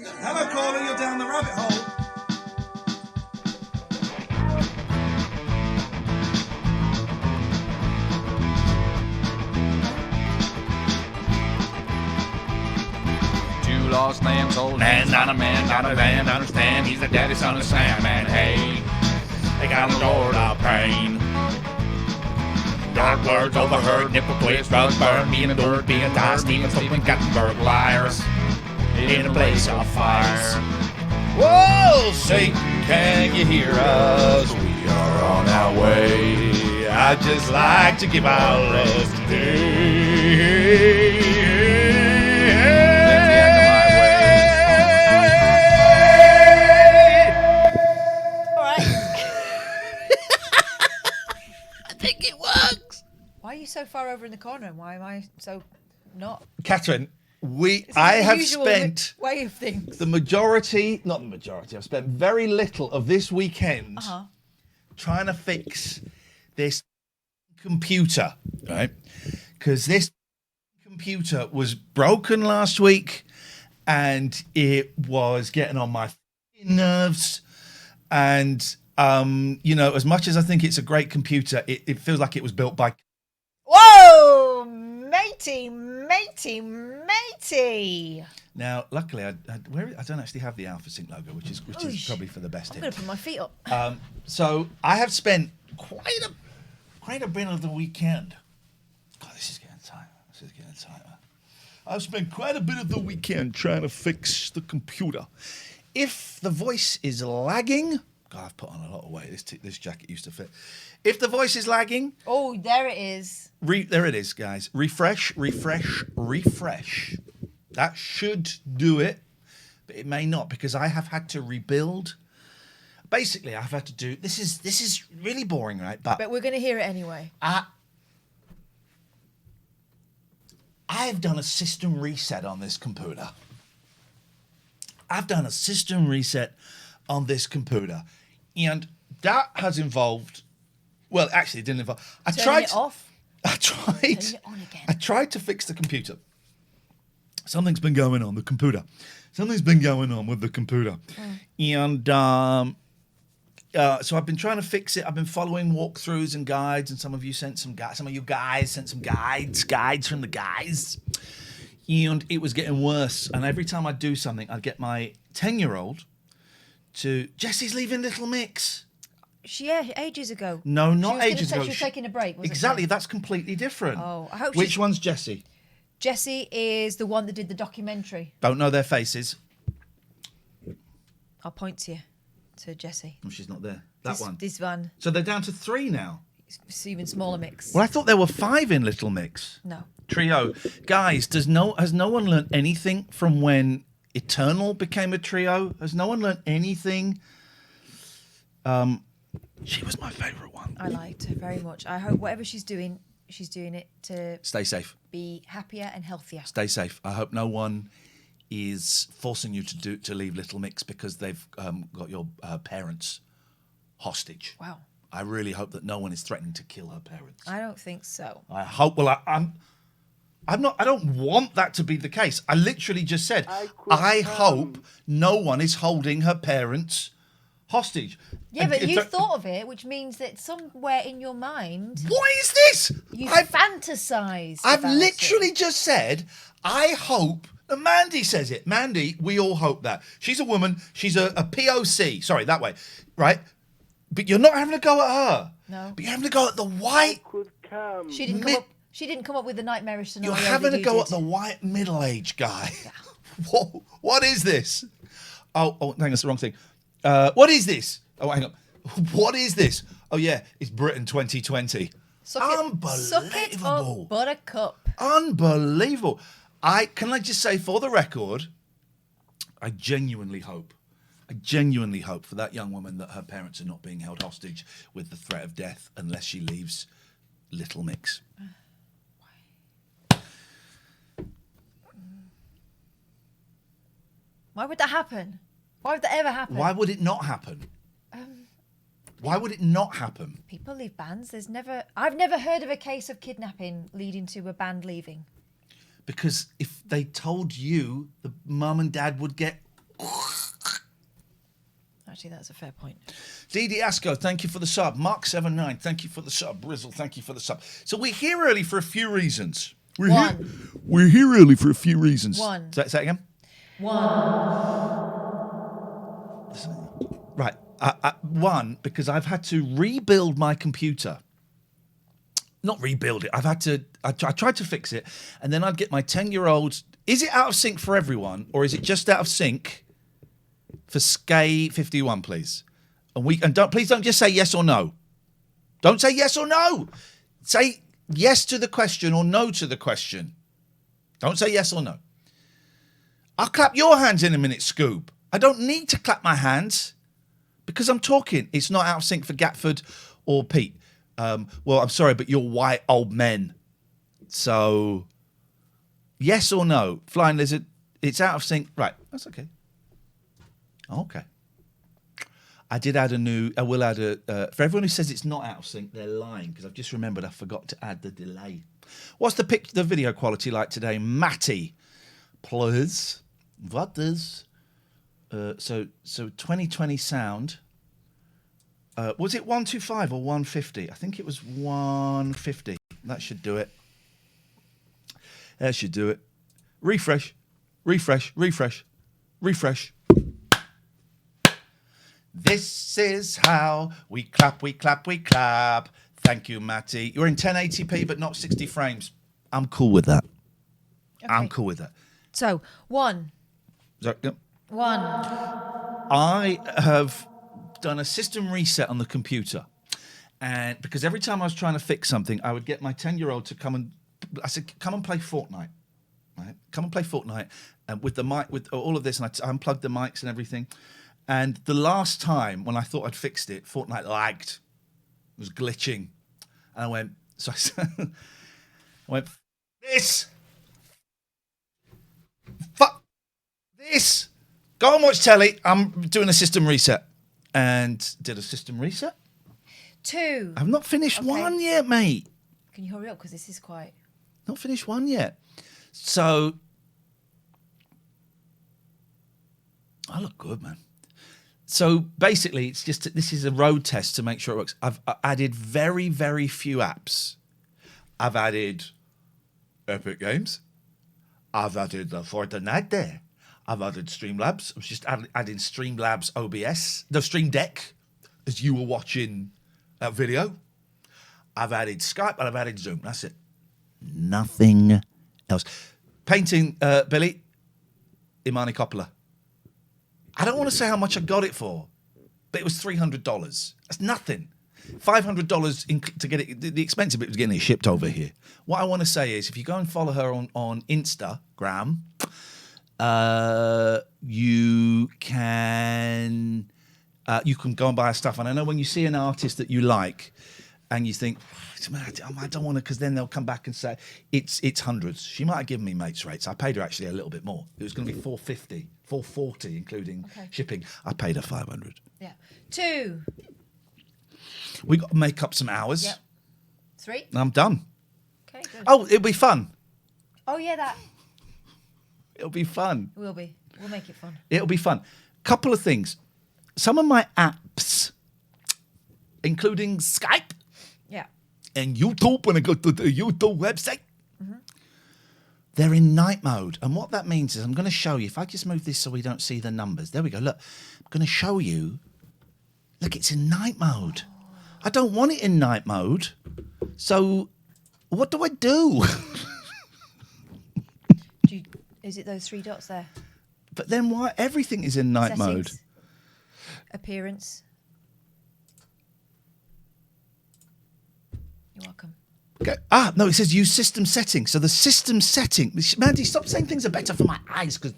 Hello, caller, you're down the rabbit hole. Two lost lambs, old man, not a man, not a man, understand. He's the daddy son of Sam, and hey, they got a Lord of pain. Dark words overheard, nipple twist, drugs burn, being a bird, being a die, Steven Stephen Guttenberg, liars in a place of fire. Whoa, Satan, can you hear us? We are on our way. I'd just like to give our love today. Why are you so far over in the corner and why am I so not? Catherine, I have spent way of things. the majority, not the majority, I've spent very little of this weekend trying to fix this computer, right? Because this computer was broken last week and it was getting on my nerves. And, as much as I think it's a great computer, it feels like it was built by... Whoa, matey. Now, luckily, I don't actually have the AlphaSync logo, which is probably for the best. I'm going to put my feet up. So I have spent quite a bit of the weekend. God, this is getting tighter. I've spent quite a bit of the weekend trying to fix the computer. If the voice is lagging, God, I've put on a lot of weight. This jacket used to fit. If the voice is lagging, oh, there it is. There it is, guys. Refresh. That should do it, but it may not because I have had to rebuild. Basically, I've had to do this is really boring, right? But we're going to hear it anyway. I've done a system reset on this computer. And that has involved. Well, actually, it didn't involve. Turning it off. Turning it on again. I tried to fix the computer. Something's been going on with the computer. And so I've been trying to fix it. I've been following walkthroughs and guides, and some of you sent some guides. Some of you guys sent some guides from the guys. And it was getting worse. And every time I do something, I'd get my 10-year-old to, Jessie's leaving Little Mix. Yeah, ages ago. No, not ages ago. She was taking a break, wasn't Exactly, she? that's completely different. Oh, I hope Which one's Jessie? Jessie is the one that did the documentary. Don't know their faces. I'll point to you, to Jessie. Oh, she's not there. This one. So they're down to 3 now. It's even smaller mix. Well, I thought there were 5 in Little Mix. No. Trio. Guys, has no one learned anything from when Eternal became a trio? Has no one learned anything? She was my favourite one. I liked her very much. I hope whatever she's doing it to stay safe, be happier and healthier. Stay safe. I hope no one is forcing you to leave Little Mix because they've got your parents hostage. Wow. I really hope that no one is threatening to kill her parents. I don't think so. I hope. Well, I'm not. I don't want that to be the case. I literally just said I hope no one is holding her parents hostage. Yeah, but you thought of it, which means that somewhere in your mind... What is this? I've fantasised. I've literally just said, I hope... And Mandy says it. Mandy, we all hope that. She's a woman. She's a POC. Sorry, that way. Right? But you're not having a go at her. No. But you're having a go at the white... She didn't come up with the nightmarish scenario. You're having a go at the white middle-aged guy. What is this? Oh, hang on, that's the wrong thing. What is this? Oh, hang on. What is this? Oh, yeah, it's Britain 2020. Unbelievable. Suck it up, buttercup. Unbelievable. Can I just say, for the record, I genuinely hope for that young woman that her parents are not being held hostage with the threat of death unless she leaves Little Mix. Why would that happen? Why would that ever happen? Why would it not happen? Why would it not happen? People leave bands. I've never heard of a case of kidnapping leading to a band leaving. Because if they told you, the mum and dad would get Actually, that's a fair point. Didi Asco, thank you for the sub. Mark79, thank you for the sub. Brizzle, thank you for the sub. So we're here early for a few reasons. We're here early for a few reasons. One. Say it again. Right. One, because I've had to rebuild my computer. Not rebuild it. I tried to fix it, and then I'd get my 10-year-old. Is it out of sync for everyone, or is it just out of sync for Skay 51, please? Please don't just say yes or no. Don't say yes or no. Say yes to the question or no to the question. Don't say yes or no. I'll clap your hands in a minute, Scoob. I don't need to clap my hands because I'm talking. It's not out of sync for Gatford or Pete. Well, I'm sorry, but you're white old men. So, yes or no? Flying Lizard, it's out of sync. Right, that's okay. Okay. I will add for everyone who says it's not out of sync, they're lying, because I've just remembered I forgot to add the delay. What's the video quality like today? Matty, please. What is? So 2020 sound. Was it 125 or 150? I think it was 150. That should do it. That should do it. Refresh. This is how we clap. Thank you, Matty. You're in 1080p, but not 60 frames. I'm cool with that. Okay. I'm cool with that. So, one. I have done a system reset on the computer, and because every time I was trying to fix something, I would get my 10-year-old to come and play Fortnite, right? Come and play Fortnite, and with the mic, with all of this, and I unplugged the mics and everything. And the last time when I thought I'd fixed it, Fortnite lagged, it was glitching, and I went, this, fuck this. Go and watch telly. I'm doing a system reset. And did a system reset. 2. I've not finished one yet, mate. Can you hurry up? Because this is quite... Not finished one yet. So... I look good, man. So basically, it's just... This is a road test to make sure it works. I've added very, very few apps. I've added Epic Games. I've added Fortnite there. I've added Streamlabs. I was just adding Streamlabs OBS. No, Stream Deck, as you were watching that video. I've added Skype and I've added Zoom. That's it. Nothing else. Painting, Billy, Imani Coppola. I don't want to say how much I got it for, but it was $300. That's nothing. $500 to get it. The expensive bit was getting it shipped over here. What I want to say is, if you go and follow her on Instagram, you can go and buy her stuff. And I know when you see an artist that you like and you think, I don't want to, because then they'll come back and say it's hundreds. She might have given me mates rates. I paid her actually a little bit more. It was going to be $440, including shipping. I paid her $500. Yeah. 2. We got to make up some hours. Yep. 3. I'm done. Okay, good. Oh, it'll be fun. Oh, yeah, that. It'll be fun. It will be. We'll make it fun. It'll be fun. Couple of things. Some of my apps, including Skype and YouTube, when I go to the YouTube website, they're in night mode. And what that means is, I'm going to show you, if I just move this so we don't see the numbers. There we go. Look, I'm going to show you. Look, it's in night mode. I don't want it in night mode. So what do I do? Is it those 3 dots there? But then why everything is in night mode? Appearance. You're welcome. Okay. No, it says use system settings. So the system setting. Mandy, stop saying things are better for my eyes. But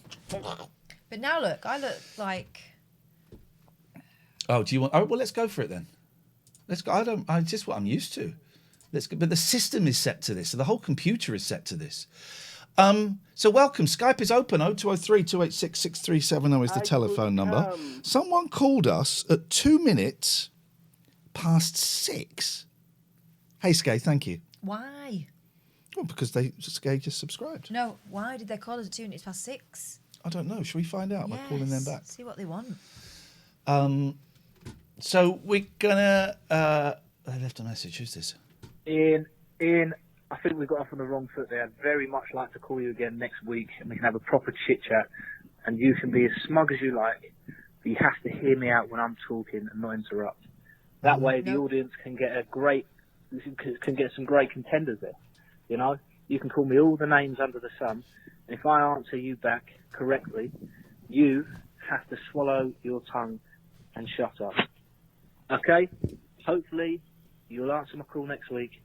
now look, I look like... Oh, do you want... Oh, well, let's go for it then. Let's go. It's just what I'm used to. Let's go. But the system is set to this. So the whole computer is set to this. So welcome. Skype is open. 0203 286 6370 is the telephone number. Someone called us at 2 minutes past 6. Hey, Skay, thank you. Why? Well, because Skay just subscribed. No, why did they call us at 2 minutes past 6? I don't know. Should we find out by calling them back? See what they want. So we're gonna. I left a message. Who's this? Ian, I think we got off on the wrong foot there. I'd very much like to call you again next week and we can have a proper chit chat. And you can be as smug as you like, but you have to hear me out when I'm talking and not interrupt. That way, the audience can get some great contenders there. You know, you can call me all the names under the sun, and if I answer you back correctly, you have to swallow your tongue and shut up. Okay? Hopefully, you'll answer my call next week,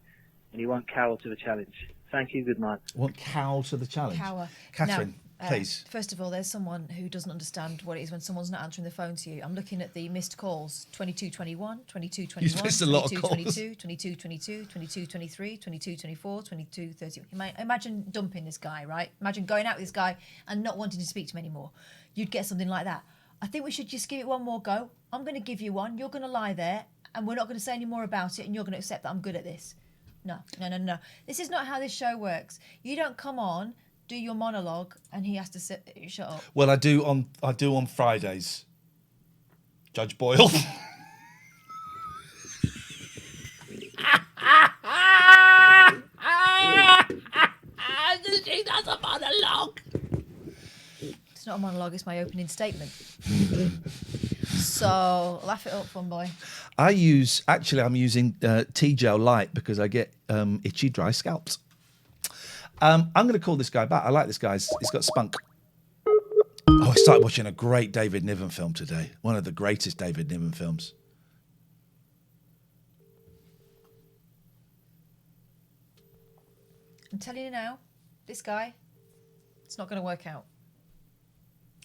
and you won't cower to the challenge. Thank you. Good night. Won't cower to the challenge. Cower. Catherine, please. First of all, there's someone who doesn't understand what it is when someone's not answering the phone to you. I'm looking at the missed calls. 2221, 2221, You've missed a lot of calls. 2222, 2223, 2224, 2230. Imagine dumping this guy, right? Imagine going out with this guy and not wanting to speak to him anymore. You'd get something like that. I think we should just give it one more go. I'm going to give you one. You're going to lie there and we're not going to say any more about it and you're going to accept that I'm good at this. No. This is not how this show works. You don't come on, do your monologue, and he has to shut up. Well, I do on Fridays. Judge Boyle. She does a monologue. It's not a monologue, it's my opening statement. So, laugh it up, fun boy. I'm using T-Gel Light because I get itchy, dry scalps. I'm going to call this guy back. I like this guy. He's got spunk. Oh, I started watching a great David Niven film today. One of the greatest David Niven films. I'm telling you now, this guy, it's not going to work out.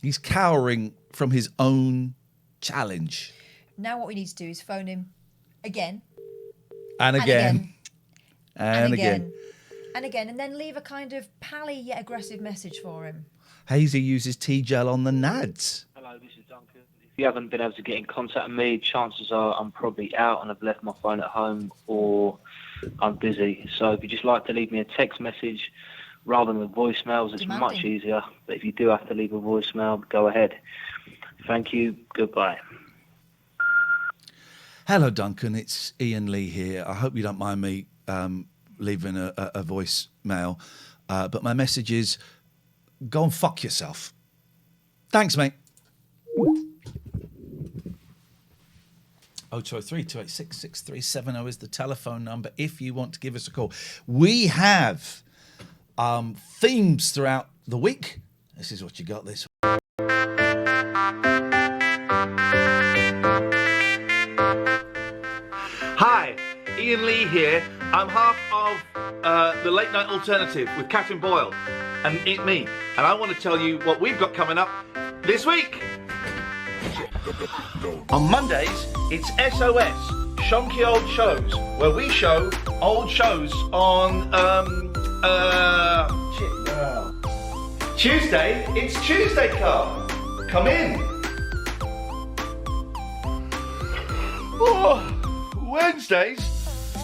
He's cowering from his own challenge. Now what we need to do is phone him again. And again. And again. And again, and then leave a kind of pally yet aggressive message for him. Hazy uses T-Gel on the nads. Hello, this is Duncan. If you haven't been able to get in contact with me, chances are I'm probably out and I've left my phone at home or I'm busy. So if you'd just like to leave me a text message rather than voicemails, it's much easier. But if you do have to leave a voicemail, go ahead. Thank you. Goodbye. Hello, Duncan. It's Iain Lee here. I hope you don't mind me leaving a voicemail. But my message is, go and fuck yourself. Thanks, mate. 0203 286 6370 is the telephone number if you want to give us a call. We have themes throughout the week. This is what you got this week. Hi, Iain Lee here. I'm half of the Late Night Alternative with Catherine Boyle and Eat Me. And I want to tell you what we've got coming up this week. On Mondays, it's SOS, Shonky Old Shows, where we show old shows on, Tuesday, it's Tuesday Club. Come in. Oh, Wednesdays,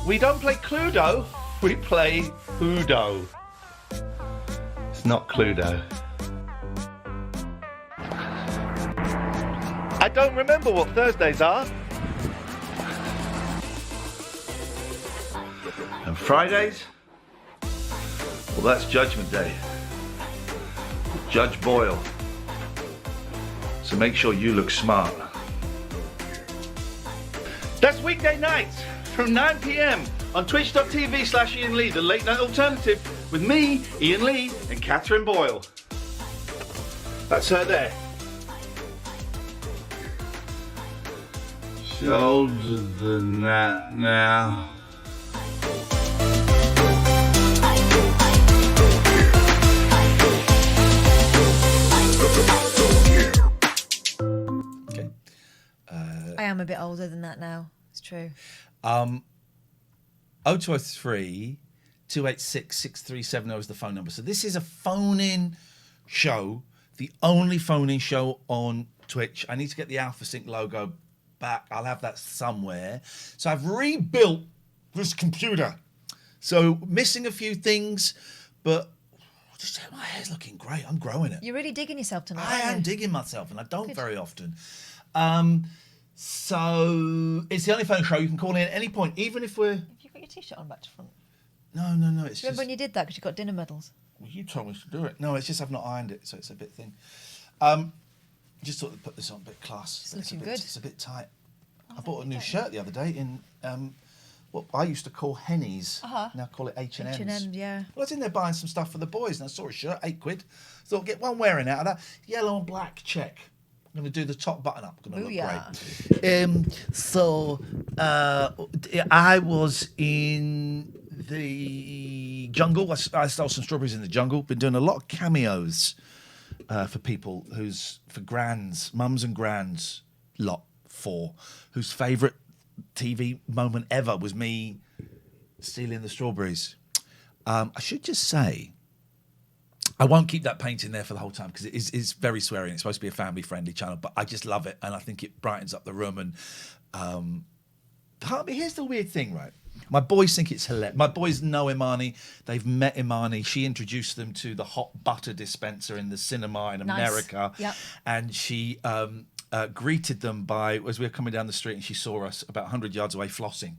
we don't play Cluedo, we play Udo. It's not Cluedo. I don't remember what Thursdays are. And Fridays? Well, that's Judgment Day. Judge Boyle. So make sure you look smart. That's weekday nights from 9 p.m. on twitch.tv/Iain Lee, the Late Night Alternative, with me, Iain Lee, and Catherine Boyle. That's her there. Shoulder the net now. Okay. I am a bit older than that now. It's true. 0203 286 6370 is the phone number. So this is a phone-in show, the only phone-in show on Twitch. I need to get the Alpha Sync logo back. I'll have that somewhere. So I've rebuilt this computer. So missing a few things, but just say my hair's looking great. I'm growing it. You're really digging yourself tonight. I aren't am you? digging myself, and I don't Good. very often. So it's the only phone show. You can call in at any point, even if we're. Have you got your t-shirt on back to front? No. It's Remember just. when you did that because you got dinner medals? Well, you told me to do it. No, it's just I've not ironed it, so it's a bit thin. Just thought to put this on a bit class. It's but looking a bit, good. It's a bit tight. I bought a new shirt the other day in what I used to call Henny's. Uh-huh. Now I call it H&M's. H&M, yeah. Well, I was in there buying some stuff for the boys, and I saw a shirt, £8. Thought, get one wearing out of that. Yellow and black check. I'm going to do the top button up. Going to look great. So I was in the jungle. I stole some strawberries in the jungle. Been doing a lot of cameos for people for grands, mums and grands, whose favourite TV moment ever was me stealing the strawberries. I should just say, I won't keep that painting there for the whole time because it's very swearing. It's supposed to be a family-friendly channel, but I just love it, and I think it brightens up the room. And here's the weird thing, right? My boys think it's hilarious. My boys know Imani. They've met Imani. She introduced them to the hot butter dispenser in the cinema in America. Yep. And she greeted them as we were coming down the street, and she saw us about 100 yards away flossing.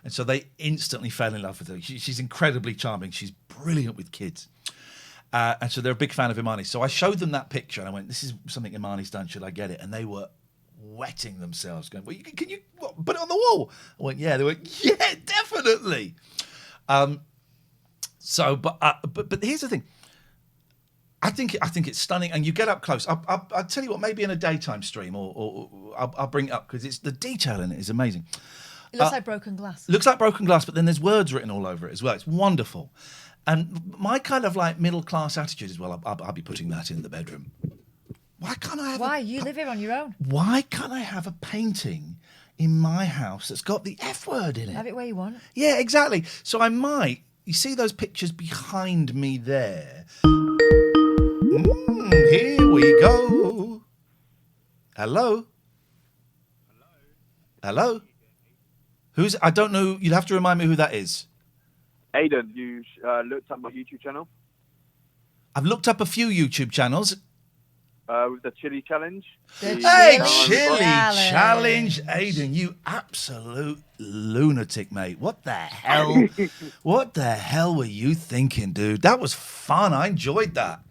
And so they instantly fell in love with her. She's incredibly charming. She's brilliant with kids. And so they're a big fan of Imani. So I showed them that picture, and I went, this is something Imani's done. Should I get it? And they were wetting themselves, going, well, can you put it on the wall? I went, yeah. They went, yeah, definitely. But here's the thing. I think it's stunning, and you get up close. I'll tell you what, maybe in a daytime stream, or I'll bring it up because it's the detail in it is amazing. It looks like broken glass. Looks like broken glass, but then there's words written all over it as well. It's wonderful. And my kind of like middle class attitude is, well, I'll be putting that in the bedroom. Why can't I have? Why? You live here on your own. Why can't I have a painting in my house that's got the F word in it? Have it where you want. Yeah, exactly. So I might. You see those pictures behind me there? Here we go. Hello. Hello. Who's? I don't know. You'd have to remind me who that is. Aidan, you looked at my YouTube channel I've looked up a few YouTube channels. with the chili challenge. Hey, Chili chili challenge. challenge, Aidan! You absolute lunatic, mate. What the hell? What the hell were you thinking, dude? That was fun. I enjoyed that.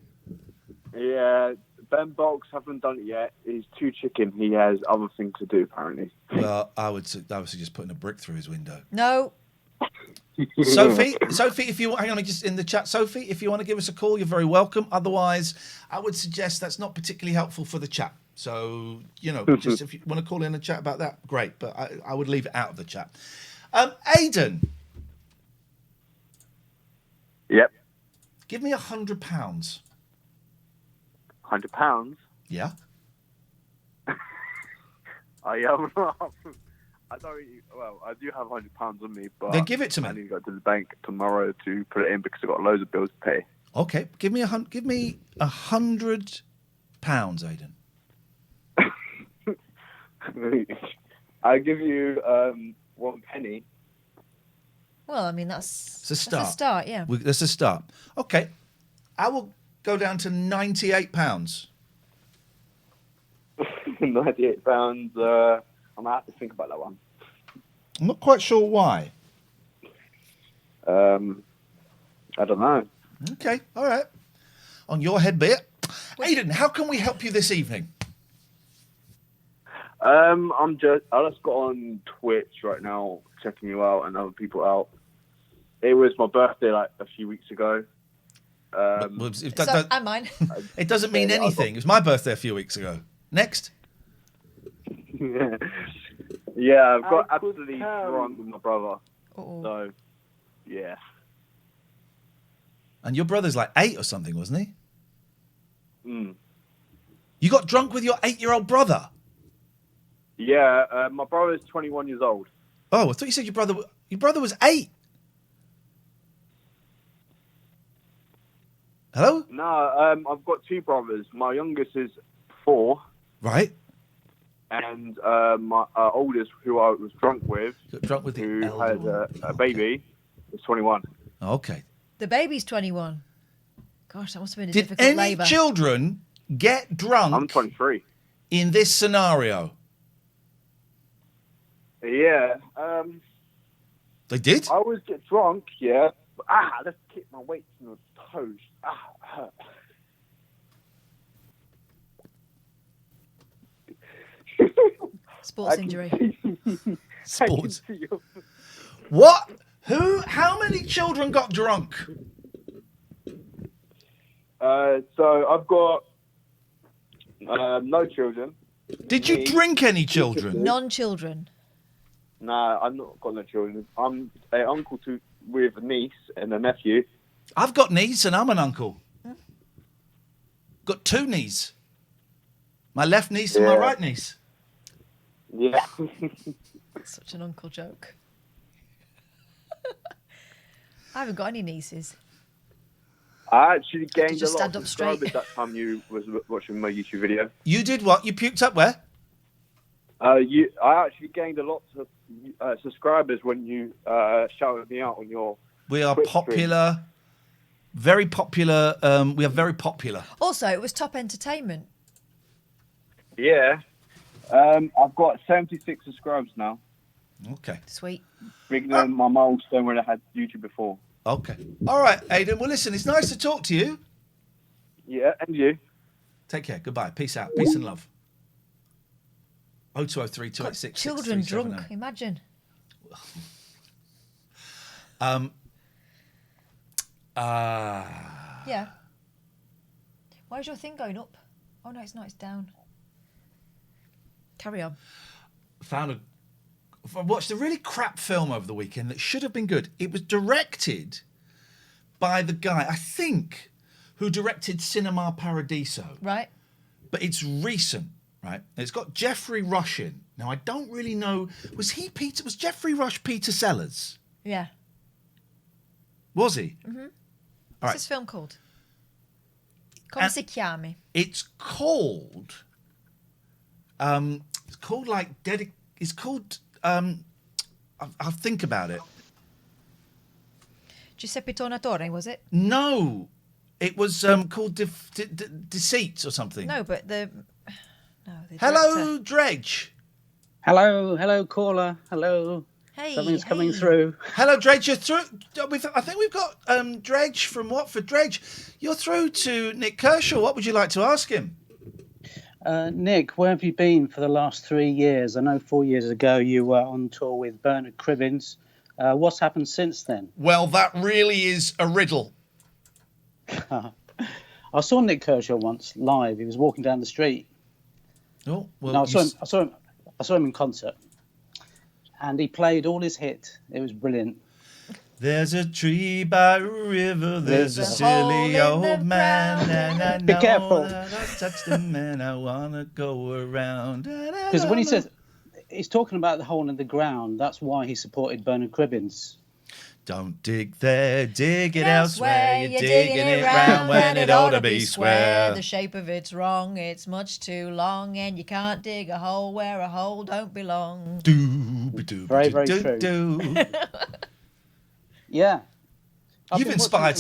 Yeah, Ben Box haven't done it yet. He's too chicken. He has other things to do, apparently. Well, I would suggest putting a brick through his window. No. Sophie, if you hang on, just in the chat, Sophie, if you want to give us a call, you're very welcome. Otherwise, I would suggest that's not particularly helpful for the chat. So, just if you want to call in and chat about that, great. But I would leave it out of the chat. Aidan. Yep. Give me £100. £100? Yeah. I am not. I don't really, well, I do have £100 on me, but Then give it to me. I need to go to the bank tomorrow to put it in because I've got loads of bills to pay. Okay, give me £100, Aidan. I'll give you 1 penny. Well, I mean, that's It's a start. That's a start, yeah. That's a start. Okay, I will go down to £98. £98. I'm going to have to think about that one. I'm not quite sure why. I don't know. Okay, all right. On your head, be it. Aidan, how can we help you this evening? I just got on Twitch right now, checking you out and other people out. It was my birthday like a few weeks ago. And mine. It doesn't mean anything. It was my birthday a few weeks ago. Next. Yeah, I've got absolutely drunk with my brother. Uh-oh. So, yeah. And your brother's like 8 or something, wasn't he? Mm. You got drunk with your 8-year-old brother? Yeah, my brother's 21 years old. Oh, I thought you said your brother was 8. Hello? No, I've got 2 brothers. My youngest is 4. Right. And my oldest, who I was drunk with, Got drunk with the who elder has one. a baby, is 21. Okay. The baby's 21. Gosh, that must have been a Did difficult any labour. children get drunk I'm 23. in this scenario? Yeah. They did? I always get drunk, yeah. But, let's kick my weights in the toes. Hurt. Sports injury. Sports. What? Who? How many children got drunk? So I've got no children. Did you drink any children? Non-children. Nah, I've not got no children. I'm an uncle with a niece and a nephew. I've got niece and I'm an uncle. Got two knees. My left niece and my right niece. Yeah. Such an uncle joke. I haven't got any nieces. I actually gained a just lot stand of up straight? subscribers that time you was watching my YouTube video. You did what? You puked up where? I actually gained a lot of subscribers when you shouted me out on your. We are Twitch popular. Very popular. We are very popular. Also, it was top entertainment. Yeah. I've got 76 subscribers now. Okay. Sweet. Bigger than my milestone when I had YouTube before. Okay. All right, Aidan. Well, listen, it's nice to talk to you. Yeah, and you. Take care. Goodbye. Peace out. Peace and love. 0203 286 Children drunk. Imagine. Yeah. Why is your thing going up? Oh no, it's not. It's down. Carry on. I watched a really crap film over the weekend that should have been good. It was directed by the guy, I think, who directed Cinema Paradiso. Right. But it's recent, right? It's got Jeffrey Rush in. Now, I don't really know. Was Jeffrey Rush Peter Sellers? Yeah. Was he? Mm-hmm. What's right. this film called? Come si chiami? It's called. It's called like It's called. I'll think about it. Giuseppe Tornatore, was it? No, it was called Deceit or something. No, but the Hello, director. Dredge. Hello, caller. Hello. Hey, Something's coming through. Hello, Dredge. You're through. I think we've got Dredge from Watford. Dredge, you're through to Nick Kershaw. What would you like to ask him? Nick, where have you been for the last 3 years? I know 4 years ago you were on tour with Bernard Cribbins. What's happened since then? Well, that really is a riddle. I saw Nick Kershaw once live. He was walking down the street. Oh, well, No, I saw him in concert, and he played all his hits. It was brilliant. There's a tree by a river, there's a silly hole in the old man, and I Be know careful. that I've touched the man I want to go around. Because when he says he's talking about the hole in the ground, that's why he supported Bernard Cribbins. Don't dig there, dig it Elsewhere, elsewhere. You're digging it round when it ought to be square. The shape of it's wrong, it's much too long, and you can't dig a hole where a hole don't belong. Very, very true. Yeah. You've inspired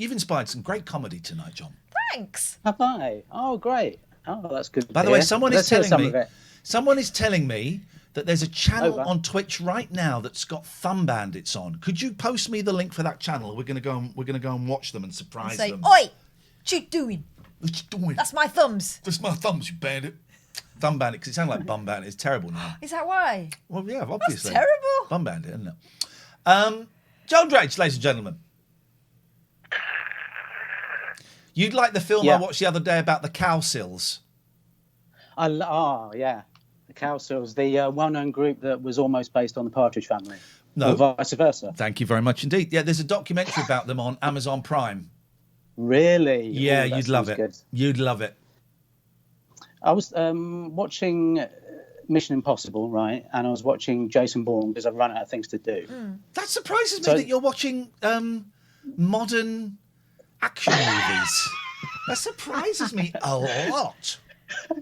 you've inspired some great comedy tonight, John. Thanks. Have I? Oh, great. Oh, that's good. By the way, hear. someone Let's is hear telling some me of it. someone is telling me that there's a channel Over. on Twitch right now that's got Thumb Bandits on. Could you post me the link for that channel? We're gonna go and watch them and surprise Say, them. oi, what you doing? What you doing? That's my thumbs. That's my thumbs, you bandit. Thumb Bandit, because it sounds like Bum Bandit. It's terrible now. Is that why? Well, yeah, obviously. That's terrible. Bum Bandit, isn't it? John Dredge, ladies and gentlemen. You'd like the film I watched the other day about the Cowsills. Yeah. The Cowsills, the well-known group that was almost based on the Partridge Family. No. Or vice versa. Thank you very much indeed. Yeah, there's a documentary about them on Amazon Prime. Really? Yeah, Ooh, that you'd love sounds it. good. You'd love it. I was watching Mission Impossible, right? And I was watching Jason Bourne because I've run out of things to do. That surprises me So- that you're watching modern action movies. That surprises me a lot.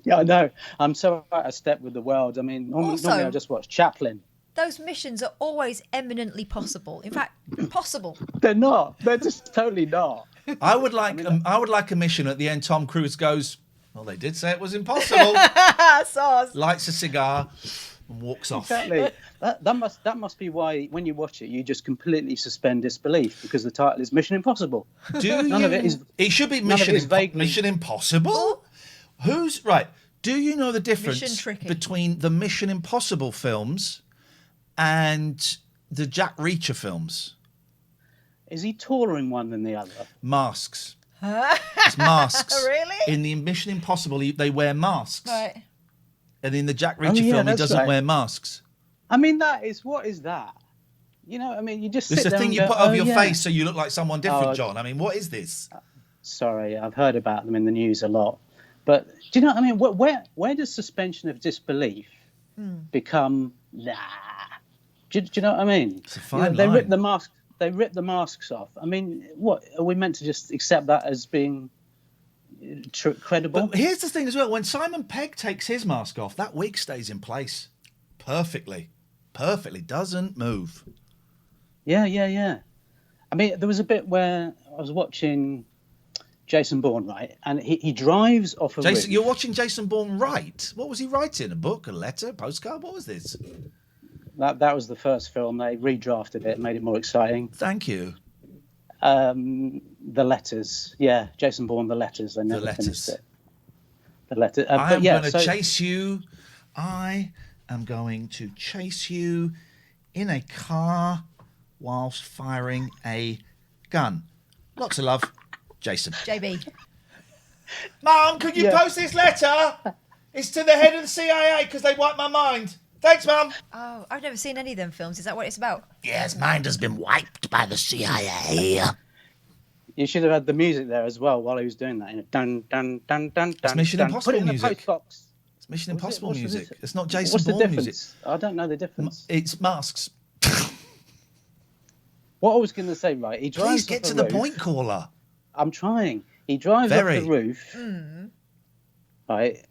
Yeah, I know. I'm so out of step with the world. I mean, Also- normally I just watch Chaplin. Those missions are always eminently possible. In fact, possible. They're not. They're just totally not. I would like a mission at the end. Tom Cruise goes, well, they did say it was impossible. Sauce. Lights a cigar and walks off. Exactly. That must be why when you watch it, you just completely suspend disbelief because the title is Mission Impossible. None of it is. It should be Mission Impossible. Who's right? Do you know the difference between the Mission Impossible films and the Jack Reacher films? Is he taller in one than the other? Masks. It's masks. Really? In the Mission Impossible, they wear masks. Right. And in the Jack Reacher film, he doesn't wear masks. I mean, what is that? You know, I mean, you just sit It's a there thing and you go, put over "Oh, your yeah." face so you look like someone different, John. I mean, what is this? Sorry, I've heard about them in the news a lot. But do you know what I mean? Where does suspension of disbelief become, nah? Do you know what I mean? It's a fine they line. They rip the masks off. I mean, what are we meant to just accept that as being credible? But here's the thing as well. When Simon Pegg takes his mask off, that wig stays in place perfectly. Doesn't move. Yeah. I mean, there was a bit where I was watching Jason Bourne, right? And he drives off a roof. You're watching Jason Bourne write? What was he writing? A book, a letter, a postcard? What was this? That was the first film. They redrafted it, made it more exciting. Thank you. The letters. Yeah, Jason Bourne, The Letters. They never finished it. The letter. I am going to chase you. I am going to chase you in a car whilst firing a gun. Lots of love, Jason. JB. Mum, could you post this letter? It's to the head of the CIA because they wiped my mind. Thanks, Mum. Oh, I've never seen any of them films. Is that what it's about? Yes, mind has been wiped by the CIA. You should have had the music there as well while he was doing that. You know, dun dun dun dun. It's Mission Impossible Put it in music. the post box. It's Mission Impossible music. It's not Jason What's the Bourne difference? music. I don't know the difference. It's masks. What I was going to say, right? He drives. Please get off to a the roof. point, caller. I'm trying. He drives up the roof, right,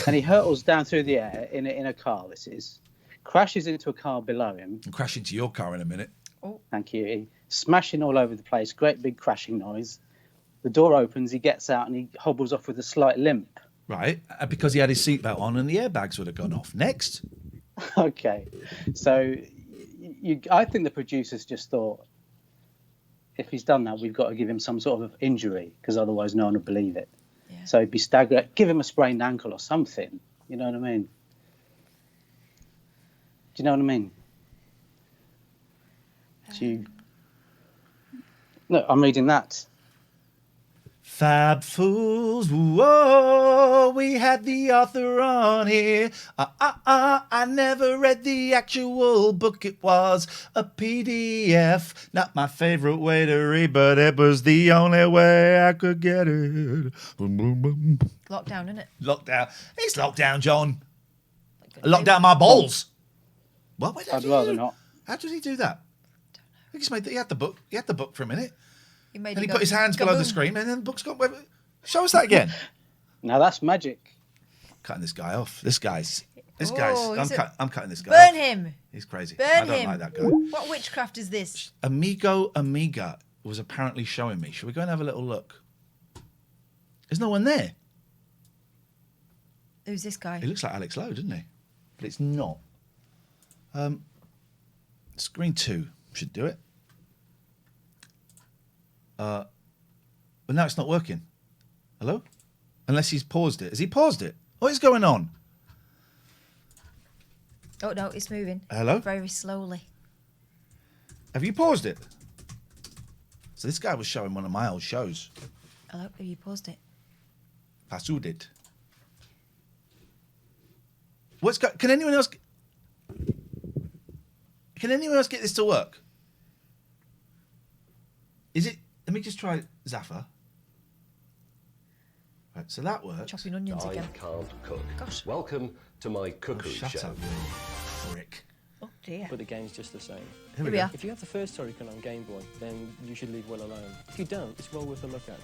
and he hurtles down through the air in a car. This is crashes into a car below him. And crash into your car in a minute. Oh, thank you. He, smashing all over the place. Great big crashing noise. The door opens. He gets out and he hobbles off with a slight limp. Right, because he had his seatbelt on and the airbags would have gone off. Next. Okay, so I think the producers just thought, if he's done that, we've got to give him some sort of injury because otherwise no one would believe it. Yeah. So he'd be staggered. Give him a sprained ankle or something. You know what I mean? Do you know what I mean? Look, I'm reading that. Fab Fools, whoa, we had the author on here. I never read the actual book. It was a PDF. Not my favorite way to read, but it was the only way I could get it. Boom, boom, boom. Lockdown, isn't it? Lockdown. It's lockdown, John. Lockdown my balls. What? I'd rather not. How did he do that? I think he had the book. He had the book for a minute. And he put his hands below the screen, and then the book's gone. Show us that again. Now that's magic. Cutting this guy off. I'm cutting this guy off. Burn him. He's crazy. Burn I don't him. like that guy. What witchcraft is this? Amiga was apparently showing me. Should we go and have a little look? There's no one there. Who's this guy? He looks like Alex Lowe, doesn't he? But it's not. Screen 2 should do it. But now it's not working. Hello? Unless he's paused it. Has he paused it? What is going on? Oh, no, it's moving. Hello? Very slowly. Have you paused it? So this guy was showing one of my old shows. Hello? Have you paused it? Paused it. Can anyone else... Can anyone else get this to work? Is it... Let me just try Zaffa. Right, so that works. Chopping onions again. I can't cook. Gosh. Welcome to my cookery Shut show. up, you prick. Oh, dear. But the game's just the same. Here we go. If you have the first Turrican on Game Boy, then you should leave well alone. If you don't, it's well worth a look at.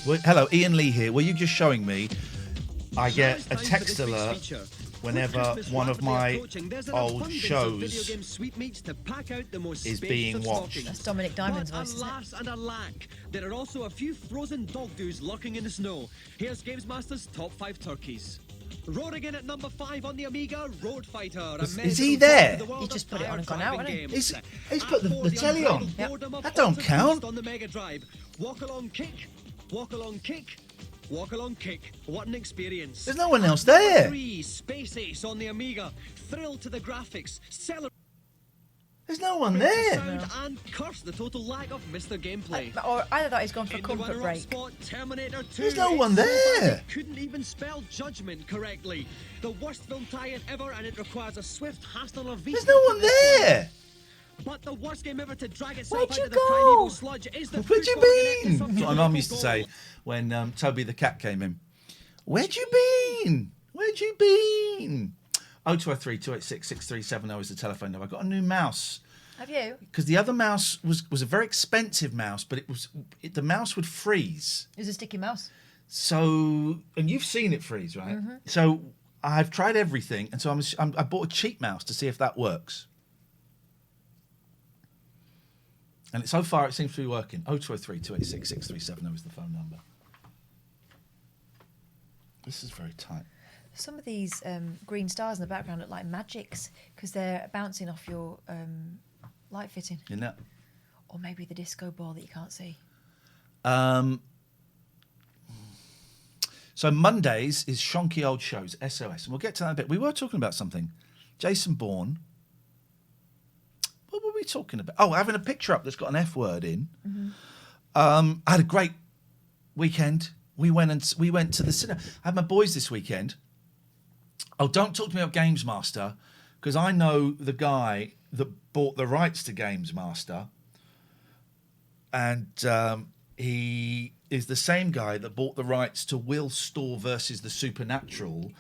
Well, hello, Ian Lee here. Were you just showing me I get a text alert whenever one of my old shows is being watched. That's Dominic Diamond's voice, isn't it? Alas and alack, there are also a few frozen dog doos lurking in the snow. Here's Games Master's top 5 turkeys. Roaring in at number 5 on the Amiga, Road Fighter. Is he there? He's just put it on and gone out, hasn't he? He's put the telly on. Yep. That don't count. On the Mega Drive. Walk along kick, walk along kick, walk along kick. What an experience. There's no one else there. 3, Space Ace on the Amiga. Thrill to the graphics. Celebrate. There's no one The there. sound and curse the total lack of Mr. Gameplay. Or either that he's gone for a In the comfort runner-up break. spot, Terminator 2. There's no one It's so bad there. it couldn't even spell judgment correctly. The worst film tie-in ever, and it requires a swift Hasta La Vista. There's no one there. But the worst game ever to drag itself Where'd out you of the go? primeval sludge is the Where'd you football been? connectors of That's what my mum used to goal. say when Toby the cat came in. Where'd you been? Where'd you been? 0203 286 6370 is the telephone number. I got a new mouse. Have you? Because the other mouse was a very expensive mouse, but the mouse would freeze. It was a sticky mouse. So, and you've seen it freeze, right? Mm-hmm. So I've tried everything, and so I bought a cheap mouse to see if that works. And so far, it seems to be working. 0203 286 6370 is the phone number. This is very tight. Some of these green stars in the background look like magics because they're bouncing off your light fitting. Isn't that? Or maybe the disco ball that you can't see. So Mondays is Shonky Old Shows, SOS. And we'll get to that in a bit. We were talking about something. Jason Bourne. What were we talking about? Oh, having a picture up that's got an F word in. Mm-hmm. I had a great weekend. We went to the cinema. I had my boys this weekend. Oh, don't talk to me about Games Master, because I know the guy that bought the rights to Games Master, and he is the same guy that bought the rights to Will Storr versus the Supernatural,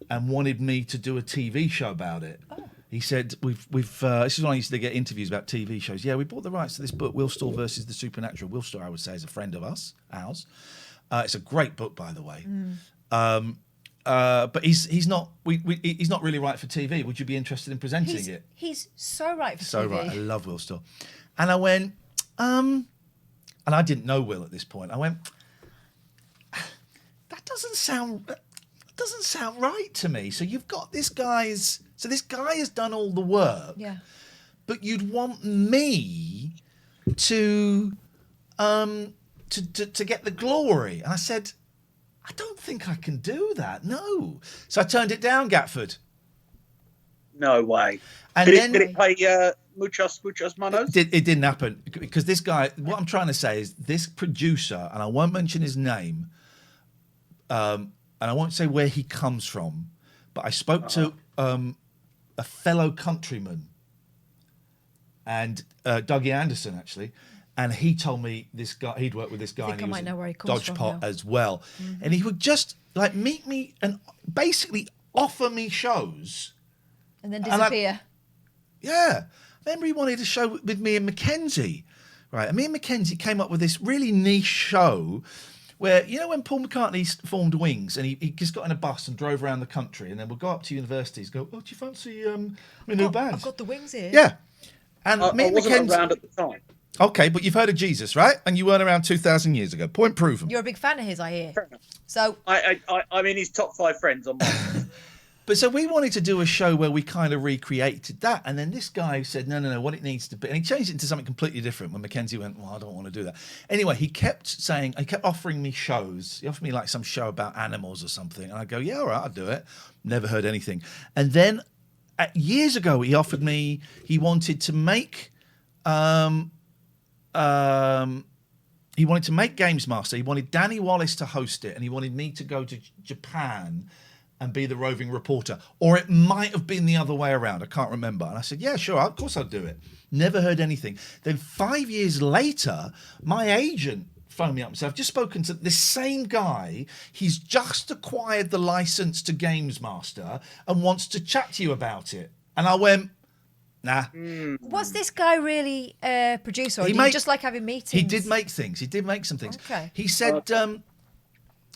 and wanted me to do a TV show about it. Oh. He said, "We've this is when I used to get interviews about TV shows. Yeah, we bought the rights to this book, Will Storr versus the Supernatural. Will Storr, I would say, is a friend of ours. It's a great book, by the way." But he's not really right for TV. Would you be interested in presenting it? He's so right for So TV. right, I love Will Storr. And I went, and I didn't know Will at this point. I went, that doesn't sound right to me. So you've got this guy has done all the work. Yeah. But you'd want me to get the glory. And I said, I don't think I can do that. No. So I turned it down, Gatford. No way. And did it play muchos manos? It didn't happen because this guy, what I'm trying to say is this producer, and I won't mention his name, and I won't say where he comes from, but I spoke to a fellow countryman, and Dougie Anderson, actually, and he told me this guy, he'd worked with this guy, and he was know where he comes from Dodgepot now. as well. Mm-hmm. And he would just like meet me and basically offer me shows. And then disappear. Yeah. Remember he wanted a show with me and Mackenzie, right? And me and Mackenzie came up with this really niche show where, you know, when Paul McCartney formed Wings and he just got in a bus and drove around the country, and then we'll go up to universities, go, oh, do you fancy my new band? I've got the Wings here. Yeah. And I me and wasn't Mackenzie... around at the time. Okay, but you've heard of Jesus, right? And you weren't around 2,000 years ago. Point proven. You're a big fan of his, I hear. So I'm in his top 5 friends on mine. But so we wanted to do a show where we kind of recreated that. And then this guy said, no, what it needs to be. And he changed it into something completely different when Mackenzie went, well, I don't want to do that. Anyway, he kept offering me shows. He offered me like some show about animals or something. And I go, yeah, all right, I'll do it. Never heard anything. And then years ago, he offered me, he wanted to make... he wanted to make Games Master. He wanted Danny Wallace to host it, and he wanted me to go to Japan and be the roving reporter. Or it might have been the other way around. I can't remember. And I said, yeah, sure, of course I'll do it. Never heard anything. Then 5 years later, my agent phoned me up and said, I've just spoken to this same guy. He's just acquired the license to Games Master and wants to chat to you about it. And I went... Nah. Was this guy really a producer, or did you just like having meetings? He did make things. He did make some things. Okay. He said,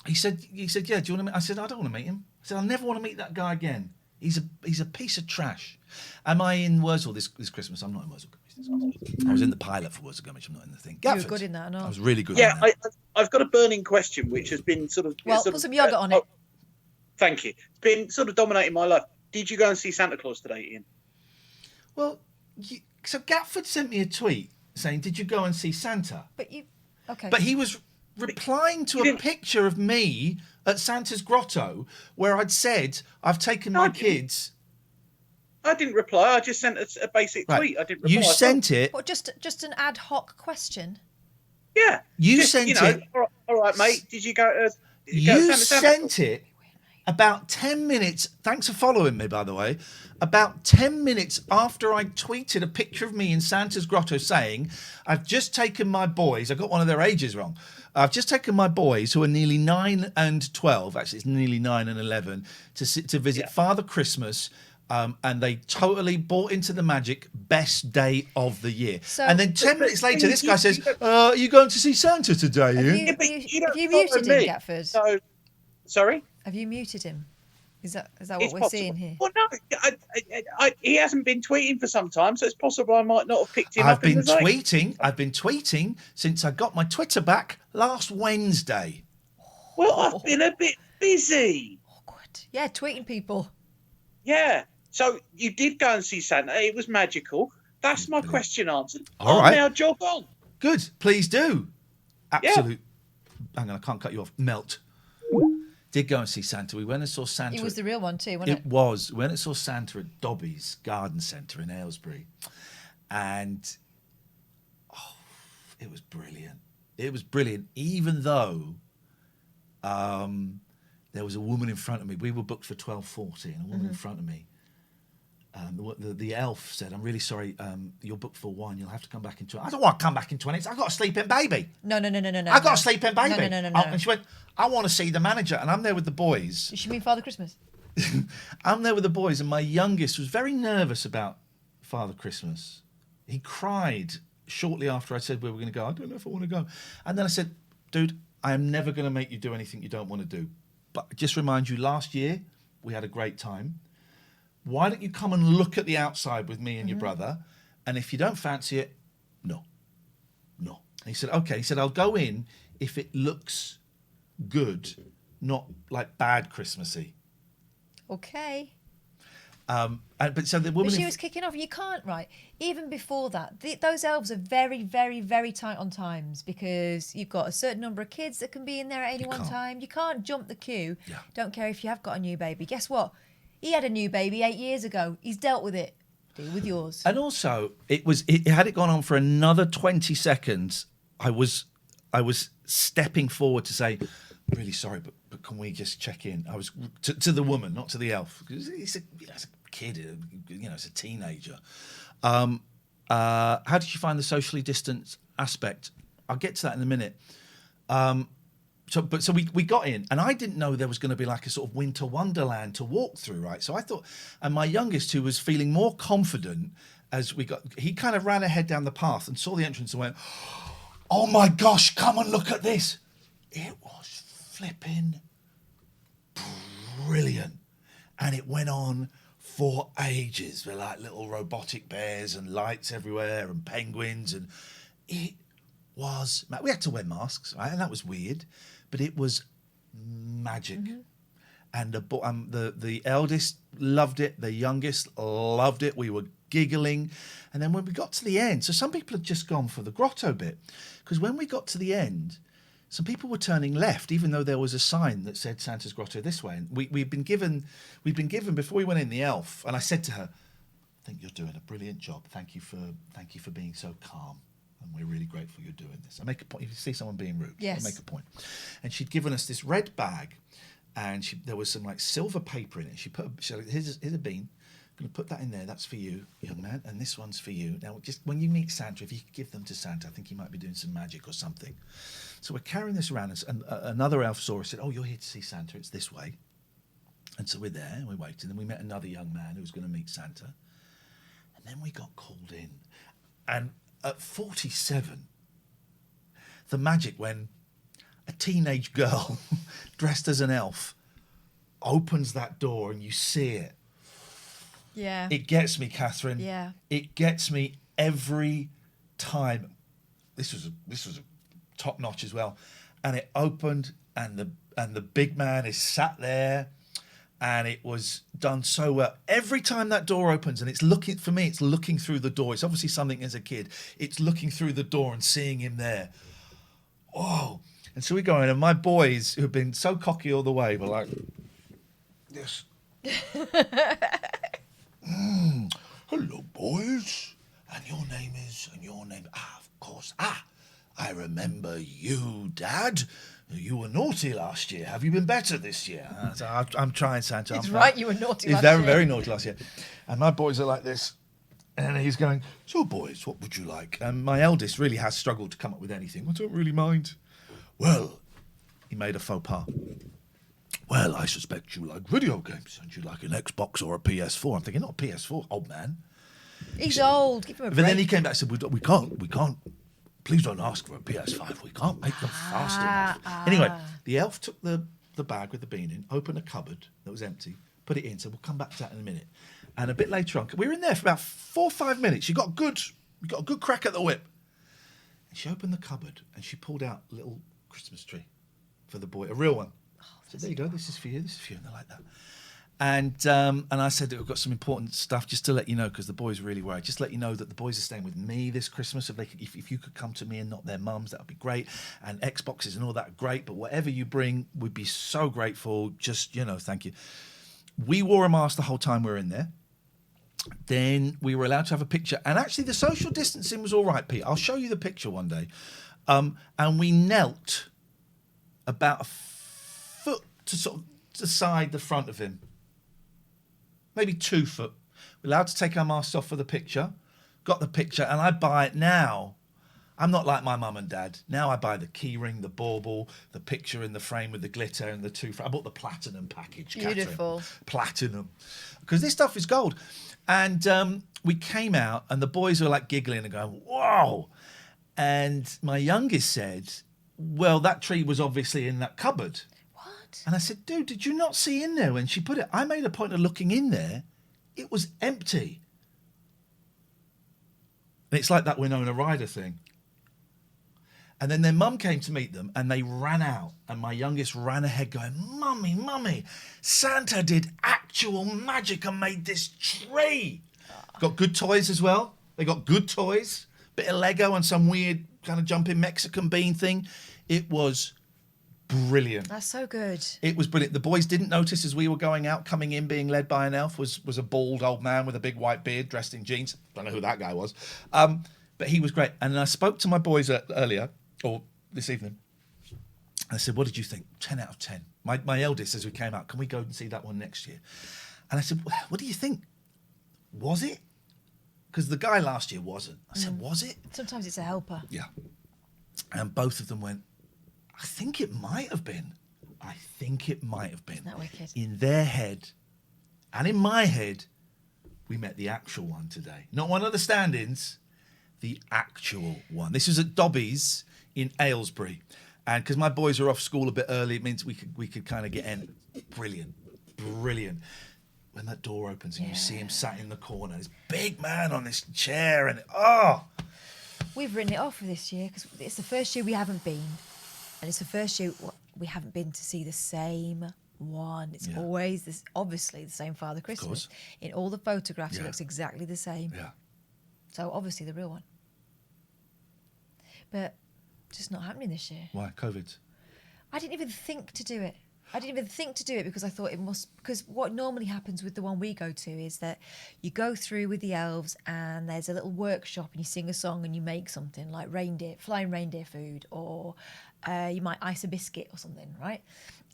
he said, yeah, do you want to meet? I said, I don't want to meet him. I said, I never want to meet that guy again. He's a piece of trash. Am I in Wurzel this Christmas? I'm not in Wurzel Gummidge. I was in the pilot for Wurzel Gummidge. I'm not in the thing. You were Gatford. good in that, I know. I was really good in that. Yeah, I've got a burning question which has been sort of... Well, put some yogurt on it. Thank you. It's been sort of dominating my life. Did you go and see Santa Claus today, Ian? Well, so Gatford sent me a tweet saying, "Did you go and see Santa?" But you... Okay. But he was replying to a picture of me at Santa's grotto where I'd said, "I've taken my kids..." I didn't reply. I just sent a basic tweet. I didn't reply. You sent it. What, just an ad hoc question? Yeah. You sent it. All right, mate. Did you go? You sent it about 10 minutes. Thanks for following me, by the way. About 10 minutes after I tweeted a picture of me in Santa's grotto saying, "I've just taken my boys." I got one of their ages wrong. "I've just taken my boys, who are nearly 9 and 12. Actually, it's nearly 9 and 11, to visit Father Christmas. And they totally bought into the magic. Best day of the year." And then 10 minutes later, this guy says, "Are you going to see Santa today, Ian?" Have you muted him, Gatford? So, sorry? Have you muted him? Is that what we're seeing here? Well, no, he hasn't been tweeting for some time, so it's possible I might not have picked him I've up. been tweeting since I got my Twitter back last Wednesday. Well, I've been a bit busy. Awkward. Yeah, tweeting people. Yeah. So you did go and see Santa. It was magical. That's my question answered. All right. Now jog on. Good. Please do. Absolute. Hang on, I can't cut you off. Melt. Did go and see Santa. We went and saw Santa. It was the real one too, wasn't it? It was. We went and saw Santa at Dobby's Garden Centre in Aylesbury. And it was brilliant. It was brilliant, even though there was a woman in front of me. We were booked for 12:40, and a woman in front of me. The elf said, "I'm really sorry, you're booked for 1. You'll have to come back in 20. I don't want to come back in 20 minutes. I've got a sleeping baby. No. I've got a sleeping baby. No. And she went, "I want to see the manager." And I'm there with the boys. Does she mean Father Christmas? I'm there with the boys, and my youngest was very nervous about Father Christmas. He cried shortly after I said we were going to go. "I don't know if I want to go." And then I said, "Dude, I am never going to make you do anything you don't want to do. But just remind you, last year we had a great time. Why don't you come and look at the outside with me and your brother? And if you don't fancy it, no. And he said, "Okay." He said, "I'll go in if it looks good, not like bad Christmassy." Okay. But so the woman. But she was kicking off. You can't, right? Even before that, those elves are very, very, very tight on times because you've got a certain number of kids that can be in there at any one time. You can't jump the queue. Yeah. Don't care if you have got a new baby. Guess what? He had a new baby 8 years ago. He's dealt with it. Deal with yours. And also, had it gone on for another 20 seconds, I was stepping forward to say, "Really sorry, but can we just check in?" I was to the woman, not to the elf, because it's a kid, it's a teenager. How did you find the socially distanced aspect? I'll get to that in a minute. So we got in, and I didn't know there was going to be like a sort of winter wonderland to walk through, right? So I thought, and my youngest, who was feeling more confident as he kind of ran ahead down the path and saw the entrance and went, "Oh my gosh, come and look at this." It was flipping brilliant. And it went on for ages. With like little robotic bears and lights everywhere and penguins, and it was, we had to wear masks, right? And that was weird. But it was magic. And the eldest loved it. The youngest loved it. We were giggling. And then when we got to the end, so some people had just gone for the grotto bit. Because when we got to the end, some people were turning left, even though there was a sign that said Santa's Grotto this way. And we'd been given before we went in the elf. And I said to her, "I think you're doing a brilliant job. Thank you for being so calm. And we're really grateful you're doing this." I make a point. If you see someone being rude, yes. I make a point. And she'd given us this red bag, and there was some like silver paper in it. She said, here's a bean. I'm going to put that in there. That's for you, young man. And this one's for you. Now, just when you meet Santa, if you could give them to Santa, I think he might be doing some magic or something. So we're carrying this around, and another elf saw us, said, "Oh, you're here to see Santa. It's this way." And so we're there, and we're waiting. And we met another young man who was going to meet Santa. And then we got called in. And at 47, the magic when a teenage girl dressed as an elf opens that door and you see it Yeah. It gets me, Catherine. Yeah. It gets me every time. This was a top notch as well, and it opened, and the big man is sat there, and it was done so well. Every time that door opens, and it's looking for me, it's looking through the door. It's obviously something as a kid. It's looking through the door and seeing him there. Oh, and so we go in, and my boys who've been so cocky all the way were like, this. Hello, boys. And your name is, of course. I remember you, Dad. You were naughty last year. Have you been better this year? I'm trying, Santa. It's right, you were naughty last year. He's year. very naughty last year. And my boys are like this. And he's going, so boys, what would you like? And my eldest really has struggled to come up with anything. I don't really mind. Well, he made a faux pas. Well, I suspect you like video games and you like an Xbox or a PS4. I'm thinking, not a PS4, old man. He's old. Give him a break. But then he came back and said, we can't. Please don't ask for a PS5. We can't make them fast enough. Anyway, the elf took the bag with the bean in, opened a cupboard that was empty, put it in, said, we'll come back to that in a minute. And a bit later on, we were in there for about 4 or 5 minutes. She got a good crack at the whip. And she opened the cupboard and she pulled out a little Christmas tree for the boy, a real one. So there you go, this is for you, and they're like that. And I said that we've got some important stuff just to let you know, because the boys are really worried. Just to let you know that the boys are staying with me this Christmas. If you could come to me and not their mums, that would be great. And Xboxes and all that, great. But whatever you bring, we'd be so grateful. Just, thank you. We wore a mask the whole time we were in there. Then we were allowed to have a picture. And actually the social distancing was all right, Pete. I'll show you the picture one day. And we knelt about a foot to sort of beside the front of him. Maybe 2 foot. We're allowed to take our masks off for the picture. Got the picture, and I buy it now. I'm not like my mum and dad. Now I buy the key ring, the bauble, the picture in the frame with the glitter and the 2. I bought the platinum package, Beautiful. Catherine. Platinum. Because this stuff is gold. And we came out, and the boys were like giggling and going, whoa. And my youngest said, well, that tree was obviously in that cupboard. And I said, dude, did you not see in there when she put it? I made a point of looking in there. It was empty. And it's like that Winona Ryder thing. And then their mum came to meet them and they ran out. And my youngest ran ahead going, Mummy, Santa did actual magic and made this tree. Got good toys as well. They got good toys. Bit of Lego and some weird kind of jumping Mexican bean thing. It was brilliant. That's so good. It was brilliant. The boys didn't notice as we were going out, coming in, being led by an elf, was a bald old man with a big white beard dressed in jeans. Don't know who that guy was. But he was great. And I spoke to my boys earlier, or this evening. I said, what did you think? 10 out of 10. My eldest, as we came out, can we go and see that one next year? And I said, what do you think? Was it? Because the guy last year wasn't. I said, was it? Sometimes it's a helper. Yeah. And both of them went, I think it might have been. Isn't that wicked? In their head and in my head, we met the actual one today. Not one of the stand-ins, the actual one. This was at Dobby's in Aylesbury. And because my boys are off school a bit early, it means we could kind of get in. Brilliant. When that door opens and you see him sat in the corner, this big man on this chair, and We've written it off for this year because it's the first year we haven't been. And it's the first year we haven't been to see the same one. It's always obviously the same Father Christmas. In all the photographs, it looks exactly the same. Yeah. So obviously the real one. But just not happening this year. Why? COVID? I didn't even think to do it. Because I thought because what normally happens with the one we go to is that you go through with the elves and there's a little workshop and you sing a song and you make something like flying reindeer food, or you might ice a biscuit or something, right?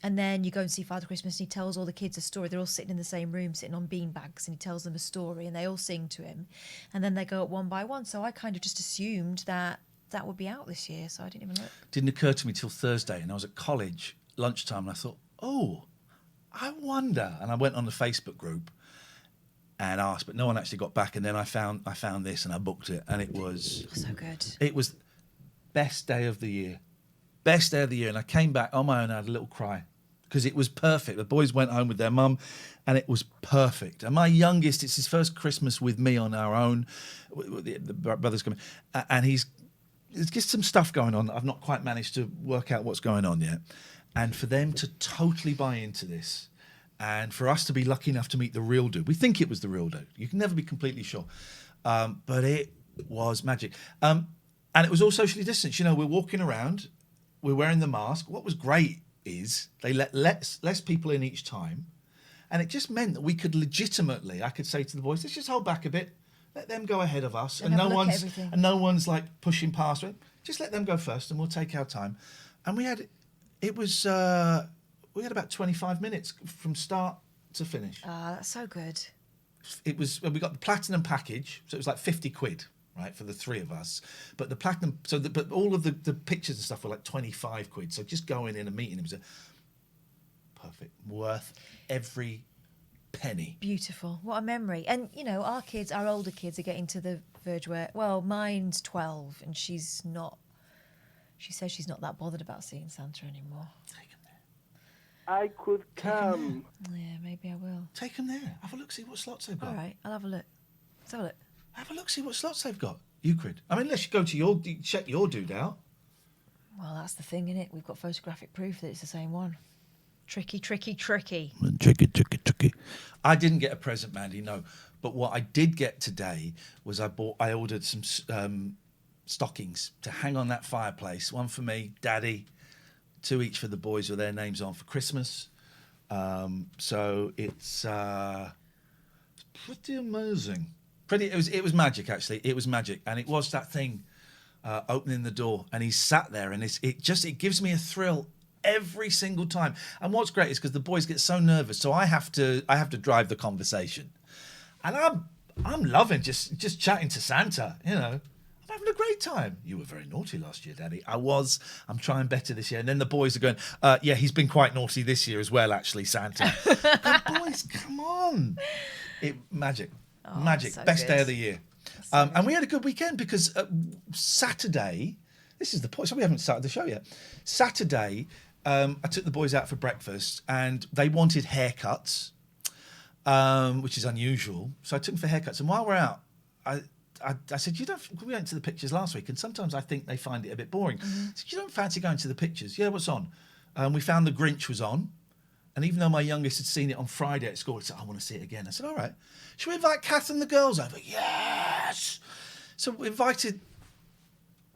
And then you go and see Father Christmas and he tells all the kids a story. They're all sitting in the same room, sitting on bean bags, and he tells them a story and they all sing to him. And then they go up one by one. So I kind of just assumed that would be out this year, so I didn't even look. Didn't occur to me till Thursday, and I was at college lunchtime and I thought, I wonder. And I went on the Facebook group and asked, but no one actually got back. And then I found this and I booked it, and it was so good. It was best day of the year. And I came back on my own. I had a little cry because it was perfect. The boys went home with their mum, and it was perfect. And my youngest, it's his first Christmas with me on our own. The brother's coming, and there's just some stuff going on that I've not quite managed to work out what's going on yet. And for them to totally buy into this, and for us to be lucky enough to meet the real dude. We think it was the real dude. You can never be completely sure. But it was magic. And it was all socially distanced. You know, we're walking around, we're wearing the mask. What was great is they let less people in each time. And it just meant that we could legitimately, I could say to the boys, let's just hold back a bit. Let them go ahead of us. And no one's like pushing past it. Just let them go first and we'll take our time. And we had about 25 minutes from start to finish. That's so good. We got the platinum package, so it was like 50 quid, right, for the three of us. But the platinum, but all of the pictures and stuff were like 25 quid. So just going in and meeting him was perfect, worth every penny. Beautiful. What a memory. And, you know, our older kids are getting to the verge where, well, mine's 12 and she says she's not that bothered about seeing Santa anymore. Take him there. I could come. Yeah, maybe I will. Take him there. Have a look, see what slots they've got. All right, I'll have a look. Let's have a look. Have a look, see what slots they've got. Euclid. I mean, unless you go to check your dude out. Well, that's the thing, innit? We've got photographic proof that it's the same one. Tricky. Tricky. I didn't get a present, Mandy, no. But what I did get today was I ordered some stockings to hang on that fireplace. One for me, Daddy, 2 each for the boys with their names on for Christmas. So it's pretty amazing. It was magic, actually. It was magic, and it was that thing opening the door, and he's sat there, and it gives me a thrill every single time. And what's great is because the boys get so nervous, so I have to drive the conversation, and I'm loving just chatting to Santa. You know, I'm having a great time. You were very naughty last year, Daddy. I was. I'm trying better this year. And then the boys are going, yeah, he's been quite naughty this year as well, actually, Santa. But boys, come on. Magic. So best day of the year. And we had a good weekend because Saturday, this is the point, so we haven't started the show yet. Saturday, I took the boys out for breakfast and they wanted haircuts, which is unusual. So I took them for haircuts. And while we're out, I said, we went to the pictures last week and sometimes I think they find it a bit boring. Mm-hmm. I said, you don't fancy going to the pictures? Yeah, what's on? We found The Grinch was on. And even though my youngest had seen it on Friday at school, he said, I want to see it again. I said, all right. Should we invite Kath and the girls over? Yes! So we invited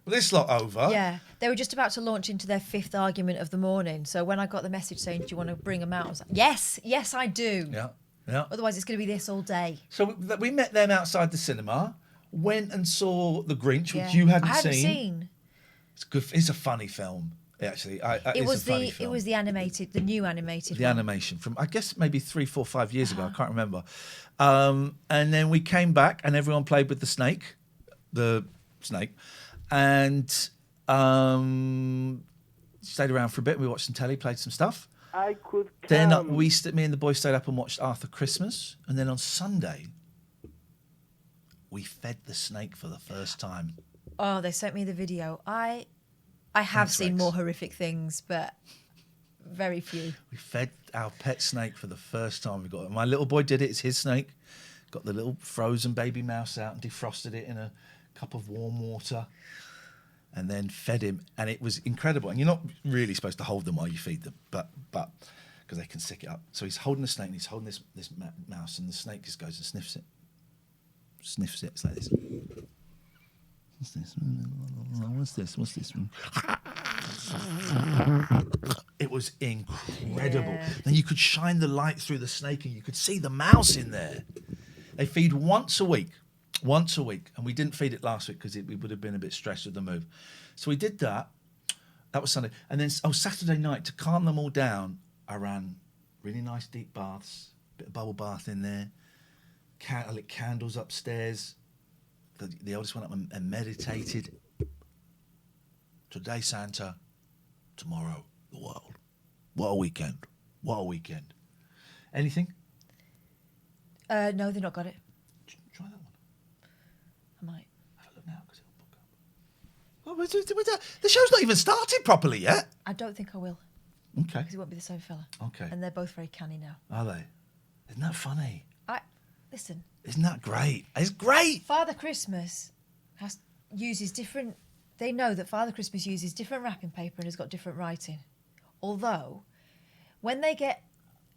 this lot over. Yeah. They were just about to launch into their 5th argument of the morning. So when I got the message saying, do you want to bring them out? I was like, yes, I do. Yeah. Otherwise, it's going to be this all day. So we met them outside the cinema, went and saw The Grinch, which you hadn't seen. It's good. It's a funny film. Actually, it was the animated, the new animated. The one. Animation from I guess maybe 3, 4, 5 years ago. I can't remember. And then we came back, and everyone played with the snake, and stayed around for a bit. We watched some telly, played some stuff. I could come. Then me and the boys stayed up and watched Arthur Christmas, and then on Sunday we fed the snake for the first time. Oh, they sent me the video. I have seen more horrific things, but very few. We fed our pet snake for the first time. My little boy did it. It's his snake. Got the little frozen baby mouse out and defrosted it in a cup of warm water and then fed him. And it was incredible. And you're not really supposed to hold them while you feed them, but because they can sick it up. So he's holding the snake and he's holding this mouse, and the snake just goes and sniffs it. It's like this. What's this? What's this? It was incredible. Yeah. Then you could shine the light through the snake and you could see the mouse in there. They feed once a week, and we didn't feed it last week because we would have been a bit stressed with the move. So we did that. That was Sunday. And then Saturday night, to calm them all down, I ran really nice deep baths, bit of bubble bath in there, I lit candles upstairs. The eldest went up and meditated. Today, Santa. Tomorrow, the world. What a weekend. Anything? No, they've not got it. Try that one. I might. Have a look now because it'll book up. The show's not even started properly yet. I don't think I will. Okay. Because it won't be the same fella. Okay. And they're both very canny now. Are they? Isn't that funny? Listen. Isn't that great? It's great. Father Christmas uses different. They know that Father Christmas uses different wrapping paper and has got different writing. Although, when they get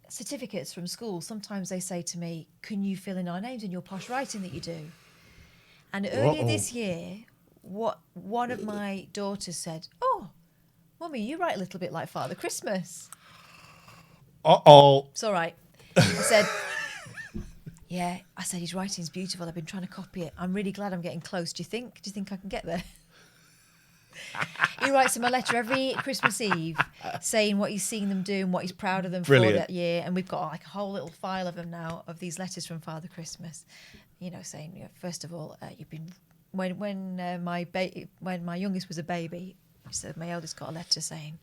certificates from school, sometimes they say to me, "Can you fill in our names in your posh writing that you do?" And earlier this year, one of my daughters said, "Oh, Mummy, you write a little bit like Father Christmas." It's all right. I said, "Yeah." I said, "His writing's beautiful. I've been trying to copy it. I'm really glad I'm getting close. Do you think I can get there?" He writes them a letter every Christmas Eve saying what he's seen them do and what he's proud of them for that year. And we've got like a whole little file of them now, of these letters from Father Christmas. You know, saying, first of all, you've been when my youngest was a baby, so my eldest got a letter saying,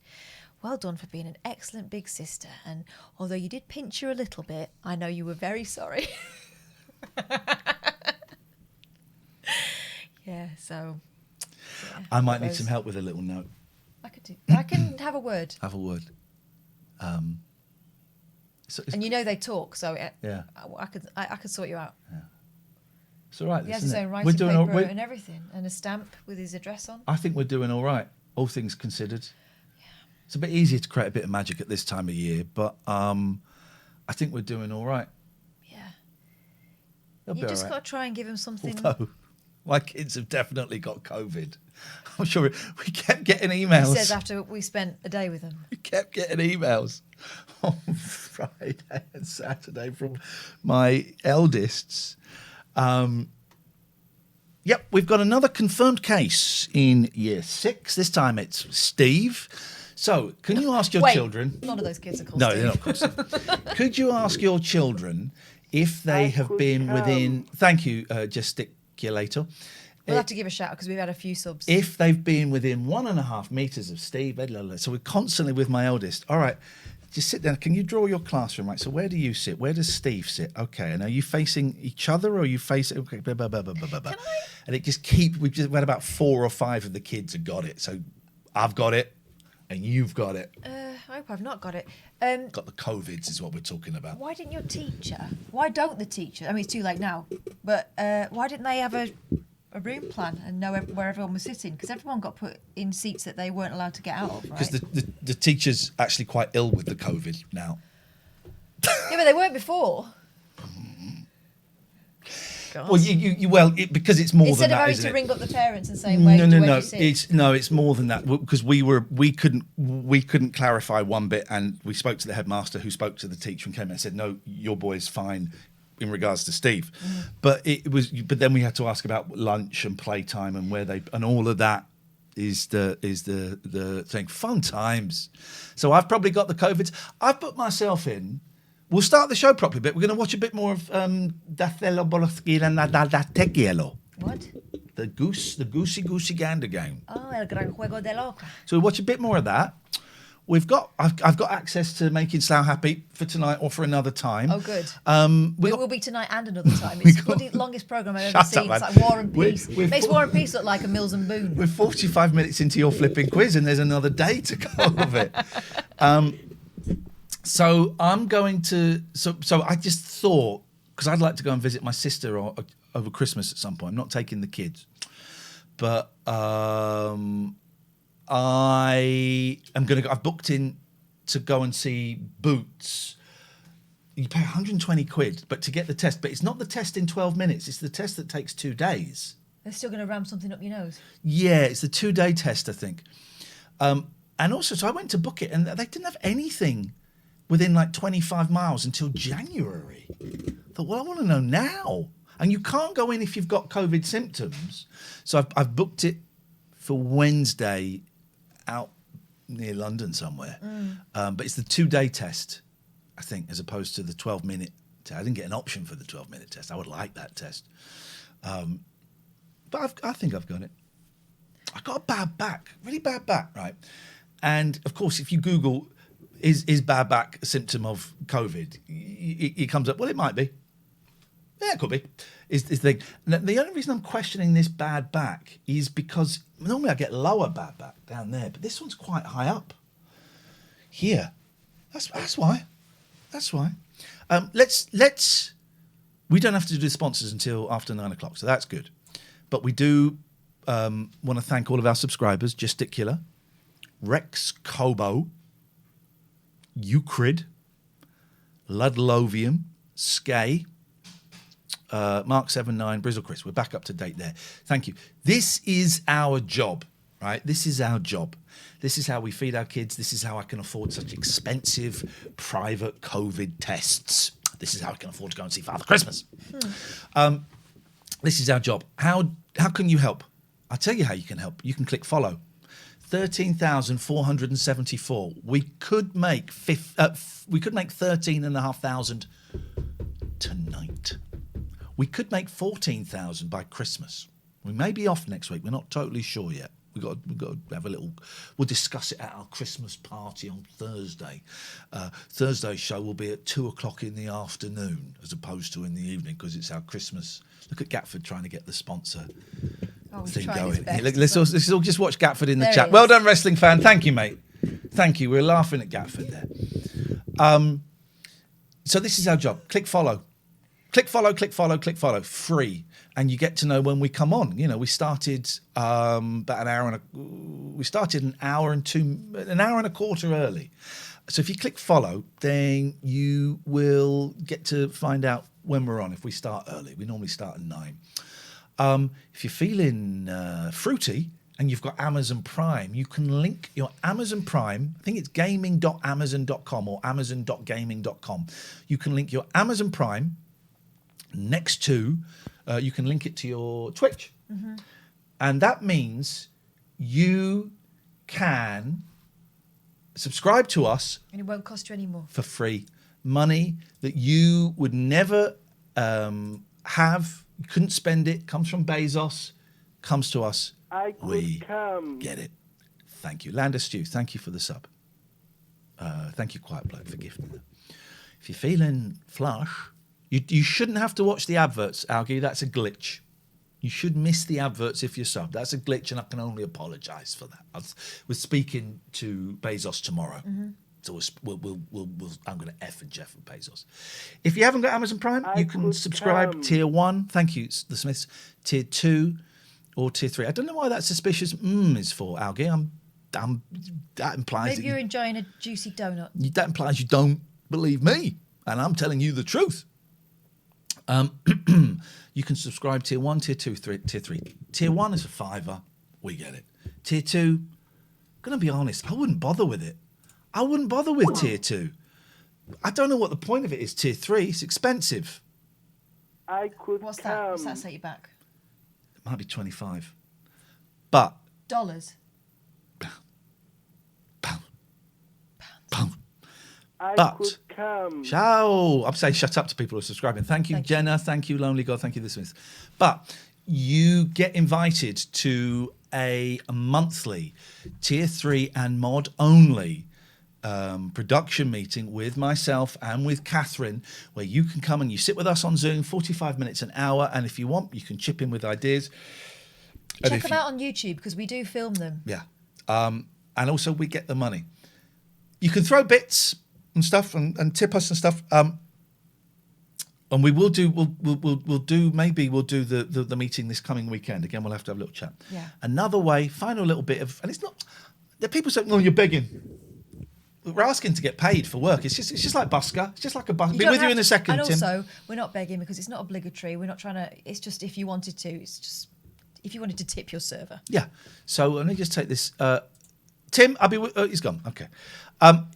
"Well done for being an excellent big sister. And although you did pinch her a little bit, I know you were very sorry." Yeah, so. Yeah, I might need some help with a little note. I can have a word. Have a word. And you know they talk, so yeah, I could sort you out. Yeah. It's all right. He has his own writing paper and everything, and a stamp with his address on. I think we're doing all right, all things considered. Yeah. It's a bit easier to create a bit of magic at this time of year, but I think we're doing all right. Yeah. It'll You just got to try and give him something. Although my kids have definitely got COVID. I'm sure we kept getting emails. He says after we spent a day with them. We kept getting emails on Friday and Saturday from my eldest's. Yep, we've got another confirmed case in year 6. This time it's Steve. So, can you ask your children? None of those kids are called No, Steve. they're not called Steve. Could you ask your children if they have been within? Thank you, gesticulator. We'll have to give a shout because we've had a few subs. If they've been within 1.5 meters of Steve, so we're constantly with my eldest. All right, just sit down. Can you draw your classroom? Right. So where do you sit? Where does Steve sit? Okay. And are you facing each other or are you facing? Okay. Blah, blah, blah, blah, blah, blah. And it just we've had about 4 or 5 of the kids have got it. So I've got it, and you've got it. I hope I've not got it. Got the COVIDs is what we're talking about. Why didn't your teacher? Why don't the teacher? I mean, it's too late now. But why didn't they have a room plan and know where everyone was sitting? Because everyone got put in seats that they weren't allowed to get out of, right? Because the teacher's actually quite ill with the COVID now. Yeah, but they weren't before. Well, because it's more Instead than that, of having to ring up the parents and saying, "Where do you sit?" It's more than that because we couldn't clarify one bit, and we spoke to the headmaster, who spoke to the teacher and came in and said, "No, your boy's fine." In regards to Steve, but then we had to ask about lunch and playtime and where they and all of that is the thing. Fun times. So I've probably got the COVID. I've put myself in. We'll start the show properly, but we're going to watch a bit more of What? The goosey gander game. Oh, El Gran Juego de Loca. So we'll watch a bit more of that. I've got access to making Slough happy for tonight or for another time. Oh, good. It will be tonight and another time. It's the longest programme I've ever seen. It's like War and Peace. It makes War and Peace look like a Mills and Boone. We're 45 minutes into your flipping quiz and there's another day to go of it. So I'm going to... So I just thought, because I'd like to go and visit my sister over Christmas at some point. I'm not taking the kids. But... I've booked in to go and see Boots. You pay 120 quid, but to get the test. But it's not the test in 12 minutes. It's the test that takes 2 days. They're still going to ram something up your nose. Yeah, it's the 2-day test, I think. And also, so I went to book it, and they didn't have anything within like 25 miles until January. I thought, well, I want to know now. And you can't go in if you've got COVID symptoms. So I've booked it for Wednesday out near London somewhere. But it's the 2-day test, I think, as opposed to the 12-minute test. I didn't get an option for the 12-minute test. I would like that test. But I think I've got it. I got a bad back, really bad back, right? And, of course, if you Google, is bad back a symptom of COVID, it comes up, well, it might be. Yeah, it could be. Is the thing. The only reason I'm questioning this bad back is because normally I get lower bad back down there, but this one's quite high up. here. That's why. That's why. Let's. We don't have to do the sponsors until after 9 o'clock, so that's good. But we do want to thank all of our subscribers: Gesticular, Rex Kobo, Eucrid, Ludlovium, Skay, Mark79, Brizzle Chris. We're back up to date there. Thank you. This is our job, right? This is our job. This is how we feed our kids. This is how I can afford such expensive private COVID tests. This is how I can afford to go and see Father Christmas. This is our job. How can you help? I'll tell you how you can help. You can click follow. 13,474. We could make 13,500 tonight. We could make 14,000 by Christmas. We may be off next week. We're not totally sure yet. We've got to have a little. We'll discuss it at our Christmas party on Thursday. Thursday's show will be at 2:00 in the afternoon as opposed to in the evening because it's our Christmas. Look at Gatford trying to get the sponsor thing going. Let's all just watch Gatford in the chat. Well done, wrestling fan. Thank you, mate. Thank you. We're laughing at Gatford there. So this is our job. Click follow. Click follow, click follow, click follow. Free. And you get to know when we come on. You know, we started about an hour and a quarter early. So if you click follow, then you will get to find out when we're on if we start early. We normally start at 9. If you're feeling fruity and you've got Amazon Prime, you can link your Amazon Prime. I think it's gaming.amazon.com or amazon.gaming.com. You can link your Amazon Prime next to, you can link it to your Twitch. Mm-hmm. And that means you can subscribe to us. And it won't cost you any more. For free. Money that you would never have. You couldn't spend it. Comes from Bezos. Comes to us. We get it. Thank you. Lander Stew, thank you for the sub. Thank you, Quiet Bloke, for gifting that. If you're feeling flush, you shouldn't have to watch the adverts, Algie. That's a glitch. You should miss the adverts if you're sub. That's a glitch, and I can only apologise for that. We're speaking to Bezos tomorrow. Mm-hmm. So I'm going to F and Jeff and Bezos. If you haven't got Amazon Prime, you can subscribe. Tier 1, thank you, the Smiths. Tier 2 or Tier 3. I don't know why that suspicious is for, Algie. That implies maybe you're enjoying a juicy donut. That implies you don't believe me, and I'm telling you the truth. You can subscribe Tier 1, Tier 2, Tier 3. Tier 1 is a $5. We get it. Tier 2, I'm going to be honest, I wouldn't bother with it. I wouldn't bother with Tier 2. I don't know what the point of it is. Tier 3, it's expensive. What's that? What's that set you back? It might be 25. But dollars. Pound. But I'm saying shut up to people who are subscribing. Thank you, Jenna. Thank you, Lonely God. Thank you, The Smiths. But you get invited to a monthly Tier 3 and mod only production meeting with myself and with Catherine, where you can come and you sit with us on Zoom, 45 minutes, an hour, and if you want, you can chip in with ideas. Check them out on YouTube because we do film them. Yeah. And also we get the money. You can throw bits and stuff and tip us and stuff. And we will do. We'll do the meeting this coming weekend. Again, we'll have to have a little chat. Yeah. Another way, final little bit of, and it's not. The people say, "No, you're begging." We're asking to get paid for work. It's just like busker. It's just like a busker. Be with you in a second, and Tim. Also, we're not begging because it's not obligatory. We're not trying to. It's just if you wanted to. It's just if you wanted to tip your server. Yeah. So let me just take this. Tim, I'll be. He's gone. Okay.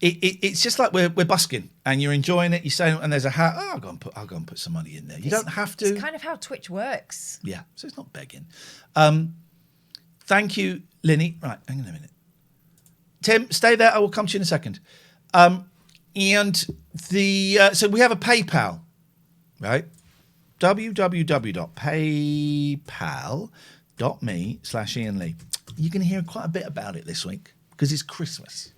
It's just like we're busking, and you're enjoying it. You say, and there's a hat. Oh, I'll go and put some money in there. You don't have to. It's kind of how Twitch works. Yeah. So it's not begging. Thank you, Linny. Right. Hang on a minute. Tim, stay there. I will come to you in a second. And so we have a PayPal, right? www.paypal.me/Iain Lee. You're going to hear quite a bit about it this week because it's Christmas.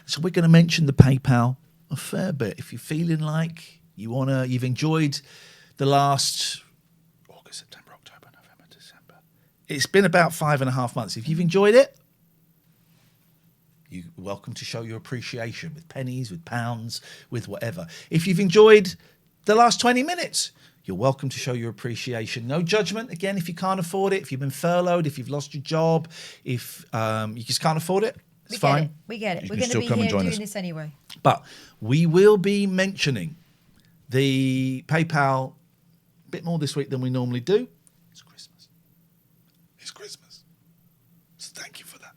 So we're going to mention the PayPal a fair bit. If you're feeling like you've enjoyed the last August, September, October, November, December. It's been about 5.5 months. If you've enjoyed it, You're welcome to show your appreciation with pennies, with pounds, with whatever. If you've enjoyed the last 20 minutes, you're welcome to show your appreciation. No judgment. Again, if you can't afford it, if you've been furloughed, if you've lost your job, if you just can't afford it, it's fine. We get it. You We're can going to still be come and here join doing us. this anyway. But we will be mentioning the PayPal a bit more this week than we normally do. It's Christmas. It's Christmas. So thank you for that.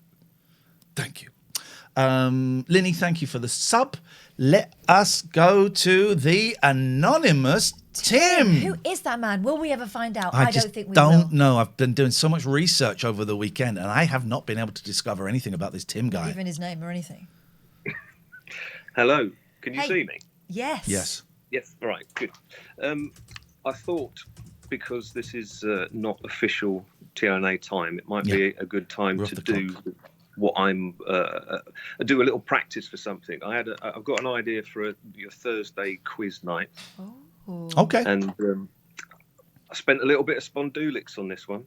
Thank you. Linny, thank you for the sub. Let us go to the anonymous Tim. Who is that man? Will we ever find out? I don't think we don't will. know. I've been doing so much research over the weekend, and I have not been able to discover anything about this Tim guy. Not even his name or anything. Hello, can you Hey. see me? Yes. Yes. Yes, all right, good. I thought because this is not official TNA time, it might be a good time to do what I'm do a little practice for something. I've got an idea for your Thursday quiz night. Oh. Okay. And I spent a little bit of Spondulix on this one,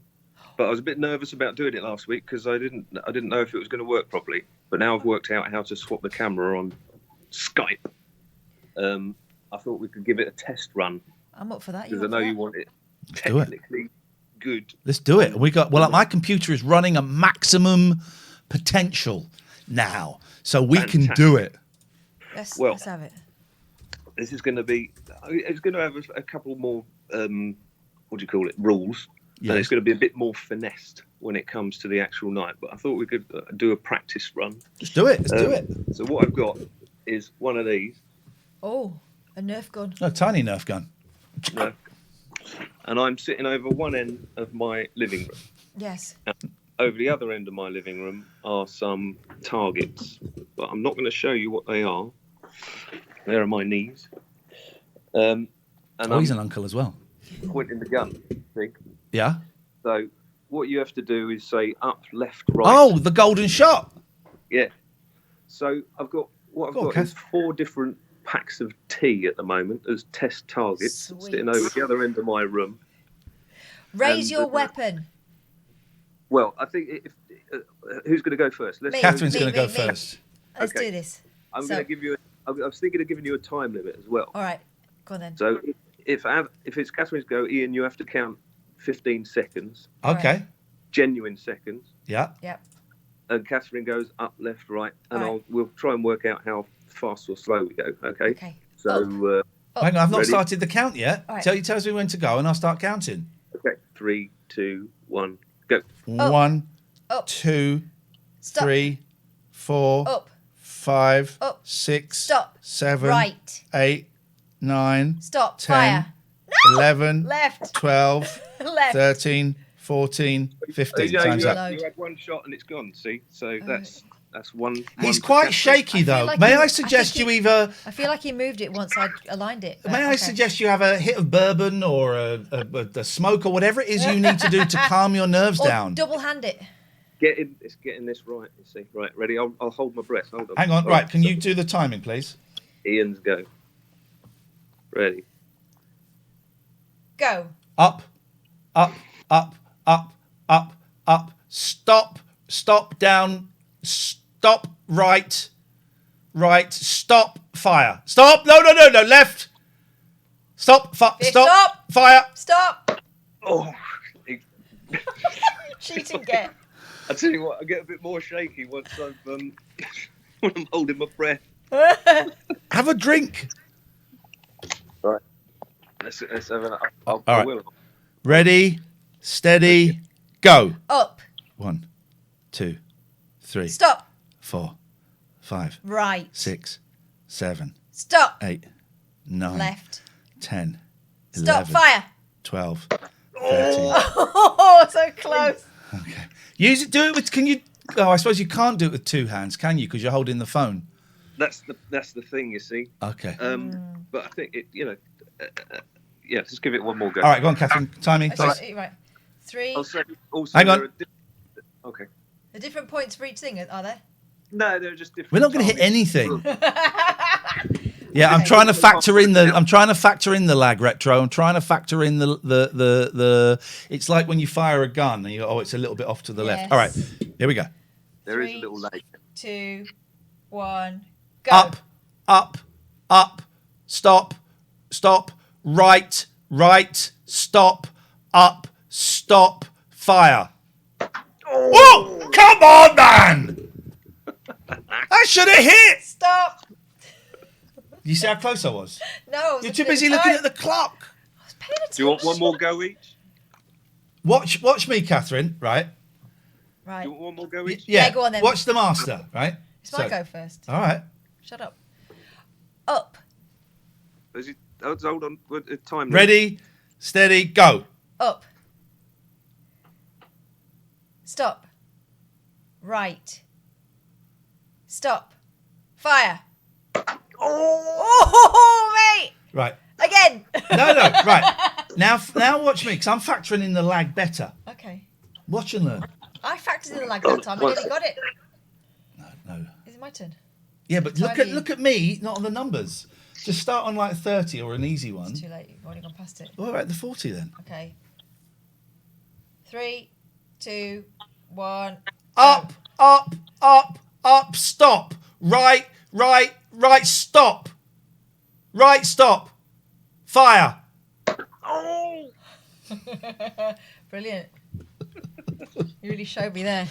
but I was a bit nervous about doing it last week because I didn't know if it was going to work properly. But now I've worked out how to swap the camera on Skype. I thought we could give it a test run I'm up for that. because I know you want it do it. technically good. Let's do it. My computer is running at maximum potential now, so we can do it. Let's have it. This is going to be. It's going to have a couple more. What do you call it? Rules. Yes. And it's going to be a bit more finessed when it comes to the actual night. But I thought we could do a practice run. Just do it. Let's do it. So what I've got is one of these. Oh, a Nerf gun. A tiny Nerf gun. No. And I'm sitting over one end of my living room. Yes. Over the other end of my living room are some targets, but I'm not going to show you what they are. There are my knees. And he's an uncle as well. Pointing the gun. See? Yeah. So what you have to do is say up, left, right. Oh, the golden shot. Yeah. So I've got is 4 different packs of tea at the moment as test targets sitting over the other end of my room. Raise your weapon. Well, I think who's going to go first? Catherine's going to go first. Let's do this. I'm going to give you. I was thinking of giving you a time limit as well. All right, go on then. So if it's Catherine's go, Ian, you have to count 15 seconds. Okay. Genuine seconds. Yeah. Yep. And Catherine goes up, left, right, and we'll try and work out how fast or slow we go. Okay. Okay. So. Hang on, I've not ready? started the count yet. All right. He tells me when to go, and I'll start counting. Okay. 3, 2, 1, go. 1, Up. 2, Stop. 3, 4, Up. 5, Up. 6, Stop. 7, Right. 8, 9, Stop. 10, Fire. 11, Left. 12, Left. 13, 14, 15. You Time's up. had one shot and it's gone. See, so that's one. He's one quite for shaky, though. like May he- I I suggest think you either... I feel like he moved it once I aligned it. but May I okay. suggest you have a hit of bourbon or a smoke or whatever it is you need to do to calm your nerves Or down? double hand it. It's getting this right. You see, right? Ready? I'll hold my breath. Hold on. Hang on, right. Can you do the timing, please? Ian's go. Ready? Go. Up, up, up, up, up, up. Stop, stop, down, stop, right, right, stop, fire. Stop, no, left. Stop, stop, fire. Stop. Oh, Cheating get. I tell you what, I get a bit more shaky once I've when I'm holding my breath. Have a drink. Right. Let's have an. All right. Ready, steady, go. Up. 1, 2, 3. Stop. 4, 5. Right. 6, 7. Stop. 8, 9. Left. 10. Stop. 11, Fire. 12. 13. Oh, so close. Okay. Use it. Do it with. Can you? Oh, I suppose you can't do it with 2 hands, can you? Because you're holding the phone. That's the thing, you see. Okay. But I think it. Yeah. Just give it one more go. All right, go on, Catherine. Timing. Right. 3. Also, Hang on. Okay. The different points for each thing, are there? No, they're just different. We're not going to hit anything. Yeah, I'm Okay. trying to factor in the lag retro. I'm trying to factor in the. It's like when you fire a gun and you go, oh, it's a little bit off to the left. Yes. All right, here we go. There is a 3, little lag. 2, 1, go. Up, up, up, stop, stop, right, right, stop, up, stop, fire. Oh, come on, man! I should have hit! Stop. You see how close I was? No. You're too busy looking at the clock. Do you want one more go each? Watch me, Catherine, right? Right. Do you want one more go each? Yeah, go on then. watch the master, right? It's my go first. All right. Shut up. Up. Hold on. Time. Ready, steady, go. Up. Stop. Right. Stop. Fire. Oh, mate. Right. Again. No, right. Now watch me, because I'm factoring in the lag better. Okay. Watch and learn. I factored in the lag that time. I nearly got it. No. Is it my turn? Yeah, but look at me, not on the numbers. Just start on like 30 or an easy one. It's too late. You've already gone past it. All right, the 40 then. Okay. 3, 2, 1. Up, up, up, up, stop. Right, right, right, stop. Right, stop. Fire. Oh! Brilliant. You really showed me there.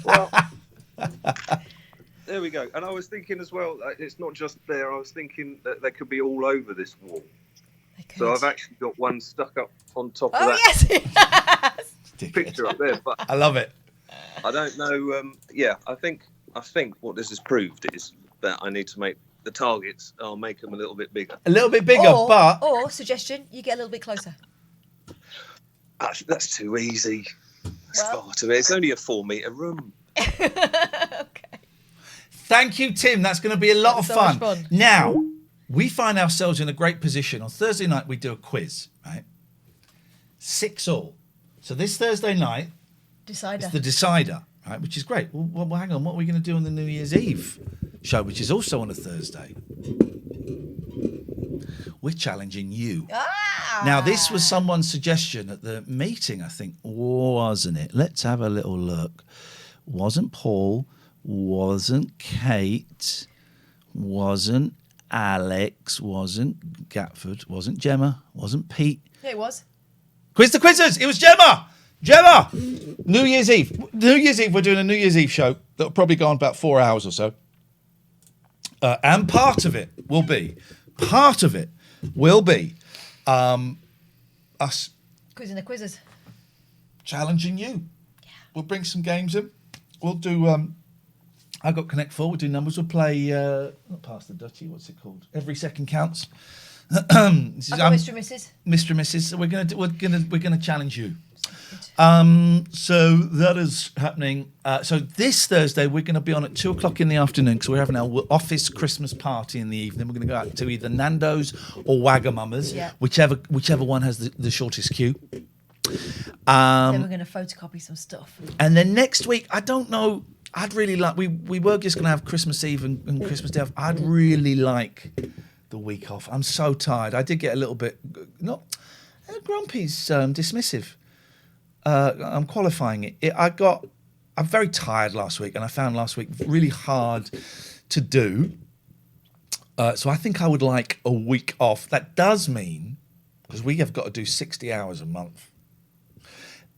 Well, there we go. And I was thinking as well, it's not just there. I was thinking that they could be all over this wall. So I've actually got one stuck up on top of that picture up there. But I love it. I don't know. I think what this has proved is that I need to make the targets. I'll make them a little bit bigger. A little bit bigger, or suggestion, you get a little bit closer. That's too easy. That's far too easy. It's only a 4-metre room. Thank you, Tim. That's going to be a lot of so fun. much fun. Now, we find ourselves in a great position. On Thursday night, we do a quiz, right? 6-all. So this Thursday night, Decider. it's the decider, right? Which is great. Well, hang on. What are we going to do on the New Year's Eve show, which is also on a Thursday? We're challenging you. Now, this was someone's suggestion at the meeting, I think, wasn't it? Let's have a little look. Wasn't Paul, wasn't Kate, wasn't Alex, wasn't Gatford, wasn't Gemma, wasn't Pete. Yeah, it was. Quiz the Quizzers. It was Gemma. Gemma. New Year's Eve. New Year's Eve, we're doing a New Year's Eve show that'll probably go on about 4 hours or so. And part of it will be us Quizzing the quizzes. challenging you. Yeah. We'll bring some games in. We'll do I got Connect 4, we'll do numbers, we'll play not Pass the Dutchie, what's it called? Every Second Counts. I've got Mr. and Mrs. Mr. and Mrs. So we're gonna challenge you. So that is happening. So this Thursday we're going to be on at 2:00 in the afternoon because we're having our office Christmas party in the evening. We're going to go out to either Nando's or Wagamama's, whichever one has the shortest queue. Then we're going to photocopy some stuff. And then next week, I don't know. I'd really like. We were just going to have Christmas Eve and Christmas Day off. I'd really like the week off. I'm so tired. I did get a little bit grumpy's dismissive. I'm qualifying it. I'm very tired last week, and I found last week really hard to do. So I think I would like a week off. That does mean, because we have got to do 60 hours a month,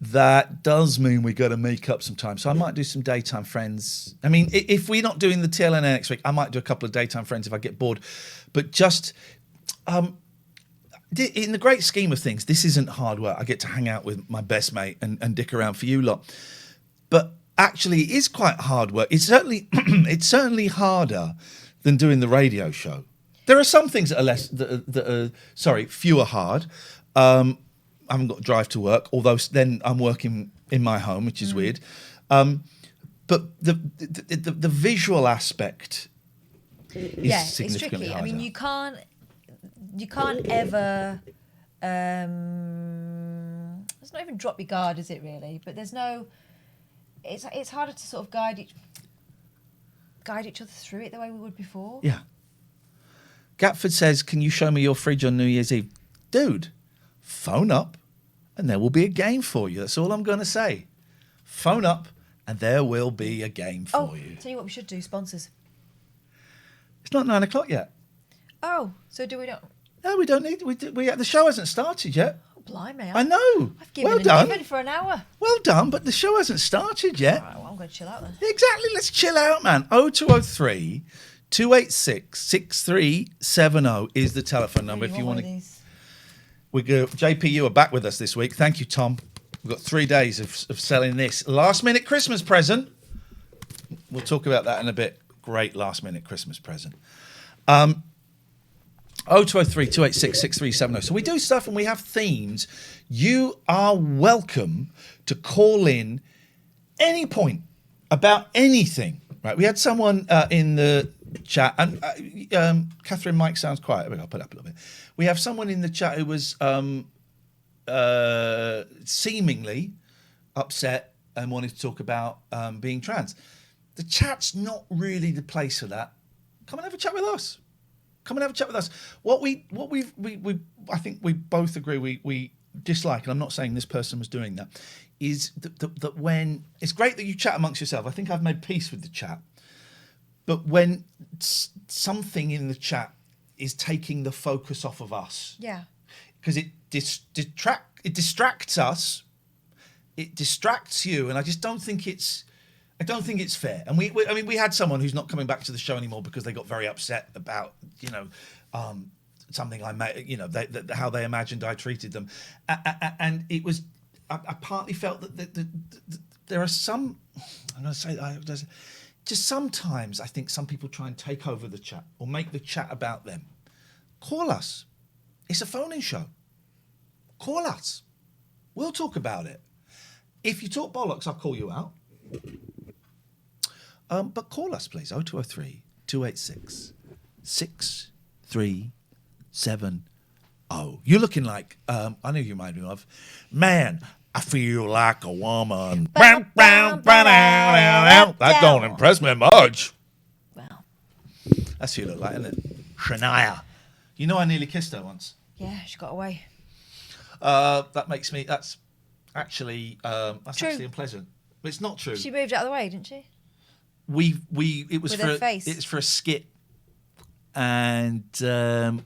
that does mean we got to make up some time. So I might do some daytime friends. I mean, if we're not doing the TLN next week, I might do a couple of daytime friends if I get bored. But just... in the great scheme of things, this isn't hard work. I get to hang out with my best mate and dick around for you lot. But actually, it is quite hard work. It's certainly harder than doing the radio show. There are some things that are fewer hard. I haven't got to drive to work, although then I'm working in my home, which is weird. But the visual aspect is significantly it's tricky. harder. I mean, you can't ever. It's not even drop your guard, is it really? But there's no. It's harder to sort of guide each other through it the way we would before. Yeah. Gatford says, "Can you show me your fridge on New Year's Eve, dude? Phone up, and there will be a game for you. That's all I'm going to say. Phone up, and there will be a game for you. Tell you what we should do, sponsors. It's not 9 o'clock yet. Oh, so do we not? No, we don't need. The show hasn't started yet. Oh, blimey. I know. I've given well done. given for an hour. Well done, but the show hasn't started yet. All right, well, I'm going to chill out then. Exactly. Let's chill out, man. 0203 286 6370 is the telephone number if you want to. We go. JP, you are back with us this week. Thank you, Tom. We've got 3 days of selling this last minute Christmas present. We'll talk about that in a bit. Great last minute Christmas present. 0203 286 6370. So we do stuff and we have themes. You are welcome to call in any point about anything. Right? We had someone in the chat, and Catherine, mic sounds quiet. I'll put it up a little bit. We have someone in the chat who was seemingly upset and wanted to talk about being trans. The chat's not really the place for that. Come and have a chat with us. Come and have a chat with us. What we I think we both agree we dislike, and I'm not saying this person was doing that, is that when it's great that you chat amongst yourself. I think I've made peace with the chat. But when something in the chat is taking the focus off of us, because it distracts us, it distracts you, and I just don't think it's fair. And we had someone who's not coming back to the show anymore because they got very upset about something I made, how they imagined I treated them, and it was I partly felt that there are some. I'm going to say just sometimes I think some people try and take over the chat or make the chat about them. Call us. It's a phone-in show. Call us. We'll talk about it. If you talk bollocks, I'll call you out. But call us, please. 0203 286 6370. You're looking like, I know you remind me of, man, I feel like a woman. That don't impress me much. Wow. That's who you look like, isn't it? Shania. You know I nearly kissed her once. Yeah, she got away. That's actually unpleasant. But it's not true. She moved out of the way, didn't she? It was With her face. It's for a skit. And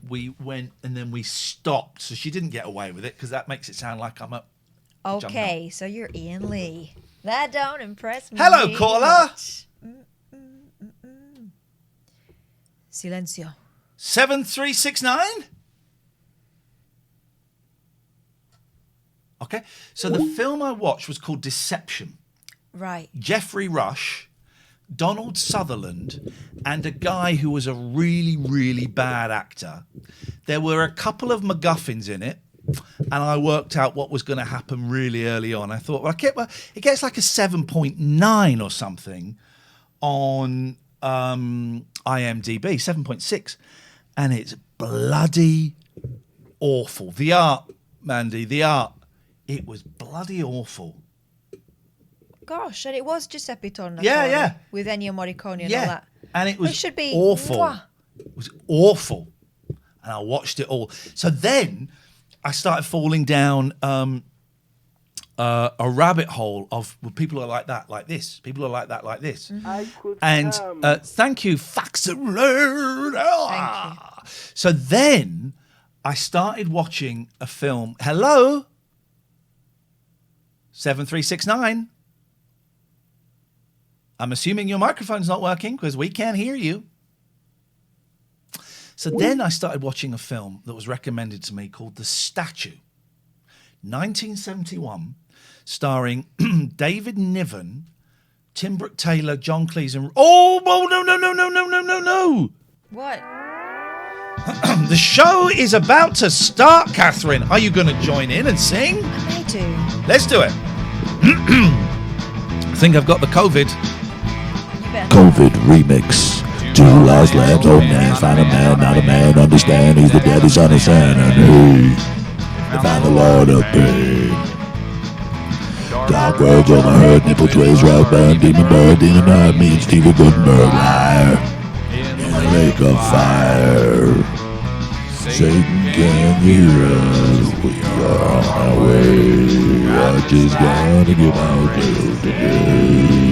we went and then we stopped. So she didn't get away with it because that makes it sound like I'm up. Okay, so you're Iain Lee. That don't impress me. Hello, caller. Silencio. 7369. Okay, so the film I watched was called Deception. Right. Jeffrey Rush, Donald Sutherland, and a guy who was a really, really bad actor. There were a couple of MacGuffins in it, and I worked out what was going to happen really early on. I thought, well, it gets like a 7.9 or something on IMDb, 7.6, and it's bloody awful. The art, Mandy, it was bloody awful. Gosh, and it was Giuseppe Tornatore. Yeah. With Ennio Morricone and all that. And it was should be awful. Mwah. It was awful. And I watched it all. So then I started falling down a rabbit hole of people are like that, like this. People are like that, like this. And thank you, Fax Alert. Thank you. So then I started watching a film. Hello? 7369. I'm assuming your microphone's not working because we can't hear you. So then I started watching a film that was recommended to me called The Statue, 1971, starring David Niven, Tim Brooke Taylor, John Cleese, and... Oh, no. What? The show is about to start, Catherine. Are you going to join in and sing? I may do. Let's do it. I think I've got the COVID. COVID remix. Two lost labs, old man, find a man, not a man, understand he's the daddy's son of Santa, and hey, they found the Lord of pain. Dark words on my head, nipple twists, rock band, demon bird, demon heart, me and Stevie Gutenberg, liar, in the lake of fire. Satan, can you hear us? We are on our way. I just gotta get out there today.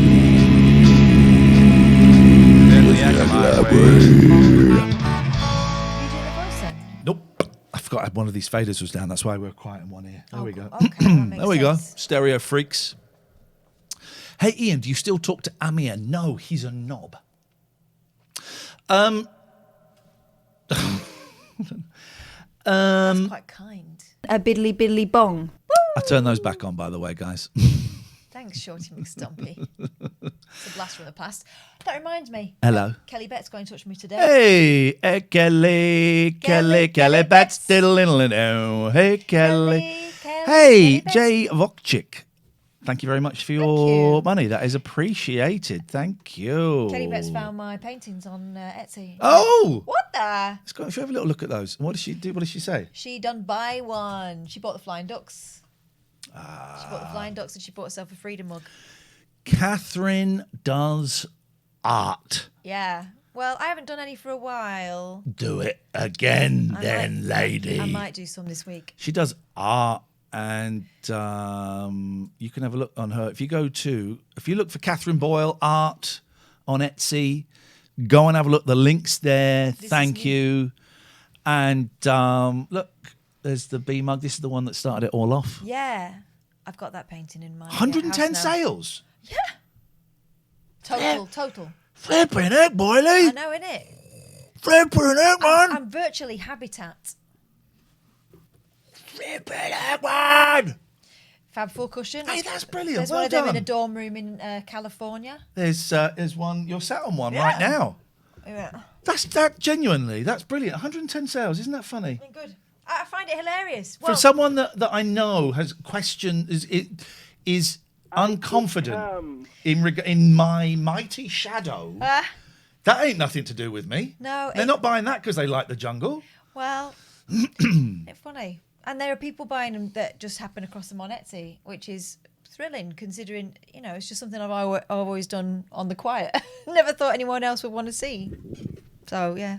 Nope. I forgot I had one of these faders was down. That's why we're quiet in one ear. There we go. Okay, that makes There we go. sense. Stereo freaks. Hey, Ian, do you still talk to Amir? No, he's a knob. That's quite kind. A biddly biddly bong. I turned those back on, by the way, guys. Thanks, Shorty McStumpy. It's a blast from the past. That reminds me. Hello. Kelly Betts got in touch with me today. Hey, Kelly Betts, diddle-diddle-diddle. Hey, Kelly. Hey, Jay Vokchik. Thank you very much for your money. That is appreciated. Thank you. Kelly Betts found my paintings on Etsy. Oh! What the? Let's go. If you have a little look at those. What does she do? What does she say? She done buy one. She bought the flying ducks. She bought the flying ducks and she bought herself a freedom mug. Catherine does art. Yeah. Well, I haven't done any for a while. Do it again, lady. I might do some this week. She does art, and you can have a look on her. If you look for Catherine Boyle art on Etsy, go and have a look. The link's there. Thank you. And look, there's the bee mug. This is the one that started it all off. Yeah. I've got that painting in my 110 house now. sales. Yeah. Total. Flipping heck, boily. I know, innit? Flipping heck, man. I'm virtually Habitat. Flipping heck, man. Fab 4 cushion. Hey, that's brilliant. There's Well one of them done. in a dorm room in California. There's one. You're sat on one right now. Yeah. That's genuinely. That's brilliant. 110 sales. Isn't that funny? Good. I find it hilarious. For someone that I know has questioned is unconfident in my mighty shadow. That ain't nothing to do with me. No, they're not buying that because they like the jungle. Well, it's funny. And there are people buying them that just happen across them on Etsy, which is thrilling considering, it's just something I've always done on the quiet. Never thought anyone else would want to see. So, yeah.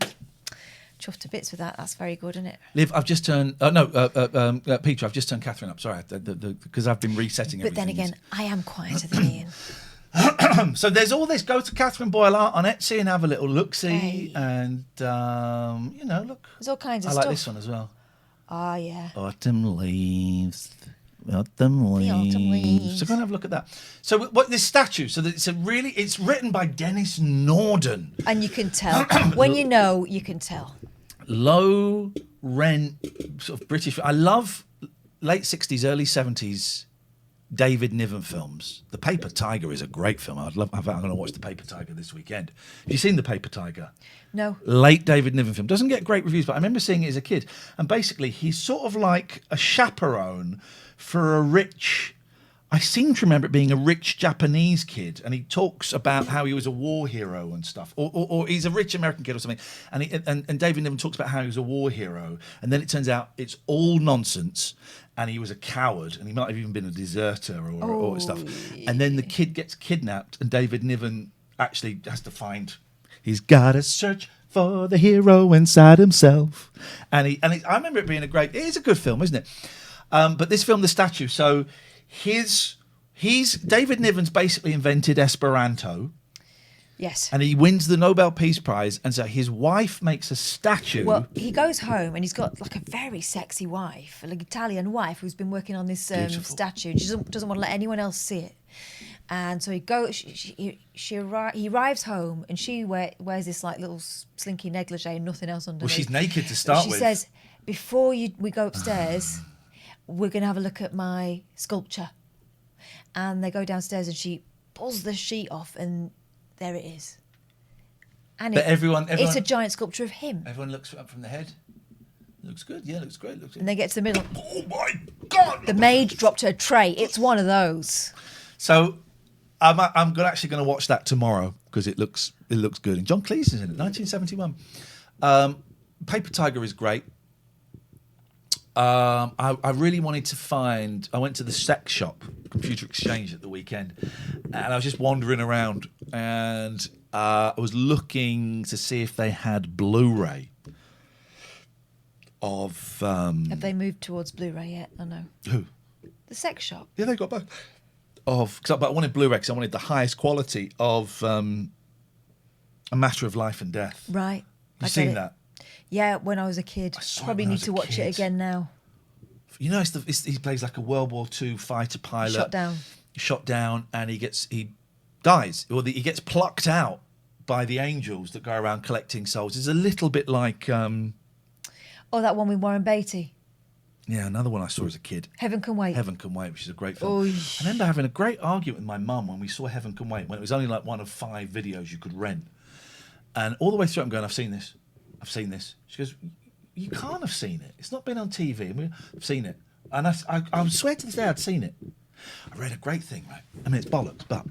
Chuffed to bits with that. That's very good, isn't it? Liv, I've just turned... Peter, I've just turned Catherine up. Sorry, because I've been resetting everything. But then again, I am quieter than Ian. So there's all this. Go to Catherine Boyle Art on Etsy and have a little look-see. And, look. There's all kinds of I stuff. like this one as well. Oh, yeah. Autumn leaves. Autumn leaves. So go and have a look at that. So what this statue? So that it's written by Dennis Norden. And you can tell when you can tell. Low rent, sort of British. I love late 60s, early 70s David Niven films. The Paper Tiger is a great film. I'm going to watch The Paper Tiger this weekend. Have you seen The Paper Tiger? No. Late David Niven film. Doesn't get great reviews, but I remember seeing it as a kid. And basically, he's sort of like a chaperone for a rich... I seem to remember it being a rich Japanese kid, and he talks about how he was a war hero and stuff, or he's a rich American kid or something, and David Niven talks about how he was a war hero, and then it turns out it's all nonsense, and he was a coward, and he might have even been a deserter or stuff, and then the kid gets kidnapped, and David Niven actually has to find, he's got to search for the hero inside himself, I remember it being it is a good film, isn't it? But this film, The Statue, so. David Niven's basically invented Esperanto. Yes. And he wins the Nobel Peace Prize, and so his wife makes a statue. Well, he goes home and he's got like a very sexy wife, an Italian wife who's been working on this statue. And she doesn't want to let anyone else see it. And so he arrives home and she wears this like little slinky negligee and nothing else underneath. Well, she's naked to start with. She says, before we go upstairs, we're going to have a look at my sculpture. And they go downstairs and she pulls the sheet off and there it is. And everyone, it's a giant sculpture of him. Everyone looks up from the head. Looks good. Yeah, looks great. And they get to the middle. Oh my God! The maid dropped her tray. It's one of those. So I'm actually going to watch that tomorrow because it looks good. And John Cleese is in it, 1971. Paper Tiger is great. I really wanted to find... I went to the sex shop, Computer Exchange, at the weekend, and I was just wandering around, and I was looking to see if they had Blu-ray of. Have they moved towards Blu-ray yet? I know. Who? The sex shop. Yeah, they got both. But I wanted Blu-ray because I wanted the highest quality of A Matter of Life and Death. Right. You seen that? Yeah, when I was a kid. Probably need to watch it again now. You know, he plays like a World War II fighter pilot. Shot down, and he dies. Or he gets plucked out by the angels that go around collecting souls. It's a little bit like... Oh, that one with Warren Beatty. Yeah, another one I saw as a kid. Heaven Can Wait. Heaven Can Wait, which is a great film. I remember having a great argument with my mum when we saw Heaven Can Wait, when it was only like one of 5 videos you could rent. And all the way through I'm going, I've seen this. She goes, you can't have seen it. It's not been on TV. I've seen it. And I swear to this day I'd seen it. I read a great thing, right? I mean, it's bollocks, but...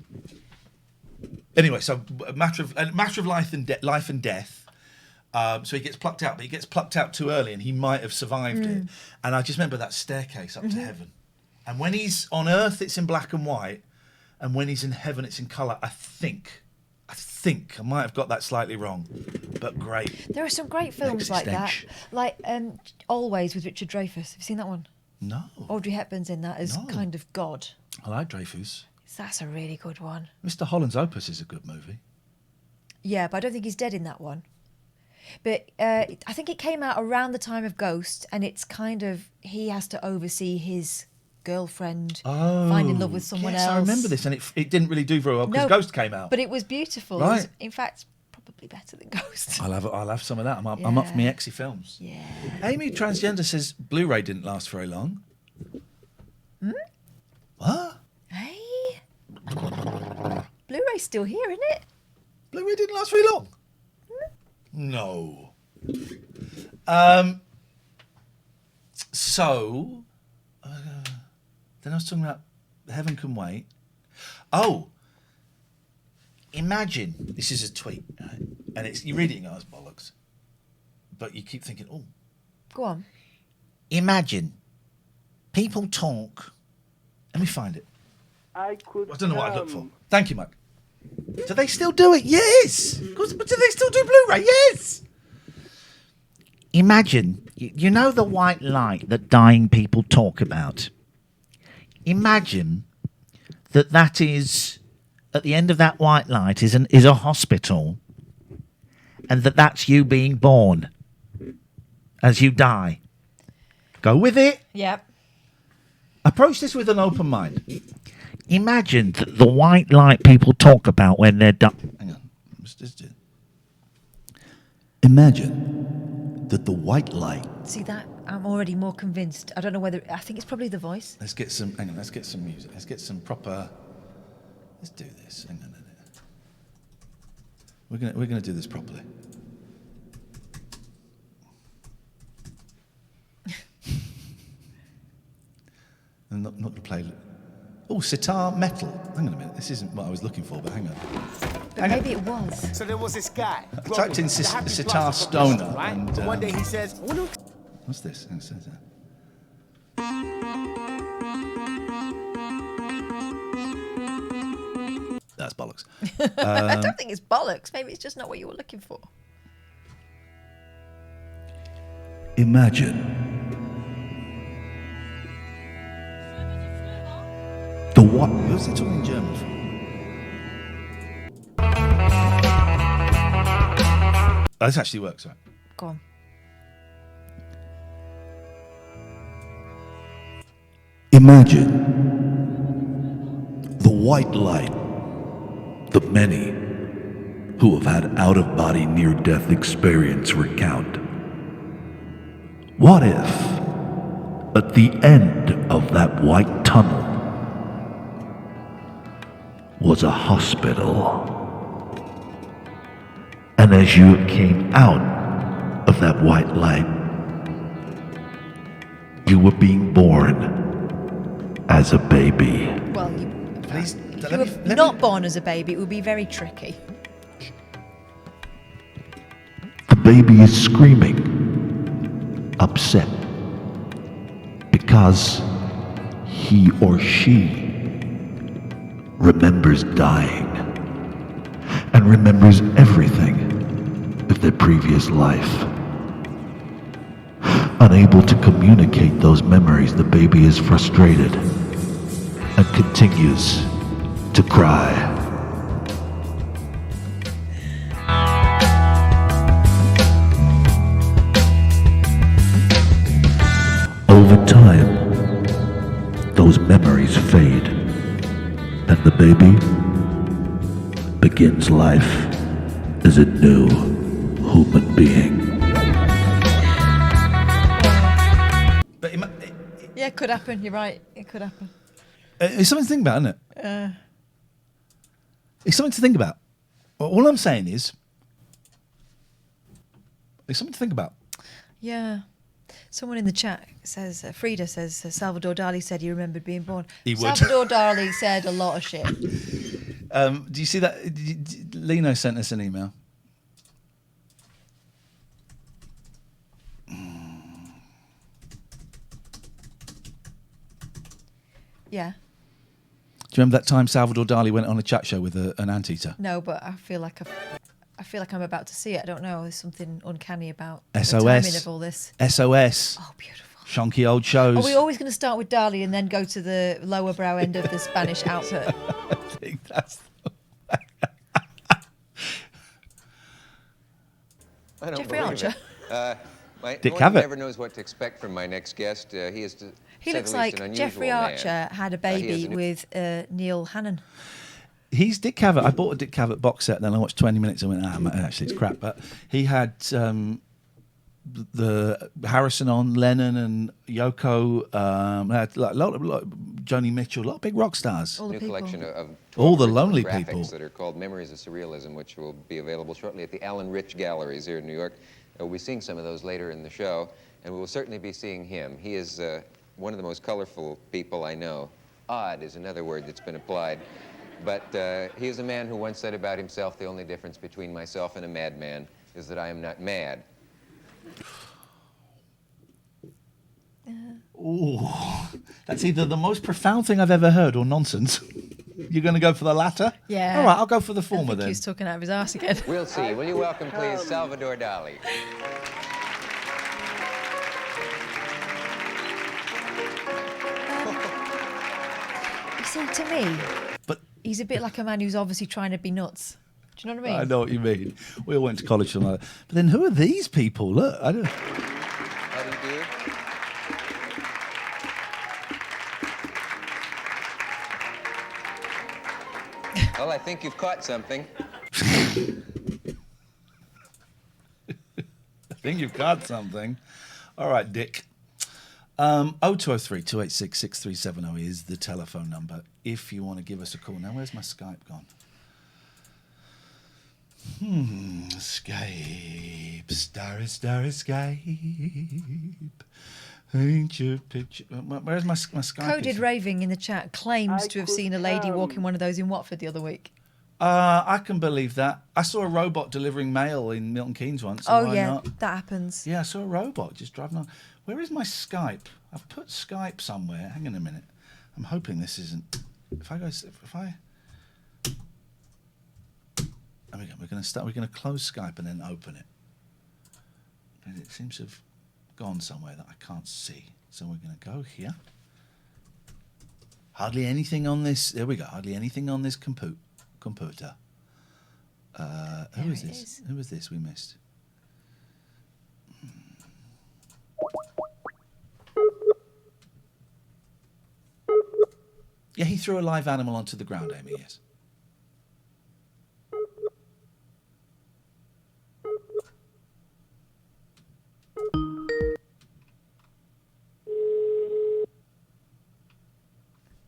Anyway, so a matter of life and death. So he gets plucked out, but he gets plucked out too early, and he might have survived it. And I just remember that staircase up to heaven. And when he's on Earth, it's in black and white, and when he's in heaven, it's in colour. I think I might have got that slightly wrong, but great. There are some great films like that, like Always with Richard Dreyfuss. Have you seen that one? No. Audrey Hepburn's in that as kind of God. I like Dreyfuss. That's a really good one. Mr. Holland's Opus is a good movie. Yeah, but I don't think he's dead in that one. But I think it came out around the time of Ghost, and it's kind of, he has to oversee his girlfriend find in love with someone else. I remember this, and it didn't really do very well because Ghost came out. But it was beautiful. Right. It was, in fact, probably better than Ghost. I'll have some of that. I'm up for me Exy films. Yeah. Amy Transgender says Blu-ray didn't last very long. What? Hey. Blu-ray's still here, isn't it? Blu-ray didn't last very long. No. So, then I was talking about Heaven Can Wait. Oh, imagine, this is a tweet, right? And you read it and go, it's bollocks. But you keep thinking, oh. Go on. Imagine people talk. Let me find it. I don't know what I'd look for. Thank you, Mike. Do they still do it? Yes. But do they still do Blu-ray? Yes. Imagine, you know the white light that dying people talk about? Imagine that is, at the end of that white light is a hospital, and that's you being born as you die. Go with it. Yep. Approach this with an open mind. Imagine that the white light people talk about when they're done. Hang on. Imagine that the white light. See that? I'm already more convinced. I don't know whether... I think it's probably the voice. Let's get some... Hang on. Let's get some music. Let's get some proper... Let's do this. Hang on a minute. We're gonna do this properly. I'm not going to play... Oh, sitar metal. Hang on a minute. This isn't what I was looking for, but hang on. But maybe it was. So there was this guy. I typed in sitar stoner, right? and one day he says, what's this? That's bollocks. I don't think it's bollocks. Maybe it's just not what you were looking for. Imagine the what? Who's he talking in German for? Oh, this actually works, right? Go on. Imagine the white light, the many who have had out-of-body near-death experience recount. What if, at the end of that white tunnel, was a hospital? And as you came out of that white light, you were being born as a baby. Well, if you were not born as a baby, it would be very tricky. The baby is screaming, upset, because he or she remembers dying and remembers everything of their previous life. Unable to communicate those memories, the baby is frustrated and continues to cry. Over time, those memories fade, and the baby begins life as a new human being. But Yeah, it could happen. You're right. It could happen. it's something to think about, isn't it? It's something to think about. All I'm saying is, it's something to think about. Yeah. Someone in the chat says, Frida says, Salvador Dali said he remembered being born. He would. Salvador Dali said a lot of shit. Do you see that? Lino sent us an email. Yeah. Do you remember that time Salvador Dali went on a chat show with an anteater? No, but I feel like I'm about to see it. I don't know. There's something uncanny about SOS. the timing of all this. SOS. Oh, beautiful. Shonky old shows. Are we always going to start with Dali and then go to the lower brow end of the Spanish output? I think that's. I don't Jeffrey believe Archer. It. Dick one Cavett. never knows what to expect from my next guest. He is, to He say looks the least, an like unusual Jeffrey man. Archer had a He is baby an- with Neil Hannon. He's Dick Cavett. I bought a Dick Cavett box set, then I watched 20 minutes and went, actually, it's crap. But he had the Harrison on, Lennon and Yoko, had like, a lot of Joni Mitchell, a lot of big rock stars. New collection of All the 12 lonely graphics people. that are called Memories of Surrealism, which will be available shortly at the Alan Rich Galleries here in New York. We'll be seeing some of those later in the show, and we will certainly be seeing him. He is one of the most colorful people I know. Odd is another word that's been applied. But he is a man who once said about himself, the only difference between myself and a madman is that I am not mad. Ooh, that's either the most profound thing I've ever heard or nonsense. You're going to go for the latter? Yeah. All right, I'll go for the I former think then. he's talking out of his arse again. We'll see. Will you welcome, please, Salvador Dali? You see, to me, but he's a bit like a man who's obviously trying to be nuts. Do you know what I mean? I know what you mean. We all went to college from like that. But then who are these people? Look, I don't. How do you do? Well, I think you've caught something. I think you've got something. All right, Dick. 0203 286 6370 is the telephone number if you want to give us a call. Now, where's my Skype gone? Skype. Starry, starry Skype. Ain't your picture. Where's my Skype? Coded Raving in the chat claims to have seen a lady walking one of those in Watford the other week. I can believe that. I saw a robot delivering mail in Milton Keynes once. So Oh, why yeah, not? that happens. Yeah, I saw a robot just driving on. Where is my Skype? I've put Skype somewhere. Hang on a minute. I'm hoping this isn't. If I. There we go. We're going to start. We're going to close Skype and then open it. And it seems to have gone somewhere that I can't see. So we're going to go here. Hardly anything on this. There we go. Hardly anything on this computer. Who is this? Who was this we missed? Yeah, he threw a live animal onto the ground, Amy, yes.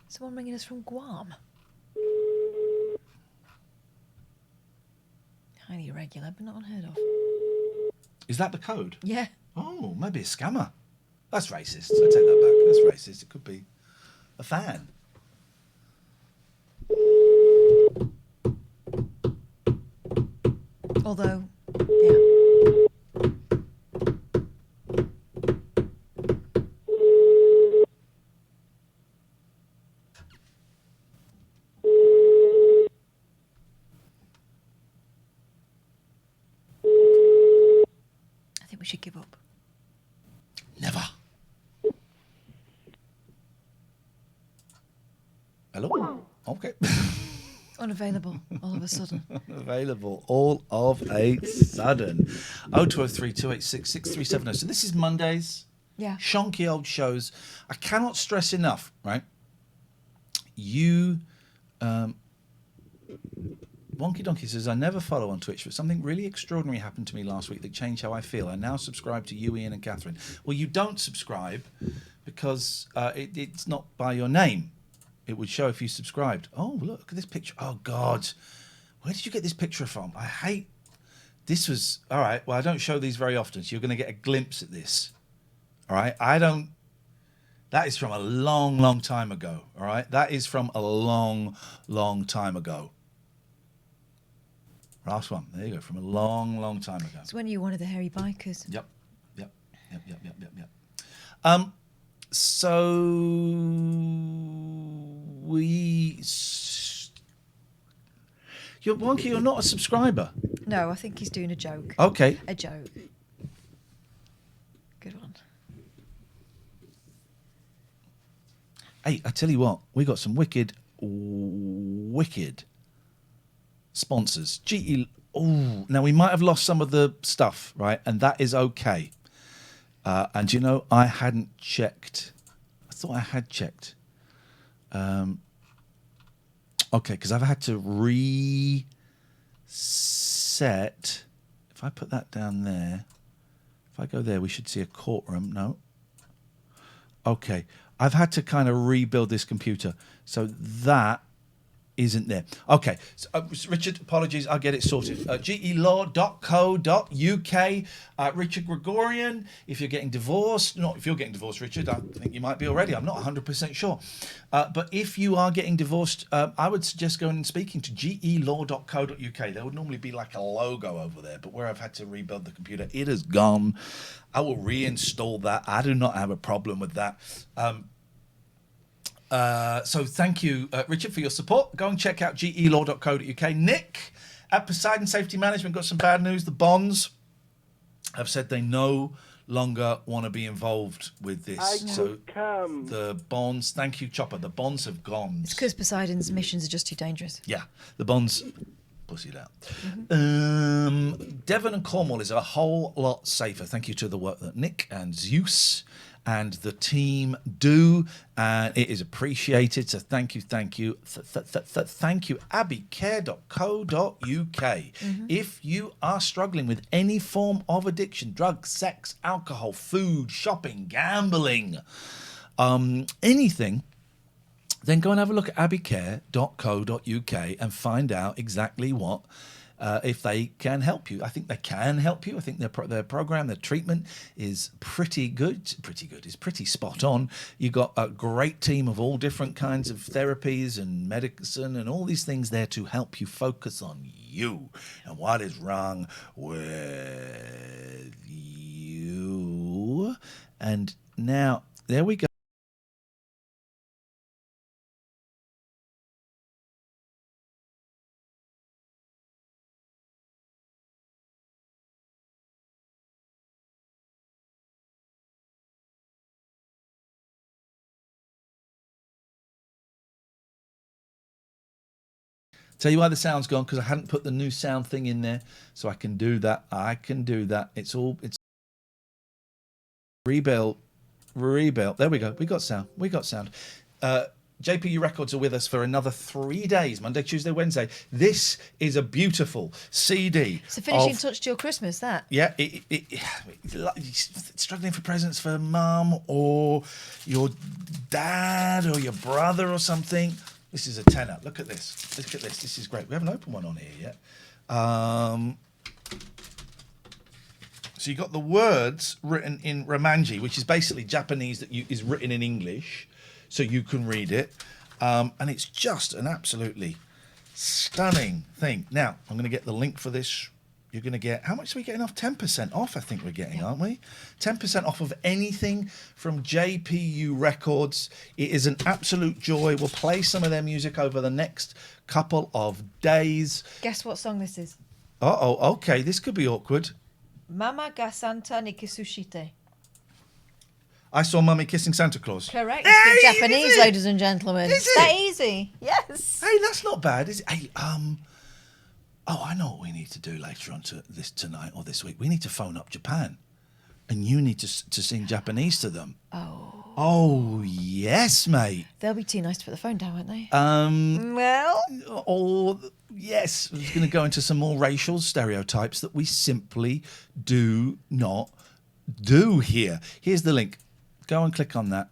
Someone ringing us from Guam. Highly irregular, but not unheard of. Is that the code? Yeah. Oh, maybe a scammer. That's racist. I take that back. That's racist. It could be a fan. Although, yeah. I think we should give up. Never Okay. Unavailable all of a sudden. Available all of a sudden. 0203 286 6370. So this is Mondays. Yeah. Shonky old shows. I cannot stress enough, right? You, Wonky Donkey says, I never follow on Twitch, but something really extraordinary happened to me last week that changed how I feel. I now subscribe to you, Ian and Catherine. Well, you don't subscribe because it's not by your name. It would show if you subscribed. Oh, look at this picture. Oh, God. Where did you get this picture from? I hate... This was... All right, well, I don't show these very often, so you're going to get a glimpse at this. All right? I don't... That is from a long, long time ago. All right? That is from a long, long time ago. Last one. There you go. From a long, long time ago. It's when you were one of the hairy bikers. Yep. So you're Wonky, you're not a subscriber. No, I think he's doing a joke. Okay. A joke. Good one. Hey, I tell you what, we got some wicked sponsors. GE. Oh, now we might have lost some of the stuff, right? And that is okay. And you know, I hadn't checked. I thought I had checked. Okay, because I've had to reset. If I put that down there, if I go there, we should see a courtroom. No. Okay, I've had to kind of rebuild this computer, so that isn't there. Okay, so, Richard, apologies, I'll get it sorted. gelaw.co.uk. Richard Gregorian, if you're getting divorced, not if you're getting divorced, Richard, I think you might be already, I'm not 100% sure. But if you are getting divorced, I would suggest going and speaking to gelaw.co.uk. There would normally be like a logo over there, but where I've had to rebuild the computer, it has gone. I will reinstall that. I do not have a problem with that. So thank you, Richard, for your support. Go and check out gelaw.co.uk. Nick at Poseidon Safety Management got some bad news. The Bonds have said they no longer want to be involved with this. The Bonds, thank you, Chopper. The Bonds have gone. It's because Poseidon's missions are just too dangerous. Yeah, the Bonds pussied out. Devon and Cornwall is a whole lot safer. Thank you to the work that Nick and Zeus and the team do, and it is appreciated. So thank you. Thank you, abbycare.co.uk. If you are struggling with any form of addiction, drugs, sex, alcohol, food, shopping, gambling, anything, then go and have a look at abbycare.co.uk and find out exactly what if they can help you. I think they can help you. I think their program, their treatment is pretty good. It's pretty spot on. You've got a great team of all different kinds of therapies and medicine and all these things there to help you focus on you and what is wrong with you. And now, there we go. Tell you why the sound's gone, because I hadn't put the new sound thing in there, so I can do that. It's rebuilt. There we go. We got sound. JPU Records are with us for another 3 days, Monday, Tuesday, Wednesday. This is a beautiful CD. It's a finishing touch to your Christmas, that. Yeah, struggling for presents for mum or your dad or your brother or something. This is a tenner. Look at this. This is great. We haven't opened one on here yet. So you got the words written in Romanji, which is basically Japanese is written in English, so you can read it. And it's just an absolutely stunning thing. Now, I'm going to get the link for this. You're going to get, how much are we getting off? 10% off, I think we're getting, aren't we? 10% off of anything from JPU Records. It is an absolute joy. We'll play some of their music over the next couple of days. Guess what song this is? Okay, this could be awkward. Mama ga Santa Nikisushite. I saw Mummy kissing Santa Claus. Correct. You speak Japanese, ladies and gentlemen. Is That it? easy. Yes. Hey, that's not bad, is it? Hey, oh, I know what we need to do later on tonight or this week. We need to phone up Japan, and you need to sing Japanese to them. Oh, yes, mate. They'll be too nice to put the phone down, won't they? Or yes, I was going to go into some more racial stereotypes that we simply do not do here. Here's the link. Go and click on that.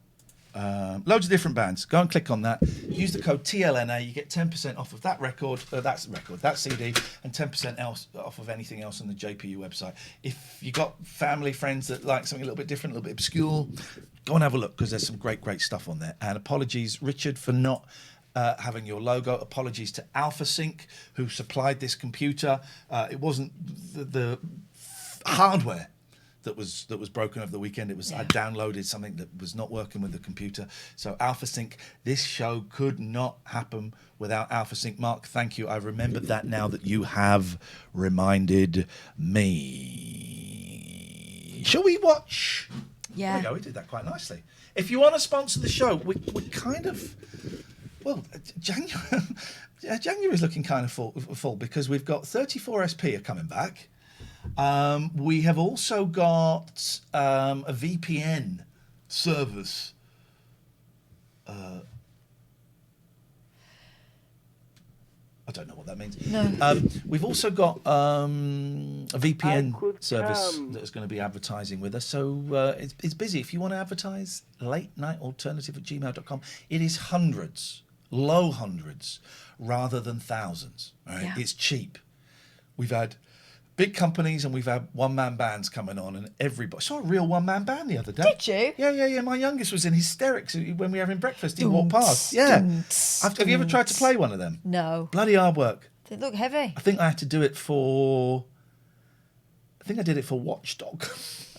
Loads of different bands. Go and click on that. Use the code TLNA. You get 10% off of that that CD, and 10% else off of anything else on the JPU website. If you got family, friends that like something a little bit different, a little bit obscure, go and have a look because there's some great stuff on there. And apologies, Richard, for not having your logo. Apologies to AlphaSync, who supplied this computer. It wasn't the hardware that was broken over the weekend. It was I downloaded something that was not working with the computer. So AlphaSync, this show could not happen without AlphaSync. Mark, thank you. I remembered that now that you have reminded me. Shall we watch? Yeah. There we go. We did that quite nicely. If you want to sponsor the show, we kind of, well, January is looking kind of full because we've got 34SP are coming back. We have also got a VPN service. I don't know what that means. No. We've also got a VPN service that is going to be advertising with us. So it's busy. If you want to advertise, latenightalternative@gmail.com. It is hundreds, low hundreds, rather than thousands. Right? Yeah. It's cheap. We've had big companies and we've had one-man bands coming on, and everybody. I saw a real one-man band the other day. Did you? Yeah. My youngest was in hysterics when we were having breakfast. He walked past. Yeah. Have you ever tried to play one of them? No. Bloody hard work. They look heavy. I think I had to do it for. I think I did it for Watchdog.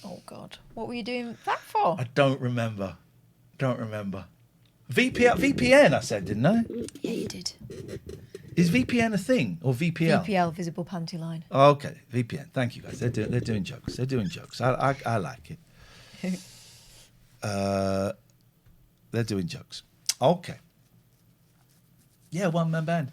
Oh God, what were you doing that for? I don't remember. VPN, I said, didn't I? Yeah, you did. Is VPN a thing or VPL? VPL, visible panty line. Oh, okay, VPN. Thank you guys. They're doing jokes. I like it. They're doing jokes. Okay. Yeah, one-man band.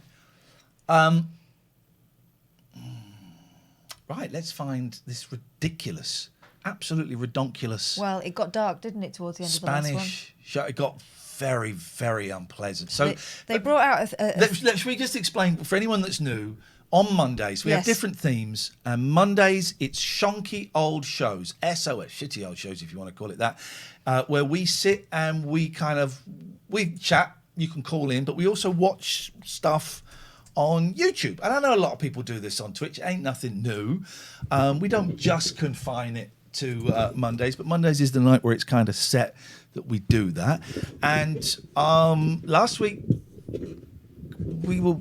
Right, let's find this ridiculous, absolutely redonkulous. Well, it got dark, didn't it, towards the end of the last one? Spanish show. It got very, very unpleasant. So they brought out should we just explain for anyone that's new? On Mondays, we have Yes. different themes. And Mondays, it's shonky old shows, SOS, shitty old shows, if you want to call it that, where we sit and we chat. You can call in, but we also watch stuff on YouTube. And I know a lot of people do this on Twitch. It ain't nothing new. We don't just confine it to Mondays, but Mondays is the night where it's kind of set that we do that. And last week we were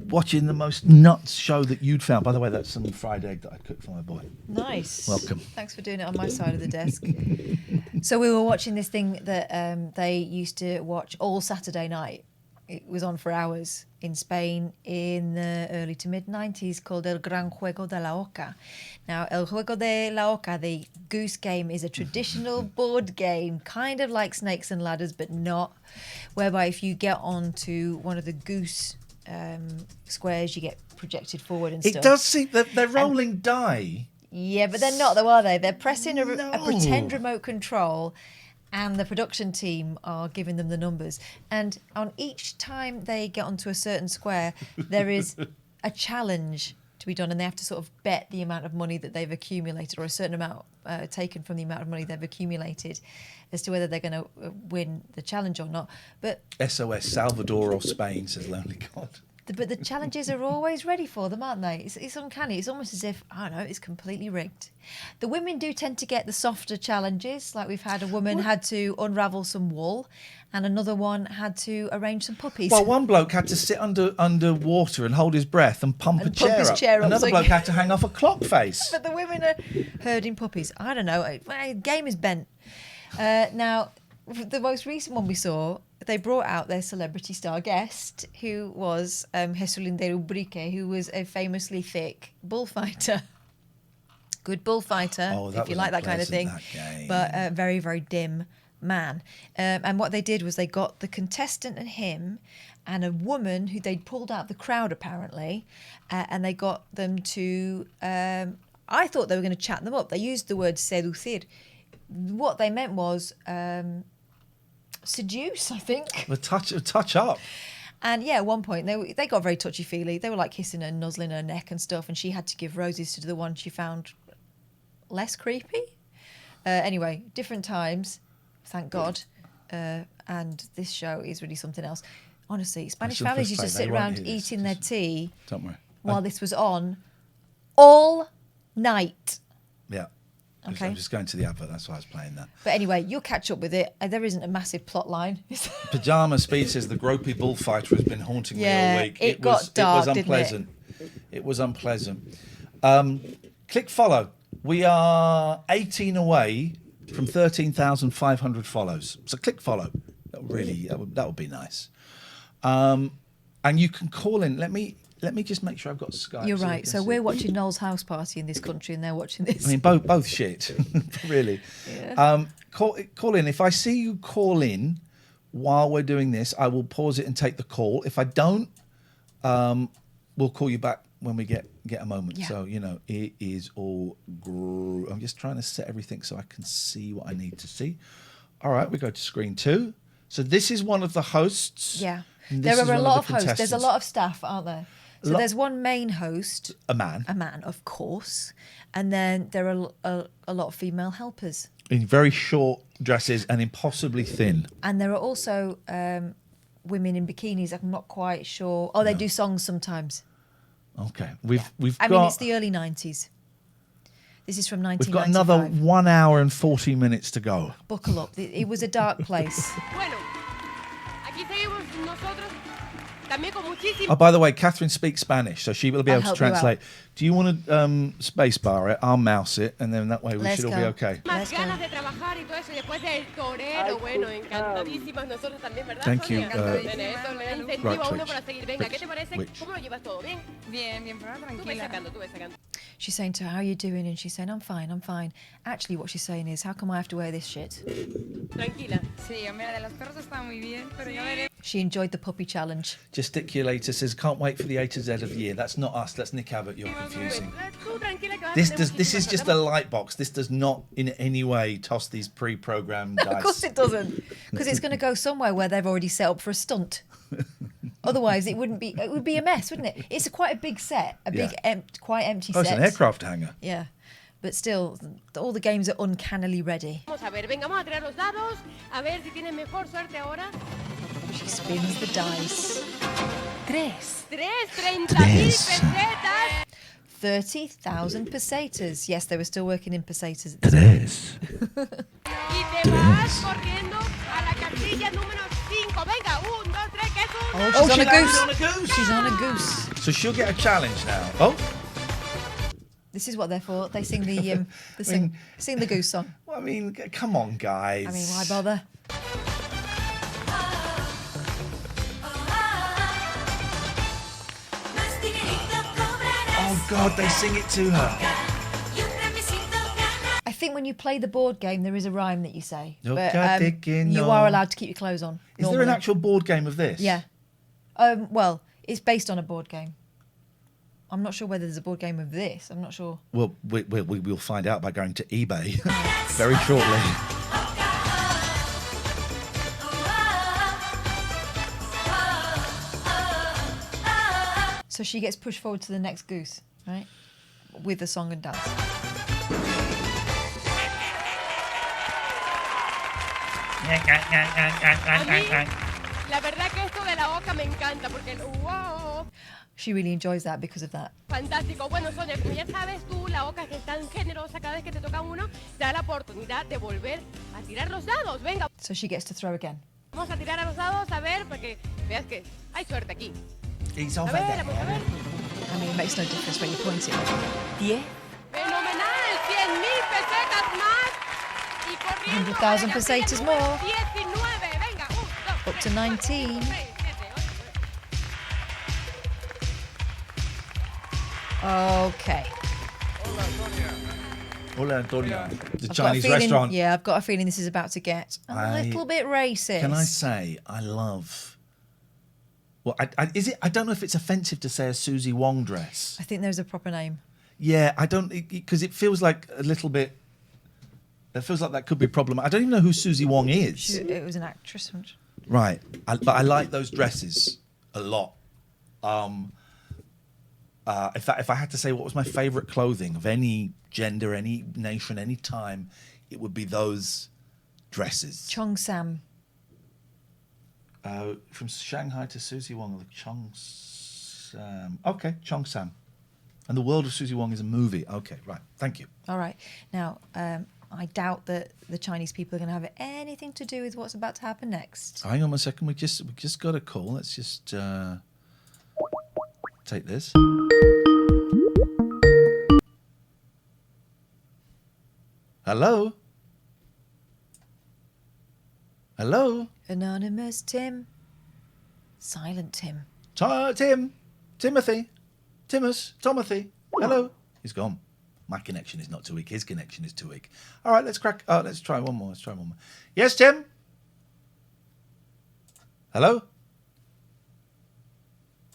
watching the most nuts show that you'd found. By the way, that's some fried egg that I cooked for my boy. Nice. Welcome. Thanks for doing it on my side of the desk. So we were watching this thing that they used to watch all Saturday night. It was on for hours in Spain in the early to mid-90s, called El Gran Juego de la Oca. Now, El Juego de la Oca, the goose game, is a traditional board game, kind of like Snakes and Ladders, but not, whereby if you get onto one of the goose squares, you get projected forward and stuff. It does seem that they're rolling die. Yeah, but they're not, though, are they? They're pressing a pretend remote control, and the production team are giving them the numbers. And on each time they get onto a certain square, there is a challenge to be done, and they have to sort of bet the amount of money that they've accumulated, or a certain amount taken from the amount of money they've accumulated, as to whether they're going to win the challenge or not. But SOS, Salvador or Spain, says Lonely God. But the challenges are always ready for them, aren't they? It's uncanny. It's almost as if, I don't know, it's completely rigged. The women do tend to get the softer challenges. Like we've had a woman had to unravel some wool, and another one had to arrange some puppies. Well, one bloke had to sit under water and hold his breath and pump a chair up. Another bloke had to hang off a clock face. But the women are herding puppies. I don't know. Game is bent. Now, the most recent one we saw, they brought out their celebrity star guest, who was Jesulín de Ubrique, who was a famously thick bullfighter. Good bullfighter, if you like that kind of thing. But very, very dim man. And what they did was they got the contestant and him and a woman who they'd pulled out of the crowd, apparently, and they got them to... I thought they were going to chat them up. They used the word seducir. What they meant was seduce, I think. A touch up. And yeah, at one point they got very touchy-feely. They were like kissing her, nuzzling her neck and stuff, and she had to give roses to the one she found less creepy. Anyway, different times, thank God. And this show is really something else. Honestly, Spanish families used to sit around eating their tea while this was on all night. Yeah. Okay. I'm just going to the advert, that's why I was playing that. But anyway, you'll catch up with it. There isn't a massive plot line. Pajama Speed says the gropey bullfighter has been haunting me all week. It got dark, it was unpleasant. It was unpleasant. Click follow. We are 18 away from 13,500 follows. So click follow. That would be nice. And you can call in. Let me just make sure I've got Skype. You're right. So we're watching Noel's house party in this country, and they're watching this. I mean, both shit, really. Yeah. Call in. If I see you call in while we're doing this, I will pause it and take the call. If I don't, we'll call you back when we get a moment. Yeah. So, it is all... I'm just trying to set everything so I can see what I need to see. All right, we go to screen 2. So this is one of the hosts. Yeah. There are a lot of hosts. There's a lot of staff, aren't there? So there's one main host. A man. A man, of course. And then there are a lot of female helpers. In very short dresses and impossibly thin. And there are also women in bikinis. I'm not quite sure. Oh, they do songs sometimes. Okay. We've I got... mean, it's the early 90s. This is from 1995. We've got another 1 hour and 40 minutes to go. Buckle up. It was a dark place. Oh, by the way, Catherine speaks Spanish, so she will be able to translate. Do you want to space bar it? I'll mouse it, and then that way we should all be okay. Thank you. She's saying to her, how are you doing? And she's saying, I'm fine. Actually, what she's saying is, how come I have to wear this shit? She enjoyed the puppy challenge. Gesticulator says, can't wait for the A to Z of the year. That's not us. That's Nick Abbott. You're confusing. This is just a light box. This does not in any way toss these pre-programmed dice. Of course it doesn't. Because it's going to go somewhere where they've already set up for a stunt. Otherwise, it would be a mess, wouldn't it? It's quite a big set, quite empty set. It's an aircraft hangar. Yeah. But still, all the games are uncannily ready. She spins the dice. 30,000 pesetas. Yes, they were still working in pesetas. Oh, she's on a goose. She's on a goose. So she'll get a challenge now. Oh. This is what they're for. They sing the sing the goose song. Well, I mean, come on, guys. I mean, why bother? Oh God, they sing it to her. I think when you play the board game, there is a rhyme that you say. But you are allowed to keep your clothes on. Is there an actual board game of this? Yeah. Well, it's based on a board game. I'm not sure whether there's a board game of this. I'm not sure. Well, we'll find out by going to eBay very shortly. So she gets pushed forward to the next goose, right? With a song and dance. La verdad que esto de la boca me encanta porque wow. She really enjoys that because of that. Fantástico. Bueno, Sonia, como ya sabes tú, la boca que es tan generosa, cada vez que te toca uno, te da la oportunidad de volver a tirar los dados. Venga. So she gets to throw again. Vamos a tirar a los dados, a ver, para que veas que hay suerte aquí. It's a ver, vamos a ver. I mean, it makes no difference where you point it. 10. Fenomenal, 100,000 pesetas más. Y corriendo. 100,000 pesetas more. 19, venga. Up to 19. Okay. Hola Antonio, the I've got a Chinese feeling- restaurant. Yeah, I've got a feeling this is about to get a little bit racist. Can I say I love? Well, I don't know if it's offensive to say a Susie Wong dress. I think there's a proper name. Yeah, I don't because it feels like a little bit. It feels like that could be a problem. I don't even know who Susie Wong is. It was an actress. Right, but I like those dresses a lot. If I had to say what was my favourite clothing of any gender, any nation, any time, it would be those dresses. Chong Sam. From Shanghai to Susie Wong, the Chong Sam. Okay, Chong Sam. And The World of Susie Wong is a movie. Okay, right. Thank you. All right. Now, I doubt that the Chinese people are going to have anything to do with what's about to happen next. Hang on a second. We just got a call. Let's just take this. Hello? Hello? Anonymous Tim. Silent Tim. Timothy. Hello? He's gone. My connection is not too weak. His connection is too weak. All right, let's try one more. Yes, Tim? Hello?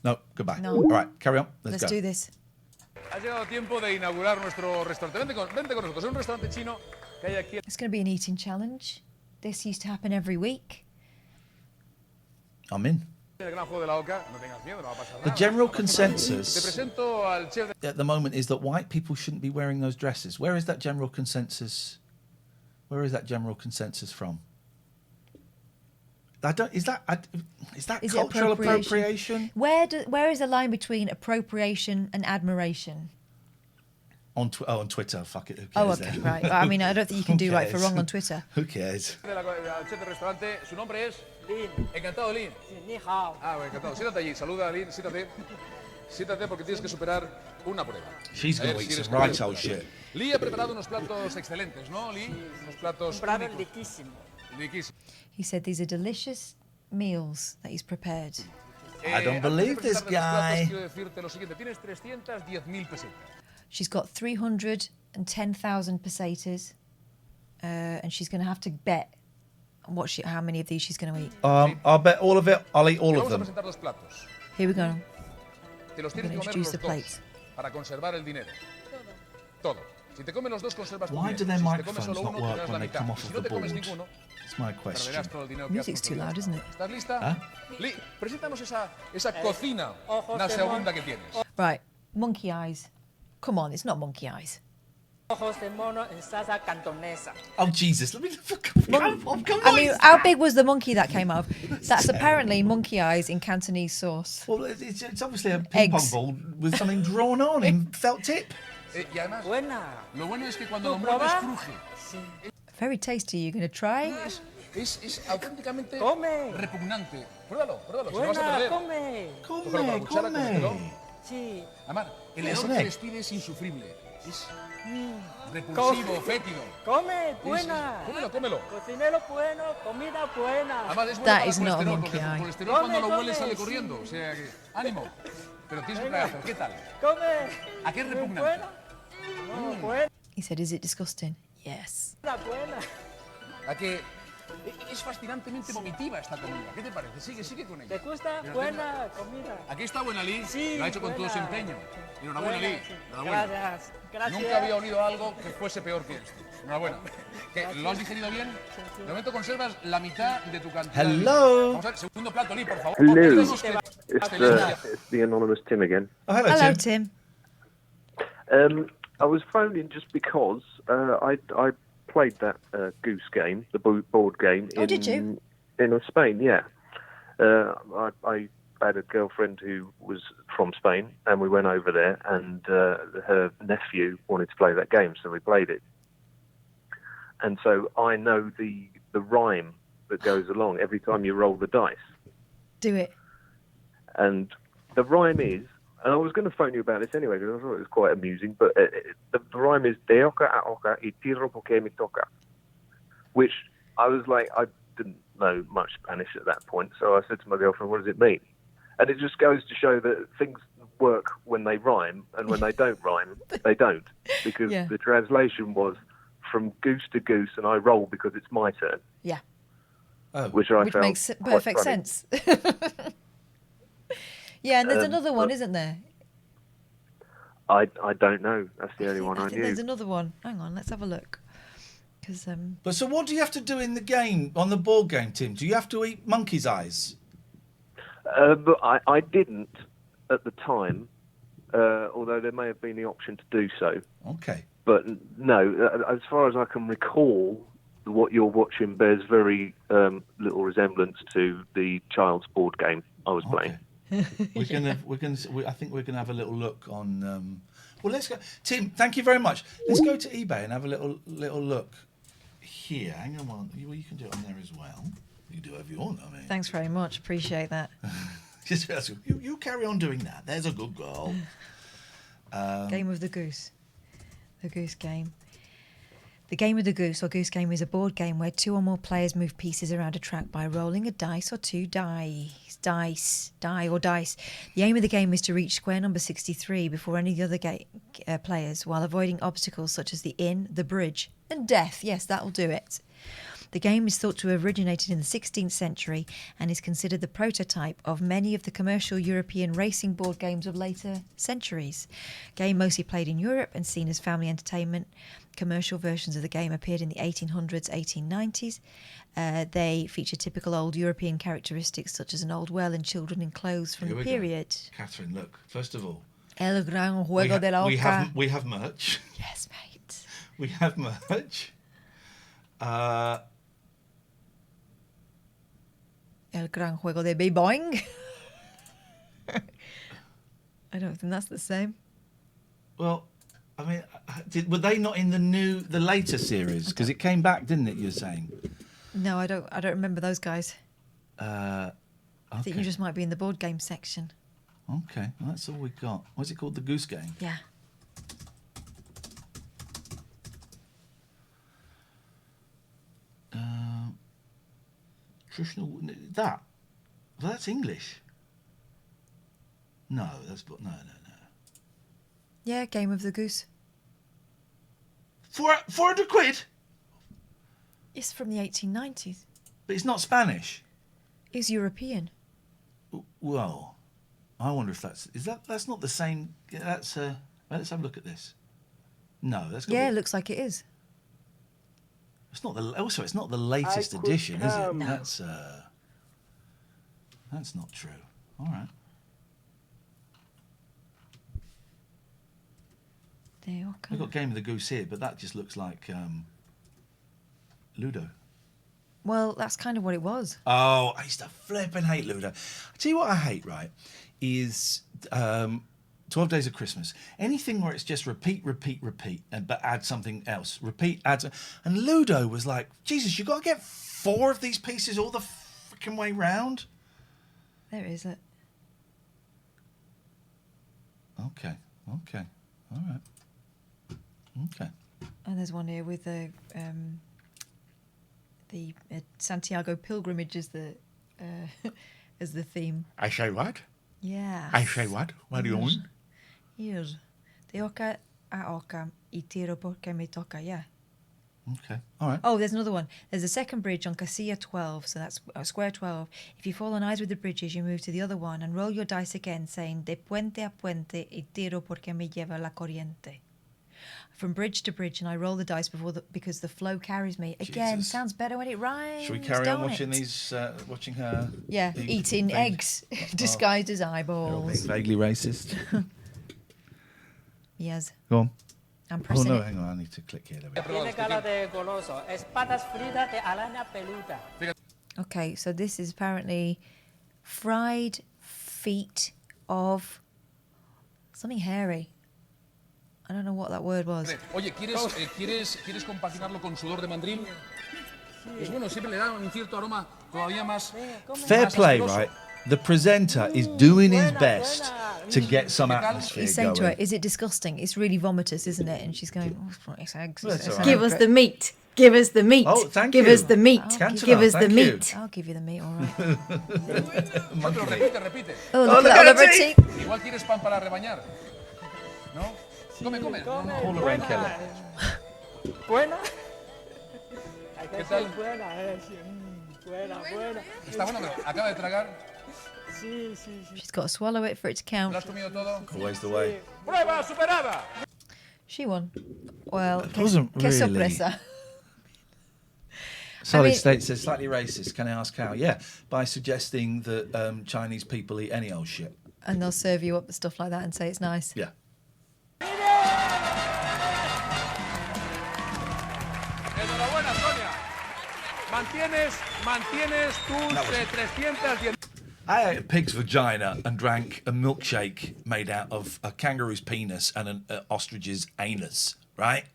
No, goodbye. No. All right, carry on. Let's go. do this. Ha llegado tiempo de inaugurar nuestro restaurante. Vente con nosotros. Es un restaurante chino que hay aquí. It's going to be an eating challenge. This used to happen every week. I'm in. El gran juego de la oca. No tengas miedo, no va a pasar The nada. general Te consensus presento al chef de... at the moment is that white people shouldn't be wearing those dresses. Where is that general consensus? Where is that general consensus from? Is that Is it cultural appropriation? Where is the line between appropriation and admiration? On Twitter, fuck it. Who Oh, cares okay, then? right. I mean, I don't think you can Who do right for cares? wrong on Twitter. Who cares? Al chef del restaurante. Su nombre es... Lin. Encantado, Lin. Ni hao. Ah, bueno, encantado. Siéntate allí. Saluda, Lin. Siéntate. Siéntate porque tienes que superar una prueba. She's A ver gonna eat si eres some right capaz. old shit. Lee ha preparado unos platos excelentes, ¿no, Lee? Unos platos Un plato únicos. riquísimo. Riquísimos. He said these are delicious meals that he's prepared. I don't believe this guy. Quiero decirte lo siguiente. Tienes 310.000 pesetas. She's got 310,000 pesetas, and she's going to have to bet how many of these she's going to eat. I'll bet all of it. I'll eat all Te of vamos a them. presentar dos platos. Here we go. Te los I'm tienes going que to comer introduce los the dos plates. para conservar el dinero. Todo. Si te comes los dos, conservas tu Why dinero. do their Si te comes microphones solo not uno, work tendrás when la they mitad. come Y off si of no the te comes board? ninguno, It's my question. perderás todo el dinero que has Music's too conseguido. loud, isn't it? ¿Estás lista? Huh? Lee, preséntanos esa cocina ojos de segunda mono. que tienes. Right, monkey eyes. Come on, it's not monkey eyes. Ojos de mono en salsa cantonesa. Oh Jesus! Let me. I mean, how big was the monkey that came out of? That's apparently monkey eyes in Cantonese sauce. Well, it's obviously a ping pong Eggs. ball with something drawn on in felt tip. Y además, Buena. lo bueno es que cuando lo ¿Tú mueves pruebas? cruje. Very tasty. You're going to try? Es auténticamente Come. repugnante. Pruébalo, si no vas a Buena, perder. come. Cógelo con la cuchara, cómetelo. Sí. Además, el Es hedor un que egg. despide es insufrible. Es repulsivo, fétido. Come, buena. Cómelo. Cocinero bueno, comida buena. Además, es bueno That para is el not a colesterol, monkey porque el eye. colesterol Come, cuando lo come, hueles sale sí. corriendo. O sea que, ánimo. Pero tienes que tragar. ¿Qué tal? Come. ¿A qué es Muy repugnante? buena. No, buena, He said, is it disgusting? Yes. buena. A que es fascinantemente vomitiva esta comida. ¿Qué te parece? Sigue con ella. ¿Te gusta? Pero Buena comida. Aquí está buena Lee. Sí, Lo ha hecho con todo buena. su empeño. Enhorabuena, Buena, Lee. sí. Enhorabuena. Gracias. Gracias. Nunca había olido algo que fuese peor que esto. Enhorabuena. ¿Lo has digerido bien? De momento conservas la mitad de tu cantidad. Hello. Vamos a ver, segundo plato, Lee, por favor. Hello. Tenemos que- It's the anonymous Tim again. Oh, hello, Hello, Tim. Tim. I was phoning just because I played that Goose game, the board game. Oh, did you? In Spain, yeah. I had a girlfriend who was from Spain, and we went over there, and her nephew wanted to play that game, so we played it. And so I know the rhyme that goes along every time you roll the dice. Do it. And the rhyme is, and I was going to phone you about this anyway because I thought it was quite amusing, but the rhyme is de oca a oca y tiro porque me toca, which I was like, I didn't know much Spanish at that point, so I said to my girlfriend, what does it mean? And it just goes to show that things work when they rhyme, and when they don't rhyme, they don't, because Yeah. the translation was from goose to goose, and I roll because it's my turn. Yeah. Which I Which found makes quite perfect funny. sense. Yeah, and there's Um, another one, but- isn't there? I don't know. That's the only one I I think knew. there's another one. Hang on, let's have a look. Because But so what do you have to do in the game, on the board game, Tim? Do you have to eat monkey's eyes? But I didn't at the time, although there may have been the option to do so. Okay. But no, as far as I can recall, what you're watching bears very little resemblance to the child's board game I was playing. I think we're gonna have a little look on. Well, let's go, Tim. Thank you very much. Let's go to eBay and have a little look here. Hang on, well, you can do it on there as well. You do whatever you want. I mean, thanks very much. Appreciate that. just you carry on doing that. There's a good girl. Game of the Goose. The Goose Game. The Game of the Goose or Goose Game is a board game where 2 or more players move pieces around a track by rolling a dice or 2 dice. The aim of the game is to reach square number 63 before any of the other players, while avoiding obstacles such as the inn, the bridge, and death. Yes, that'll do it. The game is thought to have originated in the 16th century and is considered the prototype of many of the commercial European racing board games of later centuries. Game mostly played in Europe and seen as family entertainment. Commercial versions of the game appeared in the 1800s, 1890s. They feature typical old European characteristics such as an old well and children in clothes from Here the we go. period. Catherine, look. First of all, El gran juego de la we oca. have merch. Yes, mate. We have merch. El gran juego de Boing. I don't think that's the same. Well, I mean, were they not in the later series? Because it came back, didn't it? You're saying. No, I don't remember those guys. Okay. I think you just might be in the board game section. Okay, well, that's all we got. What's it called? The Goose Game. Yeah. Traditional. That's English. No, no. Yeah, Game of the Goose. 400 quid. It's from the 1890s. But it's not Spanish. It's European. Well, I wonder if that's not the same. Let's have a look at this. No, that's. Yeah, it looks like it is. It's not it's not the latest edition, is it? No. That's not true. All right. We've got Game of the Goose here, but that just looks like Ludo. Well, that's kind of what it was. Oh, I used to flipping hate Ludo. I tell you what I hate, right, is 12 Days of Christmas. Anything where it's just repeat, but add something else. Repeat, add... And Ludo was like, Jesus, you got to get 4 of these pieces all the freaking way round? There is it. Okay. All right. Okay. And there's one here with the Santiago pilgrimage as the as the theme. I say what? Yeah. I say what? What do you mean? Here. De oca a oca y tiro porque me toca. Yeah. Okay. All right. Oh, there's another one. There's a second bridge on Casilla 12, so that's square 12. If you fall on either of the bridges, you move to the other one and roll your dice again, saying de puente a puente y tiro porque me lleva la corriente. From bridge to bridge, and I roll the dice because the flow carries me. Again, Jesus. Sounds better when it rhymes. Should we carry on don't watching it? these? Watching her. Yeah, eating eggs disguised as eyeballs. Vaguely racist. Yes. Go on. I'm pressing no, it. hang on. I need to click here. There we go. Tiene cara de goloso. Es patas fritas de araña peluda. Okay, so this is apparently fried feet of something hairy. I don't know what that word was. Oye, ¿quieres compaginarlo con sudor de mandril? Es bueno, siempre le da un cierto aroma todavía más. Fair play, right? The presenter is doing his best to get some atmosphere He's saying going. to her, "Is it disgusting? It's really vomitous, isn't it?" And she's going, "Oh, it's eggs. Well, that's all right. Give us the meat. Give us the meat. Oh, thank Give you. us the meat. Cantona, Give us the thank you. meat. I'll give you the meat, all right. Repite. Oh, look at that Oliver T. Igual quieres pan para rebañar. ¿No? Come. Call a rain killer. Buena. ¿Qué tal? Buena. Buena. Está bueno, pero acaba de tragar. Sí. She's got to swallow it for it to count. ¿Lo has comido todo? Always the way. ¡Prueba superada! She won. Well, It wasn't que really. sorpresa. Solid State says slightly racist. Can I ask how? Yeah, by suggesting that Chinese people eat any old shit. And they'll serve you up stuff like that and say it's nice. Yeah. Enhorabuena, Sonia. Mantienes tus 310. I ate a pig's vagina and drank a milkshake made out of a kangaroo's penis and an ostrich's anus, right?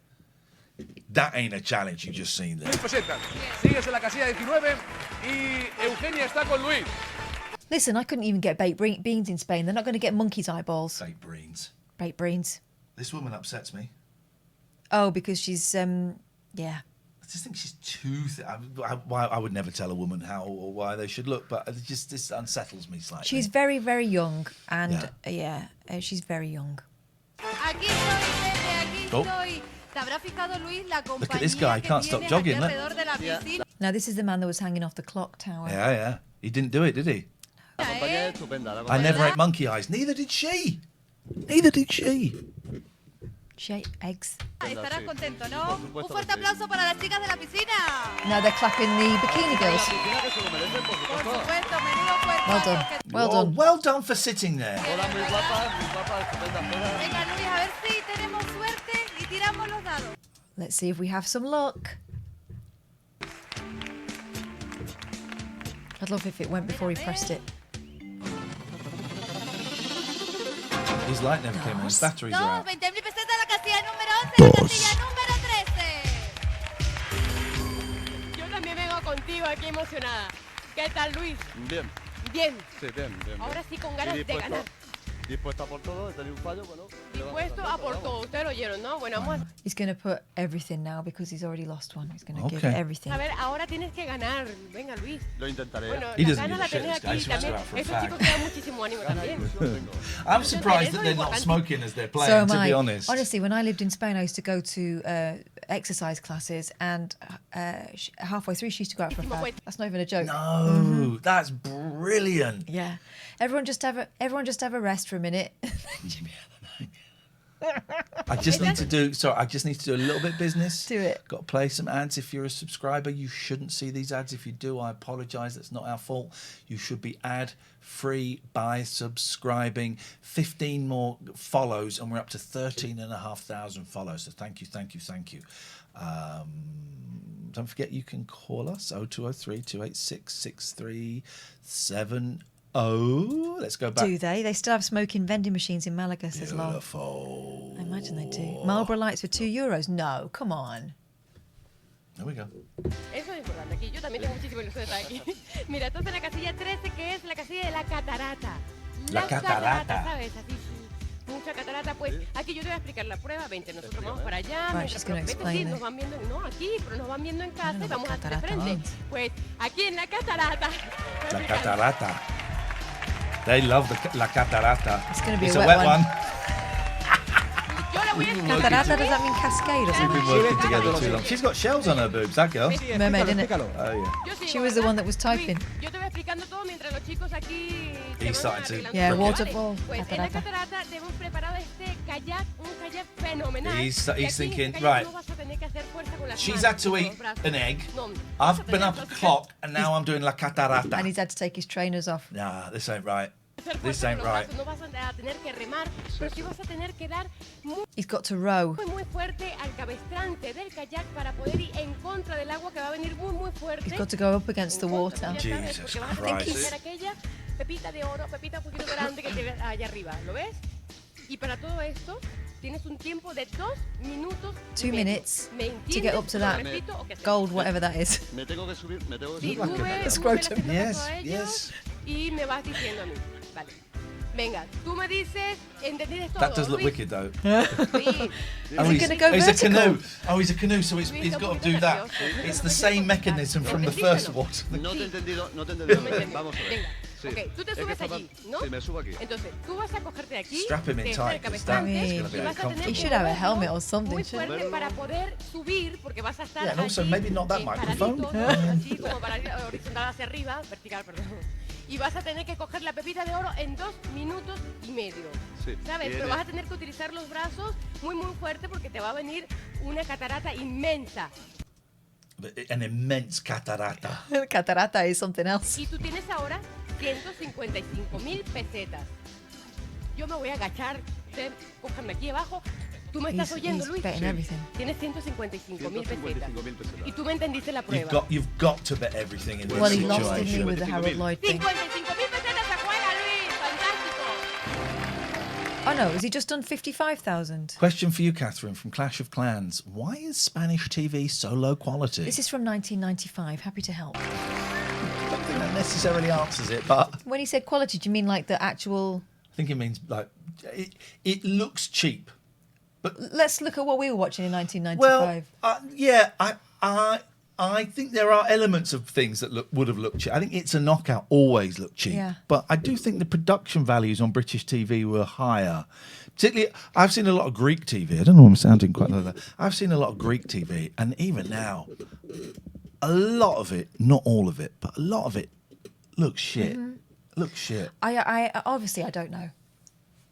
That ain't a challenge you just seen there. 1000 pesetas. Sigues en la casilla 19 y Eugenia está con Luis. Listen, I couldn't even get baked beans in Spain. They're not going to get monkey's eyeballs. Baked beans. Baked beans. This woman upsets me. Oh, because she's, yeah. I just think she's too. I would never tell a woman how or why they should look, but this unsettles me slightly. She's very, very young, and she's very young. Aquí estoy, Oh. estoy. ¿Te habrá fijado, Luis, la Look at this guy, he can't stop jogging. Look. alrededor de la piscina? Now, this is the man that was hanging off the clock tower. Yeah. He didn't do it, did he? I never ate monkey eyes. Neither did she. She ate eggs. Estarás contento, ¿no? Un fuerte aplauso para las chicas de la piscina. Now they're clapping the bikini girls. Por supuesto, menudo cuerpo. Well done. Well done. Well done for sitting there. Venga, Luis, a ver si tenemos suerte y tiramos los dados. Let's see if we have some luck. I'd love if it went before he pressed it. His light never came on. His batteries are out. 20.000 pesetas la casilla número 11, la casilla número 13. Yo también vengo contigo aquí emocionada. ¿Qué tal, Luis? Bien. Bien. Sí, bien. Ahora sí con ganas de ganar. Dispuesto a por todo, he tenido un fallo, bueno. Dispuesto a por todo. Ustedes lo oyeron, ¿no? Bueno, vamos a... He's going to put everything now because he's already lost one. He's going to give Okay. everything. A ver, ahora tienes que ganar. Venga, Luis. Lo intentaré. Bueno, He las doesn't ganas give a la shit, tenés this guy. aquí He también. sweats for a Estos fact. chicos te dan muchísimo ánimo también. I'm surprised Eso that es they're not importante. smoking as they're So playing, am to I. be honest. Honestly, when I lived in Spain, I used to go to exercise classes, and halfway through, she used to go out for a fag. That's not even a joke. No, that's brilliant. Yeah, everyone just have a rest for a minute. I just need to do a little bit of business. Do it. Got to play some ads. If you're a subscriber, you shouldn't see these ads. If you do, I apologise. That's not our fault. You should be ad free by subscribing. 15 more follows, and we're up to 13,500 follows. So thank you. Don't forget you can call us 0203 286 6370. Let's go back. Do they? They still have smoking vending machines in Malaga, says Lol. Beautiful. I imagine they do. Marlboro lights for €2. No, come on. There we go. Eso es importante aquí. Yo también tengo muchísimo ilusión de estar aquí. Mira, entonces la casilla 13, que es la casilla de la catarata. La catarata. ¿Sabes? Así, mucha catarata. Pues aquí yo te voy a explicar la prueba. Vente, nosotros vamos para allá. Right, mientras she's gonna vete, explain sí, it. nos van viendo, no aquí, pero nos van viendo en casa y know vamos what hacia de catarata frente. means. Pues aquí en la catarata. La catarata. They love la catarata. It's going to be It's a wet one. Yo la voy a explicar. Catarata, does that mean cascade or We've something? been working together too long. She's got shells on her boobs, that girl. Mermaid, isn't it? Oh, yeah. Yo sigo, She was the ¿verdad? one that was typing. Luis, yo te voy explicando todo mientras los chicos aquí se He's van starting to arreglando. Yeah, Vale. waterfall, Pues en la catarata. catarata te hemos preparado este kayak, un kayak fenomenal. He's Y aquí en thinking, este kayak right, no vas a tener que hacer fuerza con las she's manos, had to con eat los brazos. an egg. No, I've been up a clock, and now I'm doing la catarata. And he's had to take his trainers off. Nah, this ain't right. hacer This fuerza ain't con los right. brazos, no vas a tener que remar, pero sí vas a tener que dar muy, He's got to row. muy fuerte al cabestrante del kayak para poder ir en contra del agua que va a venir muy fuerte. He's got to go up against the water. Jesus Porque vas a tener que Christ. hacer aquella pepita de oro, pepita un poquito grande que te ve allá arriba, ¿lo ves? Y para todo esto tienes un tiempo de 2 minutos. 2 minutes ¿Me to get up to that ¿Lo repito o qué sé? gold, whatever that is. Me tengo que subir, me tengo que Sí, subir. sube, A sube scrotum. haciendo Yes, caso a ellos yes. y me vas diciendo a mí. Vale. Venga, tú me dices, ¿entendiste todo? That does look Luis? wicked, though. Luis. Is he going to go he's vertical? a canoe. Oh, he's a canoe, so he's got to do that. It's the same mechanism from the first water. No te he entendido, no te he entendido. Vamos a ver. Venga. Sí. Ok, tú te Es que subes estaba- allí, ¿no? Sí, me subo aquí. Entonces, tú vas a cogerte aquí, Strap him in te tight, acerca 'cause that bastante, is gonna be y vas a tener He que should have a moverlo helmet or something, muy shouldn't fuerte he? para poder subir, porque vas a estar Yeah, and also allí, maybe not that microphone. paradito, así como para ir horizontal hacia arriba, vertical, perdón. Y vas a tener que coger la pepita de oro en 2 minutos y medio. Sí. ¿Sabes? Tiene- Pero vas a tener que utilizar los brazos muy fuerte porque te va a venir una catarata inmensa. An immense catarata. Catarata is something else. Y tú tienes ahora 155.000 pesetas. Yo me voy a agachar, ustedes cójanme aquí abajo. Tú me estás He's- oyendo, he's Luis. betting everything. Tienes 155.000 pesetas. 155.000 Y tú me entendiste la prueba. You've got to bet everything in this Well, he situation. lost, didn't he, with the Harold Lloyd thing? 55.000 pesetas se juega, Luis. Fantástico. Oh no, has he just done 55,000? Question for you, Catherine, from Clash of Clans. Why is Spanish TV so low quality? This is from 1995. Happy to help. I don't think that necessarily answers it, but When he said quality, do you mean like the actual? I think it means like it looks cheap. Let's look at what we were watching in 1995. Yeah, I think there are elements of things that would have looked cheap. I think It's a Knockout always looked cheap, Yeah. but I do think the production values on British TV were higher. Particularly, I've seen a lot of Greek TV. I don't know, I'm sounding quite like that. I've seen a lot of Greek TV, and even now, a lot of it, not all of it, but a lot of it looks shit. Mhm. Looks shit. I obviously I don't know.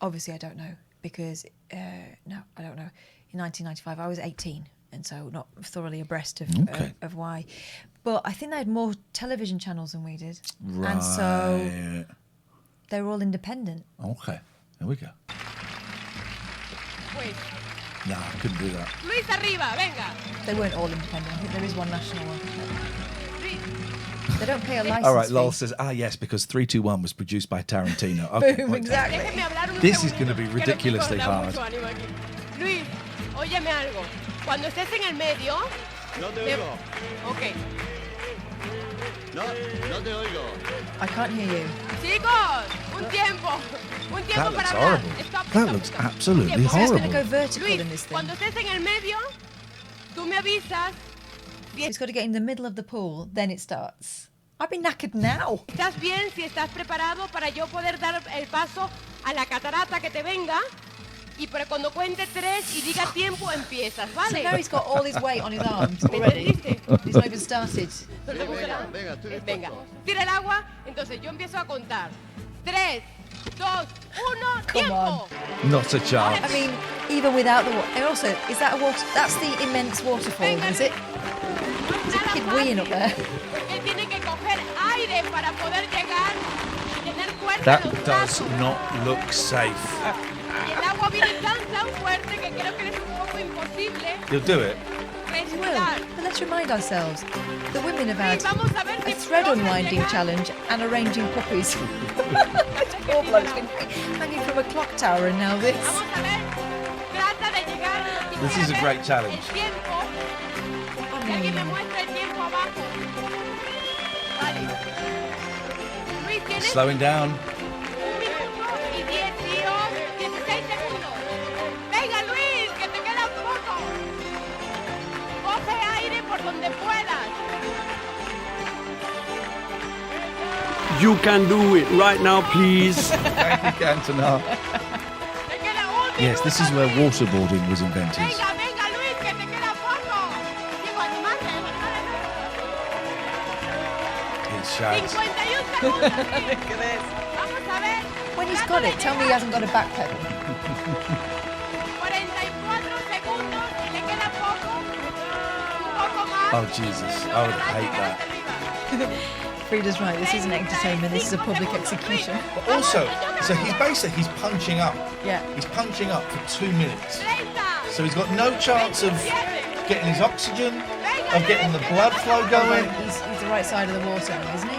Obviously I don't know because no, I don't know. In 1995, I was 18, and so not thoroughly abreast of Okay. of why. But I think they had more television channels than we did, Right. and so they were all independent. Okay, there we go. Pues, No, I couldn't do that. Luis arriba, venga. They weren't all independent. I think there is one national one. They don't pay a license All right, Lol fee. says, yes, because 321 was produced by Tarantino. Okay, Boom, point taken. exactly. Déjeme hablar un This is segundito, going to be que no ridiculously quiero hard. mucho ánimo aquí. Luis, óyeme algo. Cuando estés en el medio... No te me- oigo. Ok. No te oigo. I can't hear you. Chicos, un tiempo. Un tiempo That looks para hablar. horrible. Stop, That stop, looks stop. absolutely Tiempo. horrible. Go vertical Luis, in this thing. cuando estés en el medio, tú me avisas. It's got to get in the middle of the pool, then it starts. I'd be knackered now. ¿Estás bien? Si estás preparado para yo poder dar el paso a la catarata que te venga. Y para cuando cuente 3 y diga tiempo, empiezas, So ¿vale? now he's got all his weight on his arms ¿Me already. entendiste? He's not even started. ¿No te gusta nada? Venga, estoy dispuesto. Venga, tira el agua, entonces yo empiezo a contar. 3, 2, 1, tiempo. Not a chance. I mean, even without the water. And also, is that a water? That's the immense waterfall, is it? Is it a kid weeing up there? Porque él tiene que coger aire para poder llegar y tener fuerza That en los does brazos. not look safe. Y el agua viene tan fuerte que creo que es un poco imposible You'll do it. respirar. But let's remind ourselves, the women have had Vamos a ver a si thread logran unwinding llegar. challenge and arranging puppies. This poor bloke's been hanging from a clock tower and now this. Vamos a ver, trata de llegar. This is a great challenge. El tiempo. Que alguien me muestre el tiempo abajo. Vale. Luis, tienes Slowing down. 1 minuto y 16 segundos. Venga, Luis, que te queda poco. Coge aire por donde puedas. You can do it right now, please. Thank you, Cantona. Yes, this is where waterboarding was invented. Venga, venga, Luis, que te queda poco. Digo, animarte, It's shags. 51 segundos, Luis. Vamos a ver. When he's got it, tell me he hasn't got a backpedal. 44 segundos y le queda poco. Un poco más. Oh, Jesus. I would hate that. Frida's right, this isn't entertainment, this is a public execution. But also, so he's punching up. Yeah. He's punching up for 2 minutes. So he's got no chance of getting his oxygen, of getting the blood flow going. He's the right side of the water, isn't he?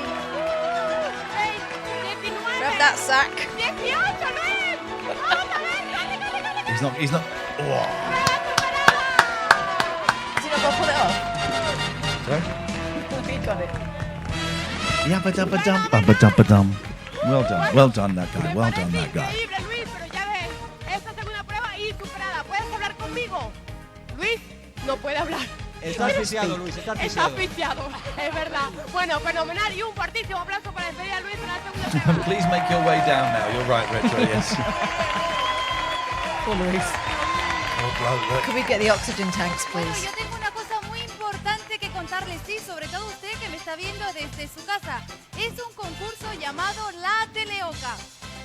Grab that sack. He's not. Oh. Is he not going to pull it off? Sorry? He got it. Yabba dabba dum, bubba dubba dum. Well done, that guy. Well done, that guy. Increíble, Luis, pero ya ves, esta segunda prueba y superada. ¿Puedes hablar conmigo? Luis no puede hablar. Está asfixiado, Luis, está Está asfixiado. asfixiado, es verdad. Bueno, fenomenal y un fuertísimo aplauso para despedir a Luis en la segunda prueba. Please make your way down now. You're right, Retro, yes. Poor Luis. Can we get the oxygen tanks, Bueno, please? yo tengo una cosa muy importante que contarles, sí, sobre todo usted que me está viendo desde su casa. Es un concurso llamado La Teleoca.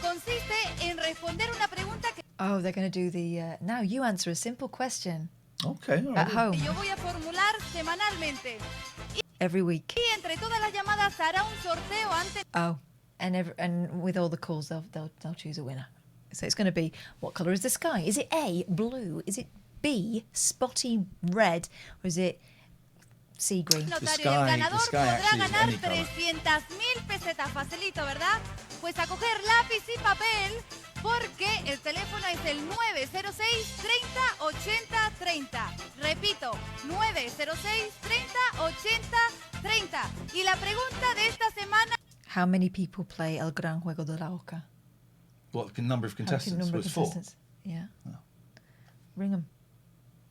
Consiste en responder una pregunta que Oh, they're going to do the... now you answer a simple question. Okay, all At right. home, yo voy a formular semanalmente. every week. Y entre todas las llamadas se hará un sorteo antes. Oh, and with all the calls, they'll choose a winner. So it's going to be, what colour is the sky? Is it A, blue? Is it B, spotty red? Or is it sea green? Notario, y el ganador podrá ganar 300.000 pesetas. Facilito, ¿verdad? Pues a coger lápiz y papel, porque el teléfono es el 906 30 80 30. Repito, 906 30 80 30. Y la pregunta de esta semana... How many people play El Gran Juego de la Oca? What number of contestants? Number of Was 4. contestants. Yeah. Ring them.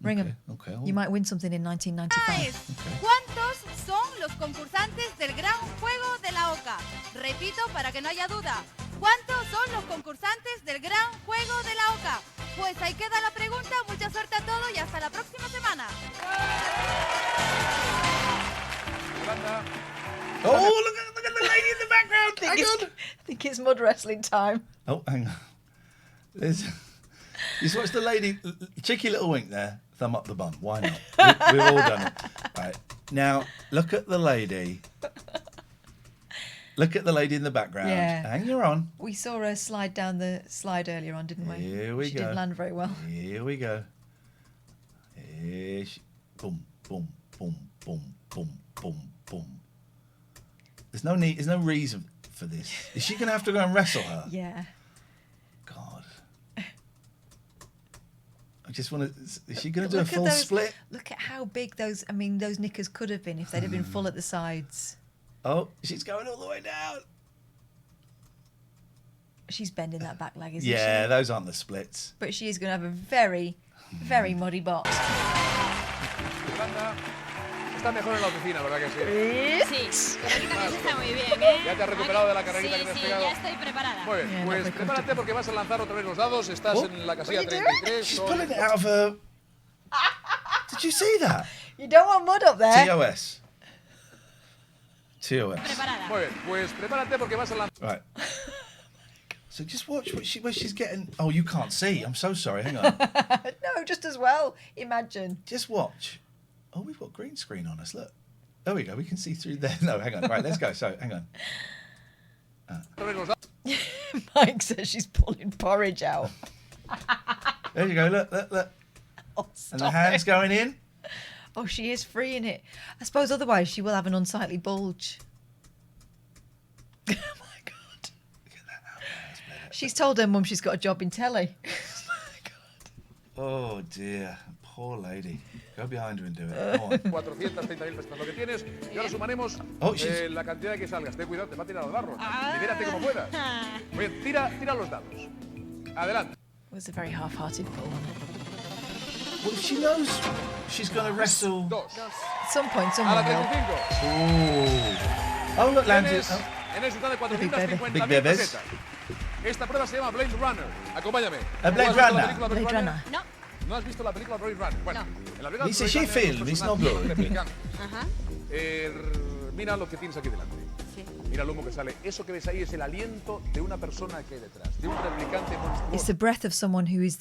Ring them. Okay. You might win something in 1995. ¿Cuántos son los concursantes del Gran Juego de la Oca? Repito, para que no haya duda. ¿Cuántos son los concursantes del Gran Juego de la Oca? Pues ahí queda la pregunta. Mucha suerte a todos y hasta la próxima semana. Oh, look at the lady in the background. I think it's mud wrestling time. Oh, hang on. You watch the lady, cheeky little wink there. Thumb up the bum. Why not? We've all done it. Right. Now, look at the lady. Look at the lady in the background. Yeah. Hang your on. We saw her slide down the slide earlier on, didn't we? Here we she go. didn't land very well. Here we go. Here she... Boom, boom, boom, boom, boom, boom, boom. There's no reason for this. Is she going to have to go and wrestle her? Yeah. God. I just want to... Is she going to do a Look at full those- split? Look at how big those knickers could have been if they'd have been full at the sides. Oh, she's going all the way down. She's bending that back leg, isn't she? Yeah, those aren't the splits. But she is going to have a very, very muddy bot. Está mejor en la oficina, ¿verdad que sí? Sí, teóricamente está muy bien, ¿eh? ¿Ya te has recuperado de la carrerita Sí, que te has sí, pegado? ya estoy preparada. Muy bien, pues prepárate porque vas a lanzar otra vez los dados. Estás en la casilla 33. She's pulling it out of her... Did you see that? You don't want mud up there. TOS. Muy bien, pues prepárate porque vas a lanzar... Right. So just watch where she's getting... Oh, you can't see. I'm so sorry. Hang on. No, just as well. Imagine. Just watch. Oh, we've got green screen on us. Look. There we go. We can see through there. No, hang on. Right, let's go. So, hang on. Mike says she's pulling porridge out. There you go. Look. Oh, And the hand's going in. Oh, she is freeing it. I suppose otherwise she will have an unsightly bulge. Oh my God. She's told her mum she's got a job in telly. Oh, dear. Poor lady. Go behind her and do it. Go on. 430.000 pesetas lo que tienes y ahora sumaremos la cantidad de que salgas. Ten cuidado, te va a tirar al barro. Libérate como puedas. Muy bien, tira los dados. Adelante. It was a very half-hearted pull. Well, if she knows she's going to wrestle... At some point, A someone la will. 35. Oh, look, landed. Tienes en el total de Big 450.000 bebés. pesetas. Esta prueba se llama Blade Runner. Acompáñame. A Blade ¿Tú has visto la Runner? película Blade Runner. No. ¿No has visto la película Blade Runner? Bueno, en la película Dice Blade she Runner, film, los it's not personajes good. replican. Ajá. Mira lo que tienes aquí delante. Sí. Mira el humo que sale. Eso que ves ahí es el aliento de una persona que hay detrás, de un replicante monstruoso. It's the breath of someone who is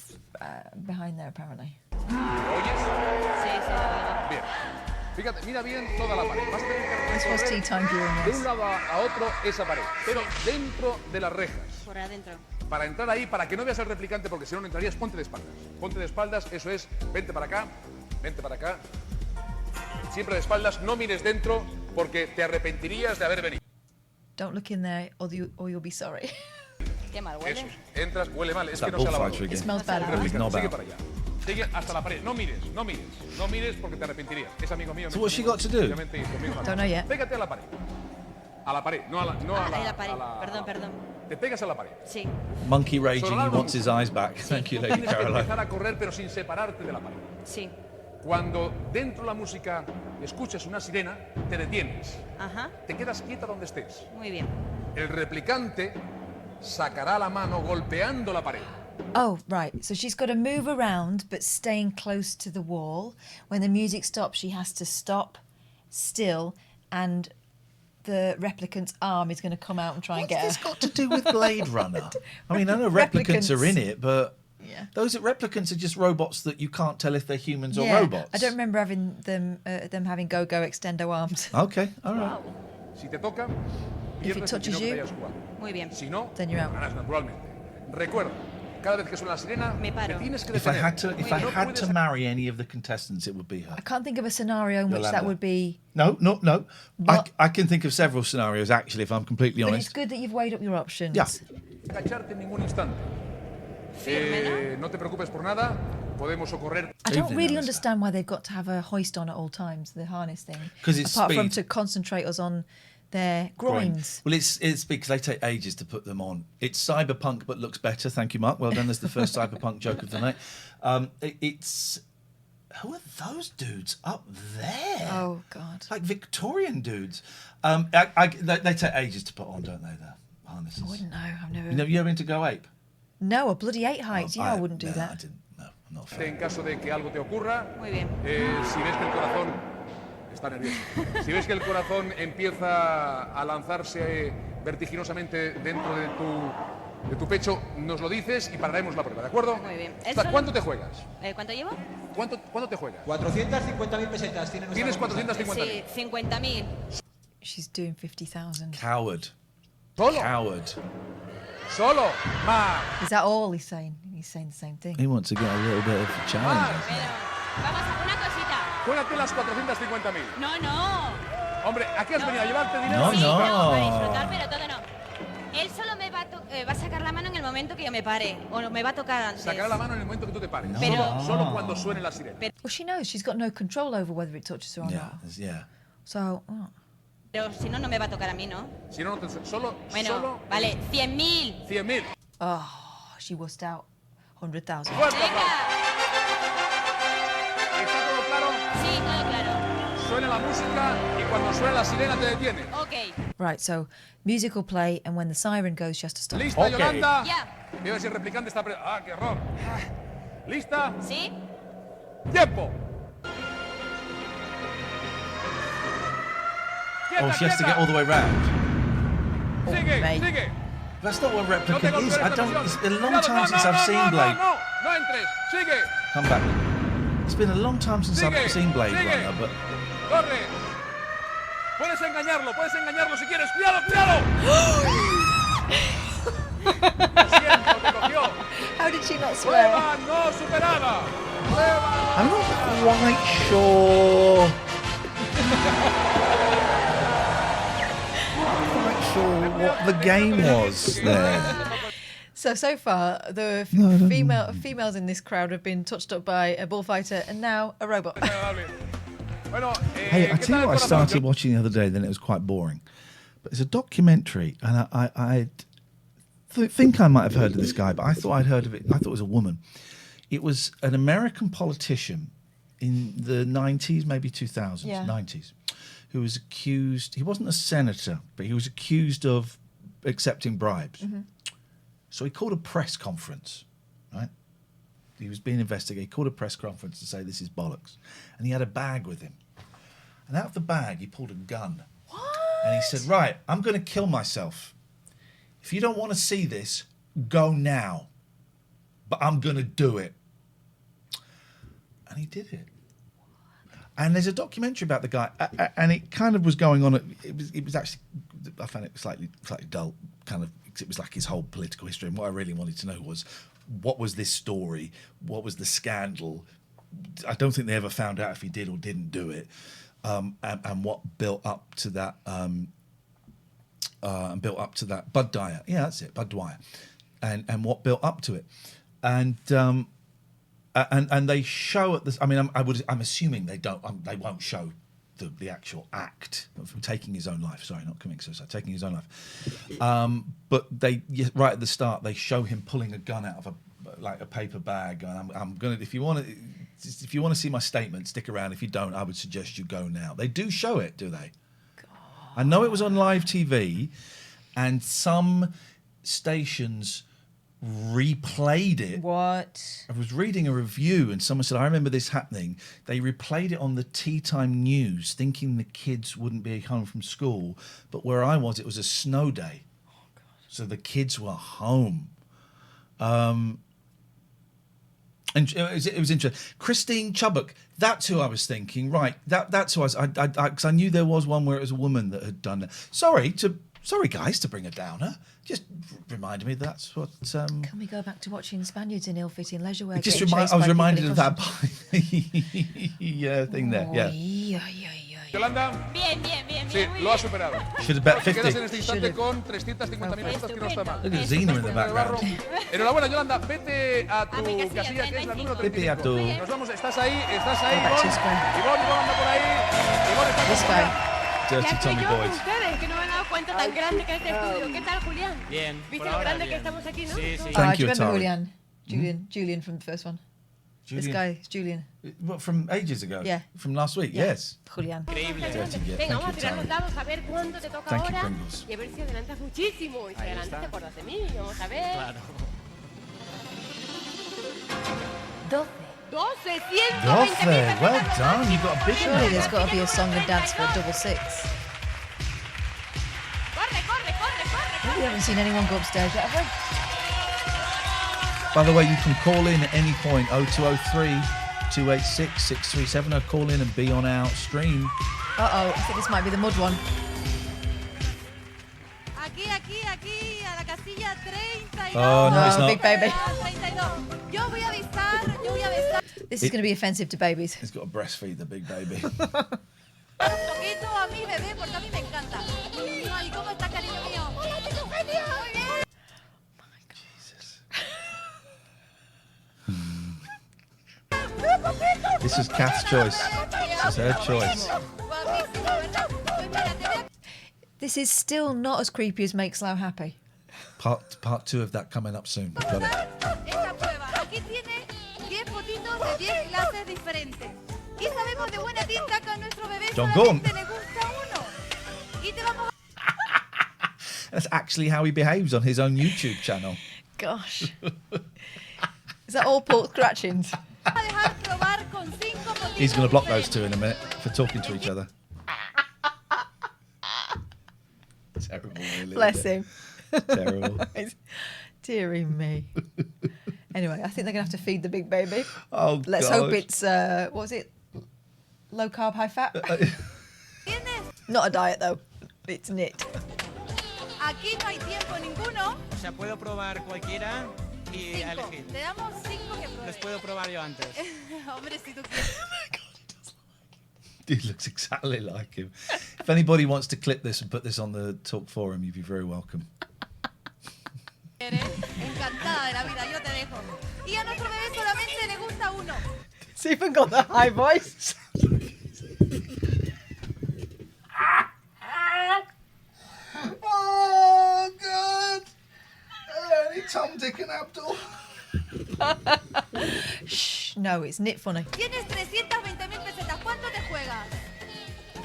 behind there, apparently. ¿Oyes? Sí, sí. Bien. Fíjate, mira bien toda la pared. Vas a tener que This was tea time viewing de this. un lado a otro esa pared, pero dentro de las rejas. Por adentro. Para entrar ahí, para que no veas al replicante, porque si no, no entrarías, ponte de espaldas. Ponte de espaldas, eso es, vente para acá, siempre de espaldas, no mires dentro, porque te arrepentirías de haber venido. Don't look in there or you'll be sorry. Qué mal Eso huele. es, entras, huele mal, es That que no se ha lavado. bullfighter again. It smells bad. Replicante, Not sigue bad. para allá. Sigue hasta la pared, no mires porque te arrepentirías. Es amigo mío. So what's she got to do? Obviamente, y conmigo no. Don't know yet. Pégate a la pared. A la pared, no a la... No a Ahí la pared. a la- Perdón. te pegas a la pared. Sí. Monkey raging, Sonará he una wants his eyes back. Thank you, Lady Tienes que Caroline. empezar a correr pero sin separarte de la pared. Sí. Cuando dentro de la música escuches una sirena, te detienes. Ajá. Te quedas quieta donde estés. Muy bien. El replicante sacará la mano golpeando la pared. Oh, right. So she's got to move around, but staying close to the wall. When the music stops, she has to stop still, and the replicant's arm is going to come out and try and get her. What's this got to do with Blade Runner? I mean, I know replicants are in it, but those replicants are just robots that you can't tell if they're humans or robots. I don't remember having them having go-go extendo arms. Okay, all right. Si te toca, If it pierdes touches el que you, hayas jugado. Muy bien. Si no, then you're out. ganas naturalmente. Recuerda, cada vez que suena la sirena, Me paro. te tienes que If I detener. had to marry any of the contestants, it would be her. I can't think of a scenario in which that Yolanda. would be. No. I can think of several scenarios, actually, if I'm completely But honest. it's good that you've weighed up your options. Yeah. Agacharte en ningún instante. No te preocupes por nada, podemos socorrer. I don't really understand why they've got to have a hoist on at all times, the harness thing. 'Cause it's apart from speed. to concentrate us on their groins. Well, it's because they take ages to put them on. It's cyberpunk, but looks better. Thank you, Mark. Well done. There's the first cyberpunk joke of the night. It's who are those dudes up there? Oh God! Like Victorian dudes. They take ages to put on, don't they? The harnesses. I wouldn't know. I've never. You ever been to Go Ape? No, a bloody 8 heights. I wouldn't do that. I didn't. No, I'm not. En caso de que algo te ocurra, Muy bien. Si ves que el corazón está nervioso, si ves que el corazón empieza a lanzarse vertiginosamente dentro de tu pecho, nos lo dices y pararemos la prueba, ¿de acuerdo? Muy bien. ¿Cuánto te juegas? ¿Cuánto llevo? ¿Cuánto te juegas? 450.000 pesetas. Tienes 450.000. Sí, 50.000. She's doing 50,000. Coward. Solo. Coward. Solo. Más. Is that all he's saying? He's saying the same thing. He wants to get a little bit of a challenge. Vamos a una cosita. Juégate las 450.000. No. Hombre, ¿a qué has venido? ¿A llevarte dinero? Sí, no, para disfrutar, pero todo no. Él solo me va a sacar la mano en el momento que yo me pare. O me va a tocar antes. Sacará la mano en el momento que tú te pares. Pero- Solo cuando suene la sirena. Well, she knows she's got no control over whether it touches her or not. Yeah. So, Pero si no, no me va a tocar a mí, ¿no? Si no, solo. Bueno, vale, 100.000. 100.000. oh, she wussed out 100,000. Fuerte aplauso. ¿Está todo claro? Sí, todo claro. Suena la música y cuando suena la sirena te detienes. Ok. Right, so music will play, and when the siren goes, she has to stop. ¿Lista, Yolanda? Ya. Veo si el replicante está... ¡Ah, qué error! ¿Lista? ¿Sí? ¡Tiempo! Oh, she has to get all the way round. Sigue. That's not what No te replicant golpees is. esta It's a long Cuidado, time since I've seen Blade. No entres. Sigue. Come back. It's been a long time since I've seen Blade Runner, but Corre. Puedes engañarlo si quieres. ¡Cuidado! Lo siento, te cogió. How did she not swear? Prueba no superada. I'm not quite sure. What the game was there. So far, the females in this crowd have been touched up by a bullfighter and now a robot. Hey, I tell you what I started watching the other day, then it was quite boring. But it's a documentary, and I think I might have heard of this guy, but I thought I'd heard of it. I thought it was a woman. It was an American politician in the 90s, maybe 2000s, Yeah. 90s, who was accused, he wasn't a senator, but he was accused of accepting bribes. Mm-hmm. So he called a press conference, right? He was being investigated. He called a press conference to say this is bollocks. And he had a bag with him. And out of the bag, he pulled a gun. What? And he said, right, I'm going to kill myself. If you don't want to see this, go now. But I'm going to do it. And he did it. And there's a documentary about the guy, and it kind of was going on. It was actually, I found it slightly dull, kind of. It was like his whole political history. And what I really wanted to know was, what was this story? What was the scandal? I don't think they ever found out if he did or didn't do it, and what built up to that. And built up to that. Bud Dwyer, yeah, that's it, Bud Dwyer, and what built up to it, and they show at this. I mean, I'm assuming they won't show the actual act of taking his own life. Sorry, not committing suicide, taking his own life. But right at the start, they show him pulling a gun out of a paper bag. And I'm gonna, if you want to see my statement, stick around. If you don't, I would suggest you go now. They do show it, do they? God. I know it was on live TV, and some stations replayed it. What? I was reading a review and someone said, I remember this happening. They replayed it on the tea time news thinking the kids wouldn't be home from school. But where I was, it was a snow day. Oh, God. So the kids were home. And it was interesting. Christine Chubbuck, that's who I was thinking. Right, that's who I was. Because I knew there was one where it was a woman that had done it. Sorry, guys, to bring a downer. Just reminded me that's what. Can we go back to watching Spaniards in ill-fitting leisure wear? I was reminded of that thing there. Yeah. Yolanda. Bien. Sí, lo ha superado. Should have bet 50. Quedas en este instante con 350.000 pesetas, que no está mal. Look at Zena in the background. Enhorabuena, Yolanda. Vete a tu casilla, que es la número 35. Nos vamos, estás ahí, Ivonne anda por ahí. Ivonne está por ahí. Dirty Tommy Boyd. Ustedes que no me han dado cuenta tan grande que es este estudio. ¿Qué tal, Julián? Bien. ¿Viste lo grande que estamos aquí, no? Sí. Thank you, do you remember Atari. Julian from the first one? Julian. This guy is Julian. What, from ages ago? Yeah. From last week? Yeah. Yes. Julián. Venga, Thank vamos a you, tirar los Tony. dados a ver cuánto te toca Thank you, ahora. Pringles. Y a ver si adelantas muchísimo. Y si adelantas, te acuerdas de mí. Vamos a ver. Claro. 12. 120.000 Well pesetas. done. You got a big Surely there's one. got to be a song and dance for a double six. We haven't seen anyone go upstairs yet, have By the way, you can call in at any point 0203 286 637 or call in and be on our stream. we? I think this might be the mud one. Aquí, a la casilla 32. Oh, no, it's not. Big baby. 32. Yo voy a avisar. This is going to be offensive to babies. He's got to breastfeed the big baby. Un poquito a mi bebé porque a mí me encanta. Ay, ¿cómo está, cariño mío? Hola, Eugenio. Muy bien. This is Kath's choice. This is her choice. This is still not as creepy as Make Slough Happy. Part 2 of that coming up soon. Got it. Esta prueba. Aquí tiene 10 fotitos de 10 clases diferentes. Y sabemos de buena tinta que a nuestro bebé John solamente Gorn. le gusta uno. Y te vamos That's actually how he behaves on his own YouTube channel. Gosh. Is that all pork scratchings? a dejar probar con 5 fotitos. He's going to block those two in a minute for talking to each other. Terrible, really. Bless him. Terrible. Deary me. Anyway, I think they're going to have to feed the big baby. Oh, Let's God. hope it's, what was it? Low carb, high fat? Not a diet, though. It's knit. Aquí no hay tiempo ninguno. O sea, puedo probar cualquiera y 5. elegir. Le damos 5 que pruebe. Los puedo probar yo antes. Hombre, si tú quieres. He looks exactly like him. If anybody wants to clip this and put this on the Talk Forum, you'd be very welcome. Encantada de la vida, yo te dejo. Y a nuestro bebé solamente le gusta uno. It's even got the high voice. Oh, God. Any Tom, Dick and Abdul. Shh, no, it's knit funny. Tienes 320.000 pesetas. ¿Cuánto te juegas?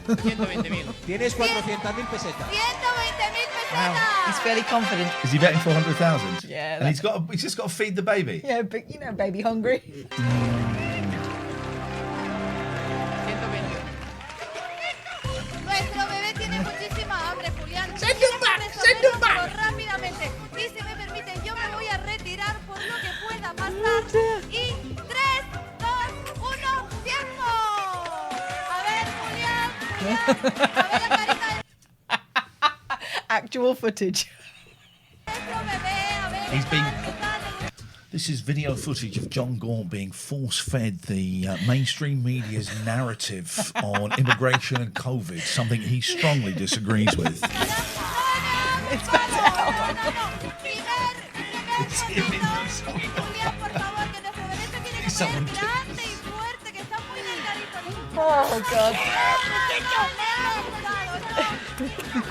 120.000. Tienes 400.000 pesetas. 120.000 pesetas. He's fairly confident. Is he betting 400,000? Yeah, And he's just got to feed the baby. Yeah, but you know, baby hungry. Nuestro bebé tiene muchísima hambre, Julián. Send him back, send him back. Pero rápidamente. Y si me permiten, yo me voy a retirar por lo que pueda pasar. Y 3, 2, 1, ¡tiempo! A ver, Julián. A ver la carita de Actual footage. nuestro bebé. A ver. He's been. This is video footage of John Gore being force-fed the mainstream media's narrative on immigration and COVID, something he strongly disagrees with. It's better out. It's him in this. Someone Oh, God.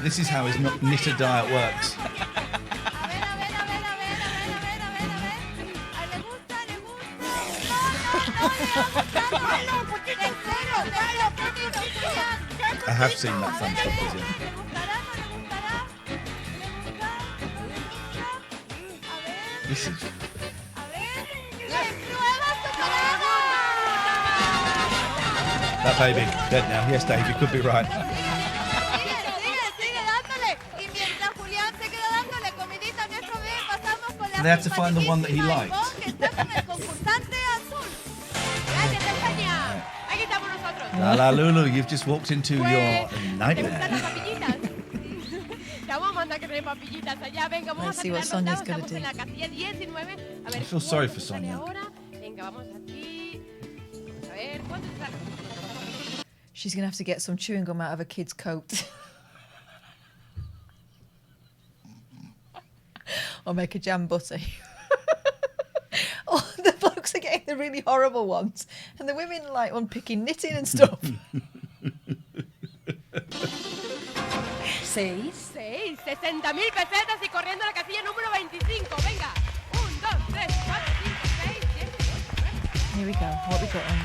This is how his knitter diet works. I have seen that fan shoppers, yeah. This is... That baby, dead now. Yes, Dave, you could be right. They had to find the one that he liked. La la Lulu, you've just walked into your nightmare. Let's see what Sonia's going to do. I feel sorry for Sonia. She's going to have to get some chewing gum out of a kid's coat. Or make a jam butty. Oh, the blokes are getting the really horrible ones. And the women like unpicking knitting and stuff. 60.000 pesetas y corriendo a la casilla número 25. Venga. 1, 2, 3, 4, 5, 6, 7, 8, 9. Here we go. What we got on?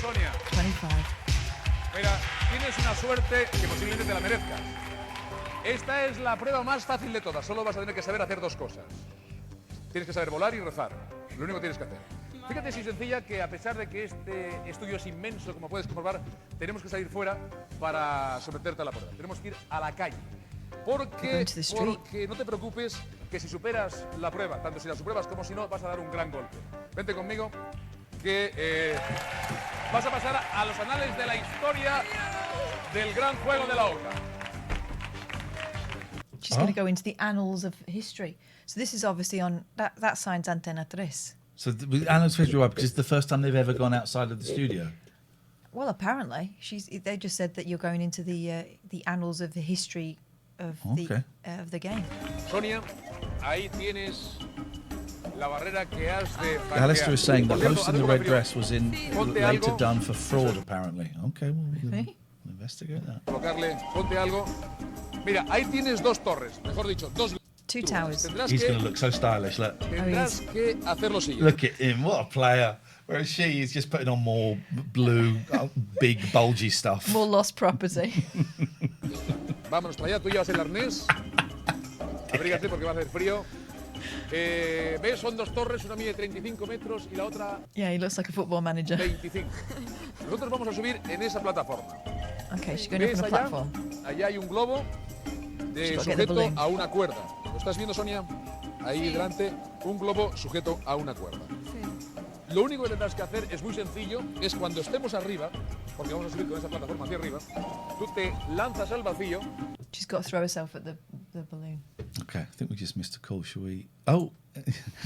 Sonia. 25. Mira, tienes una suerte que posiblemente te la merezcas. Esta es la prueba más fácil de todas. Solo vas a tener que saber hacer dos cosas. Tienes que saber volar y rezar. Lo único que tienes que hacer. Fíjate si sencilla que a pesar de que este estudio es inmenso, como puedes comprobar, tenemos que salir fuera para someterte a la prueba. Tenemos que ir a la calle. Porque no te preocupes que si superas la prueba, tanto si la superas como si no, vas a dar un gran golpe. Vente conmigo, que vas a pasar a los anales de la historia del gran juego de la oca. She's going to go into the annals of history. So this is obviously on that sign's Antena 3. So Anna's history, why? Because it's the first time they've ever gone outside of the studio. Well, apparently, they just said that you're going into the annals of the history of the game. Sonia, ahí tienes la barrera que has de Alistair is saying the Por cierto, host in the red dress was Ponte later algo. done for fraud, apparently. Okay, well, we'll investigate that. Colocarle, ponte algo. Mira, ahí tienes dos torres, mejor dicho, dos. Two towers. He's going to look so stylish, look. Tendrás que hacer lo siguiente. Look at him, what a player. Whereas she is just putting on more blue, big, bulgy stuff. More lost property. Vámonos para allá, tú llevas el arnés. Abrígate porque va a hacer frío. ¿Ves? Son dos torres, una mide 35 metros y la otra... Yeah, he looks like a football manager. 25. Nosotros vamos a subir en esa plataforma. Okay, she's going up on a platform. Allá hay un globo sujeto a una cuerda. ¿Lo estás viendo, Sonia? Ahí delante, un globo sujeto a una cuerda. Sí. Lo único que tendrás que hacer es muy sencillo, es cuando estemos arriba, porque vamos a subir con esa plataforma hacia arriba, tú te lanzas al vacío. She's got to throw herself at the balloon. Okay, I think we just missed a call. Shall we? Oh,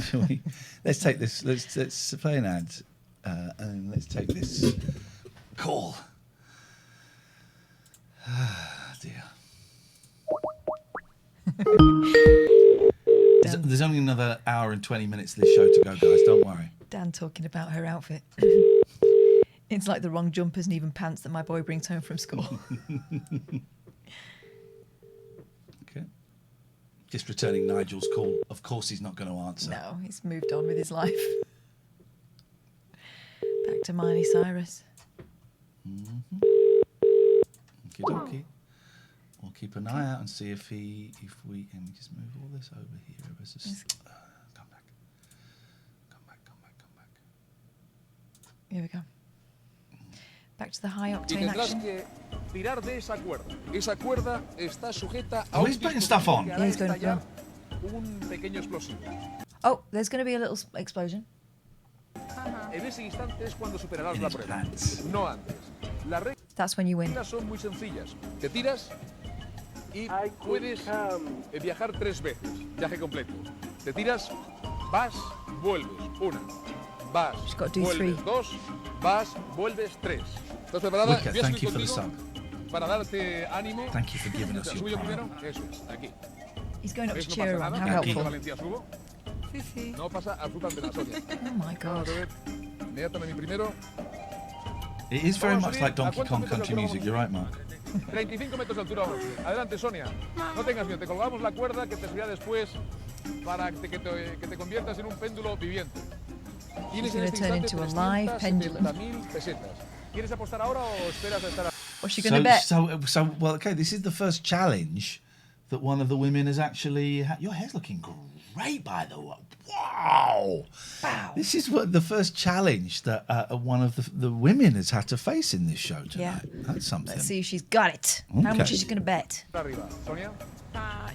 shall we? Let's take this. Let's play an ad, and let's take this call. Ah, dear. There's only another hour and 20 minutes of this show to go, guys. Don't worry. Dan talking about her outfit. It's like the wrong jumpers and even pants that my boy brings home from school. Okay. Just returning Nigel's call. Of course he's not going to answer. No, he's moved on with his life. Back to Miley Cyrus. Mm-hmm. Okie-dokie. We'll keep an eye out and see if we and we just move all this over here. Come back. Here we go. Back to the high Y octane tendrás action. que tirar de esa cuerda. Esa cuerda está sujeta a Oh, un he's putting dispositivo stuff on. que hará Yeah, he's going to estallar un pequeño explosivo. Oh, there's going to be a little explosion. En ese instante es cuando superarás la prueba. No antes. Las That's when you win. reglas son muy sencillas. Te tiras y puedes viajar 3 veces. Viaje completo. Te tiras, vas, vuelves. 1. Vas, got to do vuelves. 3. 2. Vas, vuelves. 3. ¿Estás preparada? Wicked, Voy a thank subir you for the contigo sub. para darte ánimo. Thank you for giving us your ¿Subo yo prime. primero? Eso es, aquí. He's going up ¿Ves? to No cheer pasa her on. nada. How Aquí, helpful. Valentía, subo. Sí, sí. No pasa absolutamente nada, Sonia. Oh my God. Vamos a ver. Inmediatamente mi primero. It is very much like Donkey Kong country music. You're right, Mark. 35 metros de altura vamos a subir. Adelante, Sonia. No tengas miedo. Te colgamos la cuerda que te servirá después para que te conviertas en un péndulo viviente. Tienes en este instante 370.000 pesetas. ¿Quieres apostar ahora o esperas a estar? What's she going to bet? Well, okay, this is the first challenge that one of the women has actually... Your hair's looking great, by the way. Wow! This is the first challenge that one of the women has had to face in this show tonight. Yeah. That's something. Let's see if she's got it. How much is she going to bet? Arriba. Sonia.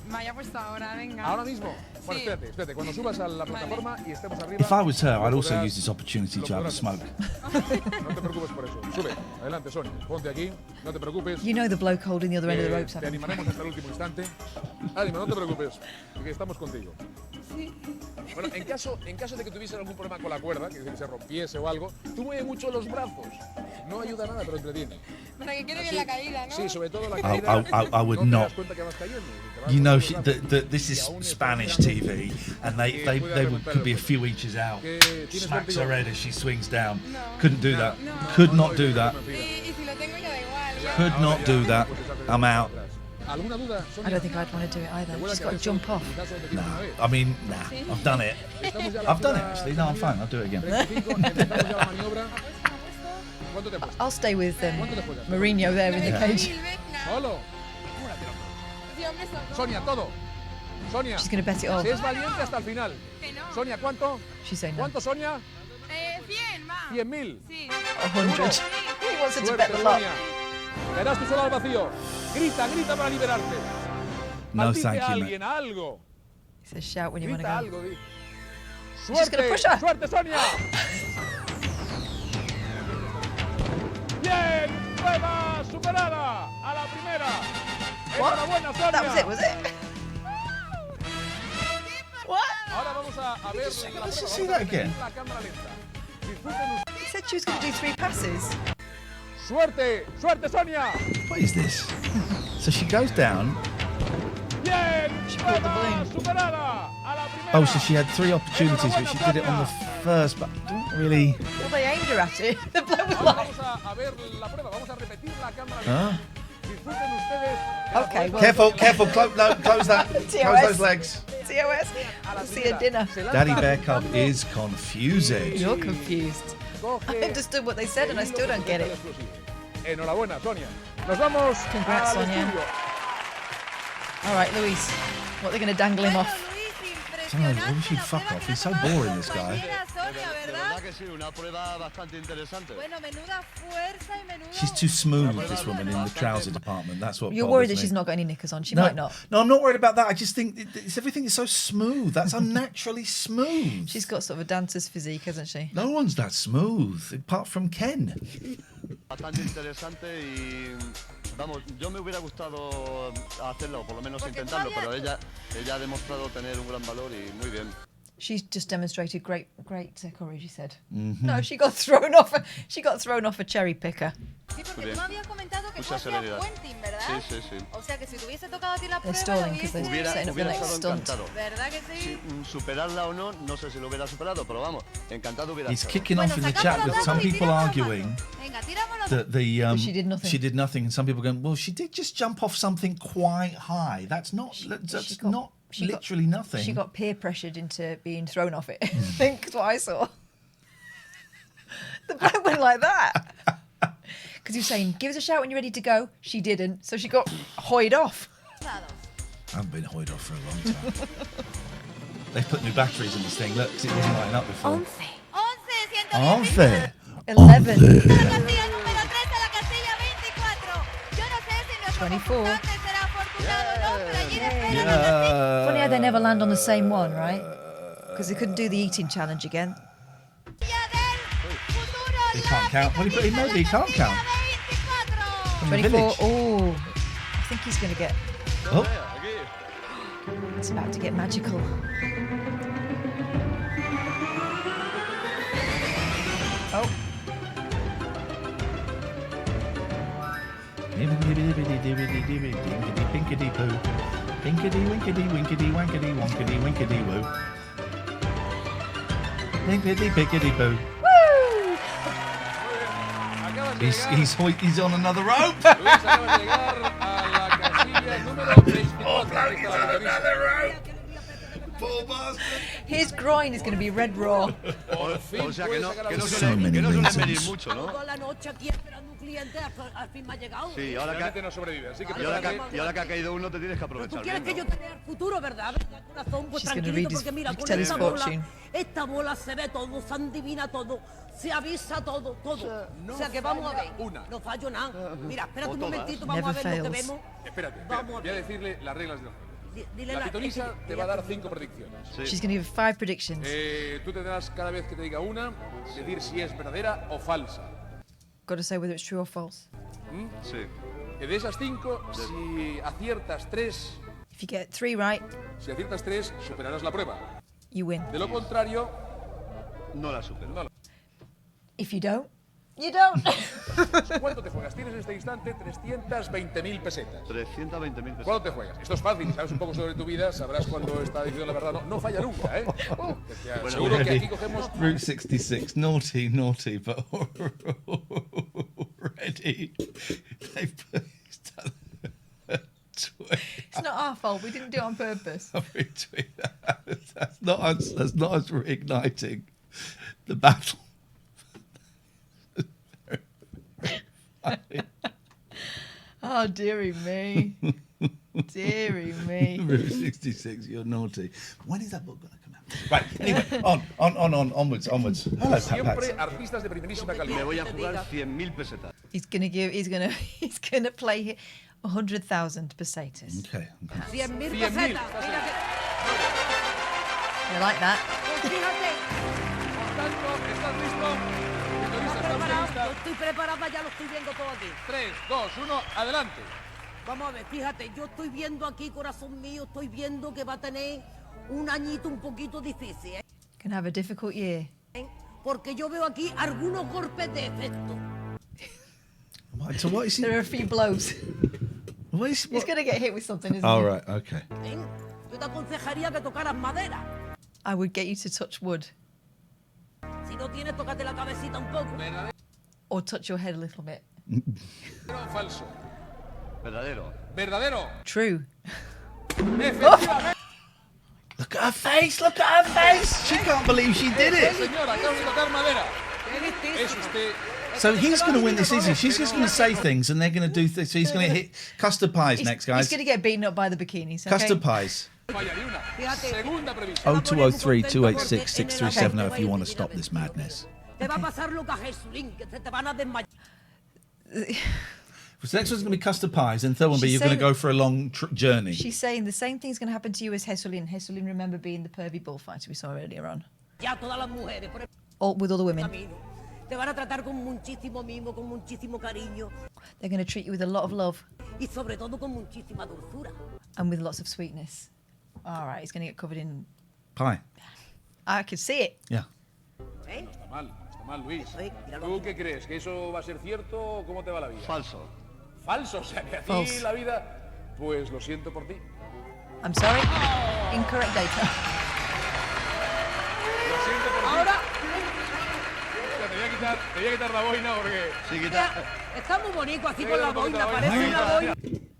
Vaya pues ahora, venga. Ahora mismo. Bueno, espérate. Cuando subas a la plataforma y estemos arriba... If I was her, I'd also use this opportunity to have a smoke. No te preocupes por eso. Sube. Adelante, Sonia. Ponte aquí. No te preocupes. You know the bloke holding the other end of the ropes. Te animaremos hasta el último instante. Ánimo, no te preocupes. Que estamos contigo. Sí. Bueno, en caso de que tuviese algún problema con la cuerda, que se rompiese o algo, tú mueves mucho los brazos. No ayuda nada, pero entretiene. Para que quede bien la caída, ¿no? Sí, sobre todo la caída. I would no not. te das cuenta que vas cayendo. You know, this is Spanish TV, and they could be a few inches out. Smacks her head as she swings down. Couldn't do that. Could not do that. Y si lo tengo yo da igual. Could not do that. I'm out. I don't think I'd want to do it either. She's got to jump off. Nah, I mean, nah. I've done it. I've done it actually. No, I'm fine. I'll do it again. I'll stay with Mourinho there in the cage. Sonia, todo. Sonia. She's going to bet it all. Si es valiente hasta el final. Sonia, ¿cuánto? She's saying no. ¿Cuánto, Sonia? 100 más. 100.000. Sí. 100. He wants her to bet the lot. Caerás tú sola al vacío. Grita para liberarte. No, Maldice thank a you, alguien, algo. He says shout when you want to Grita go. algo. She's going to push her. ¡Suerte, Sonia! ¡Bien! ¡Prueba superada! ¡A la primera! ¡Enhorabuena, Sonia! That was it, was it? What? Ahora vamos a ver la Let's prueba. see that again. La cámara lenta. Disfruten He said she was going to do 3 passes. ¡Suerte! ¡Suerte, Sonia! What is this? So she goes down. ¡Bien! pulled the balloon. ¡Superada! ¡A la primera! Oh, so she had 3 opportunities, but she did it on the first, but didn't really. Well, they aimed her at it. The bloke was Ahora like, vamos a ver la prueba. Vamos a repetir la cámara Huh? lenta. Disfruten ustedes. okay, well, Careful, close that. Close those legs. TOS. We'll see you at dinner. Daddy Bear Cub is confusing. You're confused. I understood what they said and I still don't get it. Enhorabuena, Sonia. Nos vamos. Congrats, al Sonia. estudio. All right, Luis. What are they going to dangle him off? Why don't you fuck off? He's so boring, this guy. Que sí, una prueba bastante interesante. Bueno, menuda fuerza y menudo... She's too smooth, this woman, in the trouser department. That's what You're bothers worried that me. she's not got any knickers on. She No, might not. No, I'm not worried about that. I just think everything is so smooth. That's unnaturally smooth. She's got sort of a dancer's physique, hasn't she? No one's that smooth, apart from Ken. Bastante interesante y vamos, yo me hubiera gustado hacerlo, por lo menos intentarlo, pero ella ha demostrado tener un gran valor y muy bien. She's just demonstrated great courage, he said. Mm-hmm. No, she got thrown off a cherry picker. Sí, porque tú me habías comentado que tú hacías puenting, ¿verdad? Sí, sí, sí. O sea que si te hubiese tocado a ti la They're prueba, stalling because they're setting up the Hubiera next estado stunt. encantado. ¿Verdad que sí? Superarla o no, no sé si lo hubiera superado, pero vamos, encantado hubiera He's estado. kicking off in the chat with some people arguing Venga, tíramelo. that she did nothing. She did nothing, and some people going, well, she did just jump off something quite high. That's not literally nothing. She got peer pressured into being thrown off it. I think that's what I saw. The bloke went like that. Because he was saying, give us a shout when you're ready to go. She didn't, so she got hoyed off. I haven't been hoyed off for a long time. They put new batteries in this thing. Look, 'cause it wasn't lighting up before. 11, 11. 24. Yeah. Funny how they never land on the same one, right? Because they couldn't do the eating challenge again. He can't count. Well, maybe he can't count. From the 24. village. Oh, I think he's going to get... Oh. It's about to get magical. Oh. Pinkety poo. Pinkety winkety winkety wankety wonkety winkety woo. Pinkety pickety poo. Acabas He's on another rope. Luis acaba de llegar a la casilla número 24. He's on another rope. Poor bastard. His groin is going to be red raw. O sea, que no So many suele medir reasons. mucho, ¿no? Toda la noche aquí esperando un cliente, al fin me ha llegado. Sí, ahora Realmente no sobrevive, así que y ahora que ha caído uno, te tienes que Tú aprovechar quieres bien, que ¿no? yo te vea el futuro, ¿verdad? ¿Verdad, corazón? Pues She's gonna tranquilito, read his- porque mira, con tell his esta fortune. bola se ve todo, se adivina todo, se avisa todo, todo. No o sea que vamos a ver, falla una. no fallo nada. Mira, espérate O un todas. momentito, vamos a ver Never lo que fails. vemos. Espérate, Vamos a voy a ver. decirle las reglas del juego. Dile La pitonisa te va a dar 5 predicciones. She's going to give 5 predictions. Tú tendrás cada vez que te diga una, decir si es verdadera o falsa. Got to say whether it's true or false. ¿Mm? Sí. De esas 5, si aciertas 3, If you get 3 right, superarás la prueba. you win. De lo contrario, no la supero. No. If you don't, you don't. ¿Cuánto te juegas? Tienes en este instante 320.000 pesetas. 320.000 pesetas. ¿Cuánto te juegas? Esto es fácil, sabes un poco sobre tu vida, sabrás cuándo está diciendo la verdad. No falla nunca, ¿eh? Seguro que aquí cogemos... Route 66. Naughty, but already they've done a tweet. It's not our fault. We didn't do it on purpose. I'll retweet that. That's not us reigniting the battle. Oh, dearie me. Dearie me. Route 66, you're naughty. When is that book going to come out? Right, anyway, onwards. Hello, Pat. Siempre artistas de primerísima Me calidad. voy a jugar 100.000 pesetas. He's gonna play 100,000 pesetas. Okay. 100.000 100.000. pesetas. Mira que... I like that. Pues fíjate, ¿Estás listo? ¿estás preparado? Yo estoy preparada, ya lo estoy viendo todo aquí. 3, 2, 1, adelante. Vamos a ver, fíjate, yo estoy viendo aquí, corazón mío, estoy viendo que va a tener un añito un poquito difícil, ¿eh? Gonna have a difficult year. Porque yo veo aquí algunos golpes de efecto. So what is he? There are a few blows. What is, He's gonna get hit with something, isn't Oh, he? right, okay. ¿Eh? Yo te aconsejaría que tocaras madera. I would get you to touch wood Si no tienes, tócate la cabecita un poco. or touch your head a little bit. ¿Verdadero o falso? Verdadero. ¿Verdadero? True. Efectivamente. Look at her face, She can't believe she did it. Señora, acaba de tocar madera. Es usted... So he's going to win this easy. She's just going to say things and they're going to do things. So he's going to hit custard pies next, guys. He's gonna get beaten up by the bikinis. Okay? Custard pies. Falla ni una. Segunda previsión. 0203 286 6370 if you want to stop this madness. Te va a pasar lo que a Jesulín, que se te van a desmayar. So next one's going to be custard pies, and third one will be She's you're going to saying- go for a long journey. She's saying the same thing's gonna happen to you as Jesulín. Jesulín, remember being the pervy bullfighter we saw earlier on. Ya todas las mujeres por el All, with all the women. camino. Te van a tratar con muchísimo mimo, con muchísimo cariño They're gonna treat you with a lot of love y sobre todo con muchísima dulzura. and with lots of sweetness. All right, he's gonna get covered in. Pie. I can see it. Yeah. ¿Eh? Está mal, Luis. ¿Tú qué crees? ¿Que eso va a ser cierto o cómo te va la vida? Falso. Falso, o sea, que a ti False. la vida... Pues lo siento por ti. I'm sorry. Incorrect data. Lo siento por ti. Ahora, Te voy a quitar la boina porque... Sí, está muy bonito así Venga, con la un poquito boina, la parece boina. una boina.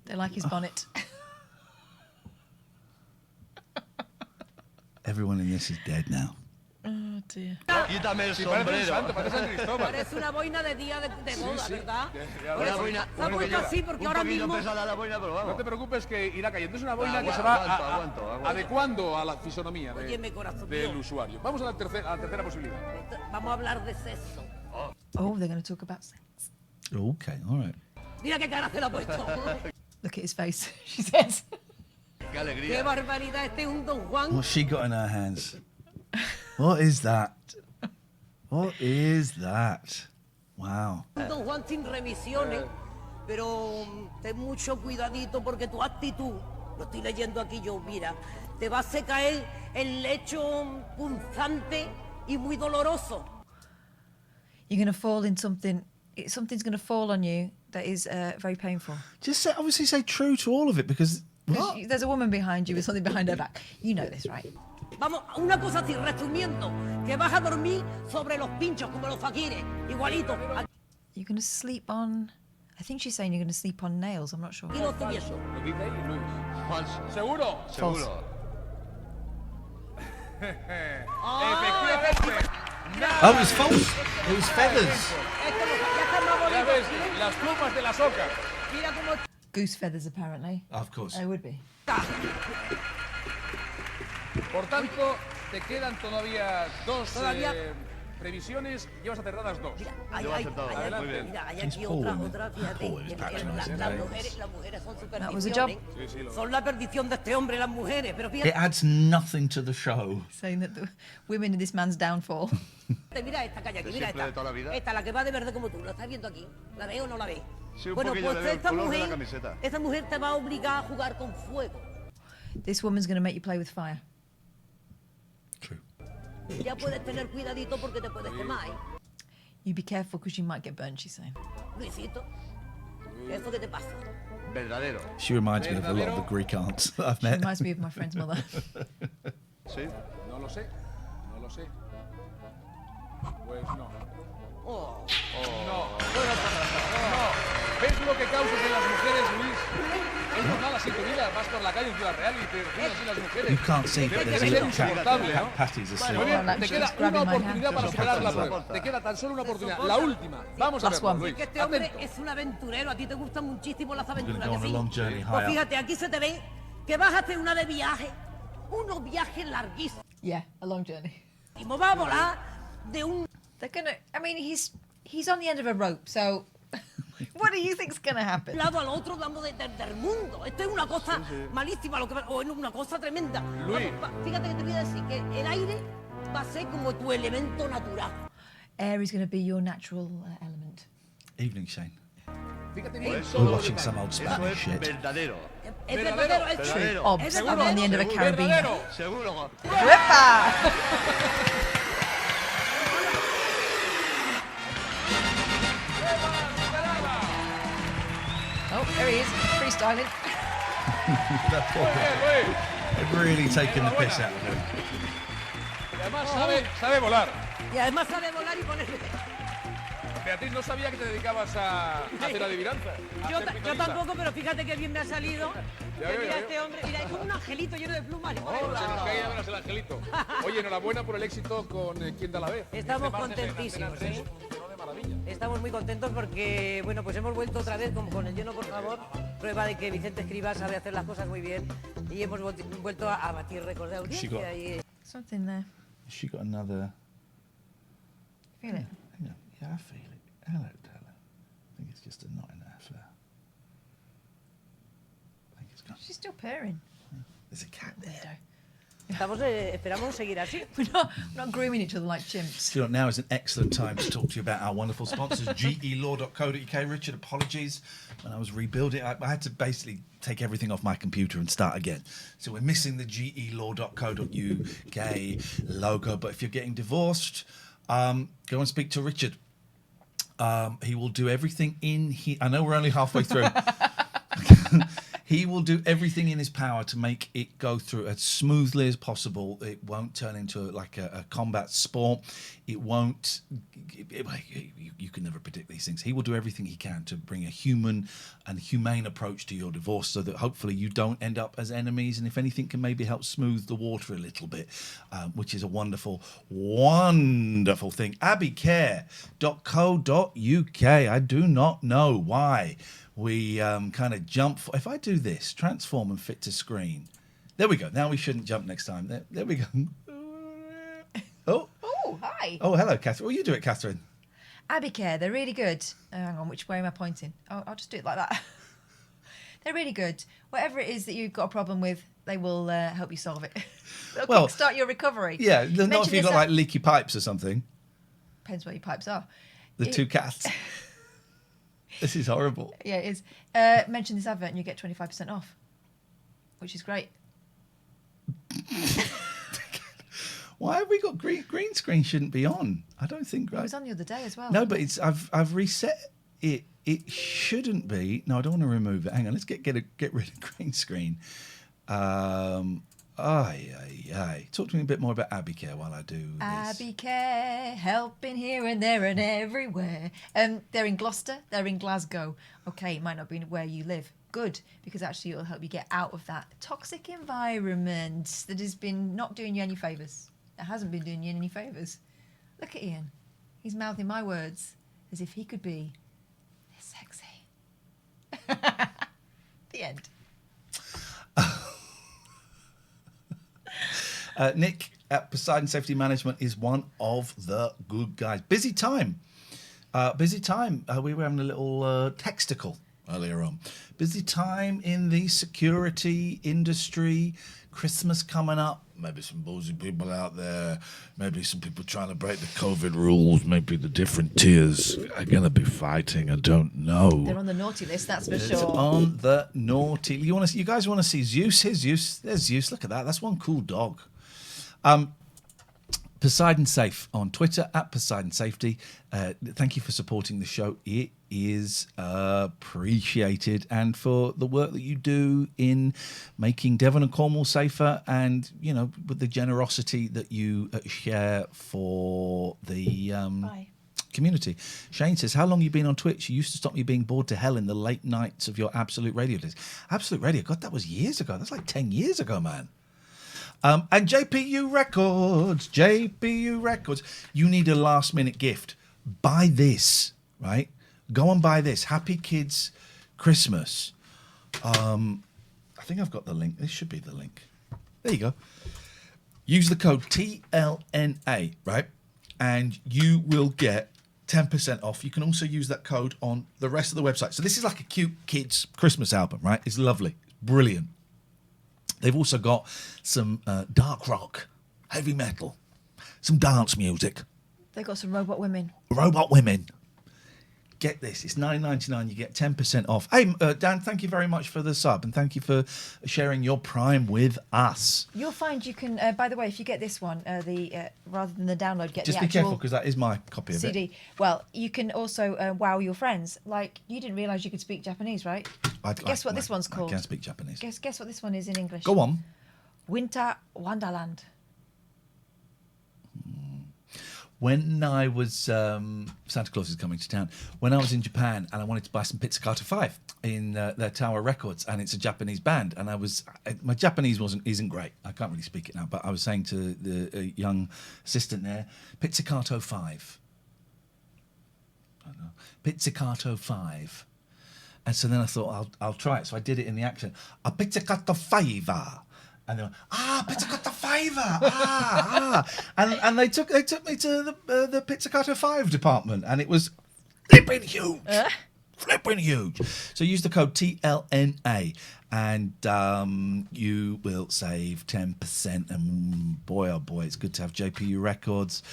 They like his bonnet. Everyone in this is dead now. Oh dear. Quítame el Sí, parece un sombrero. santo, parece San Cristóbal. Parece una boina de día de boda, sí. ¿verdad? Ya, Por Una eso boina, se ha puesto así porque un ahora poquito mismo... pesada la boina, pero No vamos. te preocupes que irá cayendo. Es una boina que Aguanto, se va aguanto. adecuando a la fisonomía Óyeme, corazón del mío. usuario. Vamos a la tercera posibilidad. Vamos a hablar de sexo. Oh, they're gonna talk about sex. Okay, all right. Mira qué cara se le ha puesto. Look at his face. She says. Qué Qué alegría. barbaridad, este es un Don Juan. What's she got in her hands? What is that? What is that? Wow. Un Don Juan sin revisiones, pero ten mucho cuidadito porque tu actitud, lo estoy leyendo aquí yo, mira, te va a hacer caer el lecho punzante y muy doloroso. You're gonna fall in something. Something's gonna fall on you that is very painful. Just say, obviously say true to all of it because what? There's a woman behind you with something behind her back. You know this, right? Vamos, una cosa así, resumiendo, que vas a dormir sobre los pinchos como los faquires, igualito. You're going to sleep on... I think she's saying you're going to sleep on nails. I'm not sure. Falso. Lo dice ahí, Luis. Falso. ¿Seguro? Seguro. Efectivamente. Oh, it was false. It was feathers. Ya ves, las plumas de la soca. Goose feathers, apparently. Of course. They would be. Por tanto, te quedan todavía dos previsiones. Llevas acertadas dos. Mira, hay aquí otra, fíjate. Las mujeres son su That was a job. perdición. Son la perdición de este hombre, las mujeres. Pero fíjate. It adds nothing to the show. Saying that the women are this man's downfall. Mira esta calle aquí, mira esta. Esta, la que va de verde como tú. ¿La estás viendo aquí? ¿La ves o no la ves? Sí, un Bueno, poquillo pues le veo el color de la camiseta. esta mujer te va a obligar a jugar con fuego. This woman's going to make you play with fire. Ya puedes tener cuidadito porque te puedes quemar, ¿eh? You be careful because you might get burned, she's saying. Luisito, ¿qué es lo que te pasa? Verdadero. She reminds me of a lot of the Greek aunts that I've She met. reminds me of my friend's mother. Sí. No lo sé. No lo sé. Pues no. Oh. No. No. ¿Ves lo que causas en las mujeres, Luis? Es normal así tu vida. Vas por la calle en Ciudad Real y te refieres así las mujeres. You can't see, but Debe there's a ser little insoportable, ¿no? patties asleep. Muy bien, te queda una oportunidad para superar la hand. prueba. Te queda tan solo una oportunidad. La última. Vamos a Last verlo, one. Luis. Es que este hombre es un aventurero. A ti te gustan muchísimo las aventuras. go on ¿que a sí? long journey high Pues up. fíjate, aquí se te ve que vas a hacer una de viaje. Unos viajes larguísimos. Yeah, a long journey. Y me va a volar de un... They're going to... I mean, he's on the end of a rope, so... What do you think's going to happen? lado al otro damos del mundo. Esto es una cosa malísima, o es una cosa tremenda. Luis. Fíjate que te voy a decir que el aire va a ser como tu elemento natural. Air is going to be your natural element. Evening, Shane. Fíjate bien. We're watching some old Spanish shit. Verdadero. Es verdadero, es true. Verdadero. Obs, I'm on the end of a carabiner. Seguro. Whippa! Oh, there he is, freestyling. That poor guy. They've really taken the piss out of him. Y además sabe volar. Y además sabe volar y ponerle... Beatriz, no sabía que te dedicabas a hacer adivinanza. Yo tampoco, pero fíjate que bien me ha salido. Ya Que veo, mira ya este veo. hombre, mira, es como un angelito lleno de plumas. Oh, se nos caía verás el angelito. Oye, enhorabuena por el éxito con ¿Quién da la vez? Estamos Este martes en contentísimos, Antena 3 ¿eh? funcionó de maravilla. Estamos muy contentos porque, bueno, pues hemos vuelto otra vez con el lleno, por favor. Prueba de que Vicente Escribá sabe hacer las cosas muy bien. Y hemos vuelto a batir récord de audiencia. Y, Something there. She got another. Feel it? Hang on. Yeah, I feel it. Hello, darling. I think it's just a knot in her fur. I think it's gone. She's still purring. There's a cat there. esperamos seguir así. We're not grooming each other like chimps. Do you know, now is an excellent time to talk to you about our wonderful sponsors, gelaw.co.uk. Richard, apologies. When I was rebuilding, I had to basically take everything off my computer and start again. So we're missing the gelaw.co.uk logo. But if you're getting divorced, go and speak to Richard. He will do everything in I know we're only halfway through. He will do everything in his power to make it go through as smoothly as possible. It won't turn into like a combat sport. It won't. You can never predict these things. He will do everything he can to bring a human and humane approach to your divorce so that hopefully you don't end up as enemies. And if anything can maybe help smooth the water a little bit, which is a wonderful, wonderful thing. abbeycare.co.uk. I do not know why we kind of jump. If I do this, transform and fit to screen. There we go. Now we shouldn't jump next time. There we go. Oh, hi. Oh, hello, Catherine. Will you do it, Catherine? Abbeycare, they're really good. Hang on, which way am I pointing? Oh, I'll just do it like that. They're really good. Whatever it is that you've got a problem with, they will help you solve it. They'll Well, kickstart your recovery. Yeah, not Mention if you've got this like leaky pipes or something. Depends where your pipes are. The two cats. This is horrible. Yeah, it is. Mention this advert and you get 25% off, which is great. Why have we got green screen? Shouldn't be on. I don't think. It was on the other day as well. No, but it's I've reset it. It shouldn't be. No, I don't want to remove it. Hang on. Let's get rid of green screen. Talk to me a bit more about Abbey Care while I do this. Abbey Care, helping here and there and everywhere. They're in Gloucester, they're in Glasgow. Okay, it might not be where you live. Good, because actually it'll help you get out of that toxic environment that has been not doing you any favours. It hasn't been doing you any favours. Look at Ian. He's mouthing my words as if he could be this sexy. The end. Nick at Poseidon Safety Management is one of the good guys. Busy time. We were having a little texticle earlier on. Busy time in the security industry. Christmas coming up. Maybe some ballsy people out there. Maybe some people trying to break the COVID rules. Maybe the different tiers are going to be fighting. I don't know. They're on the naughty list, that's for It's sure. on the naughty. You guys want to see Zeus? Here's Zeus. There's Zeus. Look at that. That's one cool dog. Poseidon Safe on Twitter at Poseidon Safety. Thank you for supporting the show. It is appreciated, and for the work that you do in making Devon and Cornwall safer, and with the generosity that you share for the community. Shane says, how long have you been on Twitch? You used to stop me being bored to hell in the late nights of your Absolute Radio days. Absolute Radio, God, that was years ago. That's like 10 years ago, man. And JPU Records, you need a last minute gift. Buy this, right? Go and buy this. Happy Kids Christmas. I think I've got the link. This should be the link. There you go. Use the code TLNA, right? And you will get 10% off. You can also use that code on the rest of the website. So this is like a cute kids Christmas album, right? It's lovely. It's brilliant. They've also got some dark rock, heavy metal, some dance music. They've got some robot women. Get this, it's $9.99. You get 10% off. Hey, Dan, thank you very much for the sub, and thank you for sharing your Prime with us. You'll find you can, by the way, if you get this one, rather than the download, get Just the be careful, actual because that is my copy of CD. it. Well, you can also wow your friends. Like, you didn't realise you could speak Japanese, right? Guess what this one's called? I can speak Japanese. Guess what this one is in English? Go on. Winter Wonderland. When I was, Santa Claus is coming to town. When I was in Japan and I wanted to buy some Pizzicato 5 in their Tower Records, and it's a Japanese band, and my Japanese isn't great. I can't really speak it now, but I was saying to the young assistant there, Pizzicato 5. I don't know. Pizzicato 5. And so then I thought, I'll try it. So I did it in the accent. A Pizzicato 5. And they went, Pizzicato 5. And they took me to the Pizzicato 5 department, and it was flipping huge. So use the code TLNA, and you will save 10%. And boy, oh boy, it's good to have JPU Records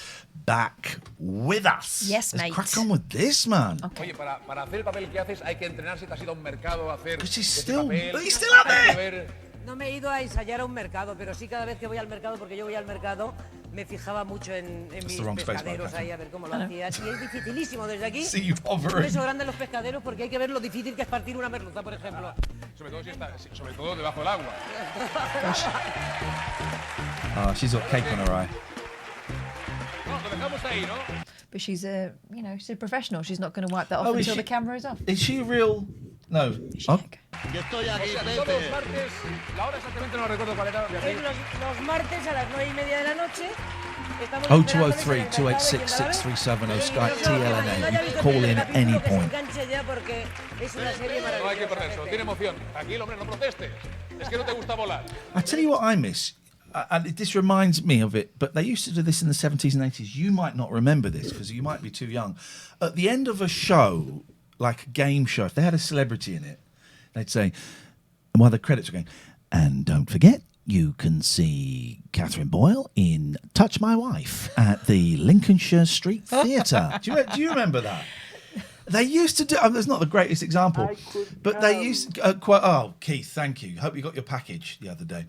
back with us. Yes, Let's mate. crack on with this, man. Oye, para hacer el papel que haces hay que entrenarse. Te has ido a un mercado a hacer. He's ese still papel. out Hay que there. ver. No me he ido a ensayar a un mercado, pero sí cada vez que voy al mercado, porque yo voy al mercado, me fijaba mucho en mis the wrong space, pescaderos Mike, ahí a ver cómo lo hacían. Y es dificilísimo desde aquí. See you hovering. Un beso grande a los pescaderos porque hay que ver lo difícil que es partir una merluza, por ejemplo. Sobre todo debajo del agua. She's got cake on her eye. No, lo dejamos ahí, ¿no? But she's she's a professional. She's not going to wipe that off Oh, is until she- the camera is off. Is she real? No. Oh. Yo estoy aquí, O sea, todos los martes, la hora exactamente no recuerdo cuál era. Es los martes a las 9:30 de la noche. Estamos 0203 286 6370 Skype TLNA. You can call in at any point. Es una serie maravillosa. No hay que perderse, tiene emoción. Tranquilo, hombre, no protestes. Es que no te gusta volar. I tell you what I miss, and this reminds me of it, but they used to do this in the 70s and 80s. You might not remember this because you might be too young. At the end of a show, like a game show, if they had a celebrity in it, they'd say, while the credits were going, and don't forget, you can see Catherine Boyle in Touch My Wife at the Lincolnshire Street Theatre. Do you remember that? They used to do. That's not the greatest example, but they used quite. Oh, Keith, thank you. Hope you got your package the other day.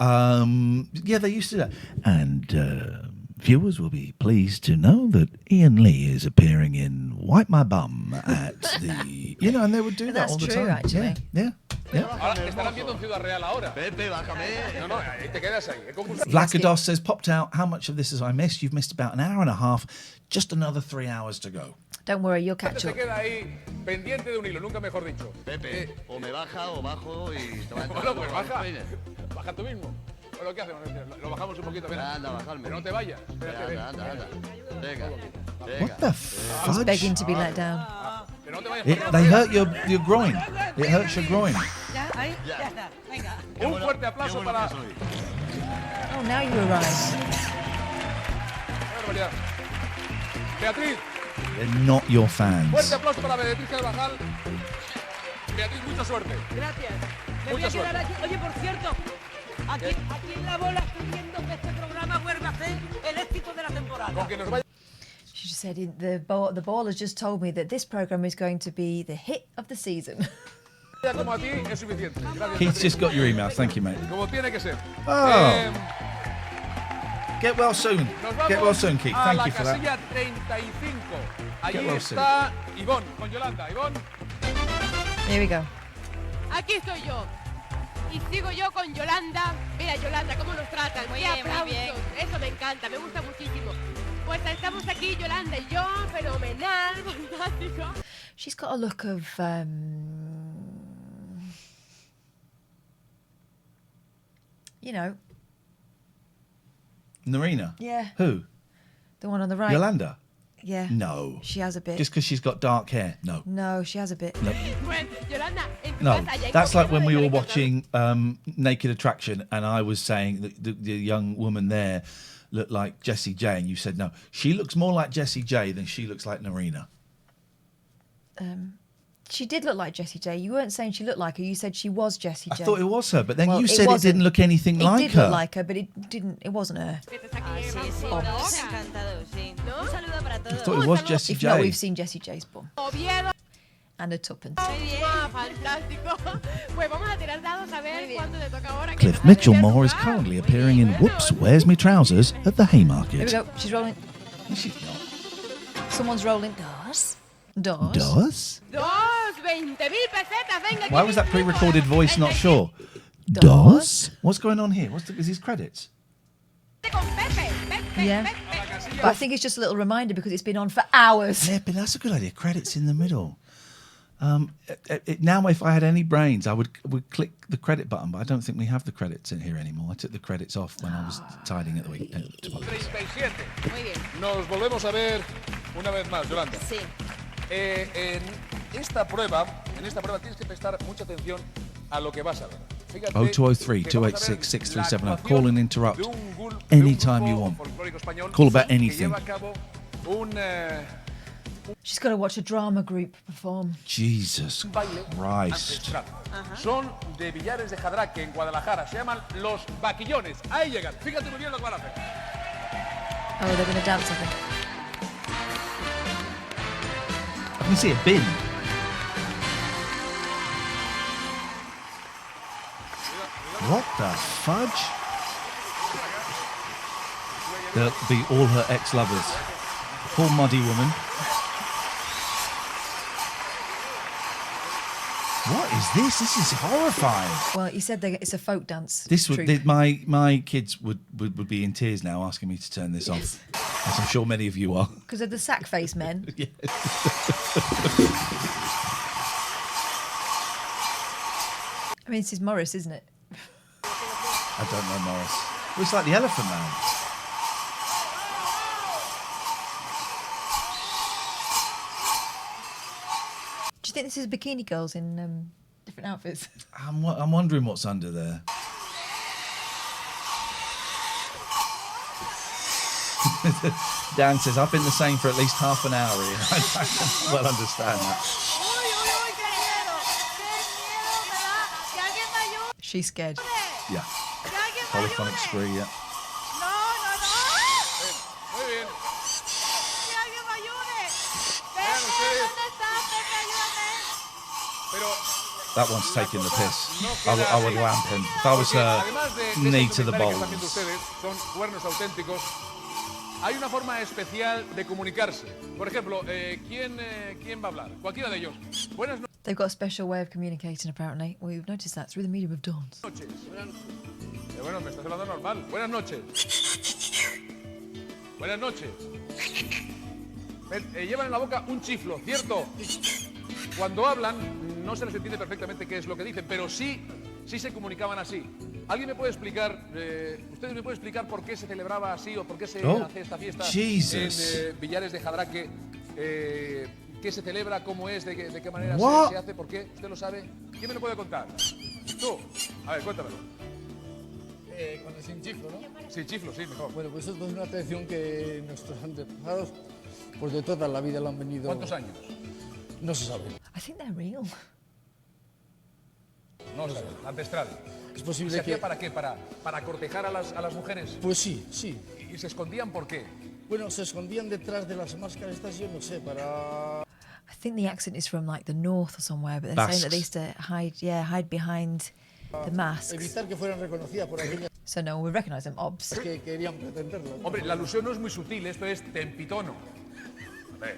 Yeah, they used to do that. And viewers will be pleased to know that Ian Lee is appearing in Wipe My Bum at the. And they would do that That's all the true, time. actually. Yeah. Ahora te estarán viendo en Ciudad Real ahora. Pepe, bájame. No, ahí te quedas ahí. Vlakados says, popped out. How much of this has I missed? You've missed about an hour and a half. Just another 3 hours to go. Don't worry, you'll catch Se up. queda ahí pendiente de un hilo, nunca mejor dicho. Pepe, o me baja o bajo y te va a entrar. Bueno, pues baja. Baja tú mismo. Bueno, ¿qué hacemos? Lo bajamos un poquito. Ven. Anda, bajarme. Pero no te vayas. Espérate, Anda. Venga. What the He's fudge? begging to be let down. They hurt your groin. It hurts your groin. Ya, ahí, ya está. Venga. Un fuerte aplauso para... Oh, now you arise. Qué barbaridad. Beatriz, They're not your fans. fuerte aplauso para Beatriz Carvajal. Beatriz, mucha suerte. Gracias. Me voy Mucha a quedar suerte. aquí. Oye, por cierto, aquí en la bola estoy viendo que este programa vuelve a ser el éxito de la temporada. Con que nos vaya... She just said the ball has just told me that this program is going to be the hit of the season. Como a ti es suficiente. Gracias, Keith's Beatriz. just got your email. Thank you, mate. Como tiene que ser. Oh. Get well soon. Nos vamos Get well soon, Keith. a Thank la you for that. casilla 35. Allí Get well está Ivonne con Yolanda. Ivonne. Here we go. Aquí estoy yo. Y sigo yo con Yolanda. Mira, Yolanda, cómo nos tratan. Muy Qué bien, muy aplausos. bien. Eso me encanta, me gusta muchísimo. Pues estamos aquí, Yolanda y yo. Fenomenal, fantástico. She's got a look of you know, Narina. Yeah. Who? the one on the right. Yolanda. Yeah. No. She has a bit. Just because she's got dark hair. No. No, she has a bit. No. Pues, Yolanda, en tu No, casa ya hay that's like comida when we de were Yolanda. watching Naked Attraction, and I was saying that the young woman there looked like Jessie J, and you said no. She looks more like Jessie J than she looks like Narina. She did look like Jessie J. You weren't saying she looked like her. You said she was Jessie I J. thought it was her, but then Well, you said it wasn't. didn't look anything It like did her. look like her, but it didn't. It wasn't her. Nos ha encantado, sí. Un saludo para todos. thought it was Jessie If J. not, we've seen Jessie J's bum. Oviedo. And a tuppence. Ah, fantástico. Pues vamos a tirar dados a ver cuánto te toca ahora. Cliff Mitchell Moore is currently appearing in Whoops, Where's Me Trousers at the Here we Haymarket. go. She's rolling. She's not. Someone's rolling. Dos. Dos? 20.000 pesetas, venga. Why was that pre-recorded voice not sure? Dos? What's going on here? Is his credits? Yeah. But I think it's just a little reminder because it's been on for hours. Yeah, but that's a good idea. Credits in the middle. Now, if I had any brains, I would click the credit button, but I don't think we have the credits in here anymore. I took the credits off when I was tidying at the week. 37. Muy bien. Nos volvemos a ver una vez más, Yolanda. Sí. En esta prueba tienes que prestar mucha atención a lo que vas a ver. Fíjate 0203 que vamos a ver 286 6370. la Call and interrupt de un gul- anytime de you un want. grupo folclórico español Call about que anything. lleva a cabo un She's got to watch a drama group perform. Jesus baile Christ. ancestral. Son de Villares de Jadraque, en Guadalajara. Se llaman los vaquillones. Ahí llegan. Fíjate muy bien lo que van a hacer. Oh, they're going to dance, I think. I can see a bin. What the fudge? They'll be all her ex-lovers. Poor muddy woman. What is this? This is horrifying. Well, he said it's a folk dance. This would troupe. my kids would be in tears now asking me to turn this off. As I'm sure many of you are. Because of the sack face men. Yeah. I mean, this is Morris, isn't it? I don't know, Morris. Well, it's like the Elephant Man. Do you think this is bikini girls in different outfits? I'm wondering what's under there. Dan says, I've been the same for at least half an hour here. I can well understand that. She's scared. Yeah. Polyphonic spree, yeah. Muy bien. Pero That one's taking the piss. I would lamp him. If I was her, además de knee estos to the documentales que están viendo balls. ustedes, son cuernos auténticos. Hay una forma especial de comunicarse. Por ejemplo, ¿quién va a hablar? Cualquiera de ellos. Buenas noches. They've got a special way of communicating, apparently. We've noticed that through the medium of dance. Bueno, me estás hablando normal. Buenas noches. Buenas noches. Llevan en la boca un chiflo, ¿cierto? Cuando hablan, no se les entiende perfectamente qué es lo que dicen, pero sí se comunicaban así. ¿Alguien me puede explicar, ustedes me pueden explicar por qué se celebraba así o por qué se hace esta fiesta en Villares de Jadraque? ¿Qué se celebra? ¿Cómo es? ¿De qué manera se hace? ¿Por qué? ¿Usted lo sabe? ¿Quién me lo puede contar? Tú. A ver, cuéntamelo. Cuando sin chiflo, ¿no? Sin chiflo, sí, mejor. Bueno, pues esto es una tradición que nuestros antepasados, pues de toda la vida lo han venido... ¿Cuántos años? No se sabe. I think they're real. No se sabe, ancestral. Es posible ¿Se que... hacía para qué? ¿Para cortejar a las mujeres? Pues sí, sí. ¿Y se escondían por qué? Bueno, se escondían detrás de las máscaras estas, yo no sé, para... I think the accent is from like the north or somewhere, but they're saying that they used to hide behind the masks. Evitar que fueran reconocidas por aquellas... So no one would recognize them, obs. Que querían pretenderlo. Hombre, la alusión no es muy sutil, esto es tempitono. Hombre,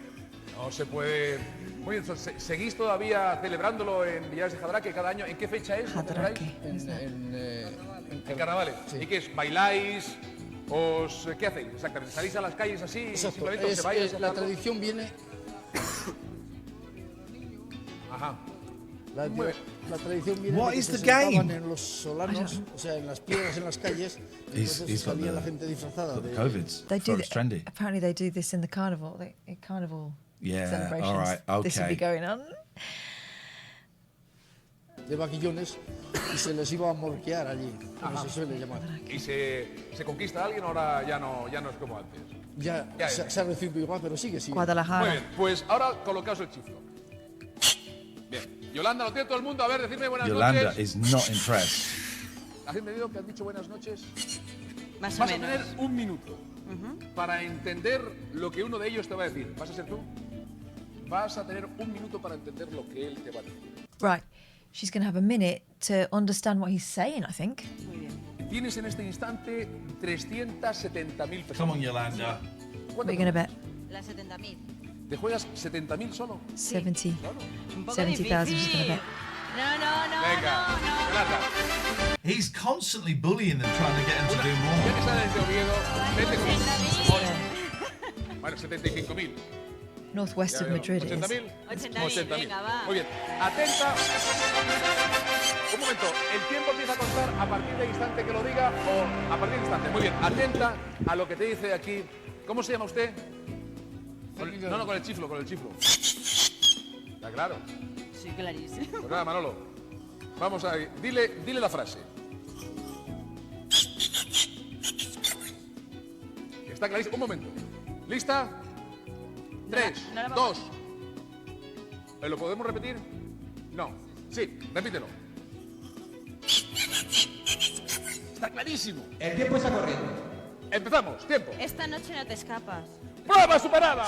no se puede... Muy bien, ¿seguís todavía celebrándolo en Villares de Jadraque cada año? ¿En qué fecha es? Jadraque. En carnavales. Sí. ¿Y qué es? ¿Bailáis? ¿Qué hacéis exactamente? ¿Salís a las calles así? Exacto. Simplemente se bailan, la tradición viene... Ajá. La tradición viene de que se sentaban en los solanos, o sea, en las piedras en las calles, entonces salía la gente disfrazada de... Apparently they do this in the carnival, carnival celebrations. All right, okay. This would be going on. De vaquillones, y se les iba a morquear allí, como se suele llamar. ¿Y se conquista a alguien? Ahora ya no es como antes. Ya se ha recibido igual, pero sigue. Guadalajara. Muy bien, pues ahora colocaos el chiflo. Bien. Yolanda, lo tiene todo el mundo. A ver, decidme buenas Yolanda noches. is not impressed. ¿Has entendido que han dicho buenas noches? Más o Vas menos. a tener un minuto para entender lo que uno de ellos te va a decir. ¿Vas a ser tú? Vas a tener un minuto para entender lo que él te va a decir. Right. She's going to have a minute to understand what he's saying, I think. Muy bien. Tienes en este instante 370.000 pesos. Come on, Yolanda. What are you going to bet? Las 70.000. ¿Te juegas 70.000 solo? 70. Claro. Un poco 70,000 she's going to bet. No. Venga, Yolanda. He's constantly bullying them, trying to get them to do more. Ya que sales de Oviedo, vete con 8. Bueno, 75.000. Northwest of Madrid. 80.000. 80.000, venga, va. Muy bien. Atenta. Un momento. El tiempo empieza a contar a partir del instante que lo diga o a partir del instante. Muy bien. Atenta a lo que te dice aquí. ¿Cómo se llama usted? No, con el chiflo, con el chiflo. Está claro. Sí, clarísimo. Pues nada, Manolo. Vamos a ir. Dile la frase. Está clarísimo. Un momento. ¿Lista? 3, 2. ¿Lo podemos repetir? No. Sí, repítelo. Está clarísimo. El tiempo está corriendo. Empezamos. Tiempo. Esta noche no te escapas. ¡Prueba superada!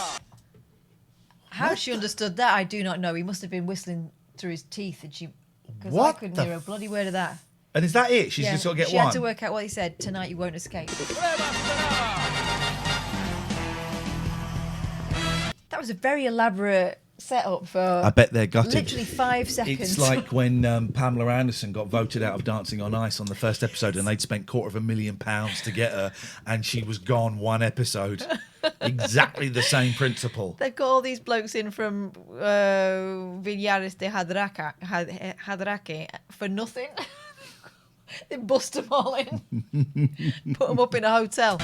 How she understood that, I do not know. He must have been whistling through his teeth, and because I What couldn't the hear a bloody word of that. And is that it? She's just got to get she one? had to work out what he said. Tonight you won't escape. That was a very elaborate setup for I bet they're gutted. literally 5 seconds. It's like when Pamela Anderson got voted out of Dancing on Ice on the first episode and they'd spent £250,000 to get her and she was gone one episode. Exactly the same principle. They've got all these blokes in from Villares de Jadraque for nothing. They bust them all in, put them up in a hotel.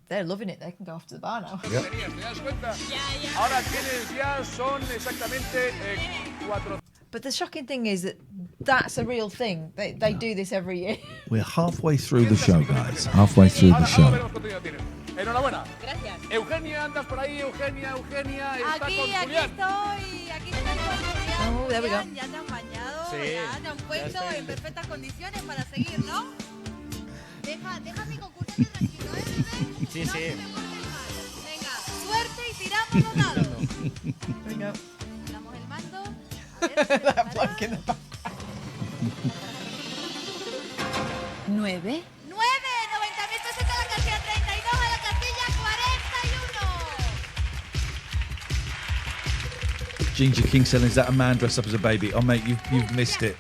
They're loving it. They can go off to the bar now. ¿Te das cuenta? Ahora tienes ya son exactamente 4. But the shocking thing is that that's a real thing. They do this every year. We're halfway through the show, guys. Halfway through the show. Enhorabuena. Gracias. Eugenia, andas por ahí. Eugenia, está con Julián. Aquí estoy con Julián. Oh, there we go. Julián, ya te han bañado, Sí, ya te han puesto en perfectas condiciones para seguir, ¿no? Deja mi concursante tranquilo, ¿eh, bebé? Sí, No sí. se me mueve mal. Venga, suerte y tiramos los dados. Venga. Damos el mando. A ver, ¿se preparará? 9. 90.000 pesetas a la casilla 32, a la casilla 41. Ginger King selling, is that a man dressed up as a baby? Oh, mate, you've missed it.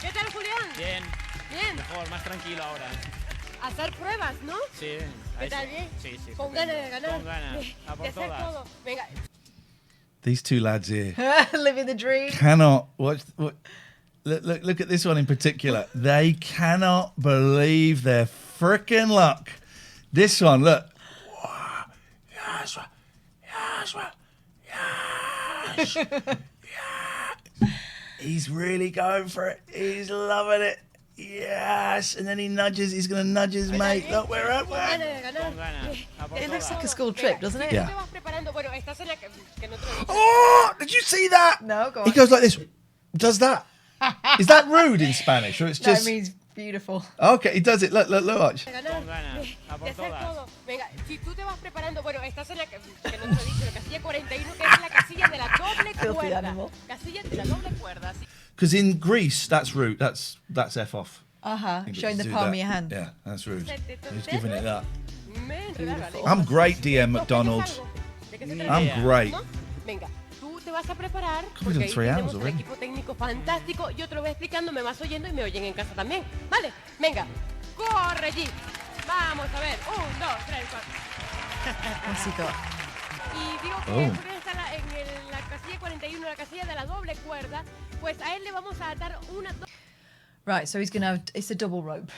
¿Qué tal, Julián? Bien. Bien. Mejor, más tranquilo ahora. Hacer pruebas, ¿no? Sí. ¿Qué tal, bien? Sí, sí. Con ganas de ganar. Con ganas. A por De hacer todas. todo. Venga. These two lads here Living the dream. cannot watch. Look at this one in particular. They cannot believe their frickin' luck. This one, look. Yes, yes, yes, yes. He's really going for it. He's loving it. Yes, and then he nudges. He's going to nudge his mate. Look, we're up. It looks like a school trip, doesn't it? Yeah. Oh, Oh, did you see that? No, go on. He goes like this. Does that? Is that rude in Spanish, or it's just? That means beautiful. Okay, he does it. Look, watch. De hacer todo. Venga, si tú te vas preparando, bueno, estás en la que no te lo he dicho, la casilla 41, que es la casilla de la doble cuerda. Casilla de la doble cuerda. Because in Greece, that's rude. That's F off. Showing the Do palm that. of your hand. Yeah, that's rude. He's giving it that. Beautiful. I'm great, DM McDonald. I'm great. Venga, tú te vas a preparar We've porque done ahí 3 hours tenemos un already. equipo técnico fantástico. Yo te lo voy explicando, me vas oyendo y me oyen en casa también. Vale, venga, corre, G. Vamos a ver. 1, 2, 3, 4. What's he got? Y digo que Julián está en la casilla 41, la casilla de la doble cuerda. Pues a él le vamos a atar una Right, so he's going to have... It's a double rope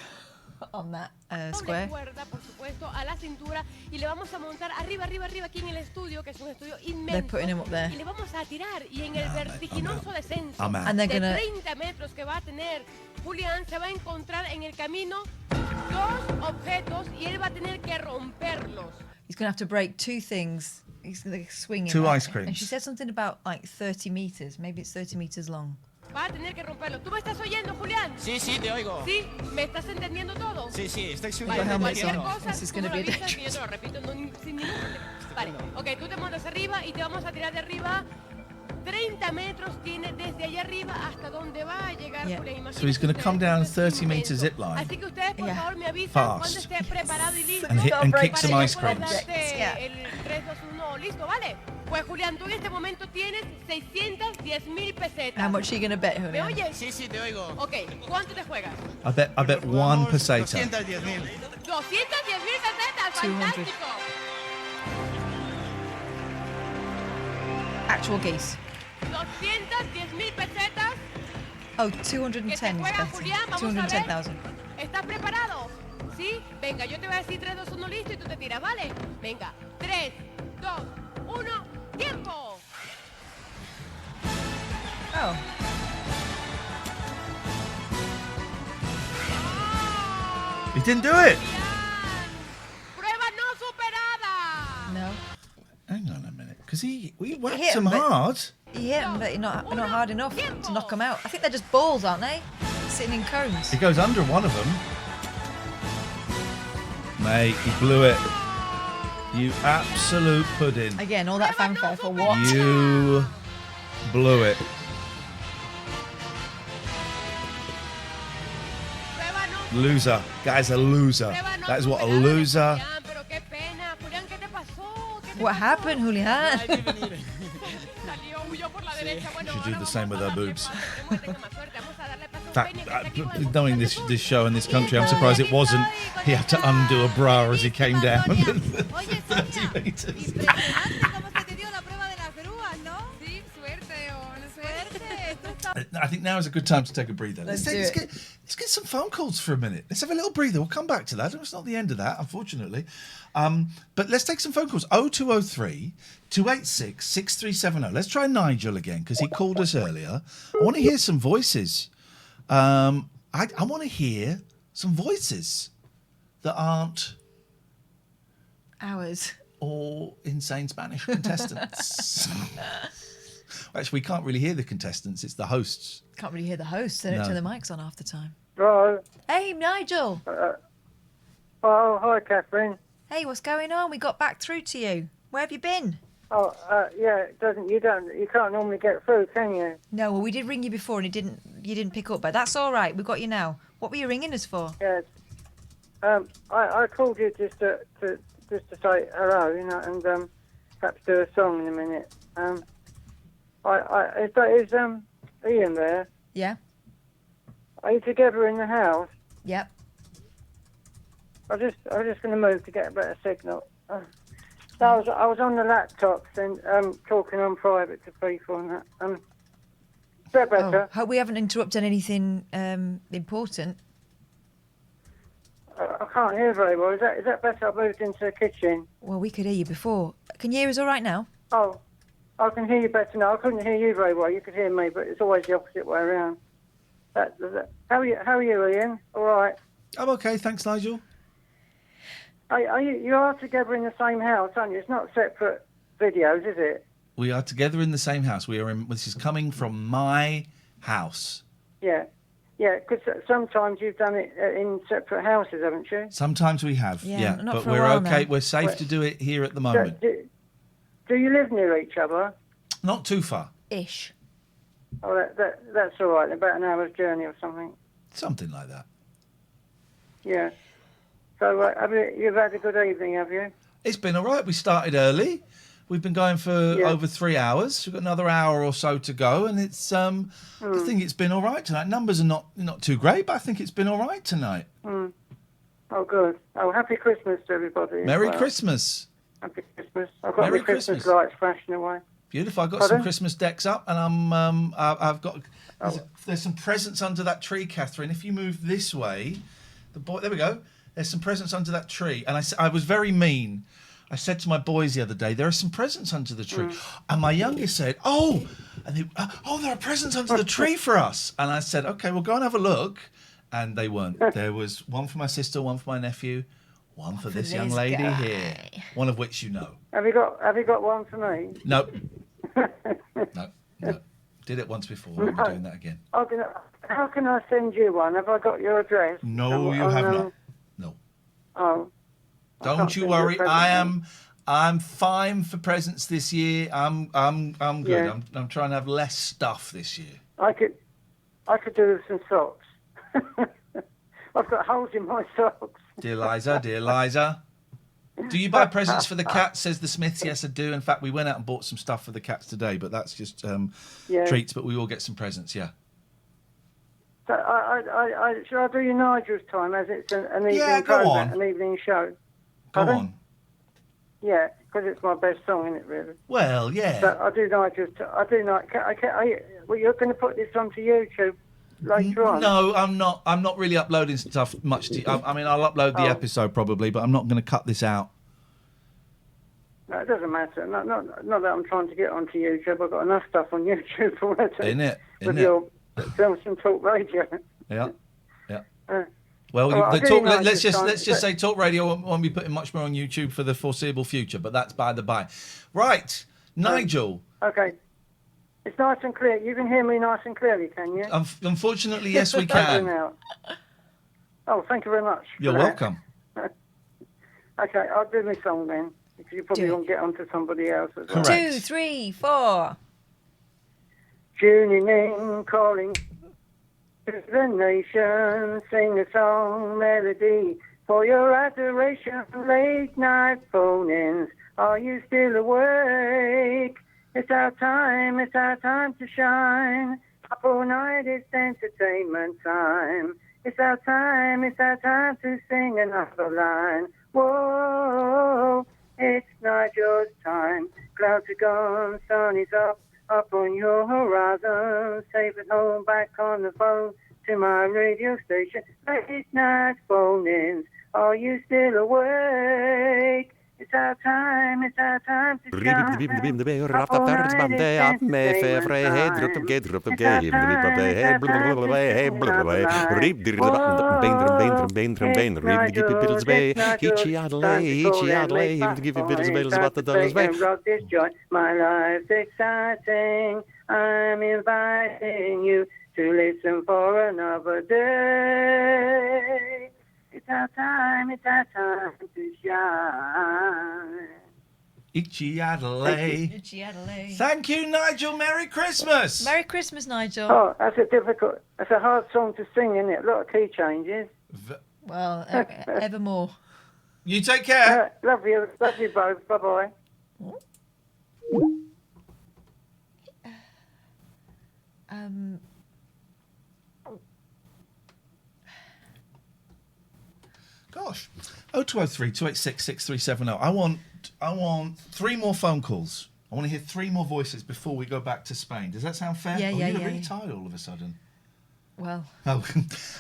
on that square. doble cuerda, por supuesto, a la cintura. Y le vamos a montar arriba aquí en el estudio, que es un estudio inmenso. They're putting him up there. Y le vamos a tirar. Y en el vertiginoso descenso I'm out. And they're de gonna- 30 metros que va a tener Julián, se va a encontrar en el camino 2 objetos y él va a tener que romperlos. He's going to have to break 2 things. He's going to swing it. 2 right? ice creams. And she said something about like 30 meters. Maybe it's 30 meters long. Va a tener que romperlo. ¿Tú me estás oyendo, Julián? Sí, sí, te oigo. ¿Sí? ¿Me estás entendiendo todo? Sí, sí, estoy Vale, helmets cualquier on. cosa, This is tú gonna me be lo avisas dangerous. y yo te lo repito sin ningún problema. Vale, ok, tú te montas arriba y te vamos a tirar de arriba. 30 metros tiene desde allá arriba hasta donde va a llegar Julián. So he's going to come down 30 meter zip line Así que ustedes, por favor, me avisan Fast. cuando esté preparado y listo. and kick some Para ice yo poder creams. darte el 3, 2, 1, listo, ¿vale? Pues Julián, tú en este momento tienes 610,000 pesetas. How much are you going to bet, ¿Me Julian? oyes? Sí, sí, te oigo. Ok, ¿cuánto te juegas? I bet 1 peseta. 210,000 pesetas, 200. fantástico. Actual geese. 210,000 pesetas. Oh, 210 is juega better. Julián, vamos a ver. 210,000. ¿Estás preparado? ¿Sí? Venga, yo te voy a decir 3, 2, 1, listo y tú te tiras, ¿vale? Venga, 3, 2, 1, ¡tiempo! Oh. He didn't do it. ¡Prueba no superada! No. Hang on a minute, because we whacked hit him him, but- hard. He hit them, but not hard enough to knock them out. I think they're just balls, aren't they? Sitting in cones. He goes under one of them. Mate, he blew it. You absolute pudding. Again, all that fanfare for what? You blew it. Loser. Guy's a loser. That is what a loser. Pero qué pena. Julián, ¿qué te pasó? ¿Qué te What happened, Julian? salió? Huyó por la derecha. Bueno, Should do the same with her boobs. tenga más suerte. Vamos a darle paso In fact, knowing this show in this country, I'm surprised it wasn't. He had to undo a bra as he came down. 30 meters. Sí, suerte o no suerte. I think now is a good time to take a breather. Let's Let's get some phone calls for a minute. Let's have a little breather. We'll come back to that. It's not the end of that, unfortunately. But let's take some phone calls. 0203 286 6370. Let's try Nigel again because he called us earlier. I want to hear some voices. I want to hear some voices that aren't Ours. all insane Spanish contestants. Actually, we can't really hear the contestants. It's the hosts. Can't really hear the host. They don't No. turn the mics on half the time. Hello. Hey, Nigel. Oh, hi, Catherine. Hey, what's going on? We got back through to you. Where have you been? Oh, yeah. You can't normally get through, can you? No, well, we did ring you before and you didn't pick up, but that's all right. We've got you now. What were you ringing us for? Yes. I called you just to say hello, and perhaps do a song in a minute. Is Ian there? Yeah. Are you together in the house? Yep. I was just going to move to get a better signal. So I was on the laptop and talking on private to people and that. Is that better? Hope we haven't interrupted anything important. I can't hear very well. Is that better? I moved into the kitchen. Well, we could hear you before. Can you hear us all right now? Oh, I can hear you better now. I couldn't hear you very well. You could hear me, but it's always the opposite way around. How are you, Ian? All right. I'm okay, thanks, Nigel. You are together in the same house, aren't you? It's not separate videos, is it? We are together in the same house. This is coming from my house. Yeah. Yeah, because sometimes you've done it in separate houses, haven't you? Sometimes we have, Yeah, not but for a we're while okay. now. We're safe to do it here at the moment. Do you live near each other? Not too far. Ish. Oh, that's all right. About an hour's journey or something. Something like that. Yeah. So you've had a good evening, have you? It's been all right. We started early. We've been going for over 3 hours. We've got another hour or so to go, and it's. I think it's been all right tonight. Numbers are not too great, but I think it's been all right tonight. Mm. Oh, good. Oh, happy Christmas to everybody. Merry Christmas. Happy Christmas. I've got Merry my Christmas Christmas. lights flashing away. Beautiful. I've got Pardon? some Christmas decks up, and I've got. There's some presents under that tree, Catherine. If you move this way, there we go. There's some presents under that tree, and I was very mean. I said to my boys the other day, there are some presents under the tree, and my youngest said, "Oh, there are presents under the tree for us." And I said, "Okay, we'll go and have a look." And they weren't. There was one for my sister, one for my nephew, one for this young lady here. One of which you know. Have you got one for me? No. No. Did it once before. We'll be doing that again. How can I send you one? Have I got your address? No, you have not. No. Oh. Don't you worry. I'm fine for presents this year. I'm good. Yeah. I'm trying to have less stuff this year. I could do with some socks. I've got holes in my socks. Dear Liza. Do you buy presents for the cats? Says the Smiths. Yes, I do. In fact, we went out and bought some stuff for the cats today, but that's just treats. But we will get some presents. Yeah. So should I do your Nigel's time as it's an evening go program, on. an evening show? Go Pardon? on. Yeah, because it's my best song, isn't it, really? Well, yeah. So I do Nigel's. Well, you're going to put this onto YouTube later on. No, I'm not. I'm not really uploading stuff much. I mean, I'll upload the episode probably, but I'm not going to cut this out. No, it doesn't matter. Not that I'm trying to get onto YouTube. I've got enough stuff on YouTube already. Isn't it? With your Films and Talk Radio. Yeah. Uh, Well, Well, the I talk, really like let's this just song, say Talk Radio won't be putting much more on YouTube for the foreseeable future, but that's by the by. Right, Nigel. Okay. It's nice and clear. You can hear me nice and clearly, can you? Unfortunately, yes, we can. Oh, thank you very much. You're for that. welcome. Okay, I'll do my song then. Because you probably won't get onto somebody else as well. 2, 3, 4. Tuning in, calling to the nation, sing a song melody for your adoration. Late night phone-ins, are you still awake? It's our time to shine. Up all night, it's entertainment time. It's our time to sing another line. Whoa, it's Nigel's time. Clouds are gone, sun is up on your horizon. Safe at home, back on the phone to my radio station. Late night phone-ins, are you still awake? It's our time to shine. Up all night, it's entertainment time. My life's exciting. I'm inviting you to listen for another day. It's our time to shine. Itchy Adelaide. Thank you, Nigel. Merry Christmas. Merry Christmas, Nigel. Oh, that's a hard song to sing, isn't it? A lot of key changes. Well, evermore. You take care. Love you both. Bye-bye. Gosh, 0203 286 6370. I want 3 more phone calls. I want to hear 3 more voices before we go back to Spain. Does that sound fair? Yeah, yeah, you look yeah, really yeah. tired all of a sudden. Well, Oh,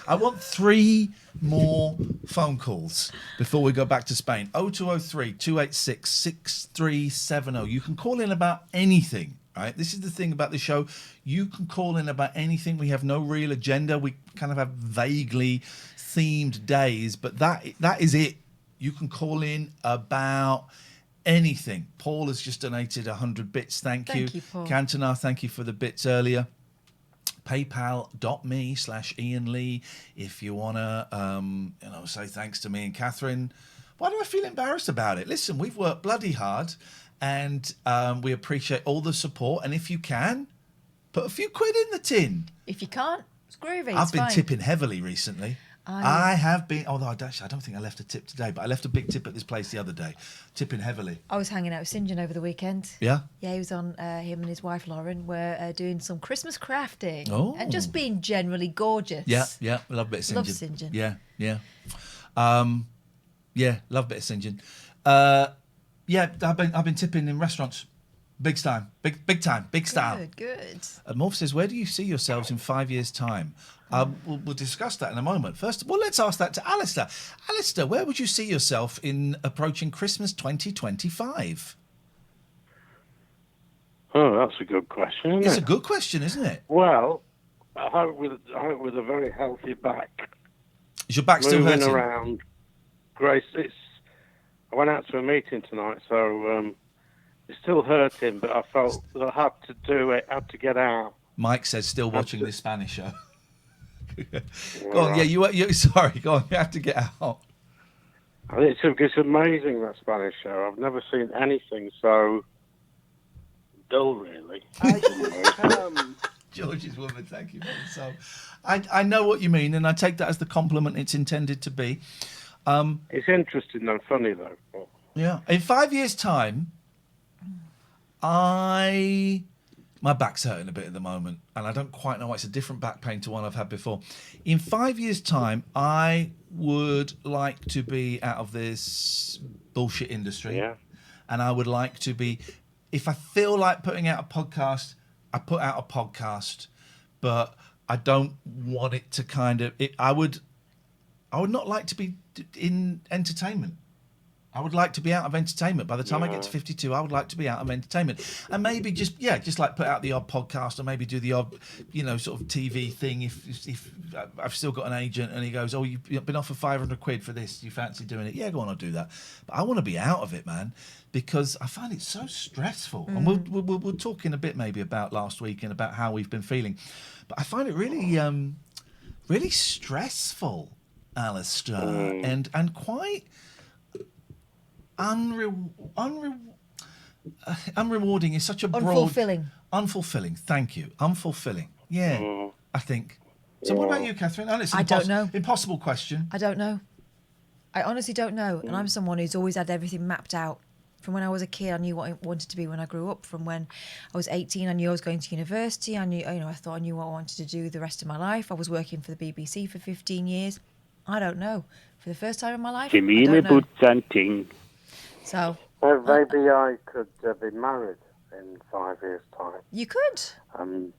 I want 3 more phone calls before we go back to Spain. 0203 286 6370. You can call in about anything, right? This is the thing about the show. You can call in about anything. We have no real agenda. We kind of have vaguely themed days, but that is it. You can call in about anything. Paul has just donated 100 bits. Thank you. Thank you, Paul. Cantonar, thank you for the bits earlier. PayPal.me/Iain Lee if you want to say thanks to me and Catherine. Why do I feel embarrassed about it? Listen, we've worked bloody hard and we appreciate all the support. And if you can, put a few quid in the tin. if you can't, it's groovy. I've it's been fine. tipping heavily recently. I have been, although I don't think I left a tip today, but I left a big tip at this place the other day, tipping heavily. I was hanging out with St. John over the weekend. Yeah? Yeah, he was on, him and his wife Lauren were doing some Christmas crafting. Oh. And just being generally gorgeous. Yeah, love a bit of St. Love John. St. John. Yeah. Love a bit of St. John. I've been tipping in restaurants. Big time, big time, big style. Good. Morph says, where do you see yourselves in 5 years' time? We'll discuss that in a moment. First, well, let's ask that to Alistair. Alistair, where would you see yourself in approaching Christmas 2025? Oh, that's a good question, isn't It's it? a good question, isn't it? Well, I hope with a very healthy back. Is your back still moving hurting? around. Grace, I went out to a meeting tonight, so it's still hurting, but I felt that I had to do it, had to get out. Mike says, still watching this Spanish show. Go on, yeah, you sorry, go on, you have to get out. It's amazing, that Spanish show. I've never seen anything so dull, really. George's woman, thank you. So, I know what you mean, and I take that as the compliment it's intended to be. It's interesting and funny, though. Yeah. In 5 years' time, my back's hurting a bit at the moment, and I don't quite know why. It's a different back pain to one I've had before. In 5 years' time, I would like to be out of this bullshit industry. Yeah. And I would like to be, if I feel like putting out a podcast, I put out a podcast, but I don't want it to kind of, I would not like to be in entertainment. I would like to be out of entertainment. By the time I get to 52, I would like to be out of entertainment. And maybe just like put out the odd podcast or maybe do the odd, sort of TV thing. If I've still got an agent and he goes, oh, you've been offered 500 quid for this. You fancy doing it? Yeah, go on, I'll do that. But I want to be out of it, man, because I find it so stressful. And we'll talk in a bit maybe about last week and about how we've been feeling. But I find it really, really stressful, Alistair, and quite unrewarding is such a broad... Unfulfilling, thank you. Unfulfilling. Yeah, I think. So what about you, Catherine? I don't know. Impossible question. I don't know. I honestly don't know. And I'm someone who's always had everything mapped out. From when I was a kid, I knew what I wanted to be when I grew up. From when I was 18, I knew I was going to university. I knew, I thought I knew what I wanted to do the rest of my life. I was working for the BBC for 15 years. I don't know. For the first time in my life, I don't know. So maybe I could be married in 5 years' time. You could. And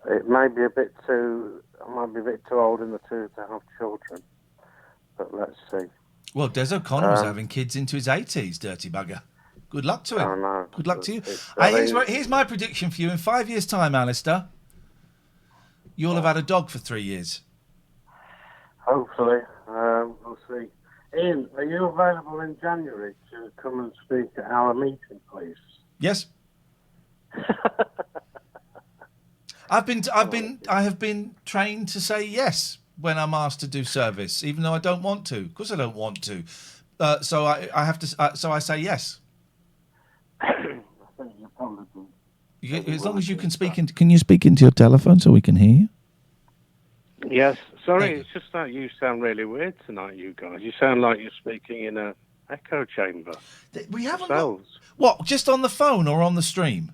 it may be a bit too. I might be a bit too old in the tooth to have children. But let's see. Well, Des O'Connor was having kids into his 80s, dirty bugger. Good luck to him. I know. Good luck to you. Here's my prediction for you. In 5 years' time, Alistair, you'll have had a dog for 3 years. Hopefully. We'll see. Iain, are you available in January to come and speak at our meeting, please? Yes. I have been trained to say yes when I'm asked to do service, even though I don't want to. Of course, I don't want to. So I have to. So I say yes. I think you probably do. As long as you can speak into. Can you speak into your telephone so we can hear you? Yes. Sorry, it's just that you sound really weird tonight, you guys. You sound like you're speaking in a echo chamber. We haven't got... What, just on the phone or on the stream?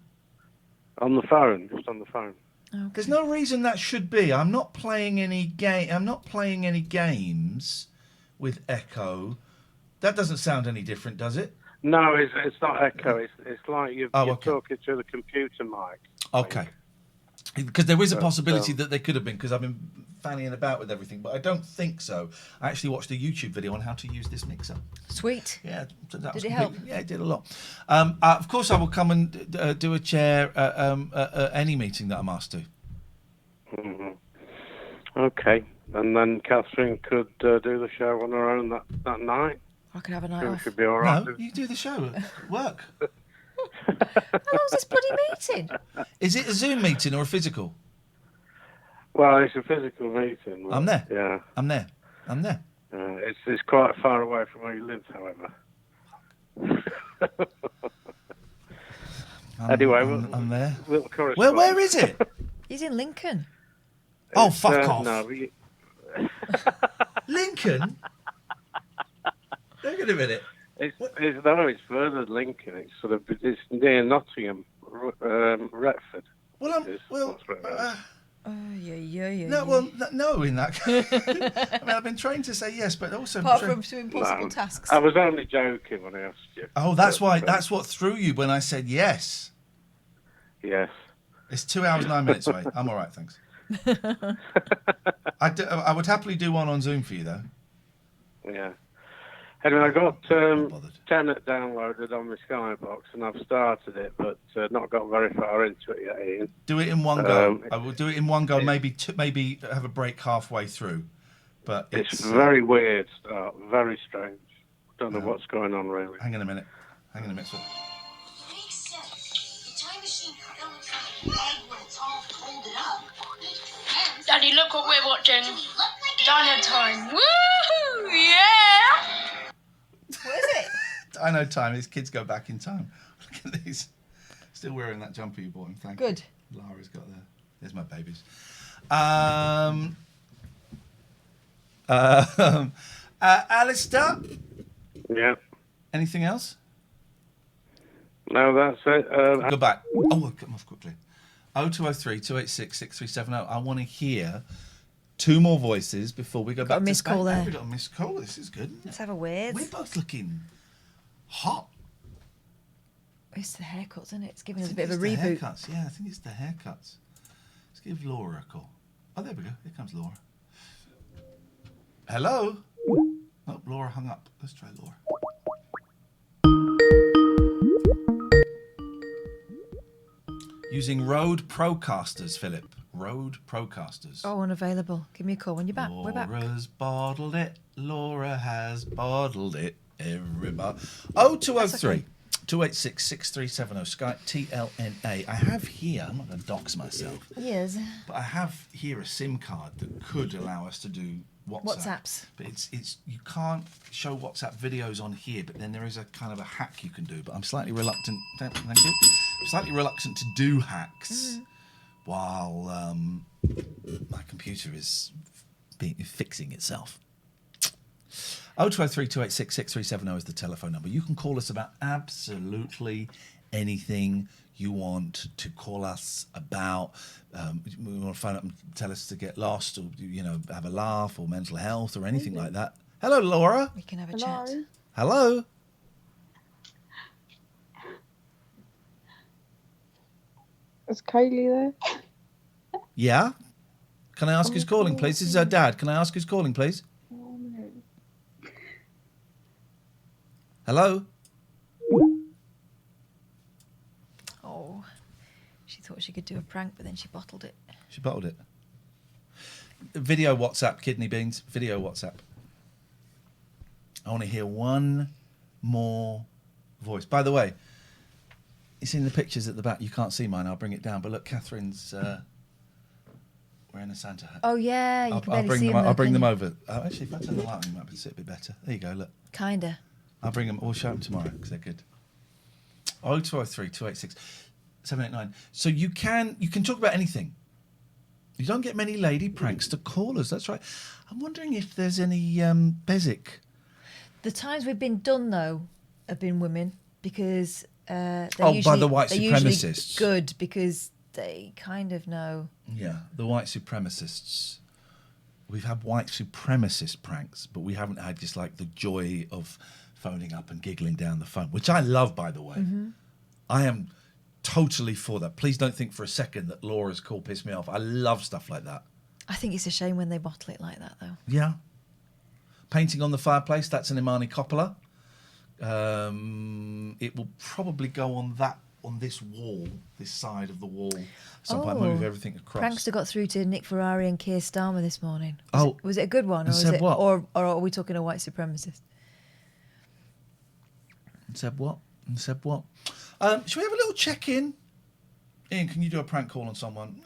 On the phone. Just on the phone. Okay. There's no reason that should be. I'm not playing any games with Echo. That doesn't sound any different, does it? No, it's not echo. It's like you're okay. talking through the computer mic. Okay. Because there is a But, possibility that they could have been, because I've been fannying about with everything, but I don't think so. I actually watched a YouTube video on how to use this mixer. Sweet. Yeah. So that Did was it help? Yeah, it did a lot. Of course, I will come and do a chair at any meeting that I'm asked to. Mm-hmm. Okay. And then Catherine could do the show on her own that night. I could have a night It off. should be all right. No, you do the show at work. How long's this bloody meeting? Is it a Zoom meeting or a physical? Well, it's a physical meeting. I'm there. Yeah. I'm there. It's quite far away from where you live, however. Anyway, I'm there. Little correspondence. Where is it? He's in Lincoln. Oh, fuck off. No, Lincoln? Hang on a minute. It's further than Lincoln. It's near Nottingham, Retford. Well, no, in that. I mean, I've been trained to say yes, but also Apart from some impossible tasks. I was only joking when I asked you. Oh, that's why. That's what threw you when I said yes. Yes. It's 2 hours 9 minutes away. I'm all right, thanks. I would happily do one on Zoom for you, though. Yeah. Anyway, I got Tenet downloaded on my Skybox, and I've started it, but not got very far into it yet, Ian. Do it in one go. I will do it in one go. Maybe have a break halfway through. But it's very weird start. Very strange. Don't know what's going on, really. Hang on a minute. So, Daddy, look what we're watching. Dino Time. Woohoo! Yeah! What is it? Dino Time. These kids go back in time. Look at these. Still wearing that jumper you bought him. Thank you. Good. Lara's got there. There's my babies. Alistair? Yeah. Anything else? No, that's it. Go back. I'll cut them off quickly. 0203 286 6370. I want to hear two more voices before we go back a missed to call there. We've got a missed call. This is good. Let's have a weird. We're both looking hot. It's the haircuts, isn't it? It's giving us a think bit of a it's the reboot. Haircuts. Yeah, I think it's the haircuts. Let's give Laura a call. Oh, there we go. Here comes Laura. Hello? Oh, Laura hung up. Let's try Laura. Using Rode Procasters, Philip. Rode Procasters. Oh, unavailable. Give me a call when you're back. We're back. Laura's bottled it. Laura has bottled it. Everybody. 0203 286 6370. Skype TLNA. I have here, I'm not going to dox myself. Yes. But I have here a SIM card that could allow us to do WhatsApps. But it's you can't show WhatsApp videos on here, but then there is a kind of a hack you can do. But I'm slightly reluctant. Thank you. I'm slightly reluctant to do hacks while my computer is fixing itself. 0203 286 6370 is the telephone number. You can call us about absolutely anything you want to call us about. We want to phone up and tell us to get lost, or have a laugh, or mental health, or anything like that. Hello, Laura. We can have a chat. Hello. Is Kylie there? Yeah. Can I ask who's calling, please? This is her dad. Can I ask who's calling, please? Hello. Oh, she thought she could do a prank, but then she bottled it. She bottled it. Video WhatsApp, kidney beans. Video WhatsApp. I want to hear one more voice. By the way, you seen the pictures at the back? You can't see mine. I'll bring it down. But look, Catherine's wearing a Santa hat. Oh yeah, you can barely see them. I'll bring them over. Oh, actually, if I turn the light on, you might sit a bit better. There you go. Look. Kinda. I'll bring them. We'll show them tomorrow because they're good. 0203 286 789. So you can talk about anything. You don't get many lady prankster callers. That's right. I'm wondering if there's any basic. The times we've been done though have been women, because by the white they're supremacists. Usually good because they kind of know. Yeah, the white supremacists. We've had white supremacist pranks, but we haven't had just like the joy of phoning up and giggling down the phone, which I love, by the way. Mm-hmm. I am totally for that. Please don't think for a second that Laura's call pissed me off. I love stuff like that. I think it's a shame when they bottle it like that, though. Yeah. Painting on the fireplace, that's an Imani Coppola. It will probably go on this wall, this side of the wall. So I move everything across. Prankster got through to Nick Ferrari and Keir Starmer this morning. Was it a good one? And said what? Or are we talking a white supremacist? And said what? Should we have a little check-in? Ian, can you do a prank call on someone?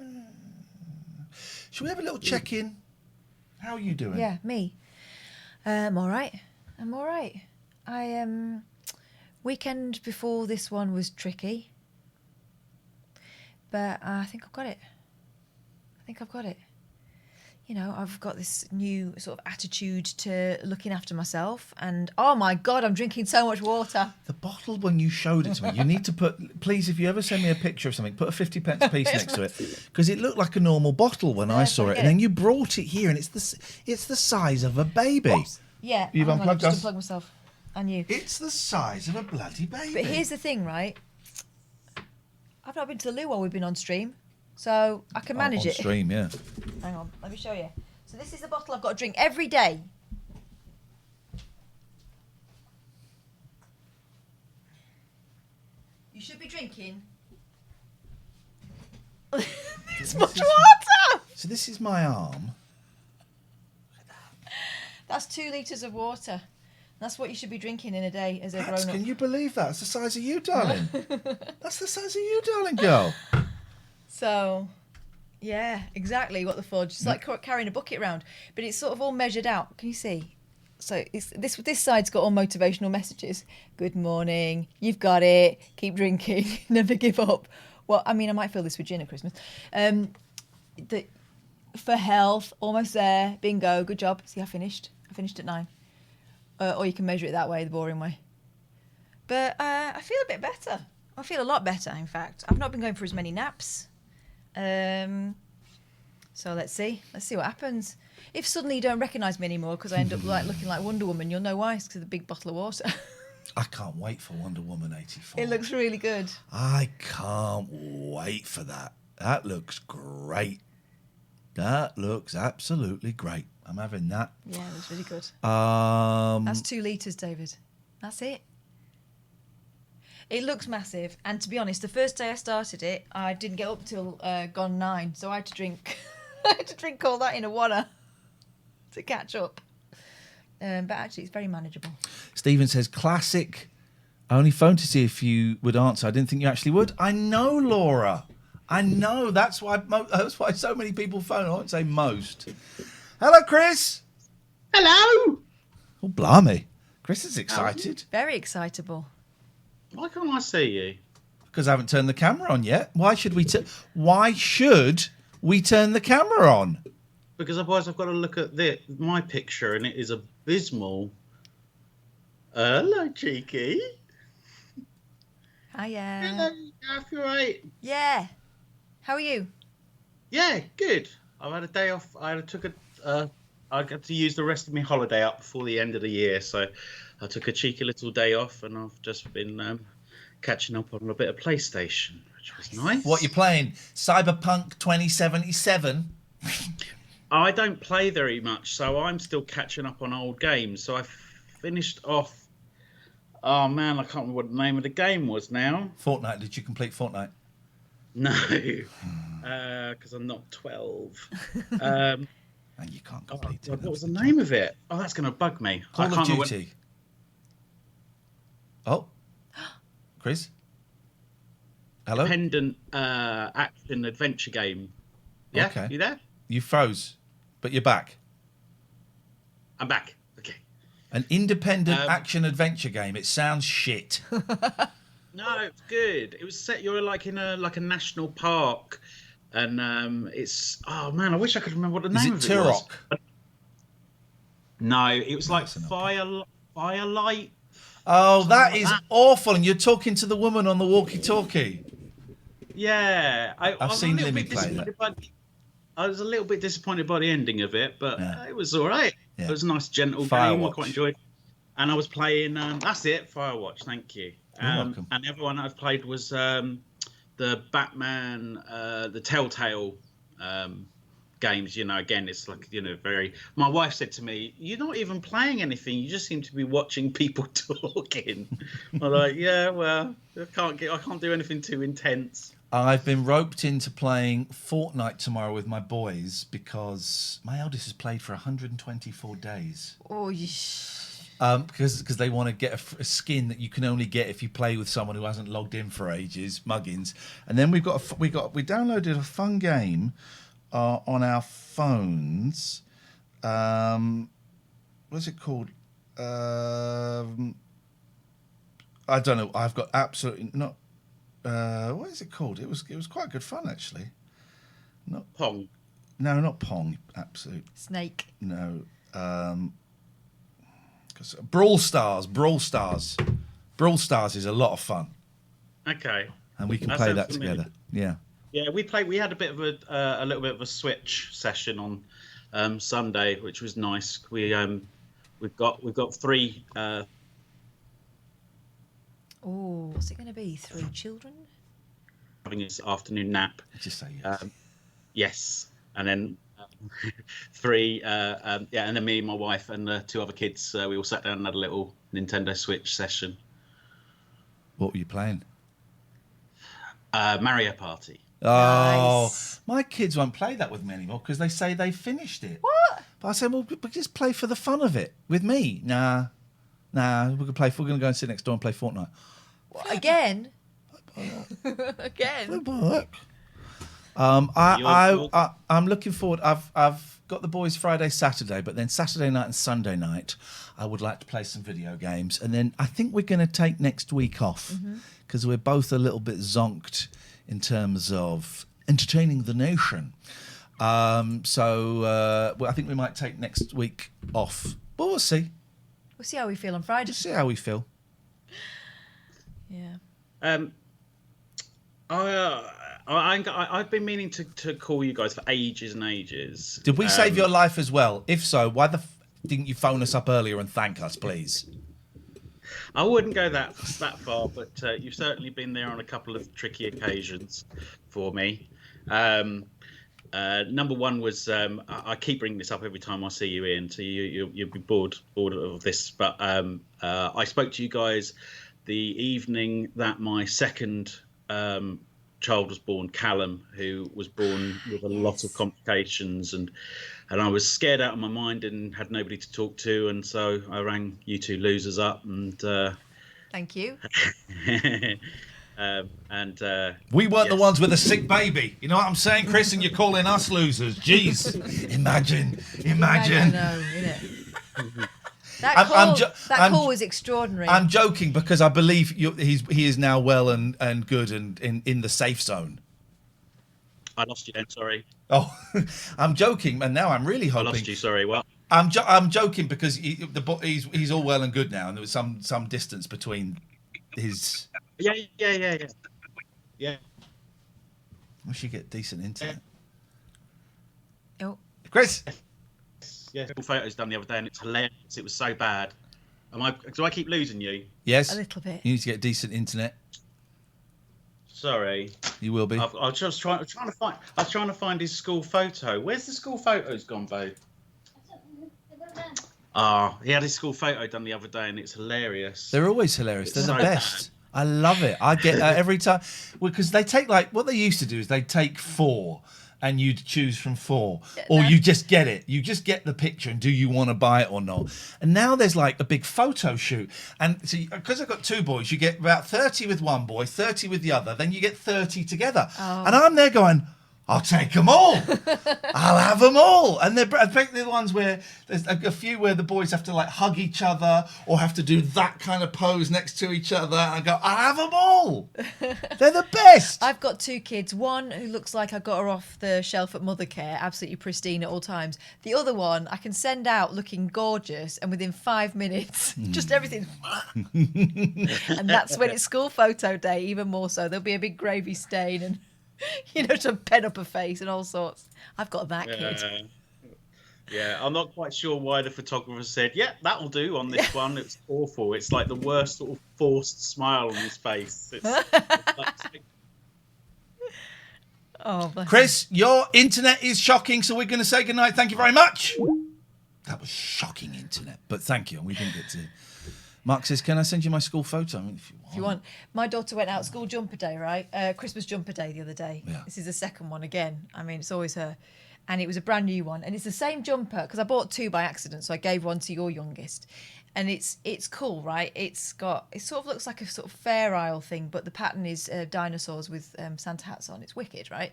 Should we have a little check-in? How are you doing? Yeah, me. I'm all right. Weekend before this one was tricky, but I think I've got it. You know, I've got this new sort of attitude to looking after myself, and oh my God, I'm drinking so much water. The bottle, when you showed it to me, you need to put, please, if you ever send me a picture of something, put a 50p piece next to it, because it looked like a normal bottle when I saw it, and then you brought it here, and it's the size of a baby. Oops. Yeah, You've unplugged us? Unplug myself. And you. It's the size of a bloody baby. But here's the thing, right? I've not been to the loo while we've been on stream, so I can manage on it. Stream, yeah. Hang on, let me show you. So this is the bottle I've got to drink every day. You should be drinking this much water. So this is my arm. That's 2 litres of water. That's what you should be drinking in a day as a grown-up. Can you believe that? It's the size of you, darling. That's the size of you, darling girl. So, yeah, exactly what the fudge. It's like carrying a bucket around, but it's sort of all measured out. Can you see? So it's this side's got all motivational messages. Good morning. You've got it. Keep drinking. Never give up. Well, I mean, I might fill this with gin at Christmas. For health, almost there. Bingo. Good job. See, I finished. I finished at 9. Or you can measure it that way, the boring way. But I feel a bit better. I feel a lot better, in fact. I've not been going for as many naps. So let's see. Let's see what happens. If suddenly you don't recognise me anymore because I end up looking like Wonder Woman, you'll know why. It's because of the big bottle of water. I can't wait for Wonder Woman 84. It looks really good. I can't wait for that. That looks great. That looks absolutely great. I'm having that. Yeah, it looks really good. That's 2 litres, David. That's it. It looks massive. And to be honest, the first day I started it, I didn't get up till gone 9. So I had to drink all that in a water to catch up. But actually, it's very manageable. Stephen says, classic. I only phoned to see if you would answer. I didn't think you actually would. I know, Laura. I know. That's why so many people phone. I won't say most. Hello, Chris. Hello. Oh, blimey. Chris is excited. Very excitable. Why can't I see you? Because I haven't turned the camera on yet. Why should we turn the camera on? Because otherwise I've got to look at my picture and it is abysmal. Hello, cheeky. Hiya. Hello, Gaff, you right? Yeah. How are you? Yeah, good. I've had a day off. I got to use the rest of my holiday up before the end of the year, so I took a cheeky little day off, and I've just been catching up on a bit of PlayStation, which was nice. What you playing? Cyberpunk 2077? I don't play very much, so I'm still catching up on old games. So I finished off. Oh man, I can't remember what the name of the game was now. Fortnite. Did you complete Fortnite? No, because I'm not 12. And you can't complete it. What was the name of it? Oh, that's going to bug me. Call of Duty. Oh, Chris? Hello? Independent action adventure game. Yeah, okay. You there? You froze, but you're back. I'm back. Okay. An independent action adventure game. It sounds shit. No, it's good. It was set. You're like in a national park, and it's. Oh man, I wish I could remember what the name of it was. Turok? No, it was like Firelight. Oh, that is awful. And you're talking to the woman on the walkie-talkie. Yeah, I've seen Limmy play that. I was a little bit disappointed by the ending of it, but it was all right. Yeah. It was a nice, gentle game. I quite enjoyed. And I was playing. That's it, Firewatch. Thank you. You're welcome. And everyone I've played was the Batman, the Telltale games. You know, again, it's like very. My wife said to me, "You're not even playing anything. You just seem to be watching people talking." I'm like, "Yeah, well, I can't do anything too intense." I've been roped into playing Fortnite tomorrow with my boys because my eldest has played for 124 days. Oh, because they want to get a skin that you can only get if you play with someone who hasn't logged in for ages, muggins. And then we downloaded a fun game on our phones. What's it called? I don't know. I've got absolutely not. What is it called? It was quite good fun actually. Not Pong. No, not Pong. Absolute Snake. No. Brawl Stars. Brawl Stars is a lot of fun. Okay. And we can play that together. Yeah. Yeah, we played. We had a bit of a little bit of a Switch session on Sunday, which was nice. We've got 3. Oh, what's it going to be? 3 children? Having his afternoon nap. Just say yes. Yes, and then 3. And then me, my wife, and 2 other kids. We all sat down and had a little Nintendo Switch session. What were you playing? Mario Party. Oh, Nice. My kids won't play that with me anymore because they say they finished it. What? But I said, well, just play for the fun of it with me. Nah, we could play. We're going to go and sit next door and play Fortnite. What, again? Again? I'm looking forward. I've got the boys Friday, Saturday, but then Saturday night and Sunday night, I would like to play some video games, and then I think we're going to take next week off because we're both a little bit zonked in terms of entertaining the nation. So I think we might take next week off, but we'll see. We'll see how we feel on Friday. Just see how we feel. Yeah. I've been meaning to call you guys for ages and ages. Did we save your life as well? If so, why didn't you phone us up earlier and thank us, please? I wouldn't go that far, but you've certainly been there on a couple of tricky occasions for me. Number one was I keep bringing this up every time I see you, Ian, so you'll be bored of this. But I spoke to you guys the evening that my second child was born, Callum, who was born with a lot of complications, and I was scared out of my mind and had nobody to talk to, and so I rang you 2 losers up and thank you. We weren't the ones with a sick baby. You know what I'm saying, Chris? And you're calling us losers. Jeez. Imagine. I know, innit? That call was extraordinary. I'm joking because I believe he is now well and good and in the safe zone. I lost you then, sorry. Oh, I'm joking, and now I'm really hoping. I lost you, sorry. Well, I'm joking because he's all well and good now, and there was some distance between his. Yeah. We should get decent internet. Oh, Chris. Yeah, photos done the other day, and it's hilarious. It was so bad. Do I keep losing you? Yes, a little bit. You need to get decent internet. Sorry, you will be. I was just trying to find his school photo. Where's the school photos gone, Bo? He had his school photo done the other day, and it's hilarious. They're always hilarious. They're so the best. Bad. I love it. I get that every time. Well, because they take what they used to do is they take 4. And you'd choose from 4, or you just get it. You just get the picture, and do you want to buy it or not? And now there's like a big photo shoot, and so because I've got 2 boys, you get about 30 with one boy, 30 with the other, then you get 30 together. Oh. And I'm there going, I'll take them all. I'll have them all. And I think they're the ones where there's a few where the boys have to like hug each other or have to do that kind of pose next to each other. And I go, I'll have them all. They're the best. I've got 2 kids. One who looks like I got her off the shelf at Mothercare, absolutely pristine at all times. The other one I can send out looking gorgeous, and within 5 minutes, just everything. And that's when it's school photo day, even more so. There'll be a big gravy stain and, some pen up her face and all sorts. I've got that kid. Yeah, I'm not quite sure why the photographer said, yeah, that'll do on this one. It's awful. It's like the worst sort of forced smile on his face. Chris, your internet is shocking, so we're going to say goodnight. Thank you very much. That was shocking internet, but thank you. We didn't get to... Mark says, can I send you my school photo? I mean, if you want. My daughter went out school jumper day, right? Christmas jumper day the other day. Yeah. This is the second one again. I mean, it's always her. And it was a brand new one. And it's the same jumper, because I bought 2 by accident, so I gave one to your youngest. And it's cool, right? It sort of looks like a sort of Fair Isle thing, but the pattern is dinosaurs with Santa hats on. It's wicked, right?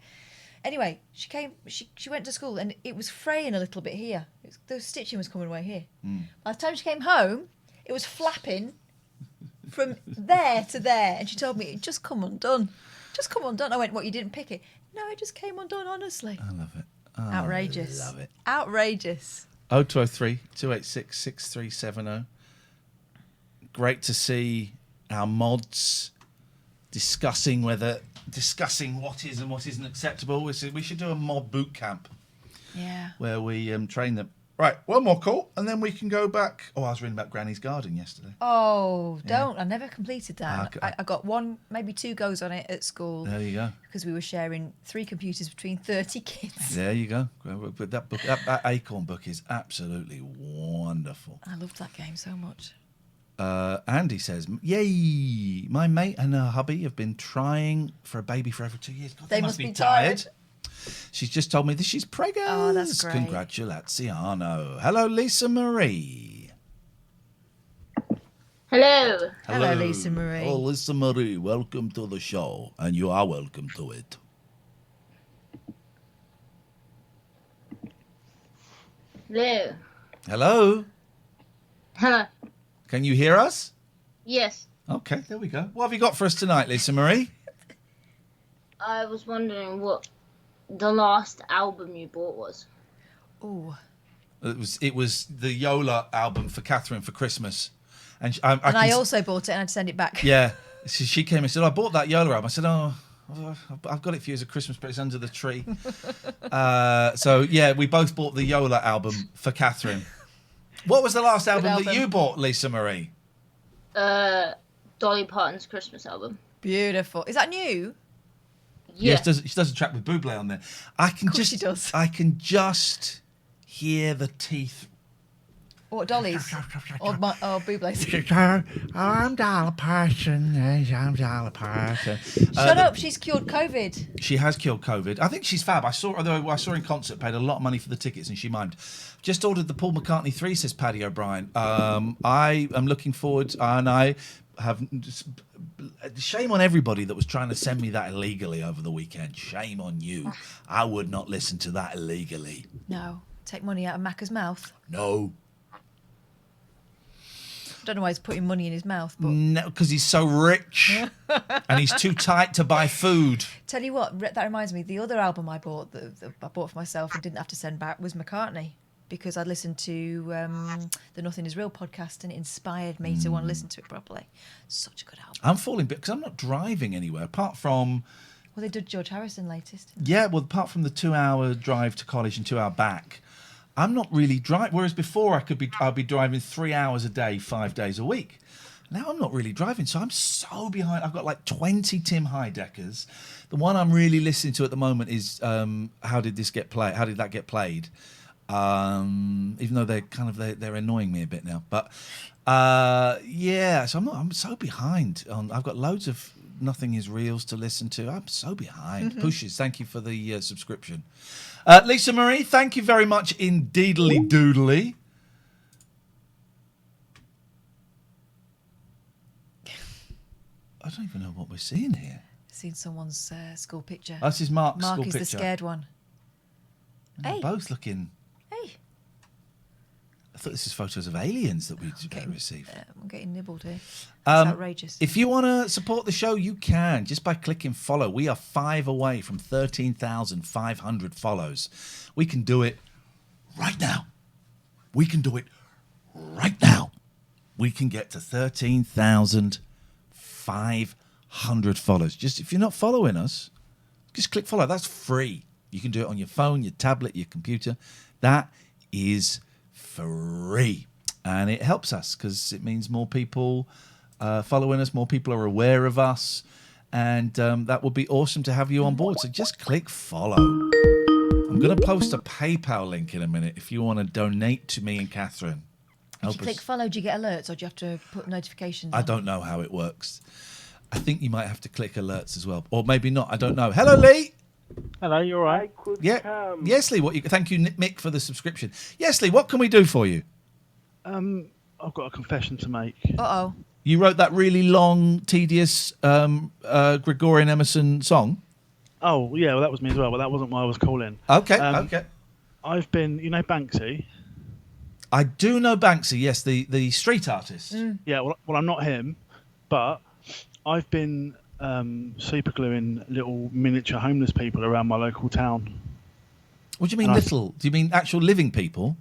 Anyway, she went to school and it was fraying a little bit here. The stitching was coming away here. By the time she came home, it was flapping from there to there. And she told me, it just come undone. Just come undone. I went, what, you didn't pick it? No, it just came undone, honestly. I love it. Outrageous. I love it. Outrageous. 0203 286 6370. Great to see our mods discussing what is and what isn't acceptable. We should do a mod boot camp. Yeah. Where we train them. Right, one more call, and then we can go back. Oh, I was reading about Granny's Garden yesterday. Oh, don't. I never completed that. I got 1, maybe 2 goes on it at school. There you go. Because we were sharing 3 computers between 30 kids. There you go. But that book, that Acorn book is absolutely wonderful. I loved that game so much. Andy says, yay, my mate and her hubby have been trying for a baby for over 2 years. God, they must be tired. She's just told me that she's pregnant. Oh, that's great. Congratulaziano. Hello, Lisa Marie. Hello. Hello, Lisa Marie. Oh, Lisa Marie, welcome to the show, and you are welcome to it. Hello. Hello. Hello. Can you hear us? Yes. Okay, there we go. What have you got for us tonight, Lisa Marie? I was wondering what the last album you bought was. Oh. It was the Yola album for Catherine for Christmas. And I also bought it and I had to send it back. Yeah. So she came and said, I bought that Yola album. I said, I've got it for you as a Christmas present. It's under the tree. So, yeah, we both bought the Yola album for Catherine. What was the last album that you bought, Lisa Marie? Dolly Parton's Christmas album. Beautiful. Is that new? Yeah. Yes, she does a track with Bublé on there. I can just hear the teeth. What, Dolly's? or Bublé's? I'm Dolly Parton. I'm Dolly Parton. Shut up, she's cured COVID. She has cured COVID. I think she's fab. I saw her in concert, paid a lot of money for the tickets, and she mimed. Just ordered the Paul McCartney 3, says Paddy O'Brien. I am looking forward, and I have... Shame on everybody that was trying to send me that illegally over the weekend. Shame on you. I would not listen to that illegally. No. Take money out of Macca's mouth. No. I don't know why he's putting money in his mouth. But... No, because he's so rich and he's too tight to buy food. Tell you what, that reminds me, the other album I bought, that I bought for myself and didn't have to send back, was McCartney. Because I'd listened to the Nothing Is Real podcast and it inspired me to want to listen to it properly. Such a good album. I'm falling because I'm not driving anywhere apart from... Well, they did George Harrison latest. Yeah, well, apart from the 2-hour drive to college and 2 hour back, I'm not really driving. Whereas before I'd be driving 3 hours a day, 5 days a week. Now I'm not really driving, so I'm so behind. I've got like 20 Tim Heideckers. The one I'm really listening to at the moment is How Did That Get Played? Even though they're annoying me a bit now, but yeah. So I'm so behind. I've got loads of Nothing Is Reals to listen to. I'm so behind. Mm-hmm. Pushes. Thank you for the subscription, Lisa Marie. Thank you very much indeedly doodly. I don't even know what we're seeing here. seen someone's school picture. This is Mark's school Mark is picture. the scared one. They're Hey. both looking. Hey. I thought this is photos of aliens that we received. I'm getting nibbled here. It's outrageous. If you want to support the show, you can just by clicking follow. We are 5 away from 13,500 follows. We can do it right now. We can do it right now. We can get to 13,500 followers. Just if you're not following us, just click follow. That's free. You can do it on your phone, your tablet, your computer. That is free. And it helps us because it means more people following us, more people are aware of us. And that would be awesome to have you on board. So just click follow. I'm going to post a PayPal link in a minute if you want to donate to me and Catherine. If you click follow, do you get alerts or do you have to put notifications I on? don't know how it works. I think you might have to click alerts as well. Or maybe not. I don't know. Hello, Lee. Hello, you all right? Yeah. Yes, Lee. Thank you, Mick, for the subscription. Yes, Lee, what can we do for you? I've got a confession to make. Uh-oh. You wrote that really long, tedious Gregorian Emerson song? Oh, yeah, well, that was me as well, but that wasn't why I was calling. Okay, okay. I've been, you know Banksy? I do know Banksy, yes, the street artist. Yeah, well, I'm not him, but I've been super gluing little miniature homeless people around my local town. What do you mean little? Do you mean actual living people?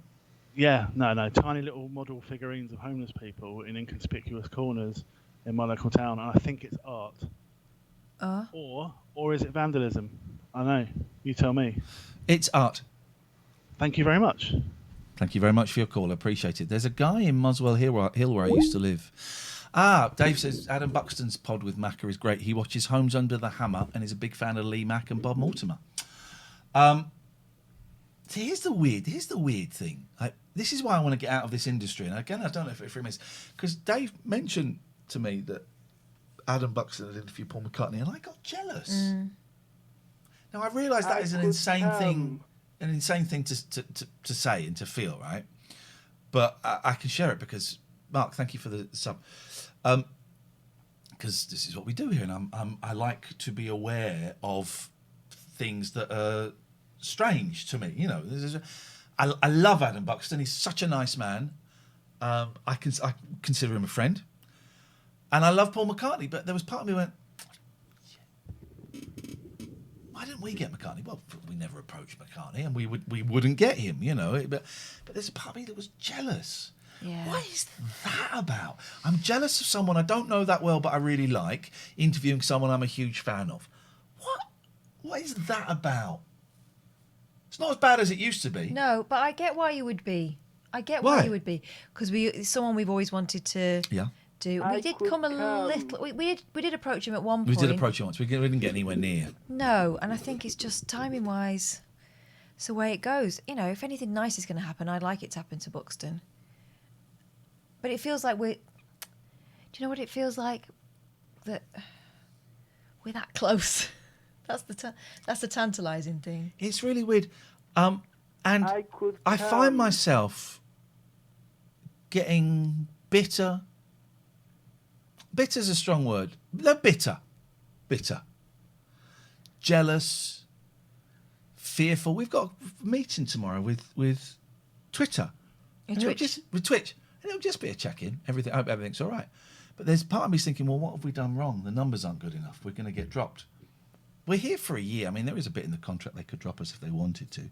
Yeah, no, tiny little model figurines of homeless people in inconspicuous corners in my local town, and I think it's art. Or is it vandalism? I know. You tell me. It's art. Thank you very much. Thank you very much for your call. I appreciate it. There's a guy in Muswell Hill where I used to live. Dave says Adam Buxton's pod with Macca is great. He watches Homes Under the Hammer and is a big fan of Lee Mack and Bob Mortimer. See, here's the weird thing. This is why I want to get out of this industry. And again, I don't know if it is because Dave mentioned to me that Adam Buxton had interviewed Paul McCartney, and I got jealous. Now I realise that is an insane thing to say and to feel, right? But I can share it because Mark, thank you for the sub. Because this is what we do here, and I like to be aware of things that are strange to me. You know, I love Adam Buxton. He's such a nice man. I consider him a friend, and I love Paul McCartney. But there was part of me who went, why didn't we get McCartney? Well, we never approached McCartney, and we wouldn't get him. You know, but there's a part of me that was jealous. Yeah. What is that about? I'm jealous of someone I don't know that well, but I really like, interviewing someone I'm a huge fan of. What is that about? It's not as bad as it used to be. No, but I get why you would be. I get Why? why you would be. Because someone we've always wanted to do. We did come a little... We did approach him at one point. We did approach him once. We didn't get anywhere near. No, and I think it's just timing-wise, it's the way it goes. You know, if anything nice is going to happen, I'd like it to happen to Buxton. But it feels like we're... Do you know what it feels like? That we're that close. That's the tantalising thing. It's really weird. And I find myself getting bitter. Bitter's a strong word. No, bitter. Jealous. Fearful. We've got a meeting tomorrow with Twitter. With Twitch. And it'll just be a check-in. I hope everything's all right. But there's part of me thinking, well, what have we done wrong? The numbers aren't good enough. We're going to get dropped. We're here for a year. I mean, there is a bit in the contract they could drop us if they wanted to.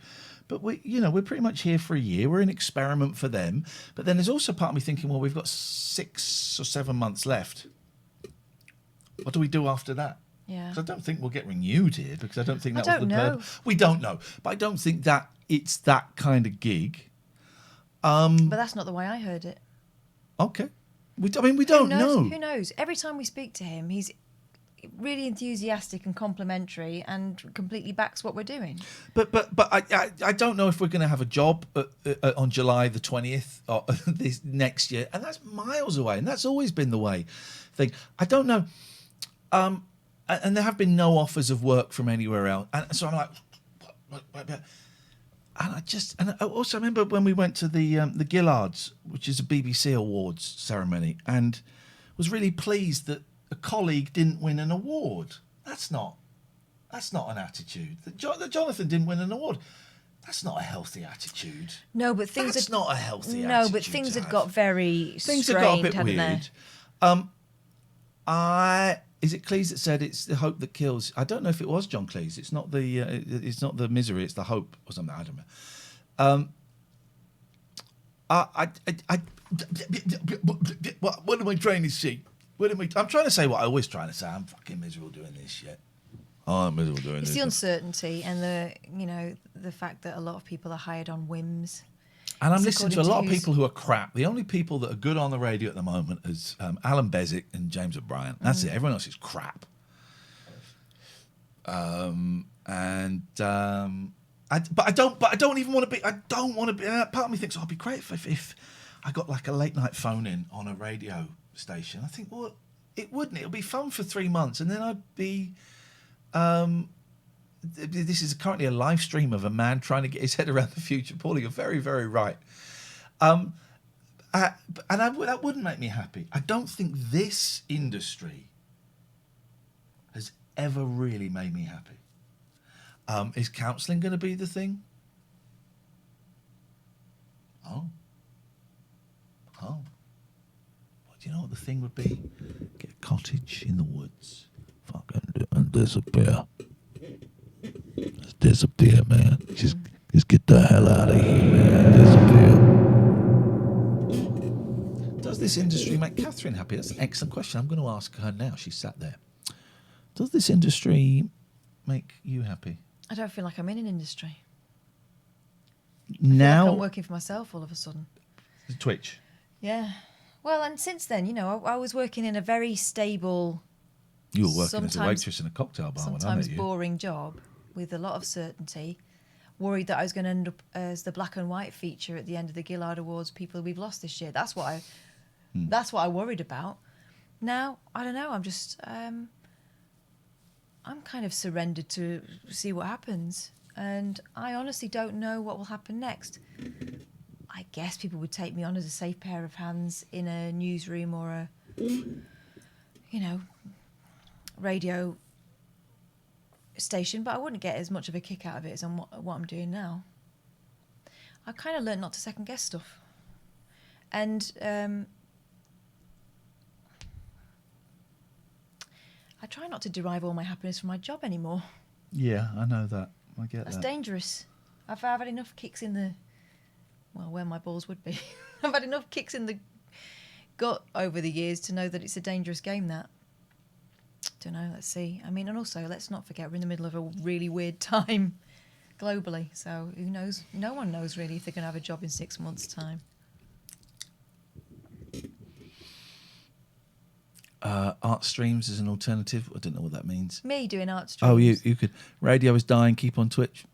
But we're pretty much here for a year. We're an experiment for them. But then there's also part of me thinking, well, we've got 6 or 7 months left. What do we do after that? Yeah. Because I don't think we'll get renewed here because I don't think that I was the don't know. purpose. We don't know. But I don't think that it's that kind of gig. But that's not the way I heard it. Okay. We don't know. Who knows? Every time we speak to him, he's really enthusiastic and complimentary and completely backs what we're doing. But I don't know if we're going to have a job on July the 20th or this next year, and that's miles away, and that's always been the way thing. I don't know. And there have been no offers of work from anywhere else, and so I'm like, what? And I also remember when we went to the Gillards, which is a BBC Awards ceremony, and was really pleased that a colleague didn't win an award. That's not an attitude. That Jonathan didn't win an award. That's not a healthy attitude. No, but things That's not a healthy attitude. No, but things had got very things strained, have got a bit hadn't weird. Is it Cleese that said it's the hope that kills? I don't know if it was John Cleese. It's not the misery. It's the hope or something. I don't know. What am I trying to say? I'm trying to say what I always trying to say. I'm fucking miserable doing this shit. I'm miserable doing this. It's the uncertainty and the fact that a lot of people are hired on whims. And I'm listening to a lot of people who are crap. The only people that are good on the radio at the moment is Alan Bezic and James O'Brien. That's it. Everyone else is crap. But I don't even want to be. I don't want to be. Part of me thinks, it'd be great if I got like a late night phone in on a radio station. I think, well, it wouldn't. It'll be fun for 3 months, and then I'd be. This is currently a live stream of a man trying to get his head around the future. Paulie, you're very, very right. That wouldn't make me happy. I don't think this industry has ever really made me happy. Is counselling going to be the thing? Oh. Well, do you know what the thing would be? Get a cottage in the woods. And disappear. Just disappear, man. Just get the hell out of here, man. Disappear. Does this industry make Catherine happy? That's an excellent question. I'm going to ask her now. She's sat there. Does this industry make you happy? I don't feel like I'm in an industry. Now like I'm working for myself all of a sudden. Twitch. Yeah. Well, and since then, I was working in a very stable. You were working as a waitress in a cocktail bar when I met sometimes you. boring job with a lot of certainty. Worried that I was going to end up as the black and white feature at the end of the Gillard Awards. People we've lost this year. That's what I worried about. Now I don't know. I'm just I'm kind of surrendered to see what happens, and I honestly don't know what will happen next. I guess people would take me on as a safe pair of hands in a newsroom or a radio station, but I wouldn't get as much of a kick out of it as on what I'm doing now. I kind of learned not to second guess stuff, and I try not to derive all my happiness from my job anymore. Yeah, I know that. I get That's that. dangerous. I've had enough kicks in the where my balls would be. I've had enough kicks in the gut over the years to know that it's a dangerous game. That. Don't know, let's see. I mean, and also, let's not forget, we're in the middle of a really weird time globally. So who knows? No one knows really if they're going to have a job in 6 months' time. Art streams as an alternative. I don't know what that means. Me doing art streams. Oh, you could. Radio is dying. Keep on Twitch.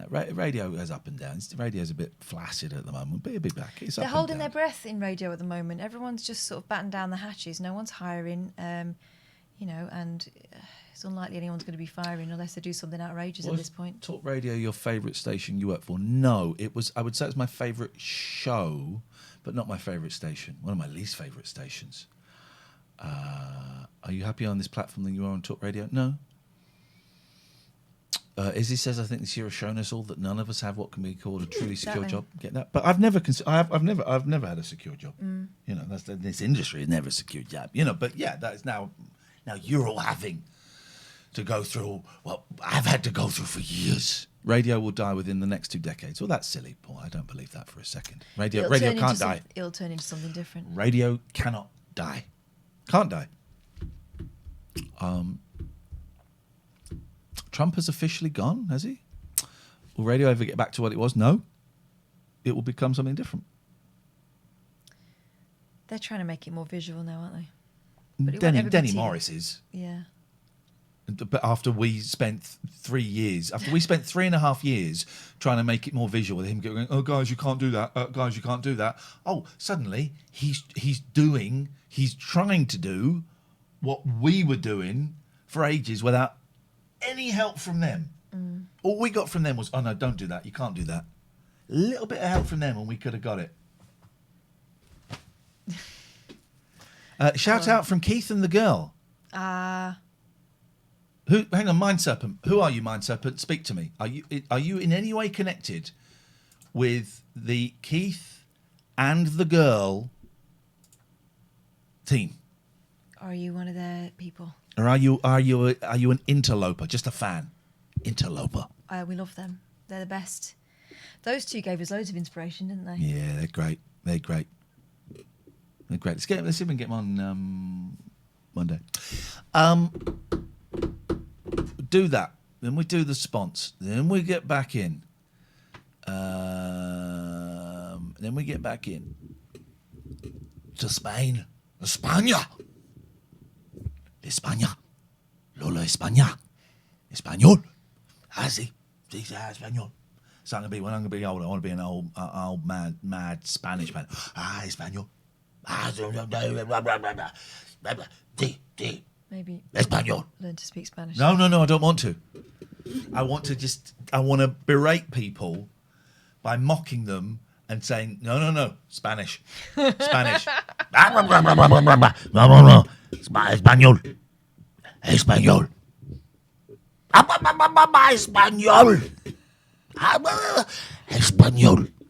Radio goes up and down. Radio's a bit flaccid at the moment, but it'll be back. It's They're up holding and their down. breath in radio at the moment. Everyone's just sort of batting down the hatches. No one's hiring. And it's unlikely anyone's going to be firing unless they do something outrageous at this point. Talk Radio, your favourite station you work for? No, it was. I would say it's my favourite show, but not my favourite station. One of my least favourite stations. Are you happier on this platform than you are on Talk Radio? No. Izzy says, I think this year has shown us all that none of us have what can be called a truly secure job. Get that? But I've never had a secure job. This industry has never a secure job. But yeah, that is now you're all having to go through what I've had to go through for years. Radio will die within the next 2 decades. Well, that's silly, Paul. I don't believe that for a second. Radio can't die. It'll turn into something different. Radio cannot die. Can't die. Trump has officially gone, has he? Will radio ever get back to what it was? No. It will become something different. They're trying to make it more visual now, aren't they? Denny Morris is. Yeah. But after we spent 3 years, after we spent 3.5 years trying to make it more visual, with him going, "Oh, guys, you can't do that. Guys, you can't do that." Oh, suddenly he's trying to do what we were doing for ages without any help from them. All we got from them was, "Oh no, don't do that. You can't do that." A little bit of help from them, and we could have got it. Shout out from Keith and the girl. Who? Hang on, Mind Serpent. Who are you, Mind Serpent? Speak to me. Are you in any way connected with the Keith and the girl team? Are you one of their people? Or are you an interloper? Just a fan? Interloper. We love them. They're the best. Those two gave us loads of inspiration, didn't they? Yeah, they're great. They're great. They're great. Let's see if we can get them on Monday. Do that. Then we do the spons. Then we get back in. Then we get back in to Spain. España. España. Lola España. Español. Sí, español. So I'm gonna be older. I want to be an old mad Spanish man. Español. Maybe Español. learn to speak Spanish. No, I don't want to. I want to berate people by mocking them and saying, no, Spanish. Spanish. Español. Español. Español.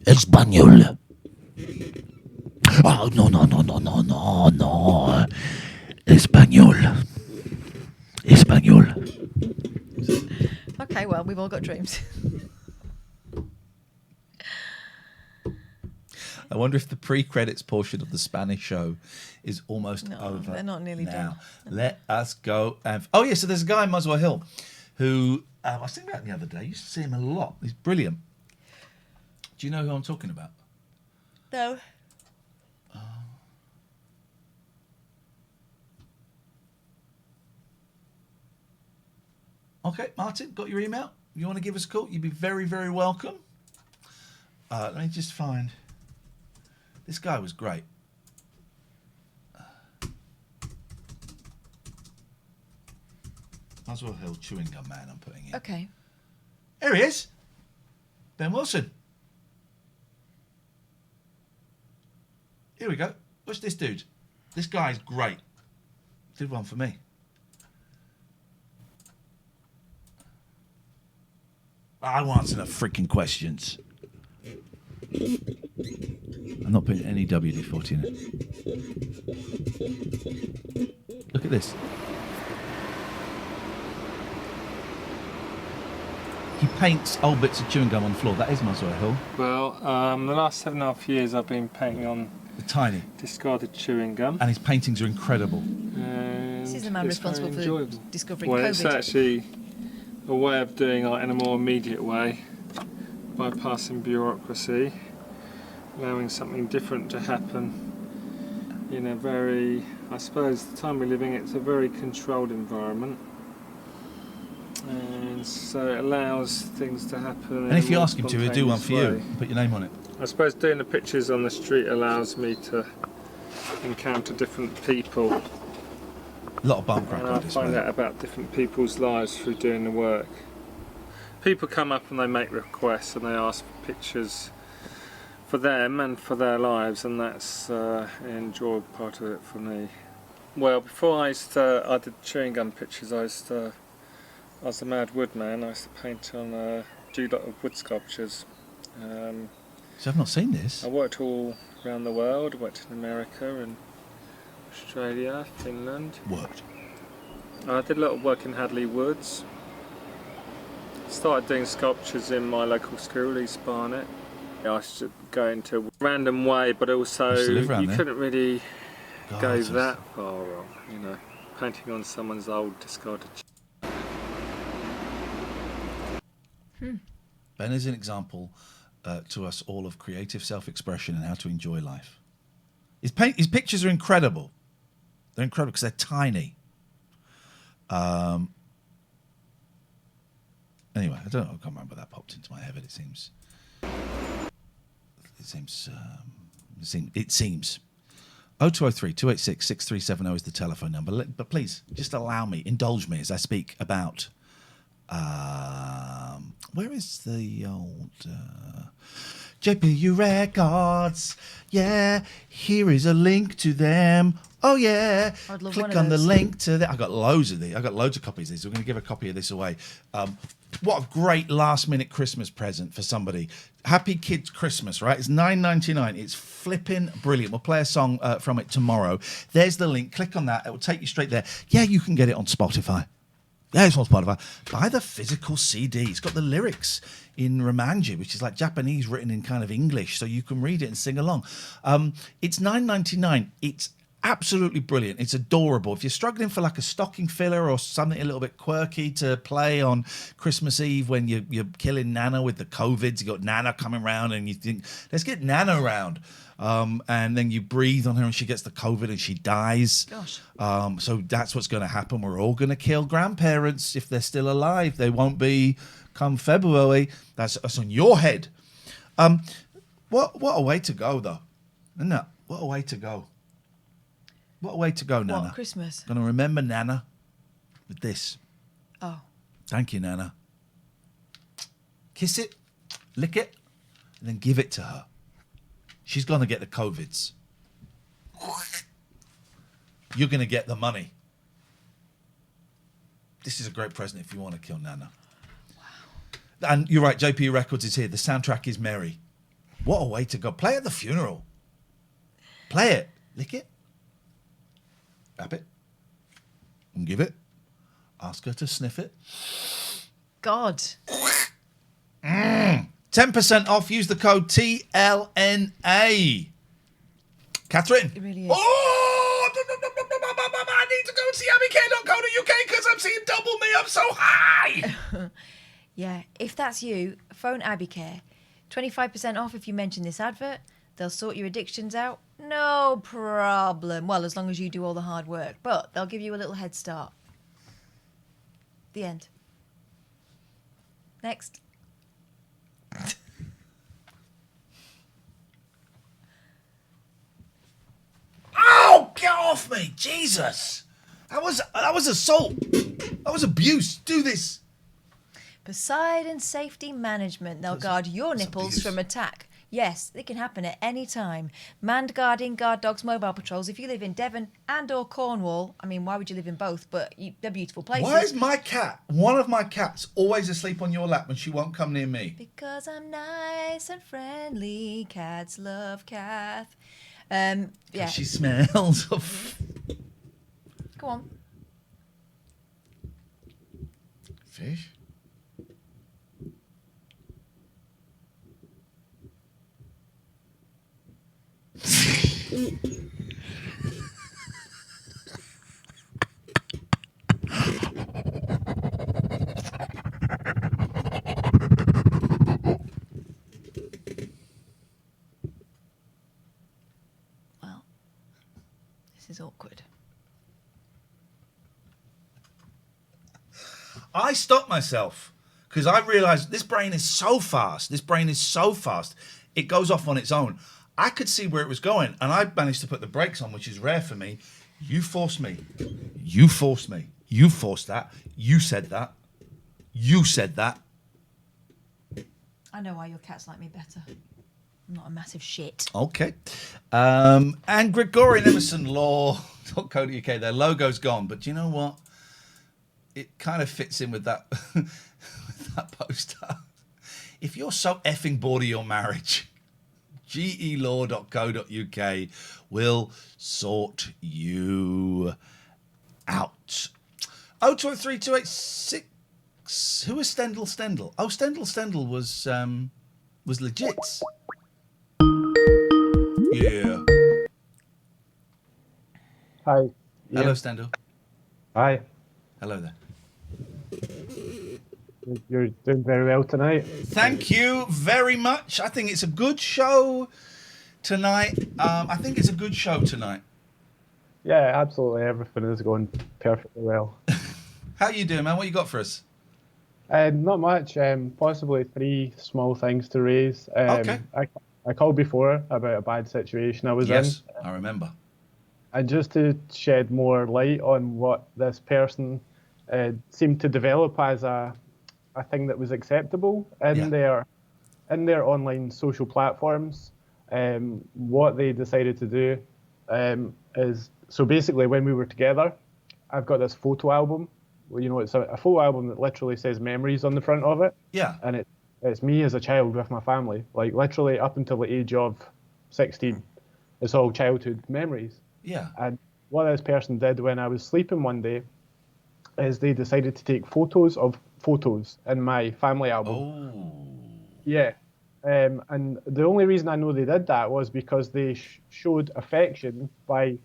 Español. Oh, no. Español. Español. Okay, well, we've all got dreams. I wonder if the pre-credits portion of the Spanish show is almost over. They're not nearly now. done. Let us go. So there's a guy in Muswell Hill who I was thinking about the other day. I used to see him a lot. He's brilliant. Do you know who I'm talking about? No. Okay, Martin, got your email? You want to give us a call? You'd be very, very welcome. Let me just find... This guy was great. Muswell Hill Chewing Gum Man I'm putting in. Okay. Here he is. Ben Wilson. Here we go. Watch this dude. This guy's great. Did one for me. I won't answer no freaking questions. I'm not putting any WD-40 in it. Look at this. He paints old bits of chewing gum on the floor. That is Muswell Hill. Well, the last 7.5 years I've been painting on tiny discarded chewing gum. And his paintings are incredible. This is the man responsible for discovering well, COVID. It's actually a way of doing it in a more immediate way, bypassing bureaucracy, allowing something different to happen in a very, I suppose the time we're living, it's a very controlled environment. And so it allows things to happen. And if you ask him to, he'll do one for you. Put your name on it. I suppose doing the pictures on the street allows me to encounter different people. A lot of bum crack. And I find out about different people's lives through doing the work. People come up and they make requests and they ask for pictures for them and for their lives, and that's an enjoyable part of it for me. Well, before I did chewing gum pictures, I was a mad woodman. I used to paint on, do a lot of wood sculptures. So I've not seen this. I worked all around the world. I worked in America and Australia, Finland. Worked? I did a lot of work in Hadley Woods. Started doing sculptures in my local school, East Barnet. I should go into a random way, but also you couldn't really go that far wrong, you know, painting on someone's old discarded. Ben is an example to us all of creative self-expression and how to enjoy life. His pictures are incredible. They're incredible because they're tiny. Anyway, I can't remember that popped into my head, but it seems. It seems. 0203 286 6370 is the telephone number. But please, just allow me, indulge me as I speak about. Where is the old JPU Records? Yeah, here is a link to them. Oh yeah, I'd love one click of on the those. link to that. I got loads of these. I got loads of copies of these. We're going to give a copy of this away. What a great last minute Christmas present for somebody. Happy Kids Christmas, right? It's $9.99. It's flipping brilliant. We'll play a song from it tomorrow. There's the link. Click on that. It will take you straight there. Yeah, you can get it on Spotify. Yeah, it's on Spotify. Buy the physical CD. It's got the lyrics in Romanji, which is like Japanese written in kind of English, so you can read it and sing along. It's $9.99. It's absolutely brilliant. It's adorable. If you're struggling for like a stocking filler or something a little bit quirky to play on Christmas Eve when you're killing Nana with the COVIDs, you got Nana coming round and you think, let's get Nana around. And then you breathe on her and she gets the COVID and she dies. Gosh. So that's what's going to happen. We're all going to kill grandparents if they're still alive. They won't be come February. That's on your head. What a way to go, though. Isn't it? What a way to go. What a way to go, Nana. What, Christmas? Going to remember Nana with this. Oh. Thank you, Nana. Kiss it, lick it, and then give it to her. She's going to get the COVIDs. You're going to get the money. This is a great present if you want to kill Nana. Wow. And you're right, JP Records is here. The soundtrack is merry. What a way to go. Play at the funeral. Play it. Lick it. Wrap it. And give it. Ask her to sniff it. God. 10% off. Use the code TLNA. Catherine. It really is. Oh! I need to go and see abbyk.co.uk because I'm seeing double me. I'm so high. Yeah, if that's you, phone AbbeyCare. 25% off if you mention this advert. They'll sort your addictions out. No problem. Well, as long as you do all the hard work. But they'll give you a little head start. The end. Next. Oh, get off me. Jesus. That was assault. That was abuse. Do this. Poseidon Safety Management. They'll guard your nipples from attack. Yes, it can happen at any time. Manned guarding, guard dogs, mobile patrols. If you live in Devon and or Cornwall, I mean, why would you live in both? But they're beautiful places. Why is my cat, one of my cats, always asleep on your lap when she won't come near me? Because I'm nice and friendly. Cats love Kath. Yeah. She smells of... Go on. Fish? Well, this is awkward. I stopped myself because I realised this brain is so fast. It goes off on its own. I could see where it was going, and I managed to put the brakes on, which is rare for me. You forced me. You forced me. You forced that. You said that. You said that. I know why your cats like me better. I'm not a massive shit. Okay. And Gregorian Emerson Law.co.uk, their logo's gone, but do you know what? It kind of fits in with that, with that poster. If you're so effing bored of your marriage, gelaw.co.uk will sort you out. 02032866. Who is Stendhal Stendhal? Oh, Stendhal Stendhal was legit. Yeah. Hi. Hello, Ian. Stendhal. Hi. Hello there. You're doing very well tonight. Thank you very much. I think it's a good show tonight. Yeah, absolutely. Everything is going perfectly well. How you doing, man? What you got for us? Not much. Possibly 3 small things to raise. Okay. I called before about a bad situation I was in. Yes, I remember. And just to shed more light on what this person seemed to develop as a thing that was acceptable in their online social platforms. What they decided to do is So basically, when we were together, I've got this photo album. Well, you know, it's a photo album that literally says memories on the front of it. Yeah. And it's me as a child with my family, like literally up until the age of 16. It's all childhood memories. Yeah. And what this person did when I was sleeping one day is they decided to take photos of photos in my family album. Oh. Yeah. And the only reason I know they did that was because they showed affection by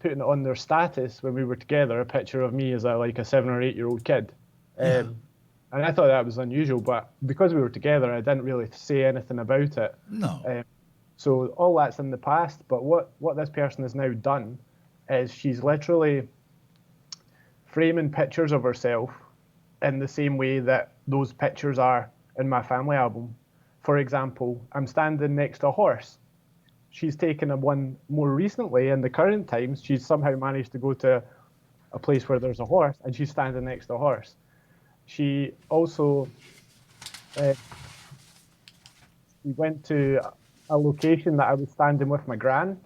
putting it on their status when we were together, a picture of me as a 7 or 8 year old kid. And I thought that was unusual, but because we were together, I didn't really say anything about it. No. So all that's in the past, but what this person has now done is she's literally framing pictures of herself in the same way that those pictures are in my family album. For example, I'm standing next to a horse. She's taken one more recently in the current times. She's somehow managed to go to a place where there's a horse and she's standing next to a horse. She also we went to a location that I was standing with my gran.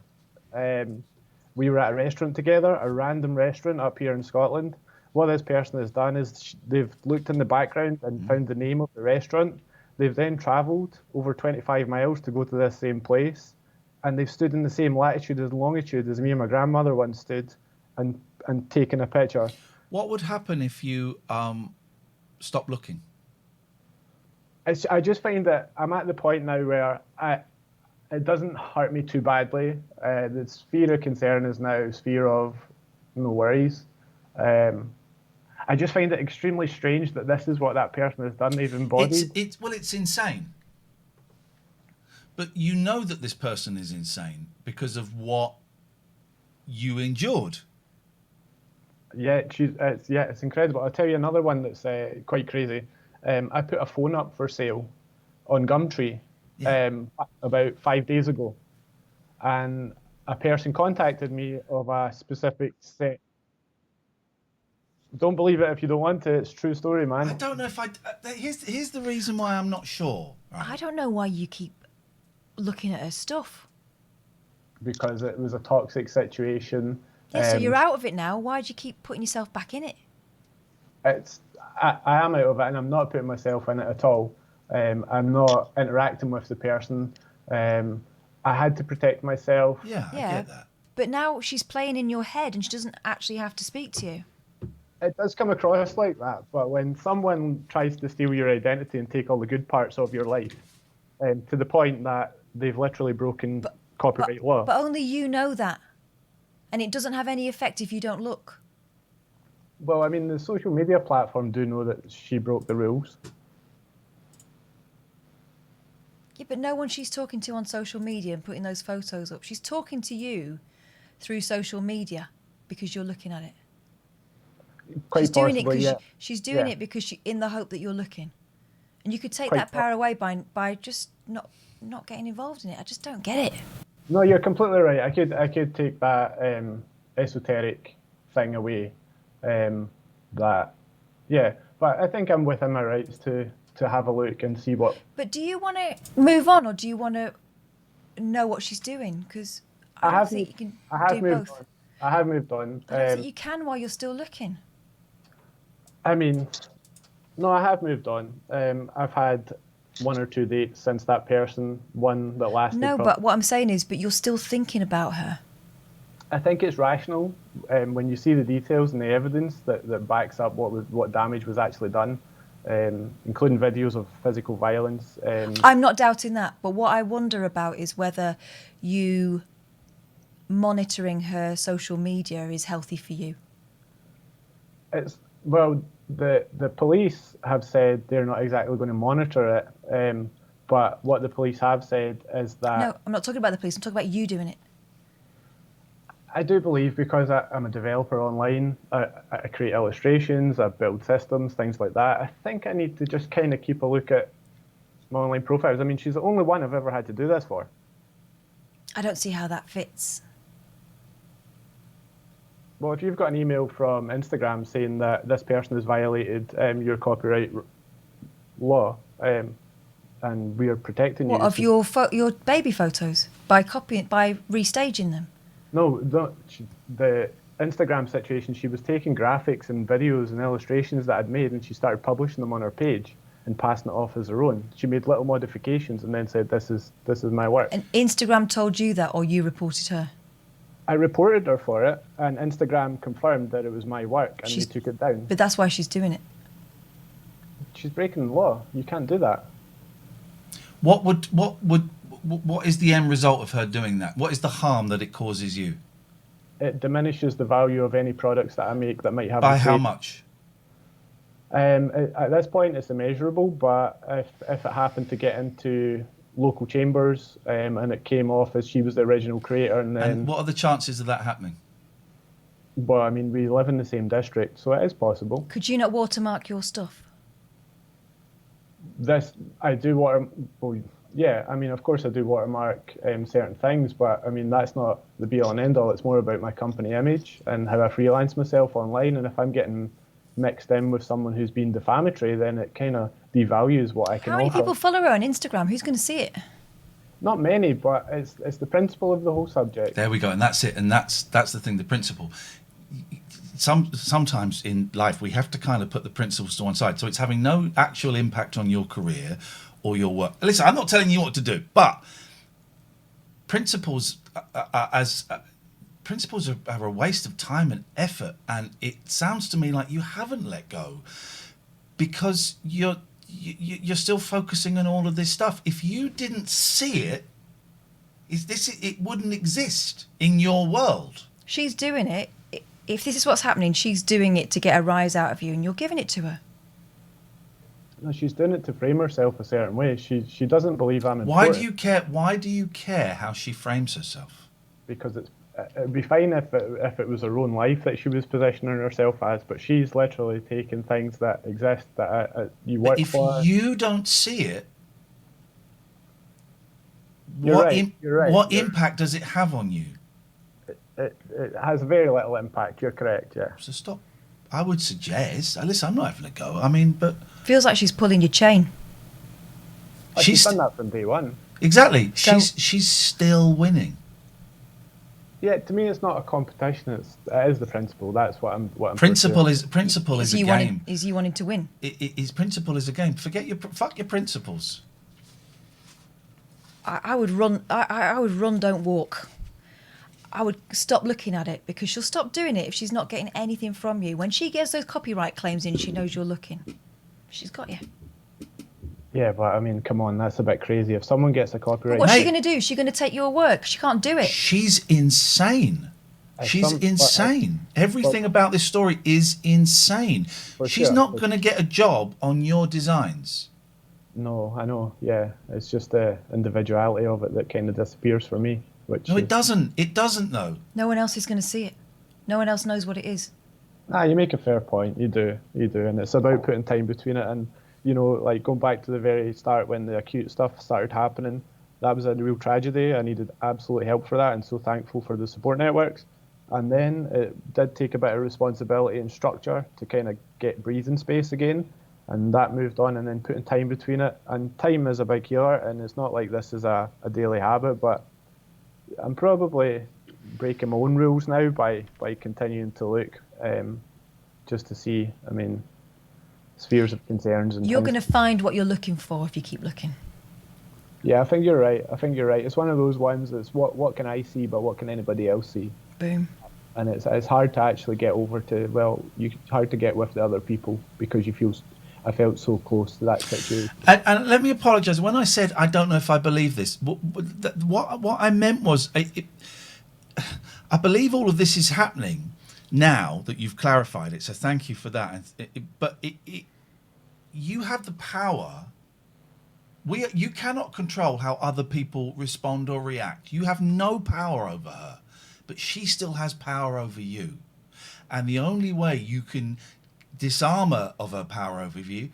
We were at a restaurant together, a random restaurant up here in Scotland. What this person has done is they've looked in the background and found the name of the restaurant. They've then travelled over 25 miles to go to this same place. And they've stood in the same latitude and longitude as me and my grandmother once stood and taken a picture. What would happen if you stopped looking? I just find that I'm at the point now where it doesn't hurt me too badly. The sphere of concern is now a sphere of no worries. I just find it extremely strange that this is what that person has done. They've embodied. It's insane. But you know that this person is insane because of what you endured. Yeah, it's incredible. I'll tell you another one that's quite crazy. I put a phone up for sale on Gumtree about 5 days ago, and a person contacted me of a specific set. Don't believe it if you don't want to. It's a true story, man. I don't know if here's the reason why I'm not sure. Right? I don't know why you keep looking at her stuff. Because it was a toxic situation. Yeah, so you're out of it now. Why do you keep putting yourself back in it? I am out of it, and I'm not putting myself in it at all. I'm not interacting with the person. I had to protect myself. Yeah, I get that. But now she's playing in your head, and she doesn't actually have to speak to you. It does come across like that, but when someone tries to steal your identity and take all the good parts of your life, to the point that they've literally broken copyright law. But only you know that. And it doesn't have any effect if you don't look. Well, I mean, the social media platform do know that she broke the rules. Yeah, but no one she's talking to on social media and putting those photos up. She's talking to you through social media because you're looking at it. She's doing it because she's doing it because in the hope that you're looking. And you could take that power away by just not getting involved in it. I just don't get it. No, you're completely right. I could take that esoteric thing away. But I think I'm within my rights to have a look and see what. But do you want to move on, or do you want to know what she's doing? Because I don't think you can do both. I have moved on. I don't think you can while you're still looking. I mean, no, I have moved on. I've had 1 or 2 dates since that person, one that lasted. No, but what I'm saying is, but you're still thinking about her. I think it's rational when you see the details and the evidence that backs up what damage was actually done, including videos of physical violence. I'm not doubting that, but what I wonder about is whether you monitoring her social media is healthy for you. The police have said they're not exactly going to monitor it, but what the police have said is that... No, I'm not talking about the police, I'm talking about you doing it. I do believe, because I'm a developer online, I create illustrations, I build systems, things like that. I think I need to just kind of keep a look at my online profiles. I mean, she's the only one I've ever had to do this for. I don't see how that fits. Well, if you've got an email from Instagram saying that this person has violated your copyright law, and we are protecting you. What, of your baby photos by restaging them? No, the Instagram situation, she was taking graphics and videos and illustrations that I'd made, and she started publishing them on her page and passing it off as her own. She made little modifications and then said, this is my work. And Instagram told you that, or you reported her? I reported her for it, and Instagram confirmed that it was my work, and they took it down. But that's why she's doing it. She's breaking the law. You can't do that. What is the end result of her doing that? What is the harm that it causes you? It diminishes the value of any products that I make that might have. By how much? At this point, it's immeasurable, but if it happened to get into local chambers and it came off as she was the original creator, And what are the chances of that happening? Well, I mean, we live in the same district, so it is possible. Could you not watermark your stuff? I do well, yeah, I mean, of course I do watermark certain things, but I mean, that's not the be all and end all. It's more about my company image and how I freelance myself online. And if I'm getting mixed in with someone who's been defamatory, then it kind of devalues what I can How many offer. people follow her on Instagram? Who's going to see it? Not many, but it's the principle of the whole subject. There we go, and that's it, and that's the thing, the principle. Sometimes in life we have to kind of put the principles to one side, so it's having no actual impact on your career or your work. Listen, I'm not telling you what to do, but principles principles are a waste of time and effort, and it sounds to me like you haven't let go because you're still focusing on all of this stuff. If you didn't see it, it wouldn't exist in your world. She's doing it. If this is what's happening, she's doing it to get a rise out of you, and you're giving it to her. No, she's doing it to frame herself a certain way. She doesn't believe I'm important. Why do you care how she frames herself? Because it'd be fine if it was her own life that she was positioning herself as, but she's literally taking things that exist that you work for. If you don't see it, You're right. What impact does it have on you? It has very little impact. You're correct, yeah. So stop. I would suggest. Listen, I'm not having a go. I mean, but feels like she's pulling your chain. She's done that from day one. Exactly. She's still winning. Yeah, to me, it's not a competition. It is the principle. That's what I'm. Principle is a game. Is you wanting to win? His principle is a game. Fuck your principles. I would run. I would run. Don't walk. I would stop looking at it because she'll stop doing it if she's not getting anything from you. When she gets those copyright claims in, she knows you're looking. She's got you. Yeah, but I mean, come on, that's a bit crazy. If someone gets a copyright... What's she going to do? She's going to take your work. She can't do it. She's insane. She's insane. Everything about this story is insane. She's not going to get a job on your designs. No, I know, yeah. It's just the individuality of it that kind of disappears for me. No, it doesn't. It doesn't, though. No one else is going to see it. No one else knows what it is. Nah, you make a fair point. You do. And it's about putting time between it. And, you know, like going back to the very start when the acute stuff started happening, that was a real tragedy. I needed absolute help for that and so thankful for the support networks. And then it did take a bit of responsibility and structure to kind of get breathing space again. And that moved on, and then putting time between it. And time is a big healer, and it's not like this is a daily habit, but I'm probably breaking my own rules now by continuing to look just to see, I mean, spheres of concerns. And you're going to find what you're looking for if you keep looking. Yeah, I think you're right. It's one of those ones that's what can I see, but what can anybody else see? Boom. And it's hard to actually get over to, well, it's hard to get with the other people because I felt so close to that situation. And let me apologise. When I said I don't know if I believe this, what I meant was I believe all of this is happening now that you've clarified it. So thank you for that. But you have the power. You cannot control how other people respond or react. You have no power over her, but she still has power over you. And the only way you can disarm her of her power over you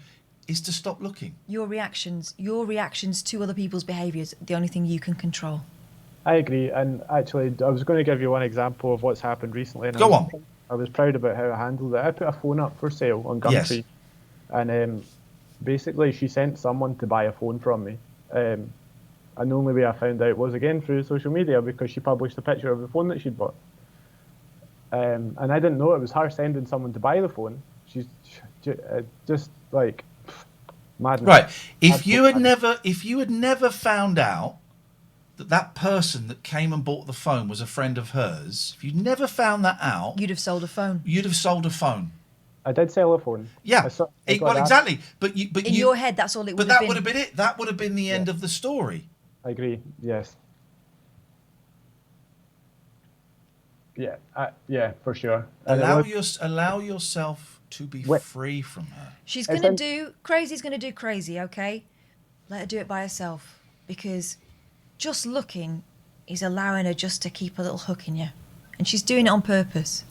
is to stop looking. Your reactions to other people's behaviours, the only thing you can control. I agree, and actually I was going to give you one example of what's happened recently. And Go on. I was proud about how I handled it. I put a phone up for sale on Gumtree. Yes. And basically she sent someone to buy a phone from me. And And the only way I found out was again through social media because she published a picture of the phone that she'd bought. And I didn't know it was her sending someone to buy the phone. She's just like madness. Right. If you had never found out that person that came and bought the phone was a friend of hers, if you'd never found that out, You'd have sold a phone. You'd have sold a phone. I did sell a phone. Yeah. Well, exactly. But in your head, that's all it would have been. But that would have been it. That would have been the end of the story. I agree. Yes. Yeah. Yeah, for sure. Allow yourself to be free from her. She's gonna do crazy's gonna do crazy. Okay, let her do it by herself because just looking is allowing her just to keep a little hook in you, and she's doing it on purpose.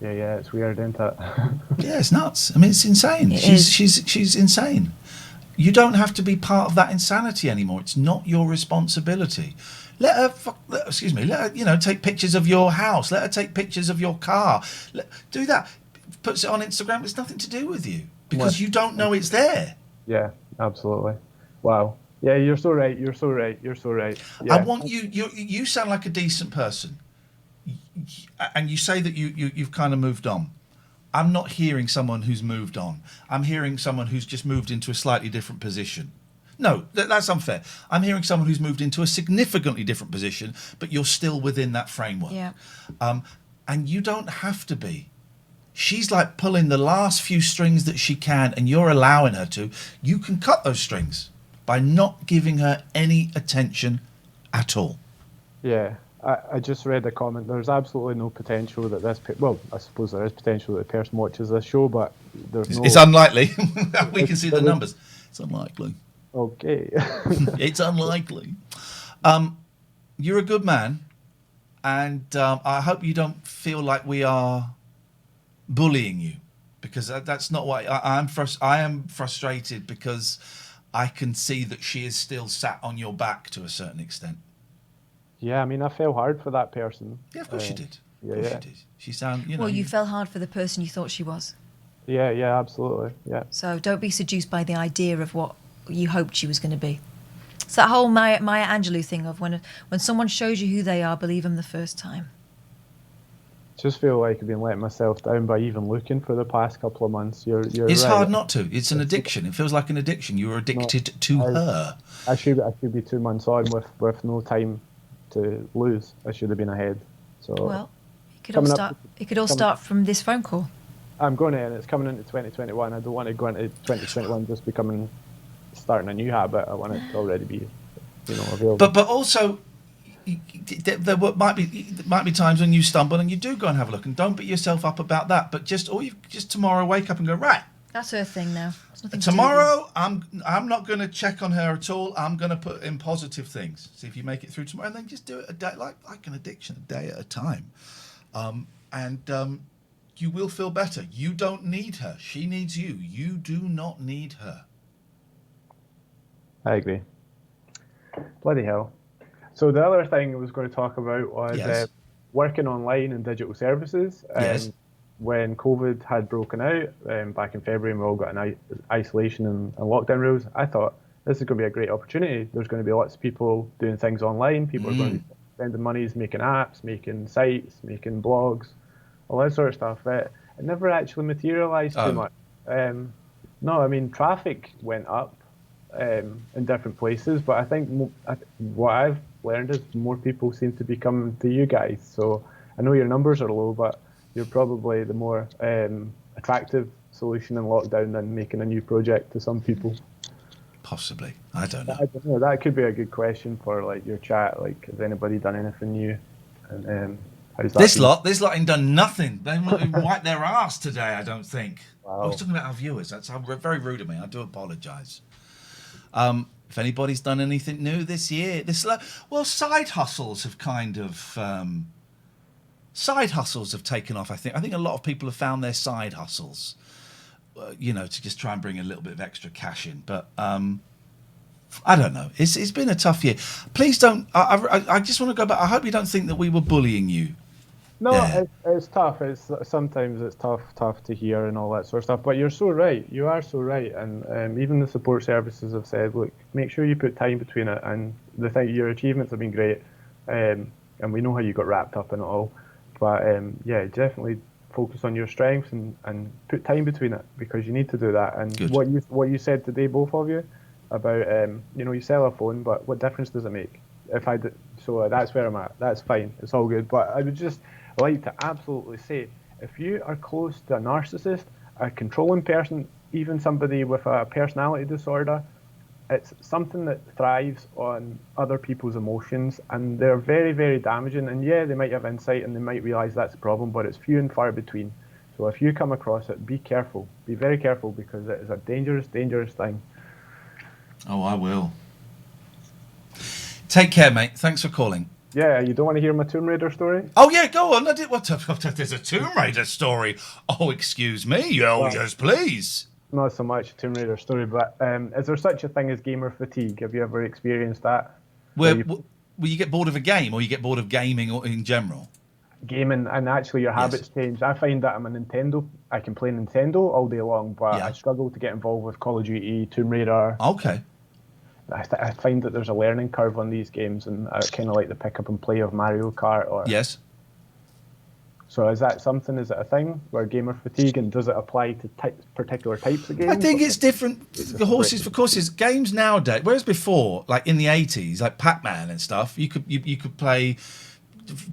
Yeah, it's weird, isn't it? Yeah, it's nuts. I mean, it's insane. She's insane. You don't have to be part of that insanity anymore. It's not your responsibility. Let her, take pictures of your house. Let her take pictures of your car. Do that. Puts it on Instagram. It's nothing to do with you because you don't know it's there. Yeah, absolutely. Wow. Yeah, you're so right. You're so right. Yeah. I want you. You sound like a decent person, and you say that you've kind of moved on. I'm not hearing someone who's moved on. I'm hearing someone who's just moved into a slightly different position. No, that's unfair. I'm hearing someone who's moved into a significantly different position, but you're still within that framework. Yeah. And you don't have to be. She's like pulling the last few strings that she can, and you're allowing her to. You can cut those strings by not giving her any attention at all. Yeah. I just read a comment. There's absolutely no potential that well, I suppose there is potential that the person watches this show, but there's no... It's unlikely. We can see the numbers. It's unlikely. Okay. It's unlikely. You're a good man, and I hope you don't feel like we are bullying you, because that's not what I am frustrated because I can see that she is still sat on your back to a certain extent. Yeah, I mean, I fell hard for that person. Yeah, of course you did. Yeah. She did. She sounded, Well, you fell hard for the person you thought she was. Yeah, absolutely. Yeah. So don't be seduced by the idea of what you hoped she was going to be. It's that whole Maya Angelou thing of when someone shows you who they are, believe them the first time. Just feel like I've been letting myself down by even looking for the past couple of months. You're It's right. hard not to. It's an addiction. It feels like an addiction. You are addicted to her. I should be 2 months on with no time to lose. I should have been ahead. So well, it could all start from this phone call. I'm going to, and it's coming into 2021. I don't want to go into 2021 just starting a new habit. I want it to already be, available. But also, there might be times when you stumble and you do go and have a look, and don't beat yourself up about that. But just tomorrow wake up and go, right. That's her thing now. Tomorrow, I'm not going to check on her at all. I'm going to put in positive things. See if you make it through tomorrow, and then just do it a day like an addiction, a day at a time, and you will feel better. You don't need her. She needs you. You do not need her. I agree. Bloody hell. So the other thing I was going to talk about was working online and digital services. Yes. When COVID had broken out back in February and we all got in isolation and lockdown rules, I thought this is going to be a great opportunity. There's going to be lots of people doing things online. People are going to be spending monies, making apps, making sites, making blogs, all that sort of stuff. It never actually materialised too much. No, I mean, traffic went up in different places, but I think what I've learned is more people seem to be coming to you guys. So I know your numbers are low, but you're probably the more attractive solution in lockdown than making a new project to some people. Possibly. I don't know. I don't know. That could be a good question for like your chat. Like, has anybody done anything new? And how's that This lot ain't done nothing. They wiped their ass today, I don't think. Wow. I was talking about our viewers. That's very rude of me. I do apologise. If anybody's done anything new this year, side hustles have kind of... Side hustles have taken off, I think. I think a lot of people have found their side hustles, to just try and bring a little bit of extra cash in. But I don't know. It's been a tough year. Please don't... I just want to go back. I hope you don't think that we were bullying you. No, it's tough. Sometimes it's tough to hear and all that sort of stuff. But you're so right. You are so right. And even the support services have said, look, make sure you put time between it. And your achievements have been great, and we know how you got wrapped up in it all. But yeah, definitely focus on your strengths and put time between it, because you need to do that. And Good. what you said today, both of you, about you sell a phone, but what difference does it make? So that's where I'm at. That's fine. It's all good. But I would just like to absolutely say, if you are close to a narcissist, a controlling person, even somebody with a personality disorder, it's something that thrives on other people's emotions, and they're very, very damaging. And yeah, they might have insight and they might realize that's a problem, but it's few and far between. So if you come across it, be careful. Be very careful, because it is a dangerous, dangerous thing. Oh, I will. Take care, mate. Thanks for calling. Yeah, you don't want to hear my Tomb Raider story? Oh, yeah, go on. There's a Tomb Raider story. Oh, excuse me. Oh, Well, yes, please. Not so much a Tomb Raider story, but is there such a thing as gamer fatigue? Have you ever experienced that? Will you get bored of a game, or you get bored of gaming in general? Gaming, and actually your habits change. I find that I'm a Nintendo. I can play Nintendo all day long, but I struggle to get involved with Call of Duty, Tomb Raider. Okay. I find that there's a learning curve on these games, and I kind of like the pick up and play of Mario Kart. Yes. So is that something? Is it a thing where gamer fatigue, and does it apply to particular types of games? I think it's different. The horses for courses. Games nowadays, whereas before, like in the 80s, like Pac-Man and stuff, you could play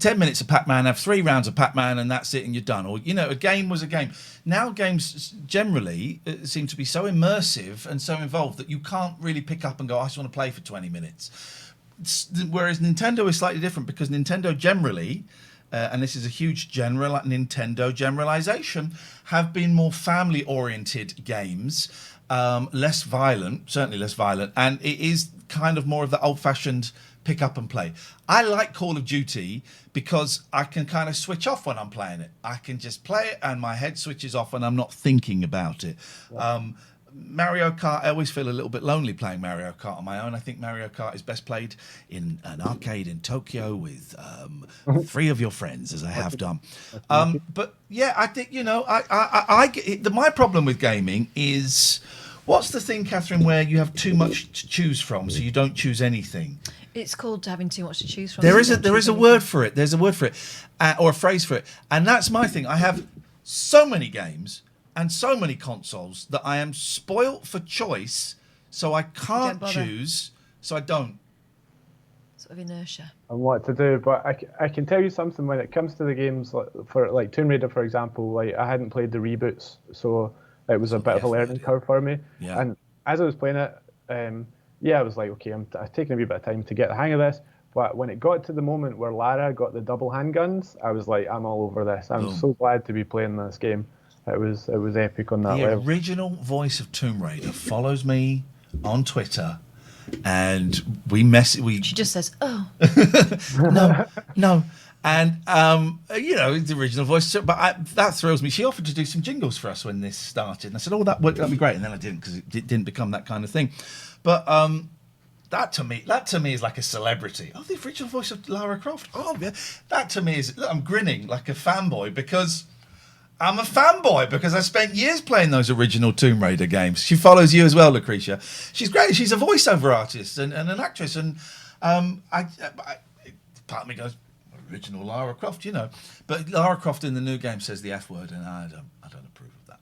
10 minutes of Pac-Man, have 3 rounds of Pac-Man, and that's it, and you're done. Or, a game was a game. Now games generally seem to be so immersive and so involved that you can't really pick up and go, I just want to play for 20 minutes. Whereas Nintendo is slightly different, because Nintendo generally, and this is a huge Nintendo generalization, have been more family-oriented games, less violent, certainly less violent, and it is kind of more of the old-fashioned pick up and play. I like Call of Duty because I can kind of switch off when I'm playing it. I can just play it and my head switches off and I'm not thinking about it. Mario Kart, I always feel a little bit lonely playing Mario Kart on my own. I think Mario Kart is best played in an arcade in Tokyo with 3 of your friends, as I have done. But yeah, I think, my problem with gaming is, what's the thing, Catherine, where you have too much to choose from, so you don't choose anything? It's called having too much to choose from. There is a word for it. There's a word for it, or a phrase for it, and that's my thing. I have so many games and so many consoles that I am spoilt for choice, so I can't choose, so I don't. Sort of inertia. And what to do, but I can tell you something when it comes to the games, for Tomb Raider, for example. Like, I hadn't played the reboots, so it was a bit of a learning curve for me. Yeah. And as I was playing it, I was like, okay, I'm taking a wee bit of time to get the hang of this. But when it got to the moment where Lara got the double handguns, I was like, I'm all over this. I'm so glad to be playing this game. It was epic on that level. The original voice of Tomb Raider follows me on Twitter, and she just says, "Oh, no." And the original voice, but that thrills me. She offered to do some jingles for us when this started, and I said, "Oh, that'd be great." And then I didn't, because it didn't become that kind of thing. But that to me is like a celebrity. Oh, the original voice of Lara Croft. Oh, yeah. That to me is, look, I'm grinning like a fanboy, because I'm a fanboy, because I spent years playing those original Tomb Raider games. She follows you as well, Lucretia. She's great. She's a voiceover artist and an actress, and I part of me goes, original Lara Croft, but Lara Croft in the new game says the F word, and I don't approve of that.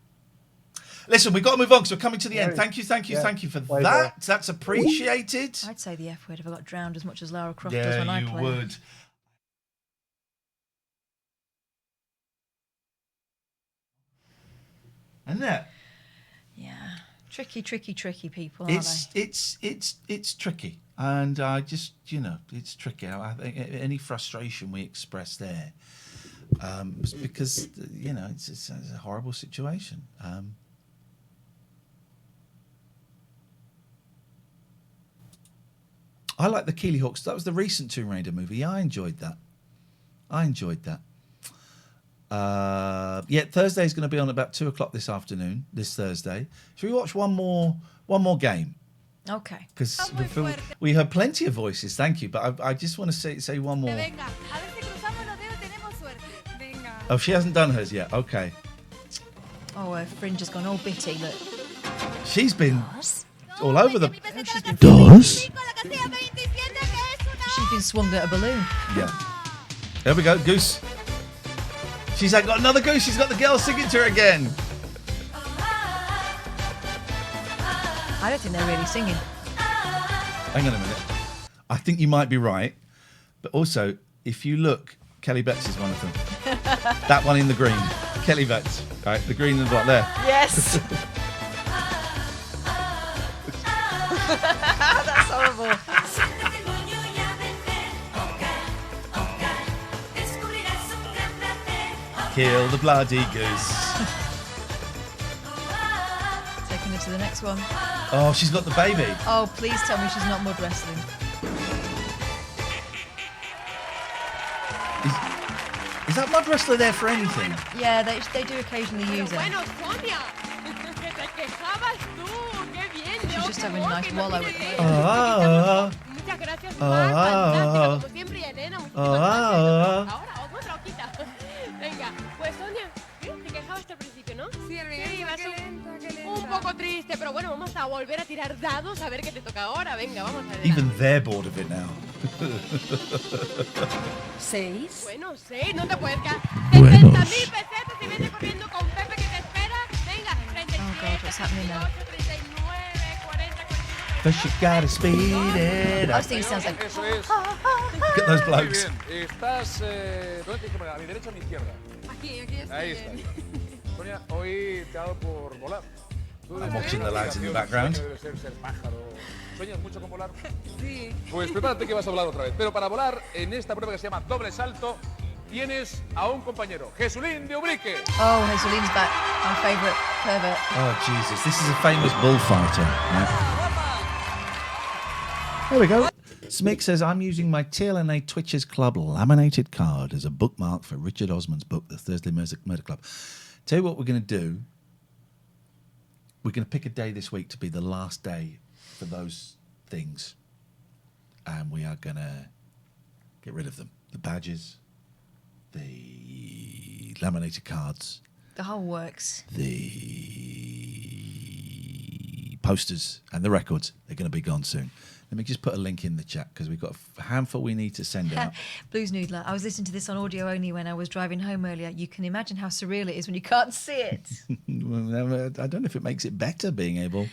Listen, we've got to move on because we're coming to the end. Thank you for that. That's appreciated. I'd say the F word if I got drowned as much as Lara Croft does when I play. Yeah, you would. Isn't it? Yeah, tricky people. Aren't they? It's tricky, and I just it's tricky. I think any frustration we express there, because it's a horrible situation. I like the Keeley Hawks. That was the recent Tomb Raider movie. Yeah, I enjoyed that. Thursday's going to be on about 2:00 this afternoon. This Thursday, should we watch one more game? Okay. Because we heard plenty of voices. Thank you, but I just want to say one more. Oh, she hasn't done hers yet. Okay. Oh, her fringe has gone all bitty. Look. She's been all over the. Does? been swung at a balloon. Yeah. There we go, Goose. She's got another goose. She's got the girl singing to her again. I don't think they're really singing. Hang on a minute. I think you might be right. But also, if you look, Kelly Betts is one of them. That one in the green. Kelly Betts. Right, the green and the black there. Yes. That's horrible. Kill the bloody goose. Taking her to the next one. Oh, she's got the baby. Oh, please tell me she's not mud wrestling. Is that mud wrestler there for anything? Yeah, they do occasionally use it. Bueno, Sonia, que te quejabas tú, qué bien. She's just having a nice wallow at the moment. Muchas gracias, fantástica, como siempre, y Elena, muchísimas gracias. Ahora, otra hojita. Venga, pues Sonia, te quejabas hasta el principio, ¿no? Sí, Ernesto, qué lenta, qué lenta. Un poco triste, pero bueno, vamos a volver a tirar dados a ver qué te toca ahora. Venga, vamos a ver. Even they're bored of it now. 6. Bueno, 6, no te puedes quedar. Buenos. 60.000 pesetas y vete corriendo con Pepe que te espera. Venga, 37, Oh God, what's happening now? 39, 40, 41. But you gotta speed it I up. was thinking it sounds like... Eso es. Look at those blokes. Muy bien. Estás... ¿Dónde tienes que poner? ¿A mi derecha o a mi izquierda? Aquí estoy. Ahí está. Sonia, hoy te ha dado por volar. I'm watching the lads in the background. Debe ser pájaro. ¿Sueñas mucho con volar? Sí. Pues prepárate que vas a volar otra vez. Pero para volar, en esta prueba que se llama doble salto, tienes a un compañero, Jesulín de Ubrique. Oh, Jesulin's back. Our favourite pervert. Oh, Jesus. This is a famous bullfighter. Right? There we go. Smick says, I'm using my TLNA Twitchers Club laminated card as a bookmark for Richard Osman's book, The Thursday Murder Club. Tell you what we're going to do. We're going to pick a day this week to be the last day for those things. And we are going to get rid of them. The badges, the laminated cards, The whole works. the posters and the records. They're going to be gone soon. Let me just put a link in the chat because we've got a handful we need to send out. Blues Noodler. I was listening to this on audio only when I was driving home earlier. You can imagine how surreal it is when you can't see it. Well, I don't know if it makes it better being able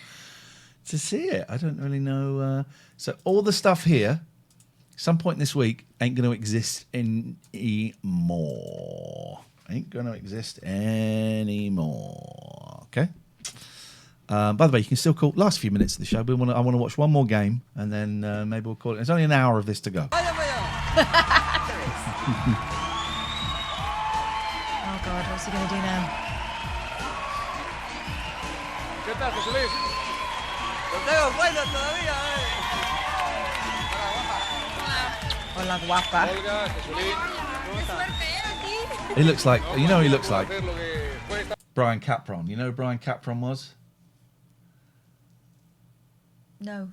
to see it. I don't really know. So all the stuff here, some point this week, ain't going to exist anymore. Ain't going to exist anymore. Okay? By the way, you can still call last few minutes of the show. I want to watch one more game, and then maybe we'll call it. There's only an hour of this to go. Oh God, what's he going to do now? ¿Qué tal, Jesulín? Lo tengo bueno todavía, Hola, guapa. Olga, Jesulín. He looks like, you know, he looks like Brian Capron. You know who Brian Capron was? No.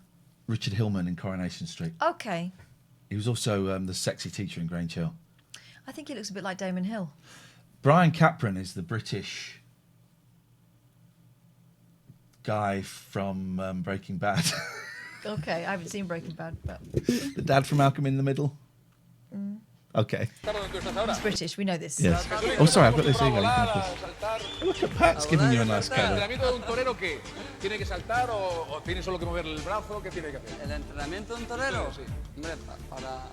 Richard Hillman in Coronation Street. Okay. He was also the sexy teacher in Grange Hill. I think he looks a bit like Damon Hill. Brian Capron is the British guy from Breaking Bad. Okay, I haven't seen Breaking Bad, but... The dad from Malcolm in the Middle. Mm. Okay. He's British, we know this. Yes. Oh, sorry, I've got this ego. Look at Pat's giving you a nice ¿El cuddle. entrenamiento de un torero qué? ¿Tiene que saltar o tiene solo que mover el brazo? ¿Qué tiene que hacer? ¿El entrenamiento de un torero? Sí. Hombre, para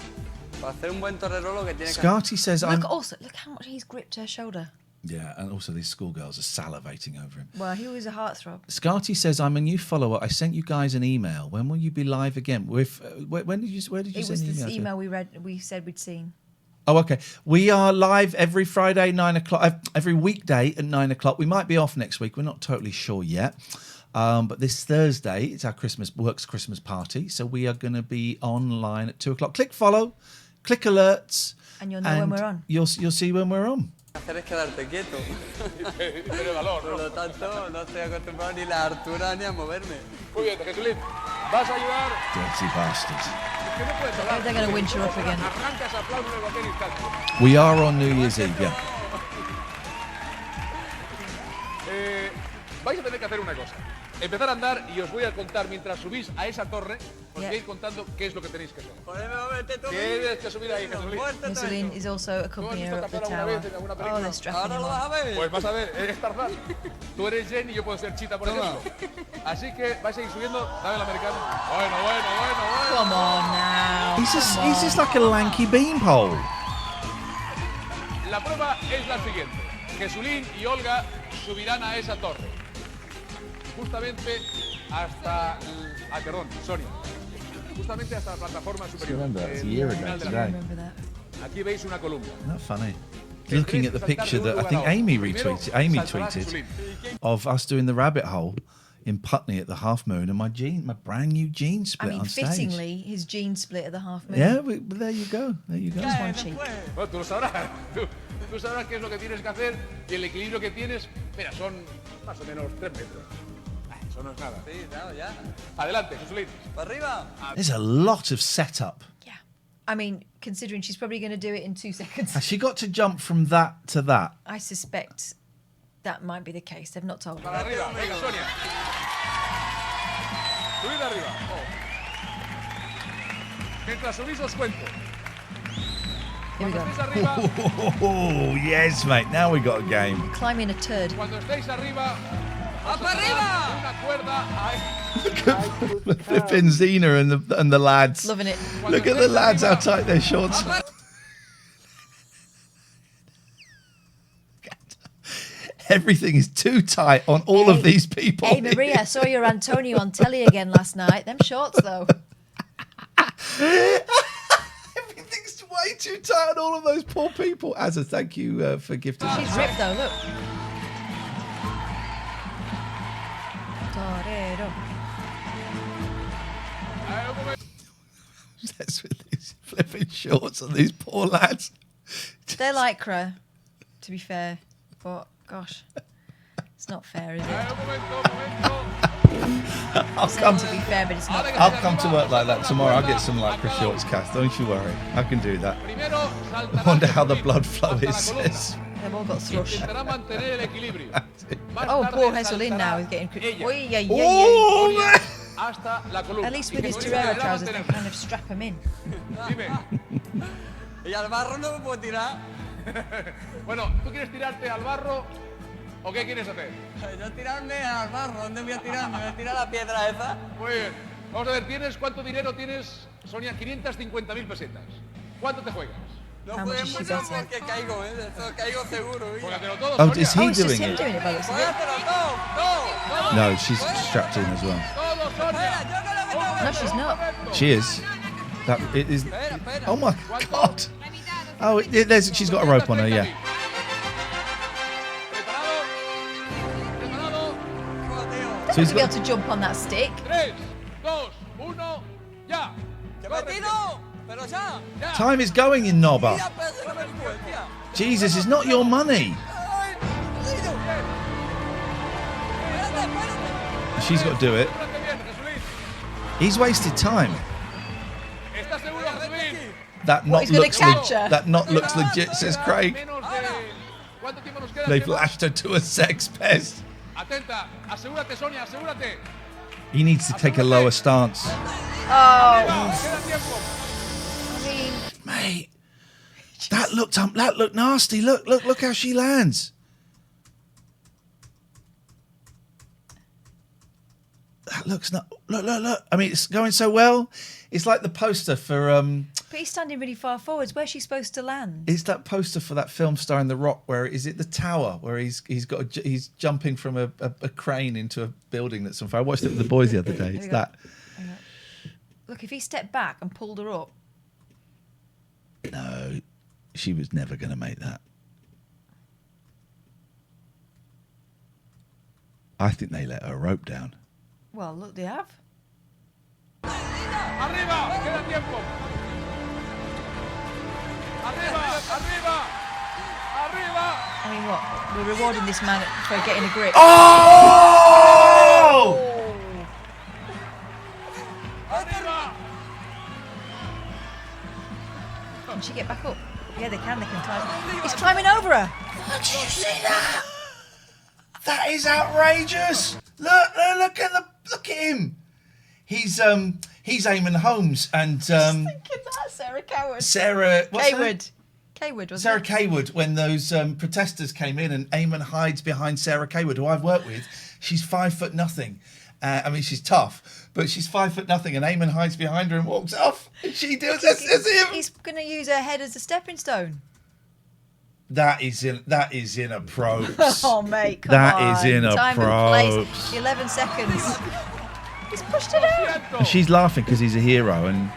hacer un buen torero lo que tiene que Scarty says I'm... Look how much he's gripped her shoulder. Yeah, and also these schoolgirls are salivating over him. Well, he was a heartthrob. Scarty says, I'm a new follower. I sent you guys an email. When will you be live again? With where did you It send was the this email? to? email we said we'd seen. Oh, okay. We are live every Friday, 9 o'clock, every weekday at 9 o'clock. We might be off next week. We're not totally sure yet. But this Thursday, it's our Christmas party. So we are going to be online at 2 o'clock. Click follow, click alerts. And you'll know when we're on. You'll see when we're on. hacer es quedarte quieto. Tiene valor, Por lo tanto, no estoy acostumbrado ni a la altura ni a moverme. Muy bien, Jesulín. ¿Vas a ayudar? Dirty bastards. Que no puedes hablar. They're going to winch her up again. Arrancas, aplausos en cualquier instante. We are on New Year's Eve, yeah. Vais a tener que hacer una cosa. empezar a andar y os voy a contar mientras subís a esa torre, os voy a ir contando qué es lo que tenéis que hacer. Tienes que subir ahí, Jesulín. Jesulín is also accompanying her up the tower. Oh, they're strapping him on. Pues vas a ver, eres Tarzán. Tú eres Jane y yo puedo ser Cheetah, por ejemplo. Así que vais a ir subiendo. Dame el americano. Bueno. Come on now. He's just like a lanky beanpole. La prueba es la siguiente. Jesulín y Olga subirán a esa torre. Justamente hasta... perdón, Sonia. Justamente hasta la plataforma superior. Remember, it's a year ago final de la today. prueba. Aquí veis una columna. Isn't that funny? Looking at the picture that I think Amy tweeted of us doing the rabbit hole in Putney at the Half Moon, and my brand new jean split on stage. Fittingly, his jean split at the Half Moon. Yeah, but there you go. Just one cheek. Bueno, tú lo sabrás. Tú sabrás qué es lo que tienes que hacer y el equilibrio que tienes. Mira, son más o menos 3 metros. Eso no es nada. Sí, claro, ya. Adelante, Jesulín. Para arriba. There's a lot of setup. I mean, considering she's probably going to do it in 2 seconds. Has she got to jump from that to that? I suspect that might be the case. They've not told me. Para arriba, venga, Sonia. Subid arriba. Mientras subís os cuento. Here we go. Oh, yes, mate. Now we got a game. Climbing a turd. Cuando estéis arriba, ¡Up arriba! una cuerda. Flipping Xena and the lads. Loving it. Look at the lads, how tight their shorts are. Everything is too tight on all of these people. Hey, Maria, I saw your Antonio on telly again last night. Them shorts, though. Everything's way too tight on all of those poor people. As a thank you for gifting. She's ripped, though, look. Torero. That's with these flipping shorts on these poor lads. They're lycra, to be fair. But, gosh, it's not fair, is it? I'll come to be fair, but it's not fair. I'll come to work like that tomorrow. I'll get some lycra shorts cast. Don't you worry. I can do that. I wonder how the blood flow is. They've all got thrush. Oh, poor Jesulín now is getting... At least with his Torero trousers, they kind of strap him in. Y al barro no me puedo tirar. Bueno, ¿tú quieres tirarte al barro o qué quieres hacer? Yo tirarme al barro, ¿dónde voy a tirarme? ¿Me voy a tirar la piedra esa? Muy bien. Vamos a ver, ¿cuánto dinero tienes, Sonia? 550.000 pesetas. ¿Cuánto te juegas? No juegues mucho porque caigo, Eso caigo seguro. Juégatelo todo, Oh, Sonia. is he it's just doing him it? doing it by the looks of it. Juégatelo todo. No, she's strapped in as well. Todo, Sonia. No, she's not. She is. That it is. Oh my God! Oh, there's. She's got a rope on her. Yeah. They're So he's not going to be got. able to jump on that stick. 3, 2, 1, ya. ¡Que me tiro! ¡Pero ya! Time is going in Nobba. ¡Tira, pues, que no me empuje, tía! Jesus, it's not your money. She's got to do it. He's wasted time. ¿Estás seguro, Jesulín? That What, not he's gonna looks catch her? that not looks legit, says Craig. ¿Cuánto tiempo nos queda? They've lashed her to a sex pest. Atenta, asegúrate, Sonia, asegúrate. He needs to take a lower stance. Oh, Queda tiempo. I mean, Mate, that looked nasty. Look how she lands. That looks not. Look. I mean, it's going so well. It's like the poster for but he's standing really far forwards. Where's she supposed to land? It's that poster for that film starring The Rock, where is it the tower where he's jumping from a crane into a building that's on fire. I watched it with the boys the other day. It's that. Look, if he stepped back and pulled her up. No, she was never going to make that. I think they let her rope down. Well, look, they have. Arriba, queda tiempo. Arriba. I mean, what? We're rewarding this man for getting a grip. Oh! Arriba. Can she get back up? Yeah, they can. They can climb. He's climbing over her. Did you see that? That is outrageous. Look at him. He's Eamon Holmes and Thinking that Sarah Coward. Sarah Kaywood, wasn't Sarah it? Kaywood, when those protesters came in and Eamon hides behind Sarah Kaywood, who I've worked with. She's 5'0". I mean, she's tough, but she's 5'0", and Eamon hides behind her and walks off. And she does this as him. He's going to use her head as a stepping stone. That is in a probes. Oh, mate, come on. That is in a Time and probes. place. 11 seconds. He's pushed it out. And she's laughing because he's a hero, and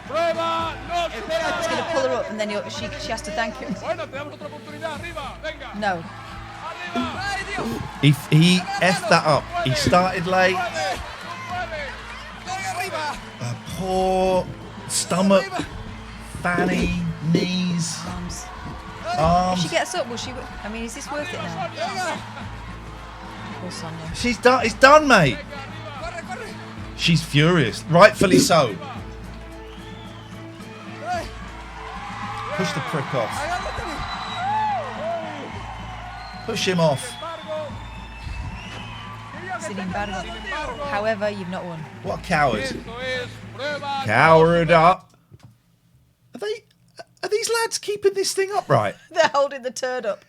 He's going to pull her up, and then she has to thank him. No. he effed that up. He started late. A poor stomach, fanny, knees, arms. If she gets up, will she? I mean, is this worth it now? Poor Sonia. She's done. It's done, mate. She's furious, rightfully so. Push the prick off. Push him off. Sin embargo. However, you've not won. What a coward. Coward up. Are these lads keeping this thing upright? They're holding the turd up.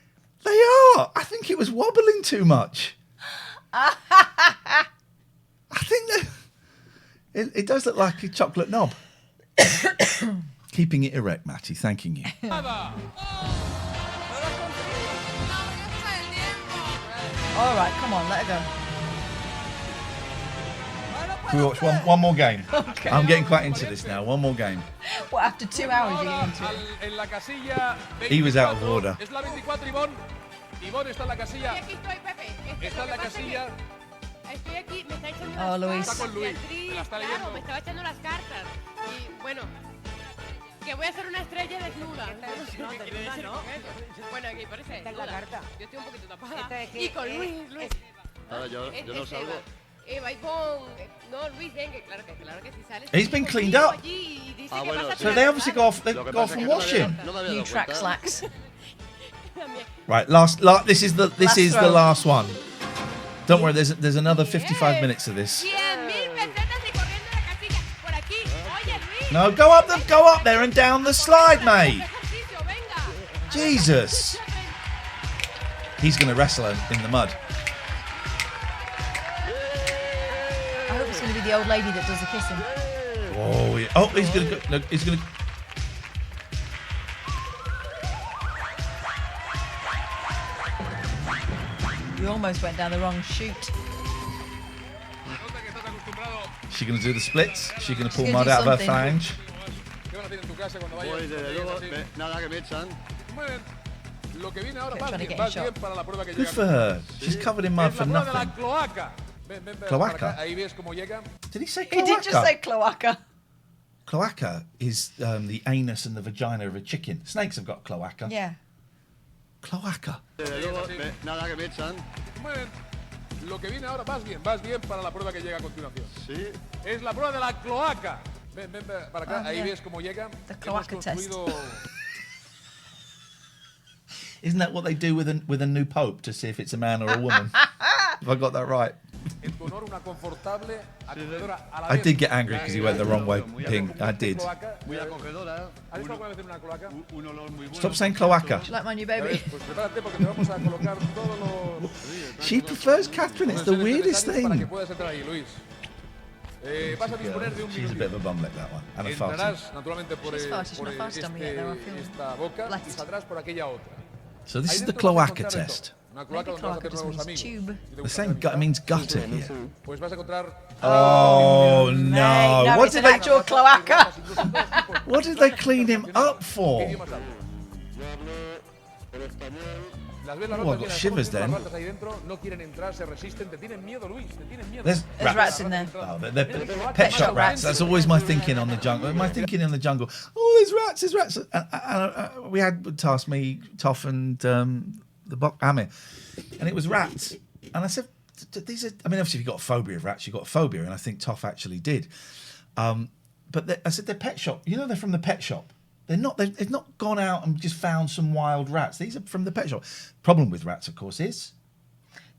They are. I think it was wobbling too much. I think that it does look like a chocolate knob. Keeping it erect, Matty. Thanking you. All right, come on, let her go. Can we watch one more game? Okay. I'm getting quite into this now. One more game. What, after 2 hours you get into it? He was out of order. Es la 24, Ivonne. Ivonne está en la casilla. Aquí estoy, Pepe. Está en la casilla. Estoy aquí, me está echando Oh, las Luis. cartas. Está con Luis, Beatriz, me la está claro, leyendo. me estaba echando las cartas. Y bueno, que voy a ser una estrella desnuda. No, desnuda no. Bueno, aquí parece Esta es la desnuda. carta. Yo estoy un poquito tapada. Esta es que- Y con Luis. Ahora yo no salgo. Eva y con... No, Luis, ven, que claro que sí sales. He's been cleaned up. So they obviously go off from washing. You track slacks. Right, this is the throw. last one. Don't worry, there's another 55 minutes of this. 100,000 pesetas y corriendo a la casilla. Por aquí. Oye, Luis. No, go up there and down the slide, mate. Jesus. He's going to wrestle her in the mud. I hope it's going to be the old lady that does the kissing. Oh, yeah. Oh, he's going to go. No, he's going to. You almost went down the wrong chute. She's going to do the splits. She's going to pull She's mud gonna out do of her something. flange. Pues desde luego, nada que me echan. Muy bien. Lo que viene ahora, Trying to vas get bien, in shot. para la prueba que Good llega. for her. She's covered in mud Es for la prueba de la nothing. cloaca. Ven, Cloaca? para acá. Ahí ves cómo llega. Did he say He did just say cloaca. Cloaca is the anus and the vagina of a chicken. Snakes have got cloaca. Yeah. Cloaca. Desde luego, nada que me echan. Muy bien. Lo que viene ahora, vas bien para la prueba que llega a continuación. Sí. Es la prueba de la cloaca. Ven, para acá. Oh, Ahí yeah. ves cómo llega. The Hemos cloaca test. construido- Isn't that what they do with a new pope to see if it's a man or a woman? Have I got that right? En tu honor, una confortable acogedora a la I vez. did get angry because he went the wrong way, Ping. I did. Muy acogedora. ¿Has visto alguna vez en una cloaca? Un olor muy bueno. Stop saying cloaca. Do you like my new Ya baby? ves, pues prepárate porque te vamos a colocar todos los... She prefers Catherine. It's the weirdest Para que thing. puedas entrar ahí, Luis. Vas a disponer de un She's a bit of a bum like that one. And a farty. Entrarás naturalmente por, She's farty, she's not farty on me yet, though, I feel esta boca y blessed. saldrás por aquella otra. So this Ahí is the dentro vas a cloaca encontrar de test. todo. Una cloaca Maybe donde vas a cloaca tener just nuevos means amigos. tube. Si te They're gusta saying la amistad, means gutter here. pues vas a encontrar... Oh Mate, no! no, What it's did an they? actual cloaca. What did they clean him up for? ¿Qué idioma hablas? Las ves las Oh, ratas I've got llenas, shivers ¿cómo then. las ratas ahí dentro? No quieren entrar, se resisten, te tienen miedo, Luis, te tienen miedo. There's rats in there. Oh, they're pet shop rats. That's always my thinking on the jungle. My thinking in the jungle. Oh, there's rats. And we had tasked me, Toff, and the Bok Amir, and it was rats. And I said, these are. I mean, obviously, if you've got a phobia of rats, you've got a phobia, and I think Toff actually did. But I said they're pet shop. You know, they're from the pet shop. They're not. They've not gone out and just found some wild rats. These are from the pet shop. Problem with rats, of course, is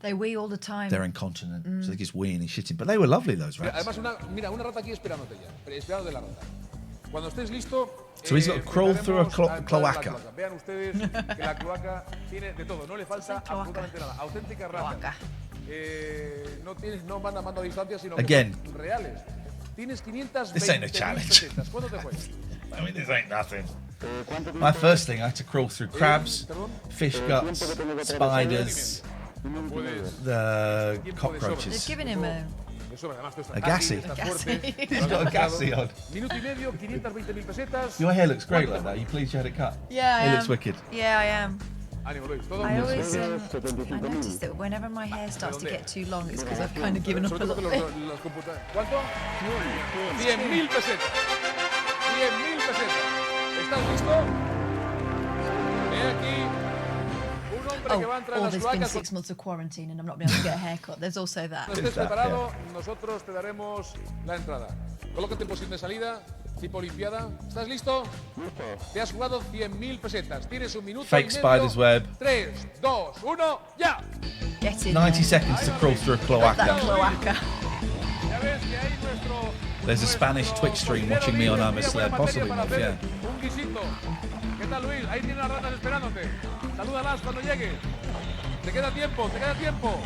They wee all the time. They're incontinent, so they just weeing and shitting. But they were lovely, those Mira, rats. además, una rata aquí esperándote ya. Esperando de la rata. Cuando estés listo. So he's got to crawl through a cloaca. Vean ustedes que la cloaca tiene de todo. No le falta absolutamente nada. Auténtica rata. No van a mando a distancia, sino Again. que son reales. Tienes 520 This ain't a challenge. pesetas. ¿Cuándo te juegas? I mean, this ain't nothing. My first thing, I had to crawl through crabs, fish guts, spiders, the cockroaches. They've given him a gassy. He's got a gassy on. Minuto y medio, 520.000 pesetas. Your hair looks great like that. Are you pleased you had it cut? Yeah, It looks wicked. Yeah, I am. Ánimo, Luis. Todo I always I notice that whenever my hair starts to get too long, it's because I've kind of given up a little bit. ¿Cuánto? 100.000 pesetas. 100.000 pesetas. ¿Estás listo? Ve aquí un hombre que va a entrar en las there's been cloacas. 6 months of quarantine and I'm not being able to get a haircut. There's also that. Cuando estés preparado, nosotros te daremos la entrada. Colócate en posición de salida, tipo olimpiada. ¿Estás listo? Te has jugado 100.000 pesetas. Tienes un minuto Fake y medio. spider's web. 3, 2, 1, ya. Get in 90 there. seconds to crawl through a That cloaca. cloaca. Ya ves que ahí nuestro There's a Spanish Twitch stream watching me on I'm a Sled, possibly not, yeah. un guisito. ¿Qué tal, Luis? Ahí tienen las ratas esperándote. Salúdalas cuando llegue. Te queda tiempo, te queda tiempo.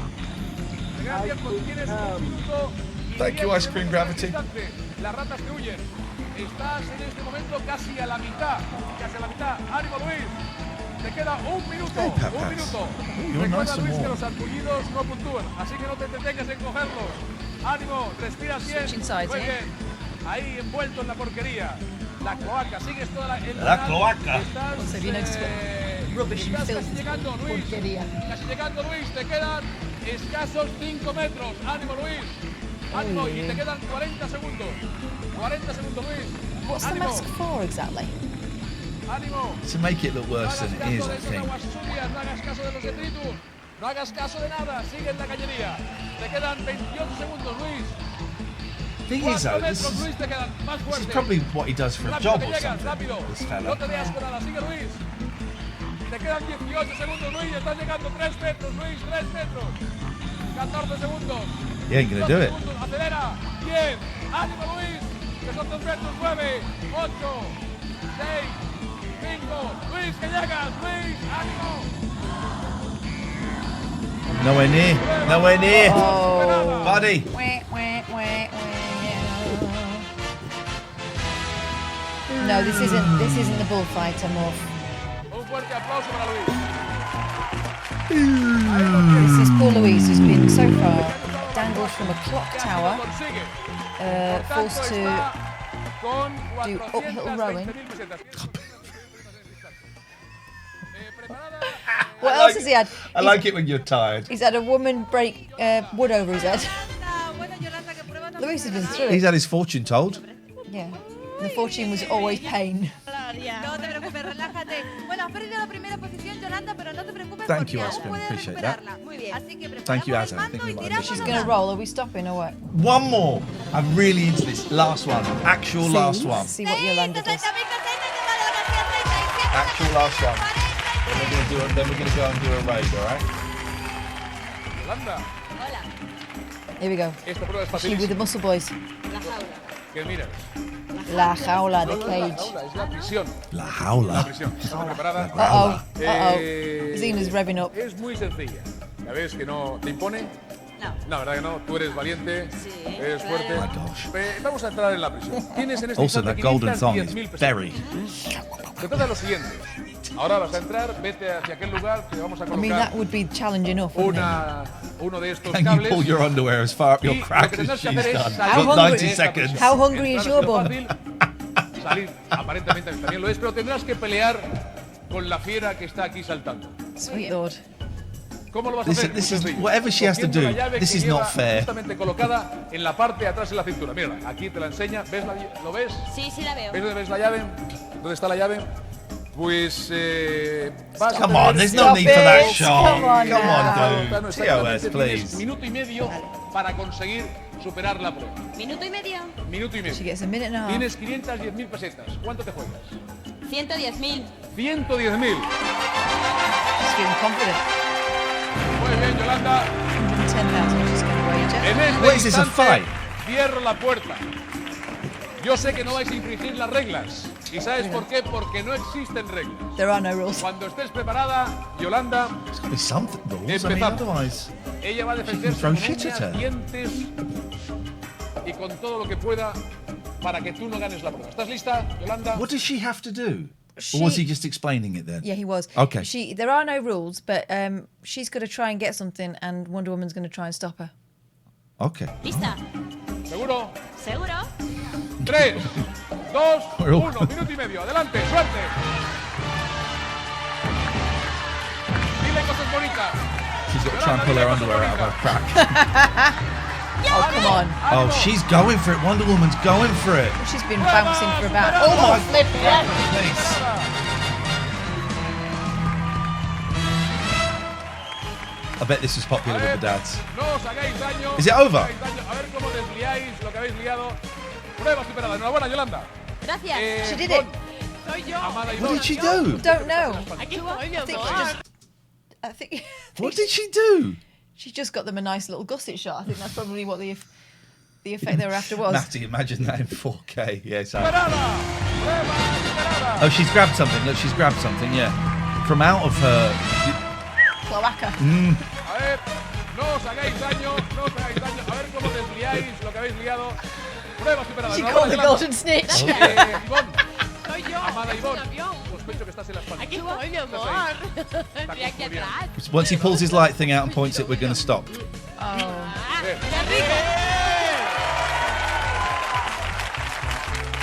Te queda tiempo. Tienes un minuto. Y Thank you, 10 Ice Cream segundos Gravity. por instante. Las ratas te huyen. Estás en este momento casi a la mitad. Casi a la mitad. ¡Ánimo, Luis! Te queda un minuto. Hey, Papas. Un minuto. You're Recuerda, nice and Luis, que warm. los sarpullidos no puntúan. Así que no te detengas en cogerlos. ¡Ánimo! Respira bien. Switch inside, Muy ¿eh? bien. Ahí envuelto en la porquería. La cloaca. Sigues toda la... La cloaca. Estás, Also, have you noticed what rubbish and estás filth casi is llegando, Luis. porquería? Casi llegando, Luis. Te quedan escasos 5 metros. ¡Ánimo, Luis! ¡Ánimo! Y te quedan 40 segundos. 40 segundos, Luis. What's the ¡Ánimo! mask for exactly? ¡Ánimo! To make it look worse than it is, I think. No hagas caso de los detritus. No hagas caso de nada. Sigue en la cañería. Te quedan 28 segundos, Luis. Thing is, 4 though, this metros, is, Luis, te quedan. Más this is fuerte. probably what he does for a Rápido job que or llegas, something, rápido. this No fella. te veas con nada. Sigue, Luis. Te quedan 18 segundos, Luis. Estás llegando 3 metros, Luis. 3 metros. 14 segundos. He ain't gonna do 12 it. segundos. Acelera. 10. ¡Ánimo, Luis! Que son 2 metros. 9, 8, 6, 5. Luis, que llegas. Luis, ánimo. Nowhere near. Nowhere near. Oh. Buddy. No, this isn't the bullfighter, Morph. Un fuerte aplauso para Luis. This is poor Louise, who's been so far dangled from a clock tower, forced to do uphill rowing. What else has he had? I like it when you're tired. He's had a woman break wood over his head. Louise has been through He's it. had his fortune told. Yeah. The fortune was always pain. No te preocupes, relájate. Bueno, has perdido la primera posición, Yolanda, pero no te preocupes Thank you, porque Aspen. aún puedes Appreciate that. recuperarla. Muy bien. Así que Thank you, preparamos Azza. el I think mando we y might tiramos She's la going to mano. roll. Are we stopping or what? One more. I'm really into this. Last one. Actual last one. See what Yolanda does. Actual last one. Then we're gonna go and do a raid, all right? Yolanda, Here we go. esta prueba es She with the facilísima. muscle boys. Que miras. La jaula, the No, cage. jaula, es la prisión. La La jaula. prisión. ¿Estás preparada? Uh-oh. Eh, Zena's revving up. Es muy sencilla. ¿Ya ves que no te impone? No, ¿verdad que no? Tú eres valiente, eres fuerte. Oh my gosh. Vamos a entrar en la prisión. Tienes en este Also, instante that golden thong 510.000 is pesetas. very. Se trata de lo siguiente. Ahora vas a entrar, vete hacia aquel lugar que vamos a I mean, colocar that would be challenge enough, wouldn't it? uno de estos Can you cables. pull your underwear as far up your Y crack lo que as tendrás que she's hacer es done? salir You've got hungry- 90 seconds. How hungry is your Entrar bum? ha sido fácil. Salir, aparentemente también lo es, pero tendrás que pelear con la fiera que está aquí saltando. Sweet Lord. ¿Cómo lo vas a This hacer? is- this Muy is- sencillo. whatever she has to Cogiendo do, la llave this que is not lleva fair. Justamente colocada en la parte de atrás de la cintura. Mira, aquí te la enseña. ¿Ves ¿Lo ves? Sí, sí la veo. ¿Ves dónde ves la llave? ¿Dónde está la llave? Pues vas Come a on, there's no need for that shot. Come on Come on, Exactamente, dude. TOS, tienes please. minuto y medio para conseguir superar la prueba. Minuto y medio. Minuto y She medio. gets a minute and a half. Tienes 510.000 pesetas. ¿Cuánto te juegas? 110.000. 110.000. She's feeling confident. Muy bien, Yolanda. Yolanda. 110,000 she's going to wager. En este What is this, a instante, fight? Cierro la puerta. Yo sé que no vais a infringir las reglas. ¿Y sabes por qué? Porque no existen reglas. There are no rules. Cuando estés preparada, Yolanda, There's got to be something rules. I mean, empezamos. otherwise, Ella va a she can defenderse throw con shit at uñas, her. dientes y con todo lo que pueda para que tú no ganes la prueba. ¿Estás lista, Yolanda? What does she have to do? Or was he just explaining it then? Yeah, he was. Okay. There are no rules, but she's going to try and get something, and Wonder Woman's going to try and stop her. Okay. ¿Lista? ¿Seguro? ¿Seguro? 3, 2, We're all- 1, minuto y medio. Adelante, suerte. Dile cosas bonitas. She's got to try and pull her underwear out of her crack. Oh, come on. Oh, she's going for it. Wonder Woman's going for it. She's been bouncing for about... Oh, my flip it. I bet this was popular with the dads. No os hagáis daño. Is it over? No os hagáis daño. A ver cómo desliáis lo que habéis liado. Prueba superada. Enhorabuena, Yolanda. Gracias. She did it. Soy yo. Amada What did she do? Don't know. Aquí estoy, mi I think she amor. just... I think... What did she do? She just got them a nice little gusset shot. I think that's probably what the effect they were after was. Natty, imagine that in 4K. Yeah, so. Superada. Prueba superada. Oh, she's grabbed something. Look, she's grabbed something, yeah. From out of her. Cloaca. A ver, no os hagáis daño. No os hagáis daño. A ver cómo desliáis lo que habéis liado. Prueba superada. She Enhorabuena, called the Yolanda. golden snitch. Ivonne. Soy yo. Amada Es un Ivonne. avión. Sospecho que estás en la espalda. Aquí estoy, mi amor. Estoy aquí atrás. Once he pulls his light thing out and points it, we're going to stop. ¡Qué rico!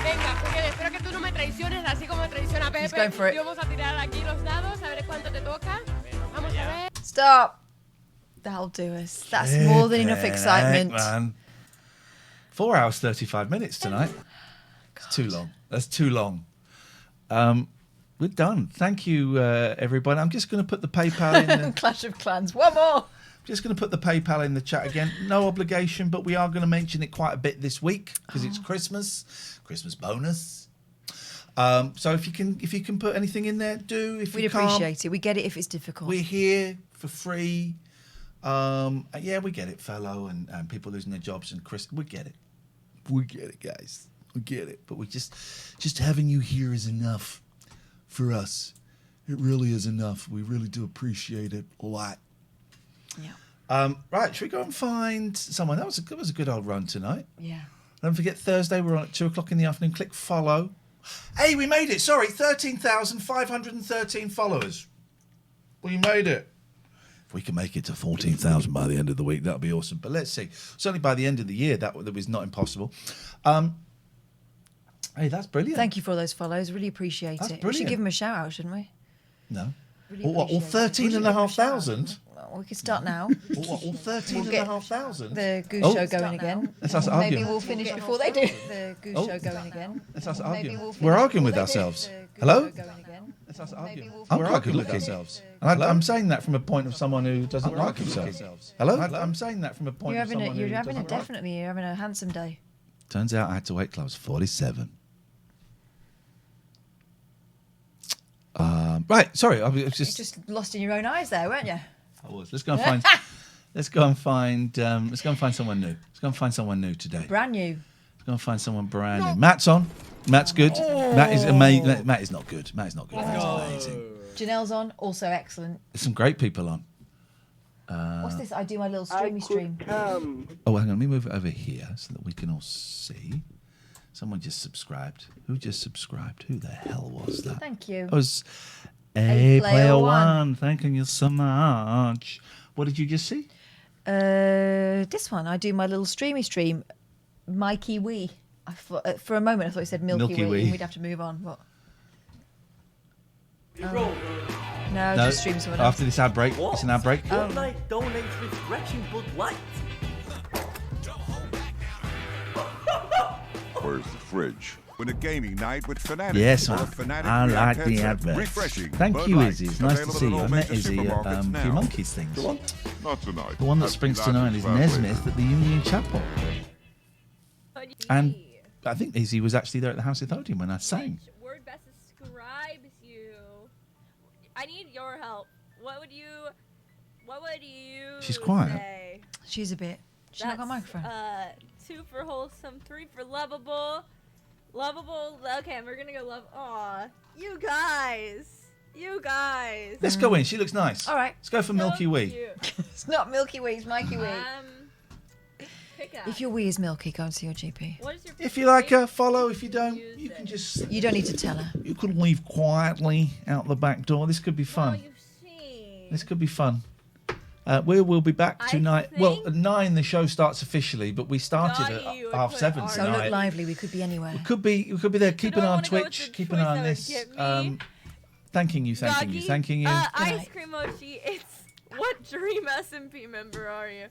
Venga, Julián, espero que tú no me traiciones así como me traiciona He's Pepe. going for it. Y vamos a tirar aquí los dados, a ver cuánto te toca. Vamos a ver. Stop. That'll do us. That's more than enough excitement. Man. 4 hours, 35 minutes tonight. It's too long. That's too long. We're done. Thank you, everybody. I'm just going to put the PayPal in the... Clash of Clans. One more. Just going to put the PayPal in the chat again. No obligation, but we are going to mention it quite a bit this week because it's Christmas bonus. So if you can put anything in there, do. If We'd you can't, appreciate it. We get it if it's difficult. we're here for free. Yeah, we get it, fellow, and people losing their jobs and Chris. We get it. We get it, guys. We get it. But we just having you here is enough for us. It really is enough. We really do appreciate it a lot. Yeah. Right, should we go and find someone? That was a good old run tonight. Yeah. Don't forget Thursday we're on at 2:00 in the afternoon. Click follow. Hey, we made it. Sorry, 13,513 followers. We made it. If we can make it to 14,000 by the end of the week, that'd be awesome. But let's see. Certainly by the end of the year, that was not impossible. Hey, that's brilliant. Thank you for all those follows. Really appreciate That's it. We brilliant. should give them a shout out, shouldn't we? No. Really Or 13,500? Well, we can start now. Or 13,500? The Goose Oh. Show going again. Let's us Maybe argue. we'll finish before they do. The Goose Oh. Show going again. Let's us Maybe argue. we'll finish We're arguing with before they do. ourselves. The Goose Hello? Show going again. Let's us argue. Maybe we'll I'm finish quite good before looking. they do. And I'm saying that from a point of someone who doesn't like himself. Hello? I'm saying that from a point You're of having someone you're who having doesn't definitely you're having a handsome day. Turns out I had to wait till I was 47. Right, sorry, I was You're just. just lost in your own eyes there, weren't you? I was. Let's go and find. Let's go and find someone new. Let's go and find someone new today. Brand new. Let's go and find someone brand new. Matt's on. Matt's good. Matt is amazing. Matt is not good. Matt is not good. Matt's amazing. Janelle's on, also excellent. There's some great people on. What's this? I do my little streamy stream. Oh, hang on. Let me move it over here so that we can all see. Someone just subscribed. Who just subscribed? Who the hell was that? Thank you. It was Hey, Player Player One. Thanking you so much. What did you just see? This one, I do my little streamy stream. Mikey Wee. For a moment, I thought it said Milky, Milky Wee, Wee. and we'd have to move on. What? No, just stream someone else. After this ad break. It's an ad break. Oh. Night donates refreshing Bud Light. Where's the fridge? When a gaming night with Fanatics. Yes, or man. Fanatic I like React the headset. adverts. Refreshing. Thank Bud you, Light. Izzy. It's nice to Available see at you. all I met major Izzy at supermarkets Few now. Monkeys things. Not tonight. The one that springs to mind is Nesmith at the Union Chapel. And I think Izzy was actually there at the House of Odeon when I sang. Word best describes you. I need your help. What would you What would you She's quiet. say? She's a bit. She's not got a microphone. 2 for wholesome, 3 for lovable. Lovable. Okay, we're gonna go love. Aw, you guys. Let's go in. She looks nice. All right. Let's go for Milky Wee. It's not Milky Wee, it's Mikey Wee. Pick up. If your wee is milky, go and see your GP. What is your If you like her, follow. If you don't, you can just. You don't need to tell her. You could leave quietly out the back door. This could be fun. This could be fun. We'll be back tonight. Well, at 9 the show starts officially, but we started at 7:30 So look tonight. lively. We could be anywhere. We could be there. Keep an eye on Twitch. Keep an eye on this. Thanking you. Ice cream mochi. It's what dream SMP member are you?